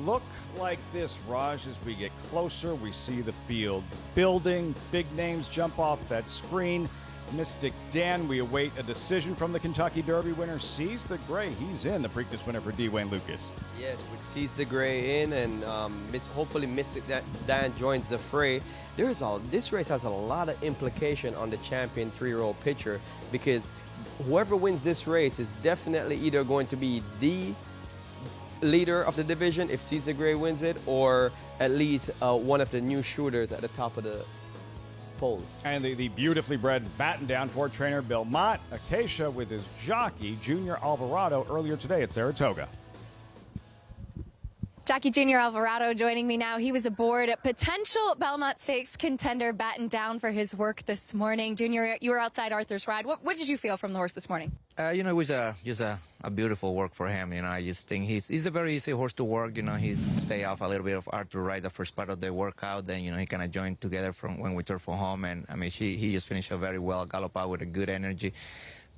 look like this, Raj. As we get closer, we see the field building. Big names jump off that screen. Mystic Dan, we await a decision from the Kentucky Derby winner. Sees the Gray, he's in, the Preakness winner for D. Wayne Lucas. Yes, with Sees the Gray in, and hopefully Mystic Dan joins the fray. This race has a lot of implication on the champion 3-year-old pitcher, because whoever wins this race is definitely either going to be the leader of the division if Sees the Gray wins it, or at least one of the new shooters at the top of the pole. And the beautifully bred batten down for trainer Belmont, Acacia with his jockey Junior Alvarado earlier today at Saratoga. Jockey Junior Alvarado joining me now. He was aboard a potential Belmont Stakes contender battened down for his work this morning. Junior, you were outside Arthur's Ride. What did you feel from the horse this morning? It was just a beautiful work for him. I just think he's a very easy horse to work. He's stay off a little bit of Arthur Ride the first part of the workout. Then, he kind of joined together from when we turned for home. And, he just finished a very well, gallop out with a good energy.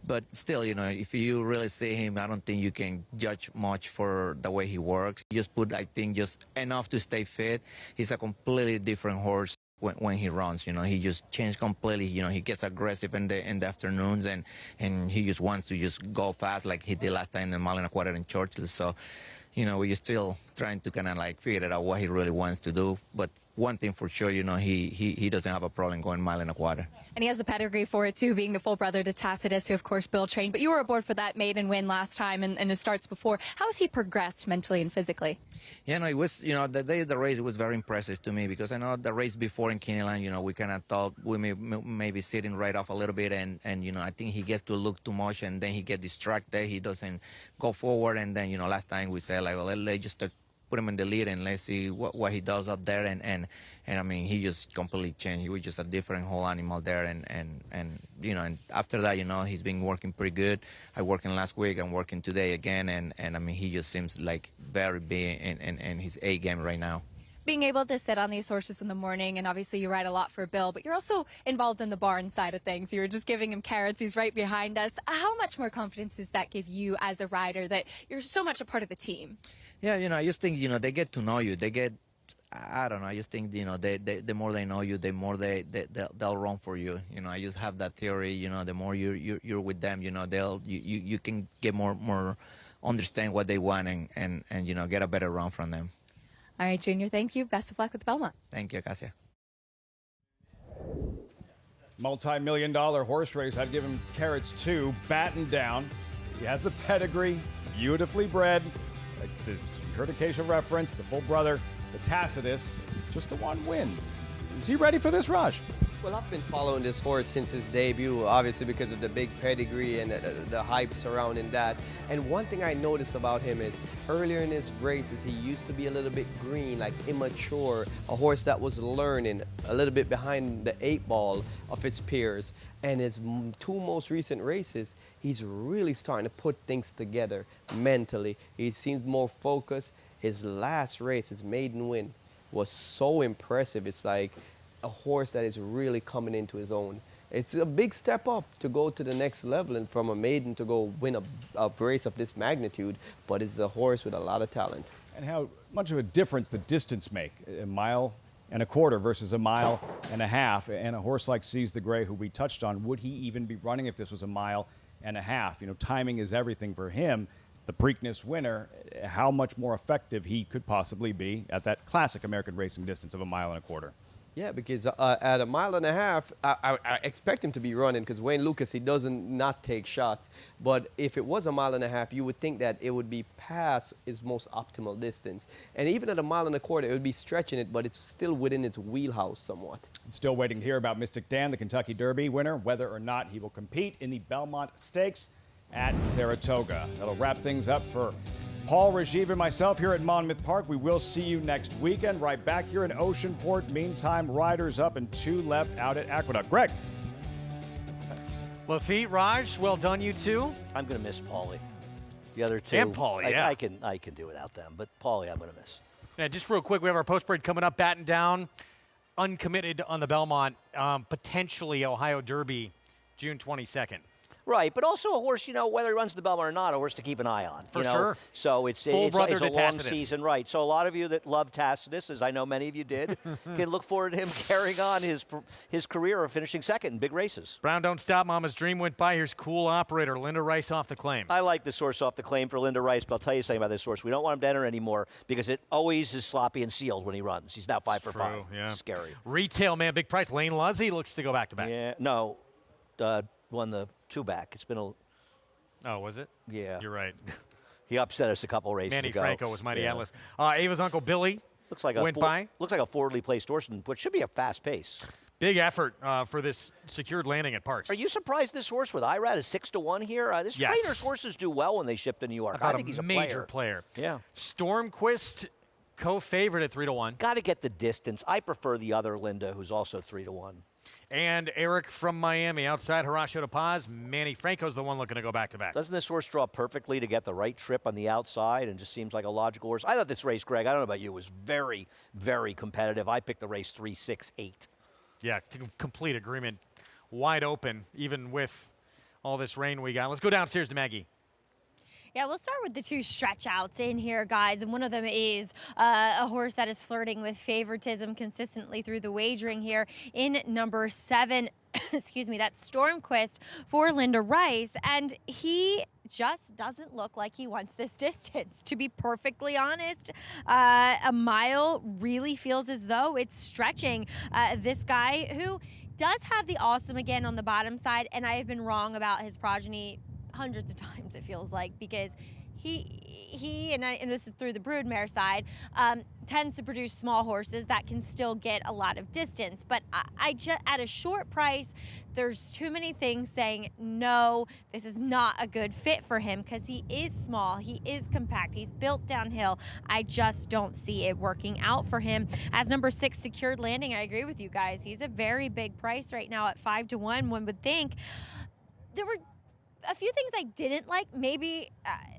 But still, if you really see him, I don't think you can judge much for the way he works. He just put, I think, just enough to stay fit. He's a completely different horse when he runs. He just changed completely. He gets aggressive in the afternoons, and he just wants to just go fast like he did last time in the mile and a quarter in Churchill. So, we're still trying to kind of figure out what he really wants to do. But one thing for sure, he doesn't have a problem going mile and a quarter. And he has the pedigree for it, too, being the full brother to Tacitus, who, of course, Bill trained. But you were aboard for that maiden win last time and his starts before. How has he progressed mentally and physically? Yeah, it was, the day of the race, it was very impressive to me, because I know the race before in Kinneyland, we kind of thought we may be sitting right off a little bit, and I think he gets to look too much, and then he gets distracted. He doesn't go forward, and then, last time we said, let's just put him in the lead and let's see what he does up there, and he just completely changed. He was just a different whole animal there, and after that, he's been working pretty good. I worked in last week, I'm working today again, and he just seems like very big in his A game right now. Being able to sit on these horses in the morning, and obviously you ride a lot for Bill, but you're also involved in the barn side of things. You were just giving him carrots. He's right behind us. How much more confidence does that give you as a rider that you're so much a part of the team? Yeah, I just think, they get to know you. They get, I don't know, I just think, the more they know you, the more they'll run for you. I just have that theory, the more you're with them, you can get more understand what they want and get a better run from them. All right, Junior, thank you. Best of luck with Belmont. Thank you, Cassia. Multi-million-dollar horse race. I'd give him carrots too. Batten down. He has the pedigree, beautifully bred. Like you heard Acacia reference, the full brother, the Tacitus. Just the one win. Is he ready for this, Raj? Well, I've been following this horse since his debut, obviously because of the big pedigree and the hype surrounding that. And one thing I noticed about him is earlier in his races, he used to be a little bit green, like immature, a horse that was learning, a little bit behind the 8 ball of his peers. And his 2 most recent races, he's really starting to put things together mentally. He seems more focused. His last race, his maiden win, was so impressive. It's like a horse that is really coming into his own. It's a big step up to go to the next level and from a maiden to go win a race of this magnitude, but it's a horse with a lot of talent. And how much of a difference the distance make, 1.25 miles versus 1.5 miles. And a horse like Seize the Gray, who we touched on, would he even be running if this was 1.5 miles? You know, timing is everything for him. The Preakness winner, how much more effective he could possibly be at that classic American racing distance of 1.25 miles. Yeah, because at 1.5 miles, I expect him to be running because Wayne Lucas, he doesn't not take shots. But if it was 1.5 miles, you would think that it would be past his most optimal distance. And even at 1.25 miles, it would be stretching it, but it's still within its wheelhouse somewhat. Still waiting to hear about Mystic Dan, the Kentucky Derby winner, whether or not he will compete in the Belmont Stakes at Saratoga. That'll wrap things up for Paul, Rajiv, and myself here at Monmouth Park. We will see you next weekend right back here in Oceanport. Meantime, riders up and 2 left out at Aqueduct. Greg. Lafitte, Raj, well done, you two. I'm going to miss Paulie. The other 2. And Paulie, yeah. I can do without them, but Paulie I'm going to miss. Yeah, just real quick, we have our post parade coming up, batting down, uncommitted on the Belmont, potentially Ohio Derby, June 22nd. Right, but also a horse, you know, whether he runs the Belmont or not, a horse to keep an eye on. For sure. So it's a long season, right. So a lot of you that love Tacitus, as I know many of you did, can look forward to him carrying on his career of finishing second in big races. Brown Don't Stop, Mama's Dream went by. Here's cool operator, Linda Rice off the claim. I like this horse off the claim for Linda Rice, but I'll tell you something about this horse. We don't want him to enter anymore because it always is sloppy and sealed when he runs. He's now 5 for 5. Yeah. Scary. Retail, man, big price. Lane Luzzy looks to go back-to-back. Yeah, no, won the 2-back. It's been a... Oh, was it? Yeah. You're right. He upset us a couple races Manny ago. Franco was mighty Atlas. Ava's Uncle Billy looks like went by. Looks like a forwardly placed horse, but should be a fast pace. Big effort for this secured landing at Parks. Are you surprised this horse with IRAD is 6-1 here? This trainer's horses do well when they ship to New York. I think he's a major player. Yeah. Stormquist, co-favorite at 3-1. Got to get the distance. I prefer the other Linda, who's also 3-1. And Eric from Miami outside Horacio de Paz. Manny Franco's the one looking to go back-to-back. Doesn't this horse draw perfectly to get the right trip on the outside and just seems like a logical horse? I thought this race, Greg, I don't know about you, was very, very competitive. I picked the race 3, 6, 8. Yeah, to complete agreement. Wide open, even with all this rain we got. Let's go downstairs to Maggie. Yeah, we'll start with the 2 stretch outs in here, guys. And one of them is a horse that is flirting with favoritism consistently through the wagering here in number 7. Excuse me, that's Stormquist for Linda Rice. And he just doesn't look like he wants this distance, to be perfectly honest. 1 mile really feels as though it's stretching. This guy who does have the awesome again on the bottom side, and I have been wrong about his progeny hundreds of times, it feels like, because he and this is through the broodmare side, tends to produce small horses that can still get a lot of distance. But I just, at a short price, there's too many things saying, no, this is not a good fit for him because he is small, he is compact, he's built downhill. I just don't see it working out for him. As number 6, Secured Landing, I agree with you guys. He's a very big price right now at 5-1. One would think. There were a few things I didn't like. Maybe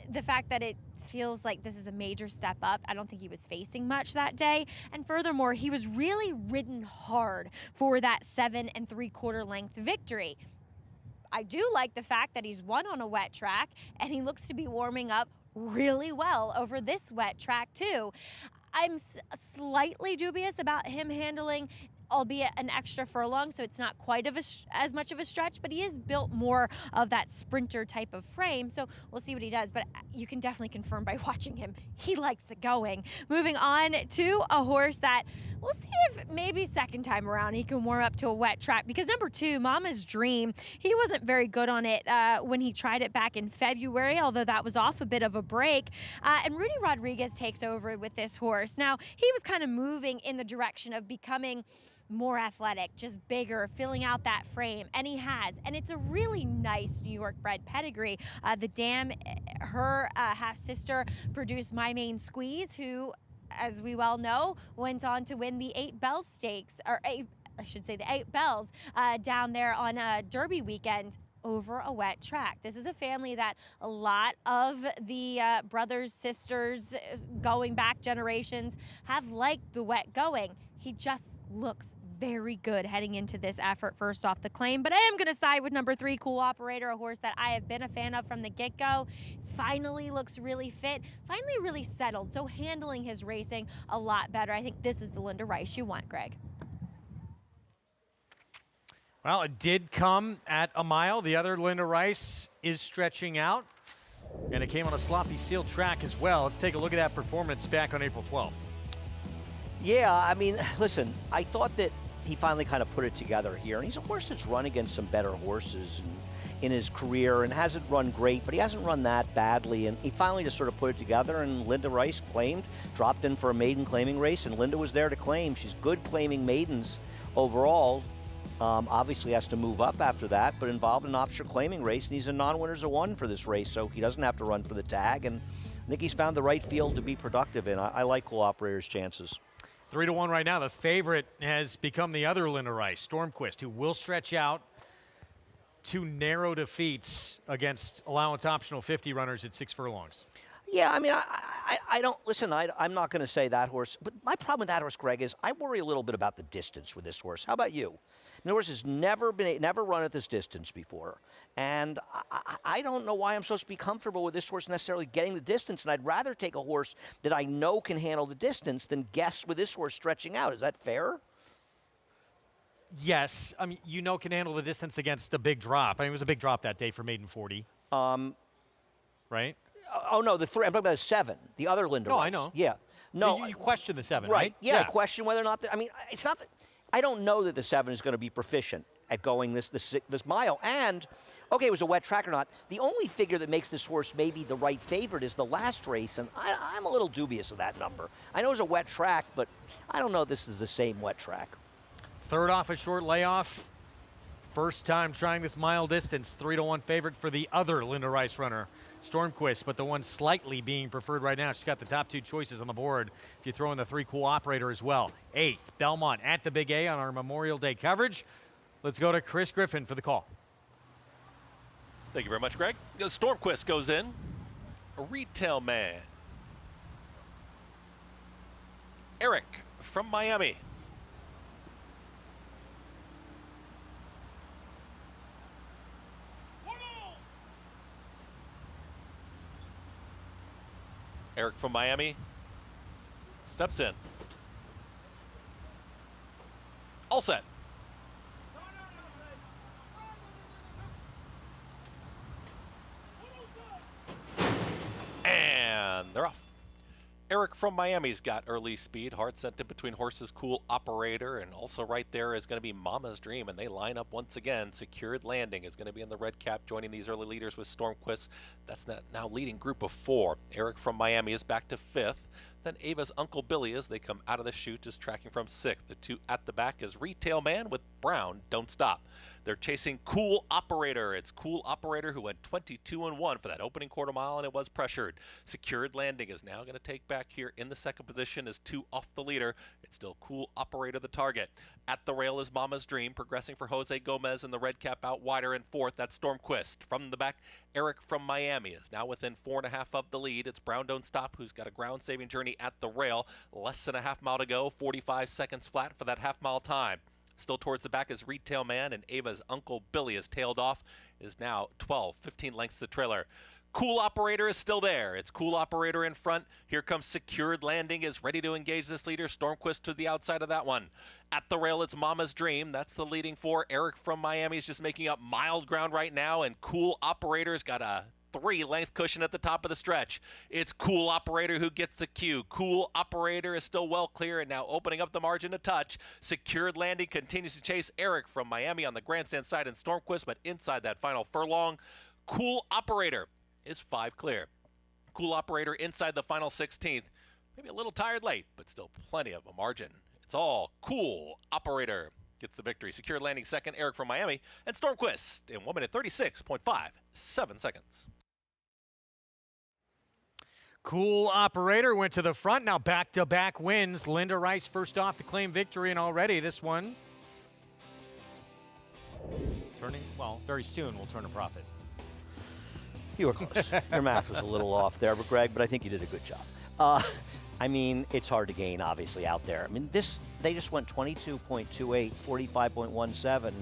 the fact that it feels like this is a major step up. I don't think he was facing much that day. And furthermore, he was really ridden hard for that 7 3/4 length victory. I do like the fact that he's won on a wet track and he looks to be warming up really well over this wet track too. I'm slightly dubious about him handling, albeit an extra furlong, so it's not quite as much of a stretch, but he is built more of that sprinter type of frame, so we'll see what he does. But you can definitely confirm by watching him, he likes it going. Moving on to a horse that we'll see if maybe second time around he can warm up to a wet track, because number 2, Mama's Dream, he wasn't very good on it when he tried it back in February, although that was off a bit of a break. And Rudy Rodriguez takes over with this horse. Now, he was kind of moving in the direction of becoming more athletic, just bigger, filling out that frame, and he has. And it's a really nice New York bred pedigree. The dam, her half-sister produced My Main Squeeze, who, as we well know, went on to win the 8 Bell Stakes, or I should say the 8 Bells, down there on Derby weekend over a wet track. This is a family that a lot of the brothers, sisters, going back generations have liked the wet going. He just looks very good heading into this effort first off the claim, but I am going to side with number 3, Cool Operator, a horse that I have been a fan of from the get-go. Finally looks really fit, finally really settled, so handling his racing a lot better. I think this is the Linda Rice you want, Greg. Well, it did come at a mile. The other Linda Rice is stretching out, and it came on a sloppy sealed track as well. Let's take a look at that performance back on April 12th. Yeah, I mean, listen, I thought that he finally kind of put it together here. And he's a horse that's run against some better horses in his career and hasn't run great, but he hasn't run that badly. And he finally just sort of put it together, and Linda Rice claimed, dropped in for a maiden claiming race, and Linda was there to claim. She's good claiming maidens overall. Obviously has to move up after that, but involved in an optional claiming race, and he's a non-winners of 1 for this race, so he doesn't have to run for the tag. And I think he's found the right field to be productive in. I like Cool Operator's chances. 3-1 right now. The favorite has become the other Linda Rice, Stormquist, who will stretch out 2 narrow defeats against allowance optional 50 runners at 6 furlongs. Yeah, I mean, I don't, listen, I'm not going to say that horse, but my problem with that horse, Greg, is I worry a little bit about the distance with this horse. How about you? The horse has never run at this distance before, and I don't know why I'm supposed to be comfortable with this horse necessarily getting the distance, and I'd rather take a horse that I know can handle the distance than guess with this horse stretching out. Is that fair? Yes. I mean, can handle the distance against the big drop. I mean, it was a big drop that day for maiden 40. Right? Oh, no, the 3. I'm talking about the 7, the other Linda Rice. I know. Yeah. No. You question the 7, right? Yeah, I question whether or not, I mean, it's not that, I don't know that the 7 is going to be proficient at going this mile. And, okay, it was a wet track or not. The only figure that makes this horse maybe the right favorite is the last race, and I'm a little dubious of that number. I know it was a wet track, but I don't know if this is the same wet track. Third off a short layoff. First time trying this mile distance. 3-1 favorite for the other Linda Rice runner, Stormquist, but the one slightly being preferred right now. She's got the top 2 choices on the board if you throw in the 3 Cool Operator as well. 8th, Belmont at the Big A on our Memorial Day coverage. Let's go to Chris Griffin for the call. Thank you very much, Greg. Stormquist goes in. A Retail Man. Eric from Miami. Eric from Miami steps in. All set. And they're off. Eric from Miami's got early speed. Hard sent in between horses, Cool Operator, and also right there is going to be Mama's Dream, and they line up once again. Secured Landing is going to be in the red cap, joining these early leaders with Stormquist. That's now leading group of 4. Eric from Miami is back to 5th. Then Ava's Uncle Billy, as they come out of the chute, is tracking from 6th. The 2 at the back is Retail Man with Brown, Don't Stop. They're chasing Cool Operator. It's Cool Operator who went 22-1 for that opening quarter mile, and it was pressured. Secured Landing is now going to take back here in the 2nd position as 2 off the leader. It's still Cool Operator the target. At the rail is Mama's Dream, progressing for Jose Gomez in the red cap out wider in 4th. That's Stormquist. From the back, Eric from Miami is now within 4.5 of the lead. It's Brown Don't Stop, who's got a ground-saving journey at the rail. Less than a half mile to go, 45 seconds flat for that half-mile time. Still towards the back is Retail Man, and Ava's Uncle Billy is tailed off, is now 15 lengths to the trailer. Cool Operator is still there. It's Cool Operator in front. Here comes Secured Landing, is ready to engage this leader. Stormquist to the outside of that one. At the rail, it's Mama's Dream. That's the leading 4. Eric from Miami is just making up mild ground right now, and Cool Operator's got a 3-length cushion at the top of the stretch. It's Cool Operator who gets the cue. Cool Operator is still well clear and now opening up the margin a touch. Secured Landing continues to chase Eric from Miami on the grandstand side and Stormquist, but inside that final furlong, Cool Operator is 5 clear. Cool Operator inside the final 16th. Maybe a little tired late, but still plenty of a margin. It's all cool. Operator gets the victory. Secure landing second, Eric from Miami, and Stormquist in 1 minute 36.57 seconds. Cool Operator went to the front. Now back-to-back wins. Linda Rice first off to claim victory, and already this one turning, well, very soon will turn a profit. You were close. Your math was a little off there, but Greg, but I think you did a good job. I mean, it's hard to gain, obviously, out there. I mean, they just went 22.28, 45.17.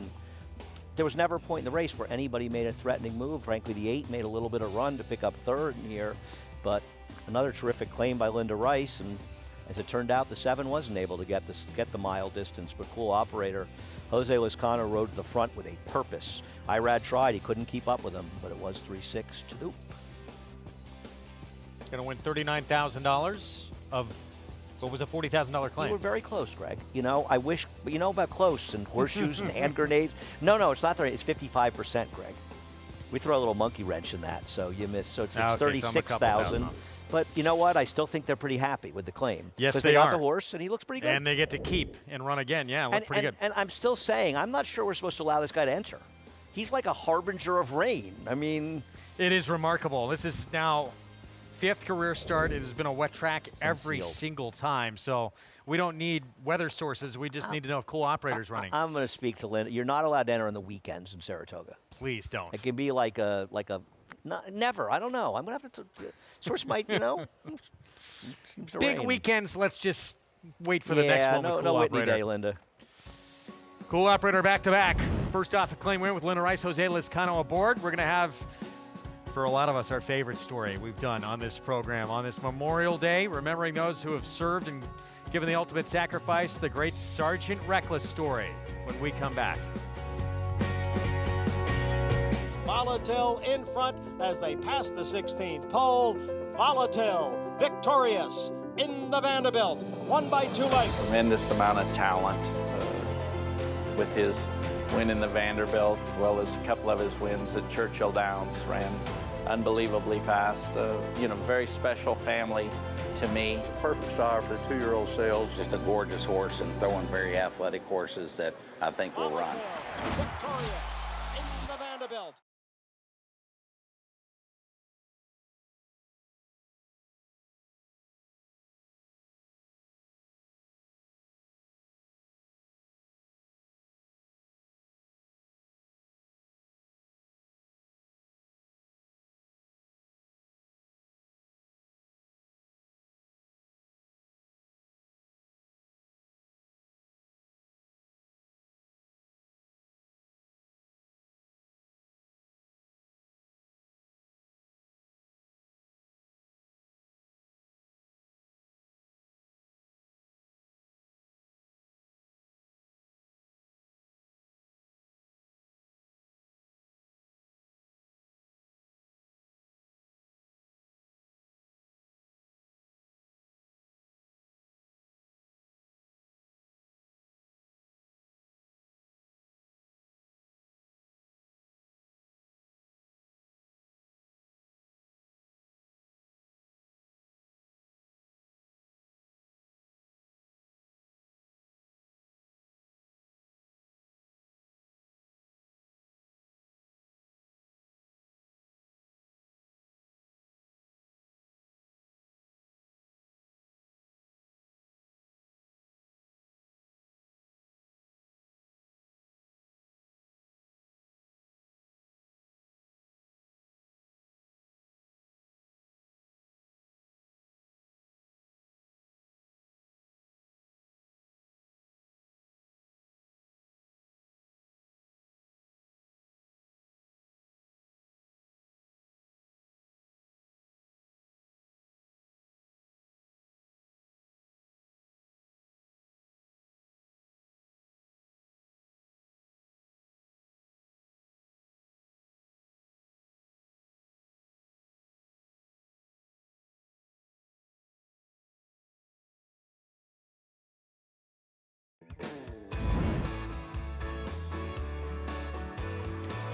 There was never a point in the race where anybody made a threatening move. Frankly, the 8 made a little bit of run to pick up third in here, but another terrific claim by Linda Rice, and as it turned out, the 7 wasn't able to get the mile distance, but Cool Operator. Jose Lizcano rode to the front with a purpose. Irad tried, he couldn't keep up with him, but it was 3-6 to Dupe. Going to win $39,000 of what was a $40,000 claim. You were very close, Greg. You know, I wish, but you know about close and horseshoes and hand grenades. No, it's not 30. It's 55%, Greg. We throw a little monkey wrench in that, so you missed. So it's Okay, 36,000. But you know what? I still think they're pretty happy with the claim. Yes, they got are. the horse, and he looks pretty good. And they get to keep and run again. Yeah, look pretty good. And I'm still saying, I'm not sure we're supposed to allow this guy to enter. He's like a harbinger of rain. I mean, it is remarkable. This is now 5th career start. It has been a wet track every sealed. single time. So we don't need weather sources. We just need to know if Cool Operator's running. I'm going to speak to Linda. You're not allowed to enter on the weekends in Saratoga. Please don't. It can be like a never. I don't know. I'm going to have to. Source might, you know. Seems to Big rain. weekends. Let's just wait for the next one with Cool no Whitney Operator. Day, Linda. Cool Operator back-to-back. First off, a claim win with Linda Rice, Jose Lizcano aboard. We're going to have, for a lot of us, our favorite story we've done on this program on this Memorial Day, remembering those who have served and given the ultimate sacrifice, the great Sergeant Reckless story, when we come back. Volatile in front as they pass the 16th pole. Volatile victorious in the Vanderbilt. 1 by 2 lengths. Tremendous amount of talent with his win in the Vanderbilt, as well as a couple of his wins at Churchill Downs. Ran unbelievably fast. Very special family to me. Perfect style for 2-year-old sales. Just a gorgeous horse and throwing very athletic horses that I think will run. Victorious in the Vanderbilt.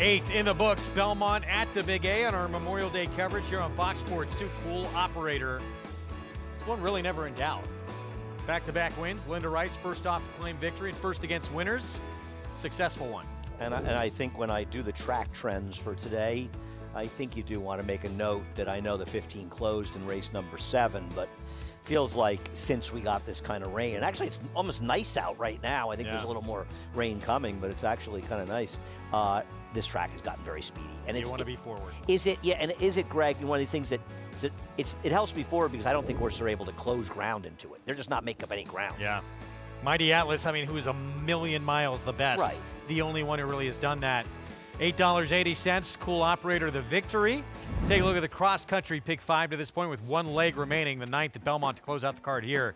Eighth in the books, Belmont at the Big A on our Memorial Day coverage here on Fox Sports 2. Cool Operator. This one really never in doubt. Back-to-back wins. Linda Rice, first off to claim victory and first against winners. Successful one. And I think when I do the track trends for today, I think you do want to make a note that I know the 15 closed in race number 7, but feels like since we got this kind of rain, and actually it's almost nice out right now. I think there's a little more rain coming, but it's actually kind of nice. This track has gotten very speedy, and you want to be forward. Is it? Yeah, and is it, Greg? One of these things that it helps me forward because I don't think horses are able to close ground into it. They're just not making up any ground. Yeah. Mighty Atlas, I mean, who is a million miles the best. Right. The only one who really has done that. $8.80, Cool Operator, the victory. Take a look at the cross-country pick 5 to this point with one leg remaining, the 9th at Belmont to close out the card here.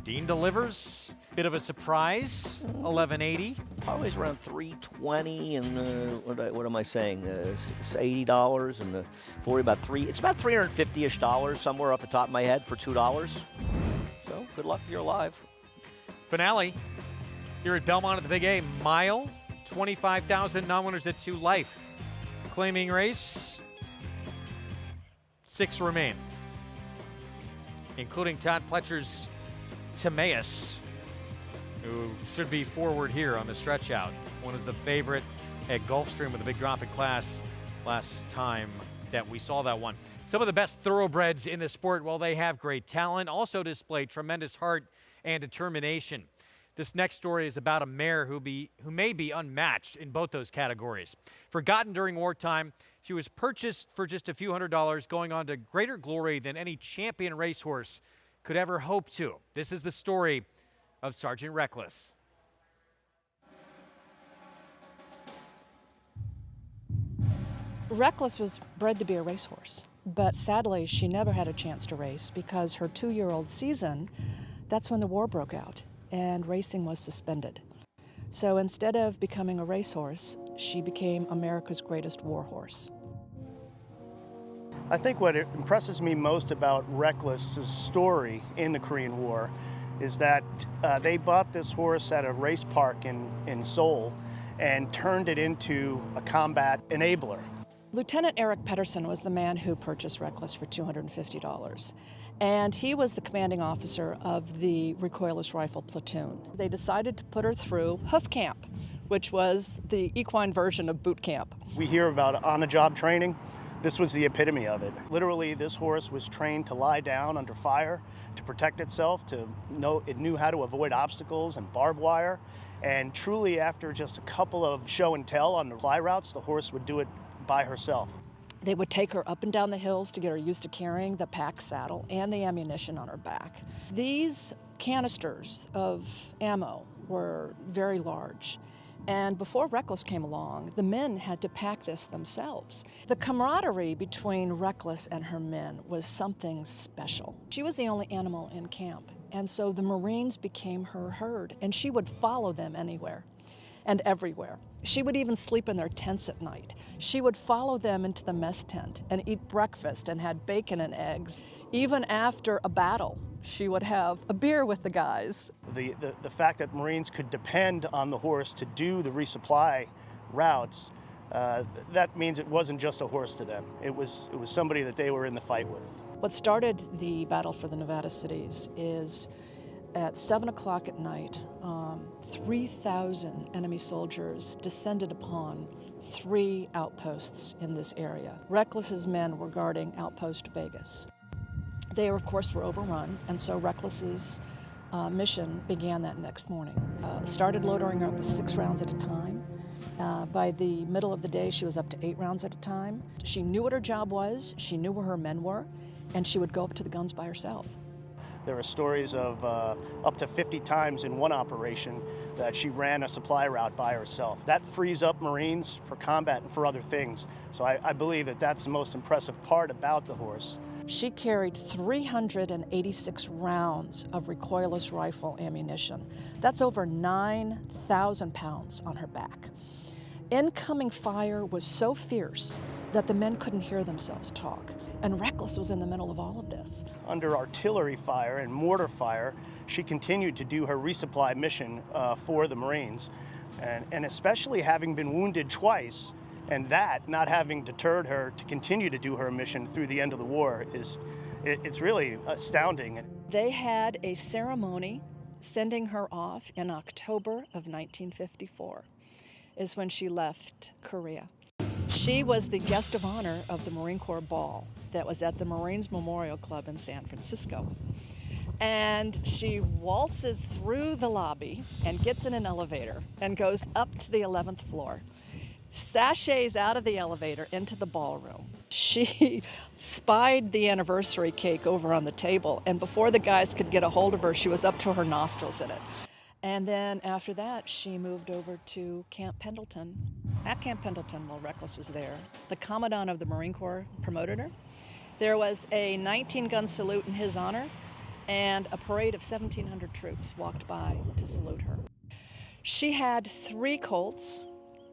Dean delivers. Bit of a surprise, $11.80. Always around $320, and what am I saying? $80 and 40, about three. It's about $350-ish dollars somewhere off the top of my head for $2. So good luck if you're alive. Finale here at Belmont at the Big A Mile. 25,000 non-winners at 2 life. Claiming race. 6 remain, including Todd Pletcher's Timaeus, who should be forward here on the stretch out. One is the favorite at Gulfstream with a big drop in class last time that we saw that one. Some of the best thoroughbreds in the sport, while they have great talent, also display tremendous heart and determination. This next story is about a mare who may be unmatched in both those categories. Forgotten during wartime, she was purchased for just a few $100s, going on to greater glory than any champion racehorse could ever hope to. This is the story of Sergeant Reckless. Reckless was bred to be a racehorse, but sadly she never had a chance to race because her 2-year-old season, that's when the war broke out and racing was suspended. So instead of becoming a racehorse, she became America's greatest war horse. I think what impresses me most about Reckless's story in the Korean War is that they bought this horse at a race park in Seoul and turned it into a combat enabler. Lieutenant Eric Pedersen was the man who purchased Reckless for $250. And he was the commanding officer of the recoilless rifle platoon. They decided to put her through hoof camp, which was the equine version of boot camp. We hear about on-the-job training. This was the epitome of it. Literally, this horse was trained to lie down under fire, to protect itself, it knew how to avoid obstacles and barbed wire. And truly, after just a couple of show and tell on the fly routes, the horse would do it by herself. They would take her up and down the hills to get her used to carrying the pack saddle and the ammunition on her back. These canisters of ammo were very large. And before Reckless came along, the men had to pack this themselves. The camaraderie between Reckless and her men was something special. She was the only animal in camp, and so the Marines became her herd, and she would follow them anywhere and everywhere. She would even sleep in their tents at night. She would follow them into the mess tent and eat breakfast and had bacon and eggs. Even after a battle, she would have a beer with the guys. The fact that Marines could depend on the horse to do the resupply routes, that means it wasn't just a horse to them. It was somebody that they were in the fight with. What started the battle for the Nevada cities is at 7 o'clock at night, 3,000 enemy soldiers descended upon 3 outposts in this area. Reckless's men were guarding Outpost Vegas. They, of course, were overrun, and so Reckless's mission began that next morning. Started loading her up with 6 rounds at a time. By the middle of the day, she was up to 8 rounds at a time. She knew what her job was, she knew where her men were, and she would go up to the guns by herself. There are stories of up to 50 times in one operation that she ran a supply route by herself. That frees up Marines for combat and for other things. So I believe that that's the most impressive part about the horse. She carried 386 rounds of recoilless rifle ammunition. That's over 9,000 pounds on her back. Incoming fire was so fierce that the men couldn't hear themselves talk. And Reckless was in the middle of all of this. Under artillery fire and mortar fire, she continued to do her resupply mission for the Marines. And especially having been wounded twice, And that, not having deterred her to continue to do her mission through the end of the war, it's really astounding. They had a ceremony sending her off in October of 1954, is when she left Korea. She was the guest of honor of the Marine Corps Ball that was at the Marines Memorial Club in San Francisco. And she waltzes through the lobby and gets in an elevator and goes up to the 11th floor, sachets out of the elevator into the ballroom. She spied the anniversary cake over on the table, and before the guys could get a hold of her, she was up to her nostrils in it. And then after that, she moved over to Camp Pendleton. At Camp Pendleton, while Reckless was there, the Commandant of the Marine Corps promoted her. There was a 19-gun salute in his honor, and a parade of 1,700 troops walked by to salute her. She had 3 colts,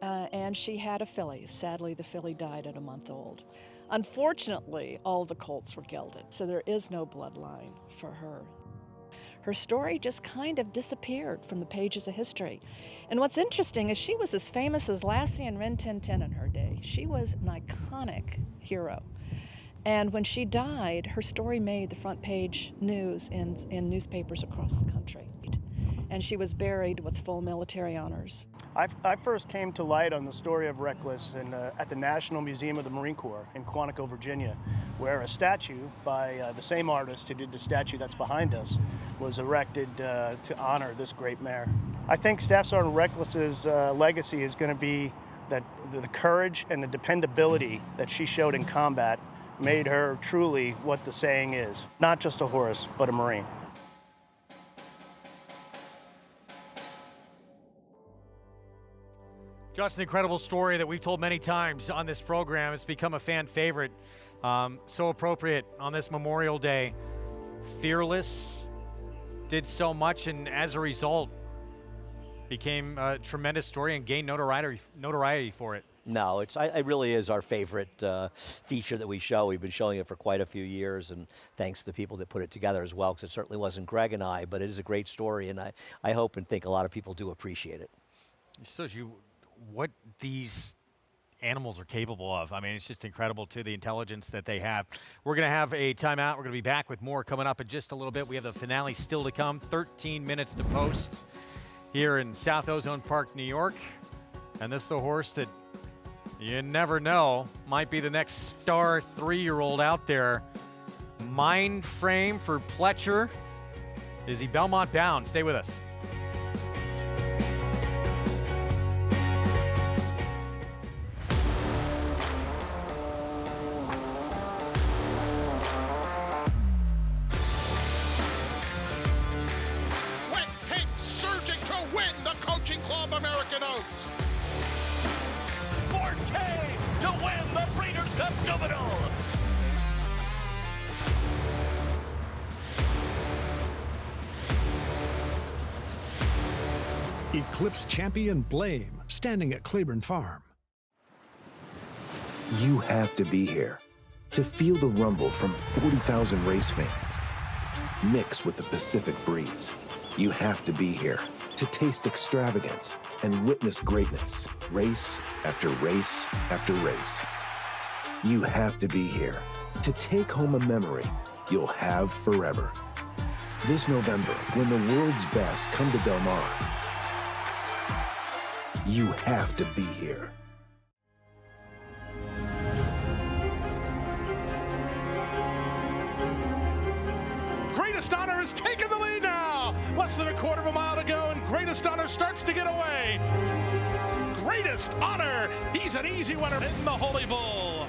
and she had a filly. Sadly, the filly died at a month old. Unfortunately, all the colts were gelded, so there is no bloodline for her. Her story just kind of disappeared from the pages of history. And what's interesting is she was as famous as Lassie and Rin Tin Tin in her day. She was an iconic hero. And when she died, her story made the front page news in newspapers across the country. And she was buried with full military honors. I first came to light on the story of Reckless at the National Museum of the Marine Corps in Quantico, Virginia, where a statue by the same artist who did the statue that's behind us was erected to honor this great mare. I think Staff Sergeant Reckless's legacy is going to be that the courage and the dependability that she showed in combat made her truly what the saying is, not just a horse, but a Marine. Just an incredible story that we've told many times on this program. It's become a fan favorite. So appropriate on this Memorial Day. Fearless, did so much, and as a result, became a tremendous story and gained notoriety for it. No, it really is our favorite feature that we show. We've been showing it for quite a few years, and thanks to the people that put it together as well, because it certainly wasn't Greg and I, but it is a great story, and I hope and think a lot of people do appreciate it. It shows you what these animals are capable of. I mean, it's just incredible, too, the intelligence that they have. We're going to have a timeout. We're going to be back with more coming up in just a little bit. We have the finale still to come, 13 minutes to post here in South Ozone Park, New York. And this is the horse that you never know might be the next star 3-year-old out there. Mind frame for Pletcher. Is he Belmont bound? Stay with us. Eclipse champion Blame, standing at Claiborne Farm. You have to be here to feel the rumble from 40,000 race fans. Mixed with the Pacific breeze, you have to be here to taste extravagance and witness greatness, race after race after race. You have to be here to take home a memory you'll have forever. This November, when the world's best come to Belmont, you have to be here. Greatest Honor has taken the lead now. Less than a quarter of a mile to go, and Greatest Honor starts to get away. Greatest Honor, he's an easy winner in the Holy Bull.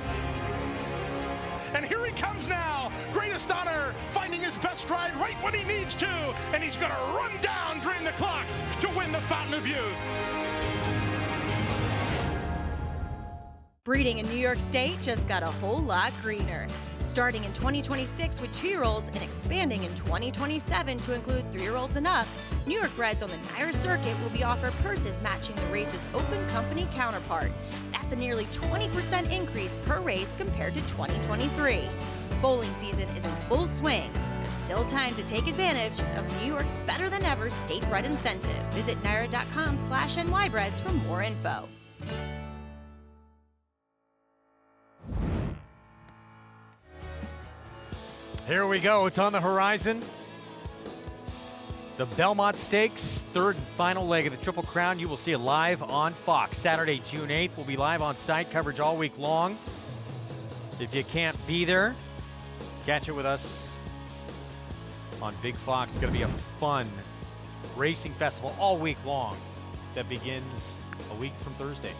And here he comes now. Greatest Honor finding his best ride right when he needs to, and he's going to run down, drain the clock to win the Fountain of Youth. Breeding in New York State just got a whole lot greener. Starting in 2026 with 2-year-olds and expanding in 2027 to include 3-year-olds and up, New York breds on the Nair circuit will be offered purses matching the race's open company counterpart. That's a nearly 20% increase per race compared to 2023. Bowling season is in full swing. There's still time to take advantage of New York's better than ever state bred incentives. Visit naira.com/nybreds for more info. Here we go. It's on the horizon. The Belmont Stakes, third and final leg of the Triple Crown. You will see it live on Fox. Saturday, June 8th. We'll be live on site, coverage all week long. If you can't be there, catch it with us on Big Fox. It's going to be a fun racing festival all week long that begins a week from Thursday.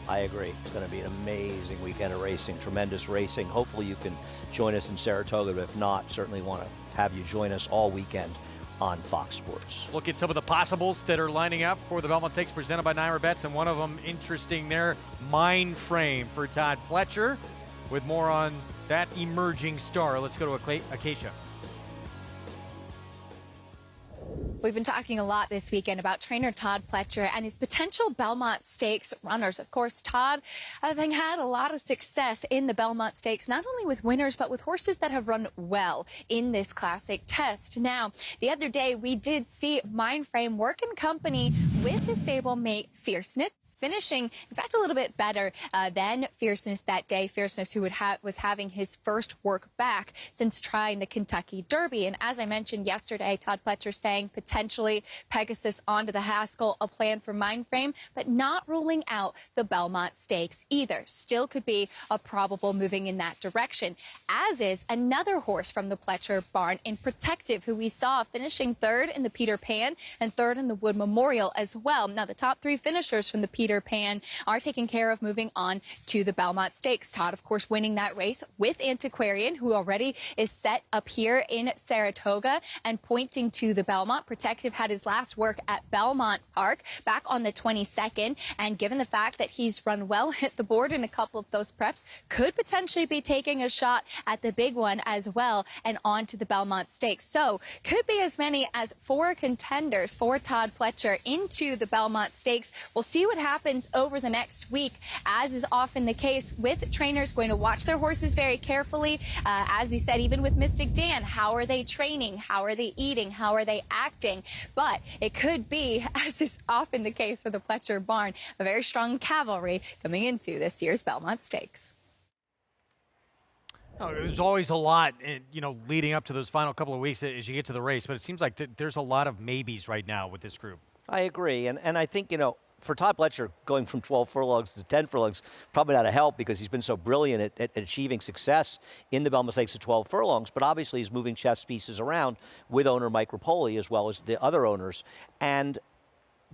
I agree. It's going to be an amazing weekend of racing, tremendous racing. Hopefully you can join us in Saratoga, but if not, certainly want to have you join us all weekend on Fox Sports. Look at some of the possibles that are lining up for the Belmont Stakes presented by Naira Bets, and one of them interesting there, Mind Frame for Todd Pletcher. With more on that emerging star, let's go to Acacia. We've been talking a lot this weekend about trainer Todd Pletcher and his potential Belmont Stakes runners. Of course, Todd having had a lot of success in the Belmont Stakes, not only with winners, but with horses that have run well in this classic test. Now, the other day, we did see Mindframe work in company with his stablemate Fierceness, finishing, in fact, a little bit better than Fierceness that day. Fierceness, who was having his first work back since trying the Kentucky Derby. And as I mentioned yesterday, Todd Pletcher saying potentially Pegasus onto the Haskell, a plan for Mindframe, but not ruling out the Belmont Stakes either. Still could be a probable moving in that direction, as is another horse from the Pletcher barn in Protective, who we saw finishing third in the Peter Pan and third in the Wood Memorial as well. Now, the top three finishers from the Peter Pan are taken care of moving on to the Belmont Stakes. Todd, of course, winning that race with Antiquarian, who already is set up here in Saratoga and pointing to the Belmont. Protective had his last work at Belmont Park back on the 22nd, and given the fact that he's run well, hit the board in a couple of those preps, could potentially be taking a shot at the big one as well and on to the Belmont Stakes. So could be as many as 4 contenders for Todd Pletcher into the Belmont Stakes. We'll see what happens over the next week, as is often the case with trainers going to watch their horses very carefully. As he said, even with Mystic Dan, how are they training? How are they eating? How are they acting? But it could be, as is often the case with the Pletcher barn, a very strong cavalry coming into this year's Belmont Stakes. Oh, there's always a lot, leading up to those final couple of weeks as you get to the race, but it seems like there's a lot of maybes right now with this group. I agree, and I think, for Todd Pletcher, going from 12 furlongs to 10 furlongs, probably not a help because he's been so brilliant at achieving success in the Belmont Stakes at 12 furlongs, but obviously he's moving chess pieces around with owner Mike Rapoli as well as the other owners. And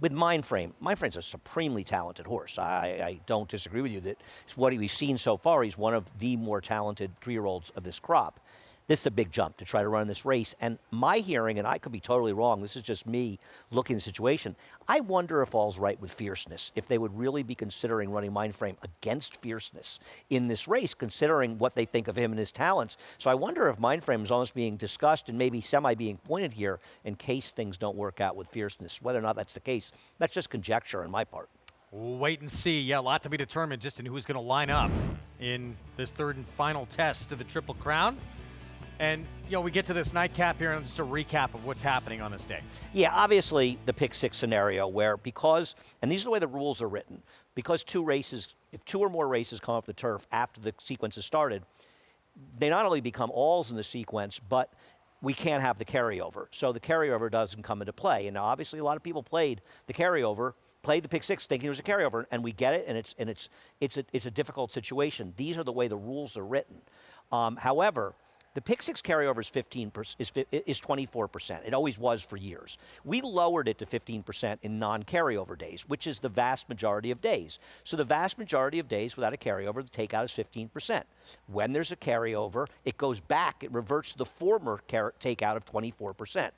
with Mindframe's a supremely talented horse. I don't disagree with you that what we've seen so far, he's one of the more talented 3-year-olds of this crop. This is a big jump to try to run this race. And my hearing, and I could be totally wrong, this is just me looking at the situation, I wonder if all's right with Fierceness, if they would really be considering running Mindframe against Fierceness in this race, considering what they think of him and his talents. So I wonder if Mindframe is almost being discussed and maybe being pointed here in case things don't work out with Fierceness. Whether or not that's the case, that's just conjecture on my part. We'll wait and see. Yeah, a lot to be determined just in who's going to line up in this third and final test of the Triple Crown. And, we get to this nightcap here, and just a recap of what's happening on this day. Yeah, obviously the pick six scenario where and these are the way the rules are written, because if 2 or more races come off the turf after the sequence has started, they not only become alls in the sequence, but we can't have the carryover. So the carryover doesn't come into play. And now obviously a lot of people played the pick six thinking it was a carryover, and we get it, and it's a difficult situation. These are the way the rules are written. However, the pick six carryover is 24%. It always was for years. We lowered it to 15% in non-carryover days, which is the vast majority of days. So the vast majority of days without a carryover, the takeout is 15%. When there's a carryover, it goes back. It reverts to the former takeout of 24%.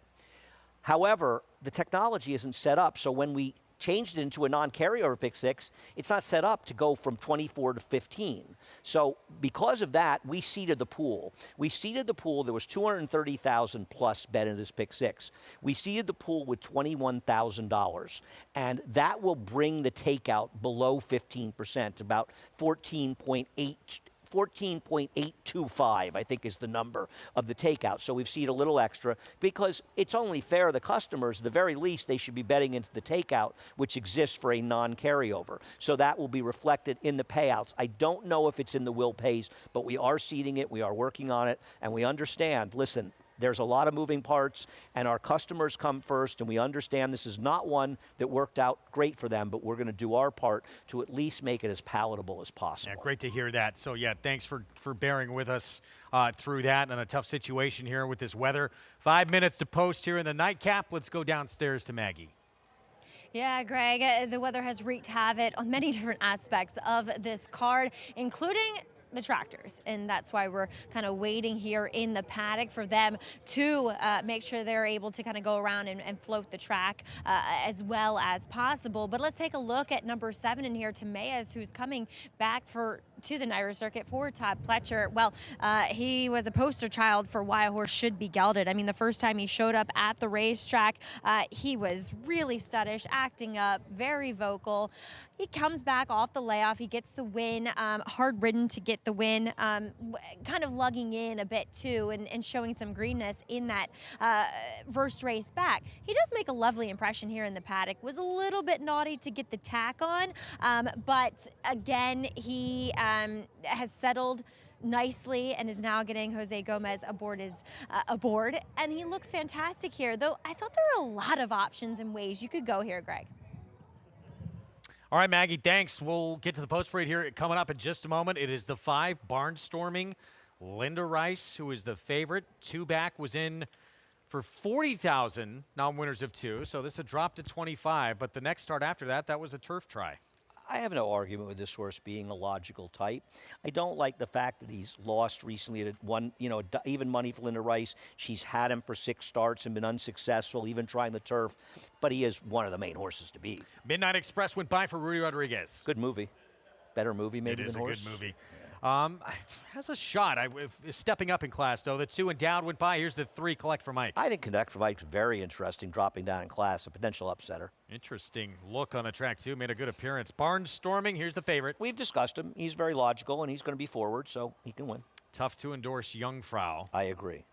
However, the technology isn't set up, so when we changed it into a non-carryover pick six, it's not set up to go from 24 to 15. So because of that, we seeded the pool. There was 230,000 plus bet in this pick six. We seeded the pool with $21,000, and that will bring the takeout below 15%, about 14.8 14.825, I think, is the number of the takeout. So we've seen a little extra because it's only fair the customers, at the very least, they should be betting into the takeout, which exists for a non-carryover. So that will be reflected in the payouts. I don't know if it's in the will pays, but we are seeding it, we are working on it, and we understand, listen, there's a lot of moving parts, and our customers come first, and we understand this is not one that worked out great for them, but we're going to do our part to at least make it as palatable as possible. Yeah, great to hear that. So, yeah, thanks for bearing with us through that and a tough situation here with this weather. 5 minutes to post here in the nightcap. Let's go downstairs to Maggie. Yeah, Greg, the weather has wreaked havoc on many different aspects of this card, including the tractors, and that's why we're kind of waiting here in the paddock for them to make sure they're able to kind of go around and float the track as well as possible. But let's take a look at number 7 in here, Timaeus, who's coming back to the NYRA circuit for Todd Pletcher. Well, he was a poster child for why a horse should be gelded. I mean, the first time he showed up at the racetrack, he was really studdish, acting up, very vocal. He comes back off the layoff. He gets the win, hard ridden to get the win, kind of lugging in a bit too and showing some greenness in that first race back. He does make a lovely impression here in the paddock. Was a little bit naughty to get the tack on, but again, he has settled nicely and is now getting Jose Gomez aboard and he looks fantastic here, though I thought there were a lot of options and ways you could go here, Greg. All right, Maggie, thanks. We'll get to the post parade here coming up in just a moment. It is the 5 barnstorming Linda Rice, who is the favorite. 2 back was in for 40,000 non-winners of 2, so this had dropped to 25, but the next start after that was a turf try. I have no argument with this horse being a logical type. I don't like the fact that he's lost recently at one, even money for Linda Rice. She's had him for 6 starts and been unsuccessful, even trying the turf, but he is one of the main horses to beat. Midnight Express went by for Rudy Rodriguez. Good movie. Better movie maybe than horse. It is a good movie. Has a shot. Stepping up in class, though. The 2 Endowed went by. Here's the 3 Collect for Mike. I think Collect for Mike's very interesting, dropping down in class, a potential upsetter. Interesting look on the track, too. Made a good appearance. Barnstorming, here's the favorite. We've discussed him. He's very logical, and he's going to be forward, so he can win. Tough to endorse Jungfrau. I agree.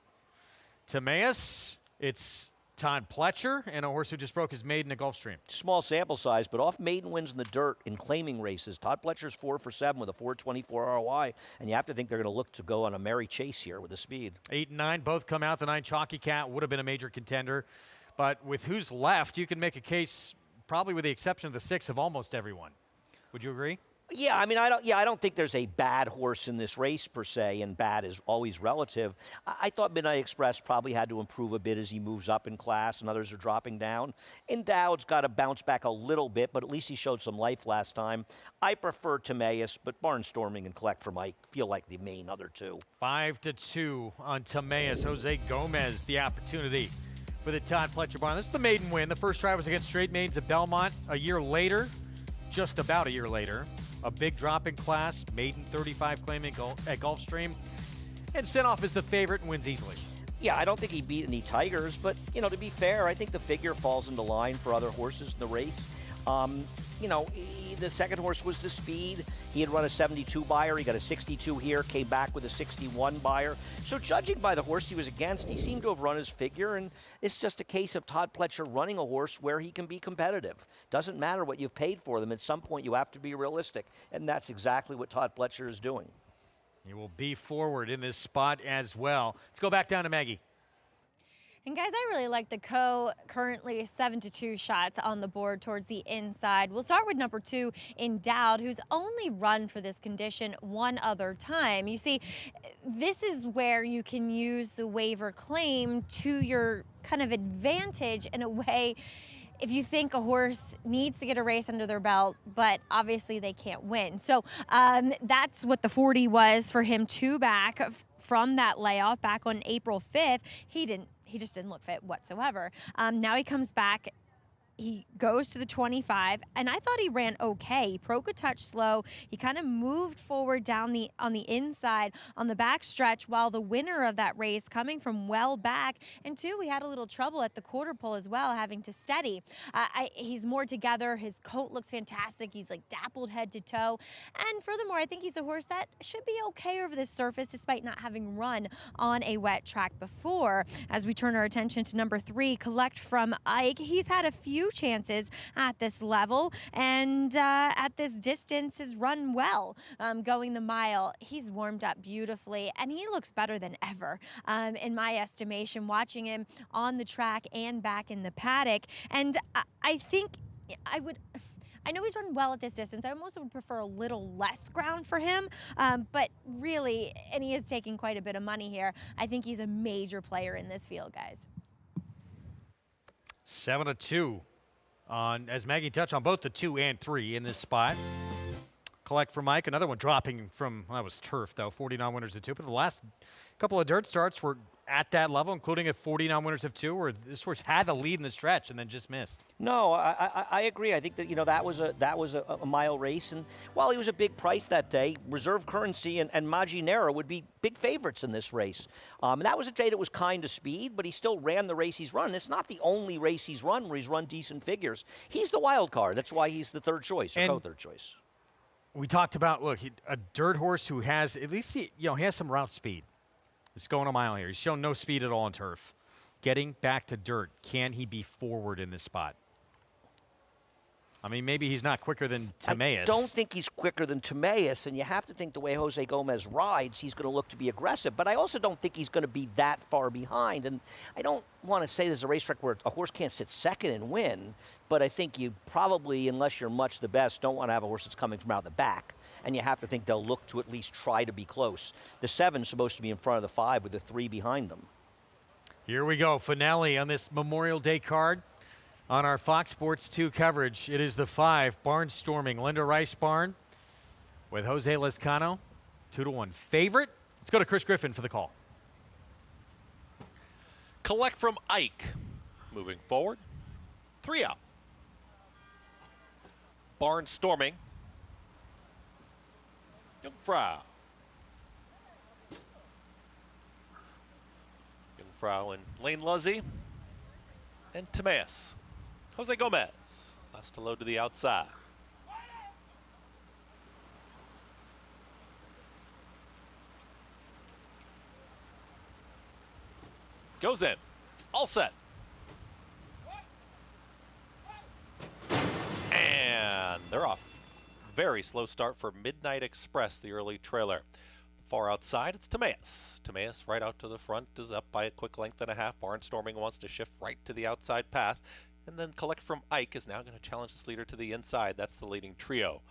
Timaeus, it's Todd Pletcher, and a horse who just broke his maiden at Gulfstream. Small sample size, but off maiden wins in the dirt in claiming races. Todd Pletcher's 4 for 7 with a 4.24 ROI, and you have to think they're going to look to go on a merry chase here with the speed. 8 and 9 both come out. The 9 Chalky Cat would have been a major contender, but with who's left, you can make a case, probably with the exception of the 6, of almost everyone. Would you agree? Yeah, I mean, I don't think there's a bad horse in this race per se, and bad is always relative. I thought Midnight Express probably had to improve a bit as he moves up in class and others are dropping down. Endowed's got to bounce back a little bit, but at least he showed some life last time. I prefer Timaeus, but Barnstorming and Collect for Mike feel like the main other 2. 5-2 on Timaeus. Jose Gomez, the opportunity for the Todd Pletcher barn. This is the maiden win. The first try was against Straight Maidens at Belmont a year later, just about a year later. A big drop in class, maiden 35 claiming at Gulfstream, and sent off as the favorite and wins easily. Yeah, I don't think he beat any Tigers, but, to be fair, I think the figure falls into line for other horses in the race. The second horse was the speed. He had run a 72 buyer. He got a 62 here, came back with a 61 buyer. So judging by the horse he was against, he seemed to have run his figure, and it's just a case of Todd Pletcher running a horse where he can be competitive. Doesn't matter what you've paid for them. At some point, you have to be realistic, and that's exactly what Todd Pletcher is doing. He will be forward in this spot as well. Let's go back down to Maggie. And guys, I really like the currently 7-2 shots on the board towards the inside. We'll start with number 2, Endowed, who's only run for this condition one other time. You see, this is where you can use the waiver claim to your kind of advantage in a way. If you think a horse needs to get a race under their belt, but obviously they can't win. So that's what the 40 was for him, 2 back from that layoff back on April 5th. He just didn't look fit whatsoever. Now he comes back he goes to the 25, and I thought he ran okay. He broke a touch slow. He kind of moved forward on the inside on the back stretch, while the winner of that race coming from well back. And two, we had a little trouble at the quarter pole as well, having to steady. He's more together. His coat looks fantastic. He's like dappled head to toe. And furthermore, I think he's a horse that should be okay over this surface despite not having run on a wet track before. As we turn our attention to number 3, Collect from Ike. He's had a few chances at this level, and at this distance has run well. Going the mile, he's warmed up beautifully, and he looks better than ever in my estimation, watching him on the track and back in the paddock. And I think I know he's run well at this distance. I almost would prefer a little less ground for him, but really, and he is taking quite a bit of money here, I think he's a major player in this field, guys. 7-2 on, as Maggie touched on, both the 2 and 3 in this spot. Collect from Mike, another one dropping from, well, that was turf though, 49 winners of 2, but the last couple of dirt starts were at that level, including at 49 winners of 2, where this horse had the lead in the stretch and then just missed. No, I agree. I think that, that was a mile race, and while he was a big price that day, Reserve Currency and Maginera would be big favorites in this race. And that was a day that was kind of speed, but he still ran the race he's run. It's not the only race he's run where he's run decent figures. He's the wild card. That's why he's the third choice, or co-third choice. We talked about, look, a dirt horse who has, at least, he has some route speed. It's going a mile here. He's shown no speed at all on turf. Getting back to dirt, can he be forward in this spot? I mean, maybe he's not quicker than Timaeus. I don't think he's quicker than Timaeus, and you have to think the way Jose Gomez rides, he's going to look to be aggressive. But I also don't think he's going to be that far behind. And I don't want to say there's a racetrack where a horse can't sit second and win, but I think you probably, unless you're much the best, don't want to have a horse that's coming from out the back. And you have to think they'll look to at least try to be close. The 7's supposed to be in front of the 5 with the 3 behind them. Here we go, finale on this Memorial Day card. On our Fox Sports 2 coverage, it is the 5, Barnstorming, Linda Rice Barn, with Jose Lezcano, 2-1 favorite. Let's go to Chris Griffin for the call. Collect from Ike. Moving forward, 3 out. Barnstorming, Jungfrau. Jungfrau and Lane Luzzy, and Timaeus. Jose Gomez, last to load to the outside. Goes in, all set. And they're off. Very slow start for Midnight Express, the early trailer. Far outside, it's Timaeus. Timaeus right out to the front is up by a quick length and a half. Barnstorming wants to shift right to the outside path. And then Collect from Ike is now going to challenge this leader to the inside. That's the leading trio.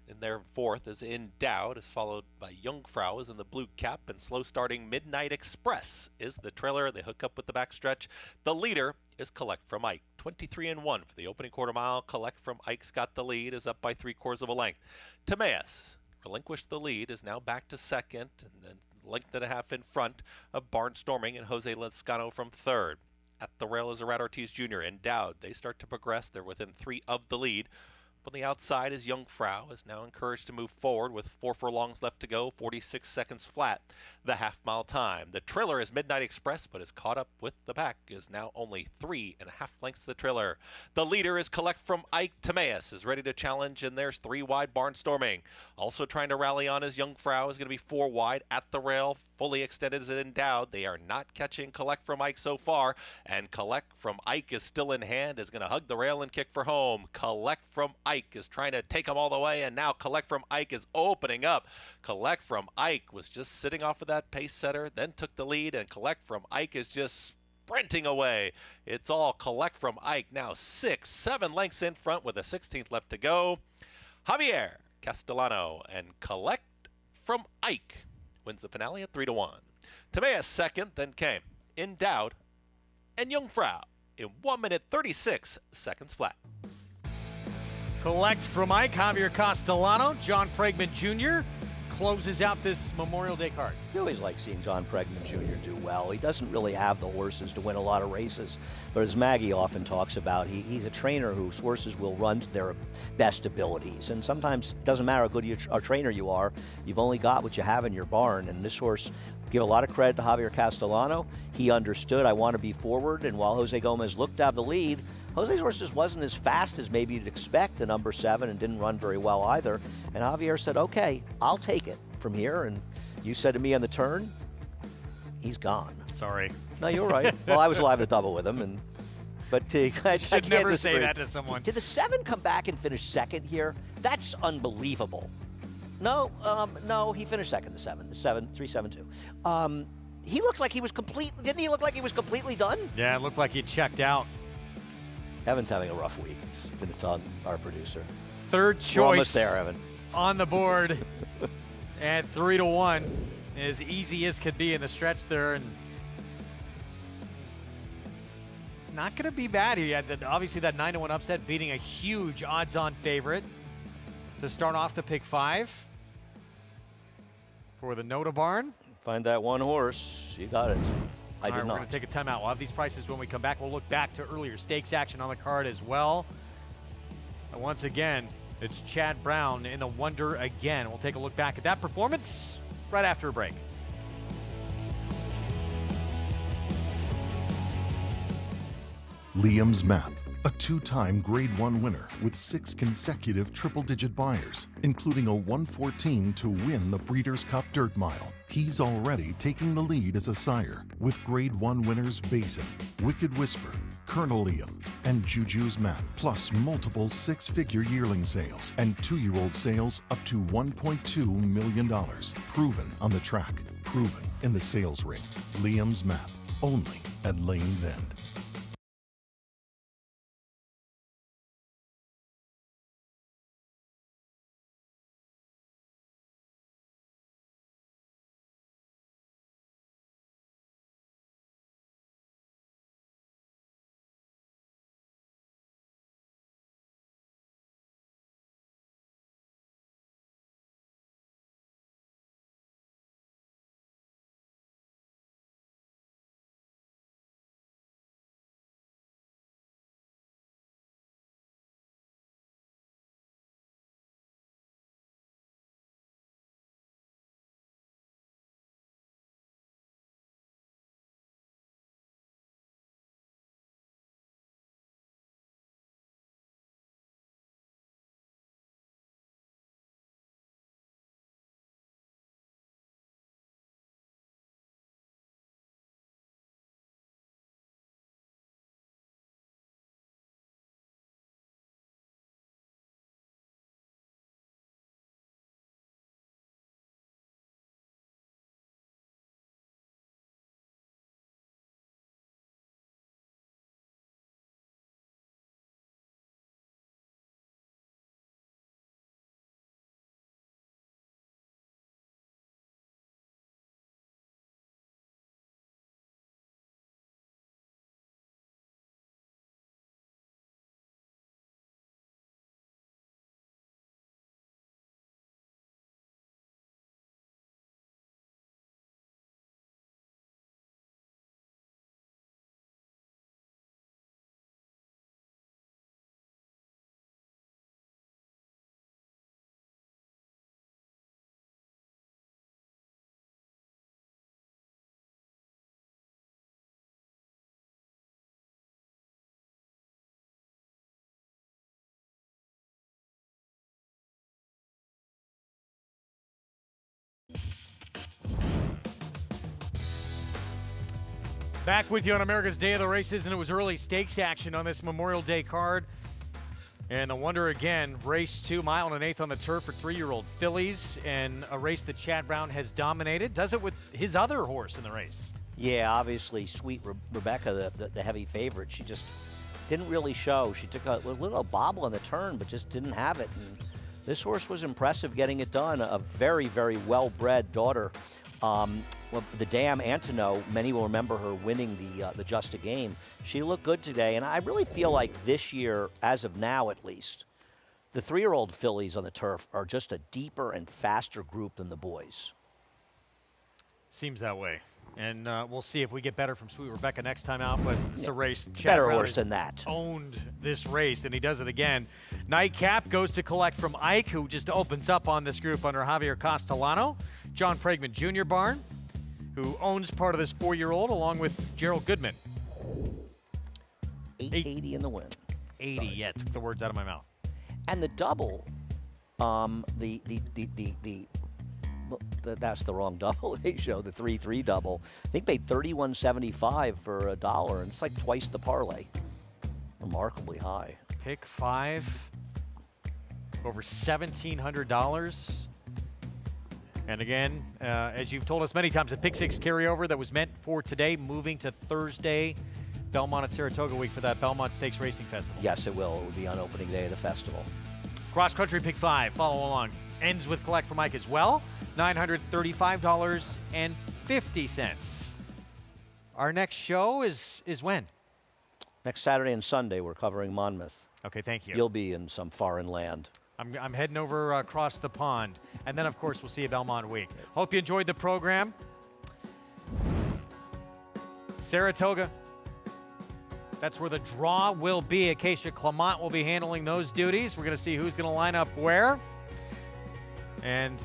In their fourth is In Doubt, is followed by Jungfrau is in the blue cap, and slow starting Midnight Express is the trailer. They hook up with the backstretch. The leader is Collect from Ike. 23-1 for the opening quarter mile. Collect from Ike's got the lead, is up by 3/4 of a length. Timaeus relinquished the lead, is now back to second, and then length and a half in front of Barnstorming and Jose Lezcano from third. At the rail is Arad Ortiz Jr. In Doubt. They start to progress. They're within 3 of the lead. On the outside is Jungfrau, is now encouraged to move forward with 4 furlongs left to go, 46 seconds flat, the half-mile time. The trailer is Midnight Express, but is caught up with the pack, is now only 3.5 lengths to the trailer. The leader is Collect from Ike. Timaeus is ready to challenge, and there's 3 wide Barnstorming. Also trying to rally on is Jungfrau, is going to be 4 wide at the rail. Fully extended is In Doubt. They are not catching Collect from Ike so far, and Collect from Ike is still in hand, is going to hug the rail and kick for home. Collect from Ike is trying to take them all the way, and now Collect from Ike is opening up. Collect from Ike was just sitting off of that pace setter, then took the lead, and Collect from Ike is just sprinting away. It's all Collect from Ike, now 6-7 lengths in front with a 16th left to go. Javier Castellano and Collect from Ike wins the finale at 3-1. Timaeus second, then came In Doubt and Jungfrau in 1 minute 36 seconds flat. Collect from Ike, Javier Castellano, John Pregman Jr., closes out this Memorial Day card. I always like seeing John Pregman Jr. do well. He doesn't really have the horses to win a lot of races, but as Maggie often talks about, he's a trainer whose horses will run to their best abilities. And sometimes it doesn't matter how good a trainer you are, you've only got what you have in your barn. And this horse, give a lot of credit to Javier Castellano. He understood, I want to be forward, and while Jose Gomez looked to have the lead, Jose's horse just wasn't as fast as maybe you'd expect, the number 7, and didn't run very well either. And Javier said, okay, I'll take it from here. And you said to me on the turn, he's gone. Sorry. No, you're right. Well, I was alive to double with him. But I should never say that to someone. Did the 7 come back and finish second here? That's unbelievable. No, he finished second, the 7, 3-7-2. He looked like he was didn't he look like he was completely done? Yeah, it looked like he checked out. Evan's having a rough week. It's been on our producer. Third choice. We're almost there, Evan. On the board at 3-1. As easy as could be in the stretch there. And not going to be bad. He had obviously that 9-1 upset, beating a huge odds-on favorite to start off the pick 5 for the Nota Barn. Find that one horse. You got it. I did We're not. going to take a timeout. We'll have these prices when we come back. We'll look back to earlier stakes action on the card as well. And once again, it's Chad Brown in the Wonder again. We'll take a look back at that performance right after a break. Liam's Map, a 2-time Grade 1 winner with 6 consecutive triple-digit buyers, including a 114 to win the Breeders' Cup Dirt Mile. He's already taking the lead as a sire with Grade 1 winners Basin, Wicked Whisper, Colonel Liam, and Juju's Map, plus multiple 6-figure yearling sales and 2-year-old sales up to $1.2 million. Proven on the track, proven in the sales ring. Liam's Map, only at Lane's End. Back with you on America's Day of the Races, and it was early stakes action on this Memorial Day card. And the Wonder again, race 2, mile and an eighth on the turf for 3-year-old fillies, and a race that Chad Brown has dominated. Does it with his other horse in the race. Yeah, obviously, Sweet Rebecca, the heavy favorite, she just didn't really show. She took a little bobble on the turn, but just didn't have it. And this horse was impressive getting it done. A very, very well-bred daughter. Well, the Dam Antono, many will remember her winning the Just a Game. She looked good today, and I really feel like this year, as of now at least, the 3-year-old fillies on the turf are just a deeper and faster group than the boys. Seems that way. And we'll see if we get better from Sweet Rebecca next time out, but it's a race. Better horse than that. Owned this race, and he does it again. Nightcap goes to collect from Ike, who just opens up on this group under Javier Castellano. John Pregman Jr. barn, who owns part of this 4-year-old, along with Gerald Goodman. 880 in the win. 80, Sorry. yeah, took the words out of my mouth. And the double, that's the wrong double they show, the 3-3 double. I think paid $31.75 for $1, and it's like twice the parlay. Remarkably high. Pick 5, over $1,700. And again, as you've told us many times, the Pick 6 carryover that was meant for today, moving to Thursday, Belmont at Saratoga week for that Belmont Stakes Racing Festival. Yes, it will. It will be on opening day of the festival. Cross Country Pick 5, follow along. Ends with Collect for Mike as well, $935.50. Our next show is when? Next Saturday and Sunday, we're covering Monmouth. Okay, thank you. You'll be in some foreign land. I'm heading over across the pond. And then, of course, we'll see you Belmont week. Hope you enjoyed the program. Saratoga. That's where the draw will be. Acacia Clement will be handling those duties. We're going to see who's going to line up where. And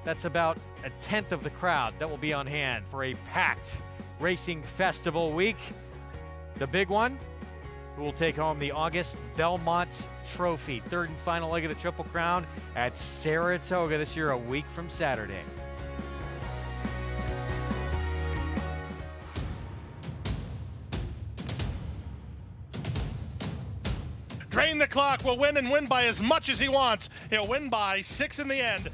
that's about a tenth of the crowd that will be on hand for a packed racing festival week. The big one, who will take home the August Belmont Trophy. Third and final leg of the Triple Crown at Saratoga this year, a week from Saturday. Drain the Clock will win and win by as much as he wants. He'll win by 6 in the end.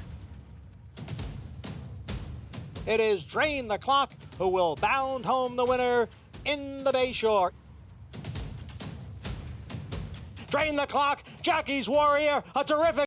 It is Drain the Clock who will bound home the winner in the Bayshore. Drain the Clock, Jackie's Warrior, a terrific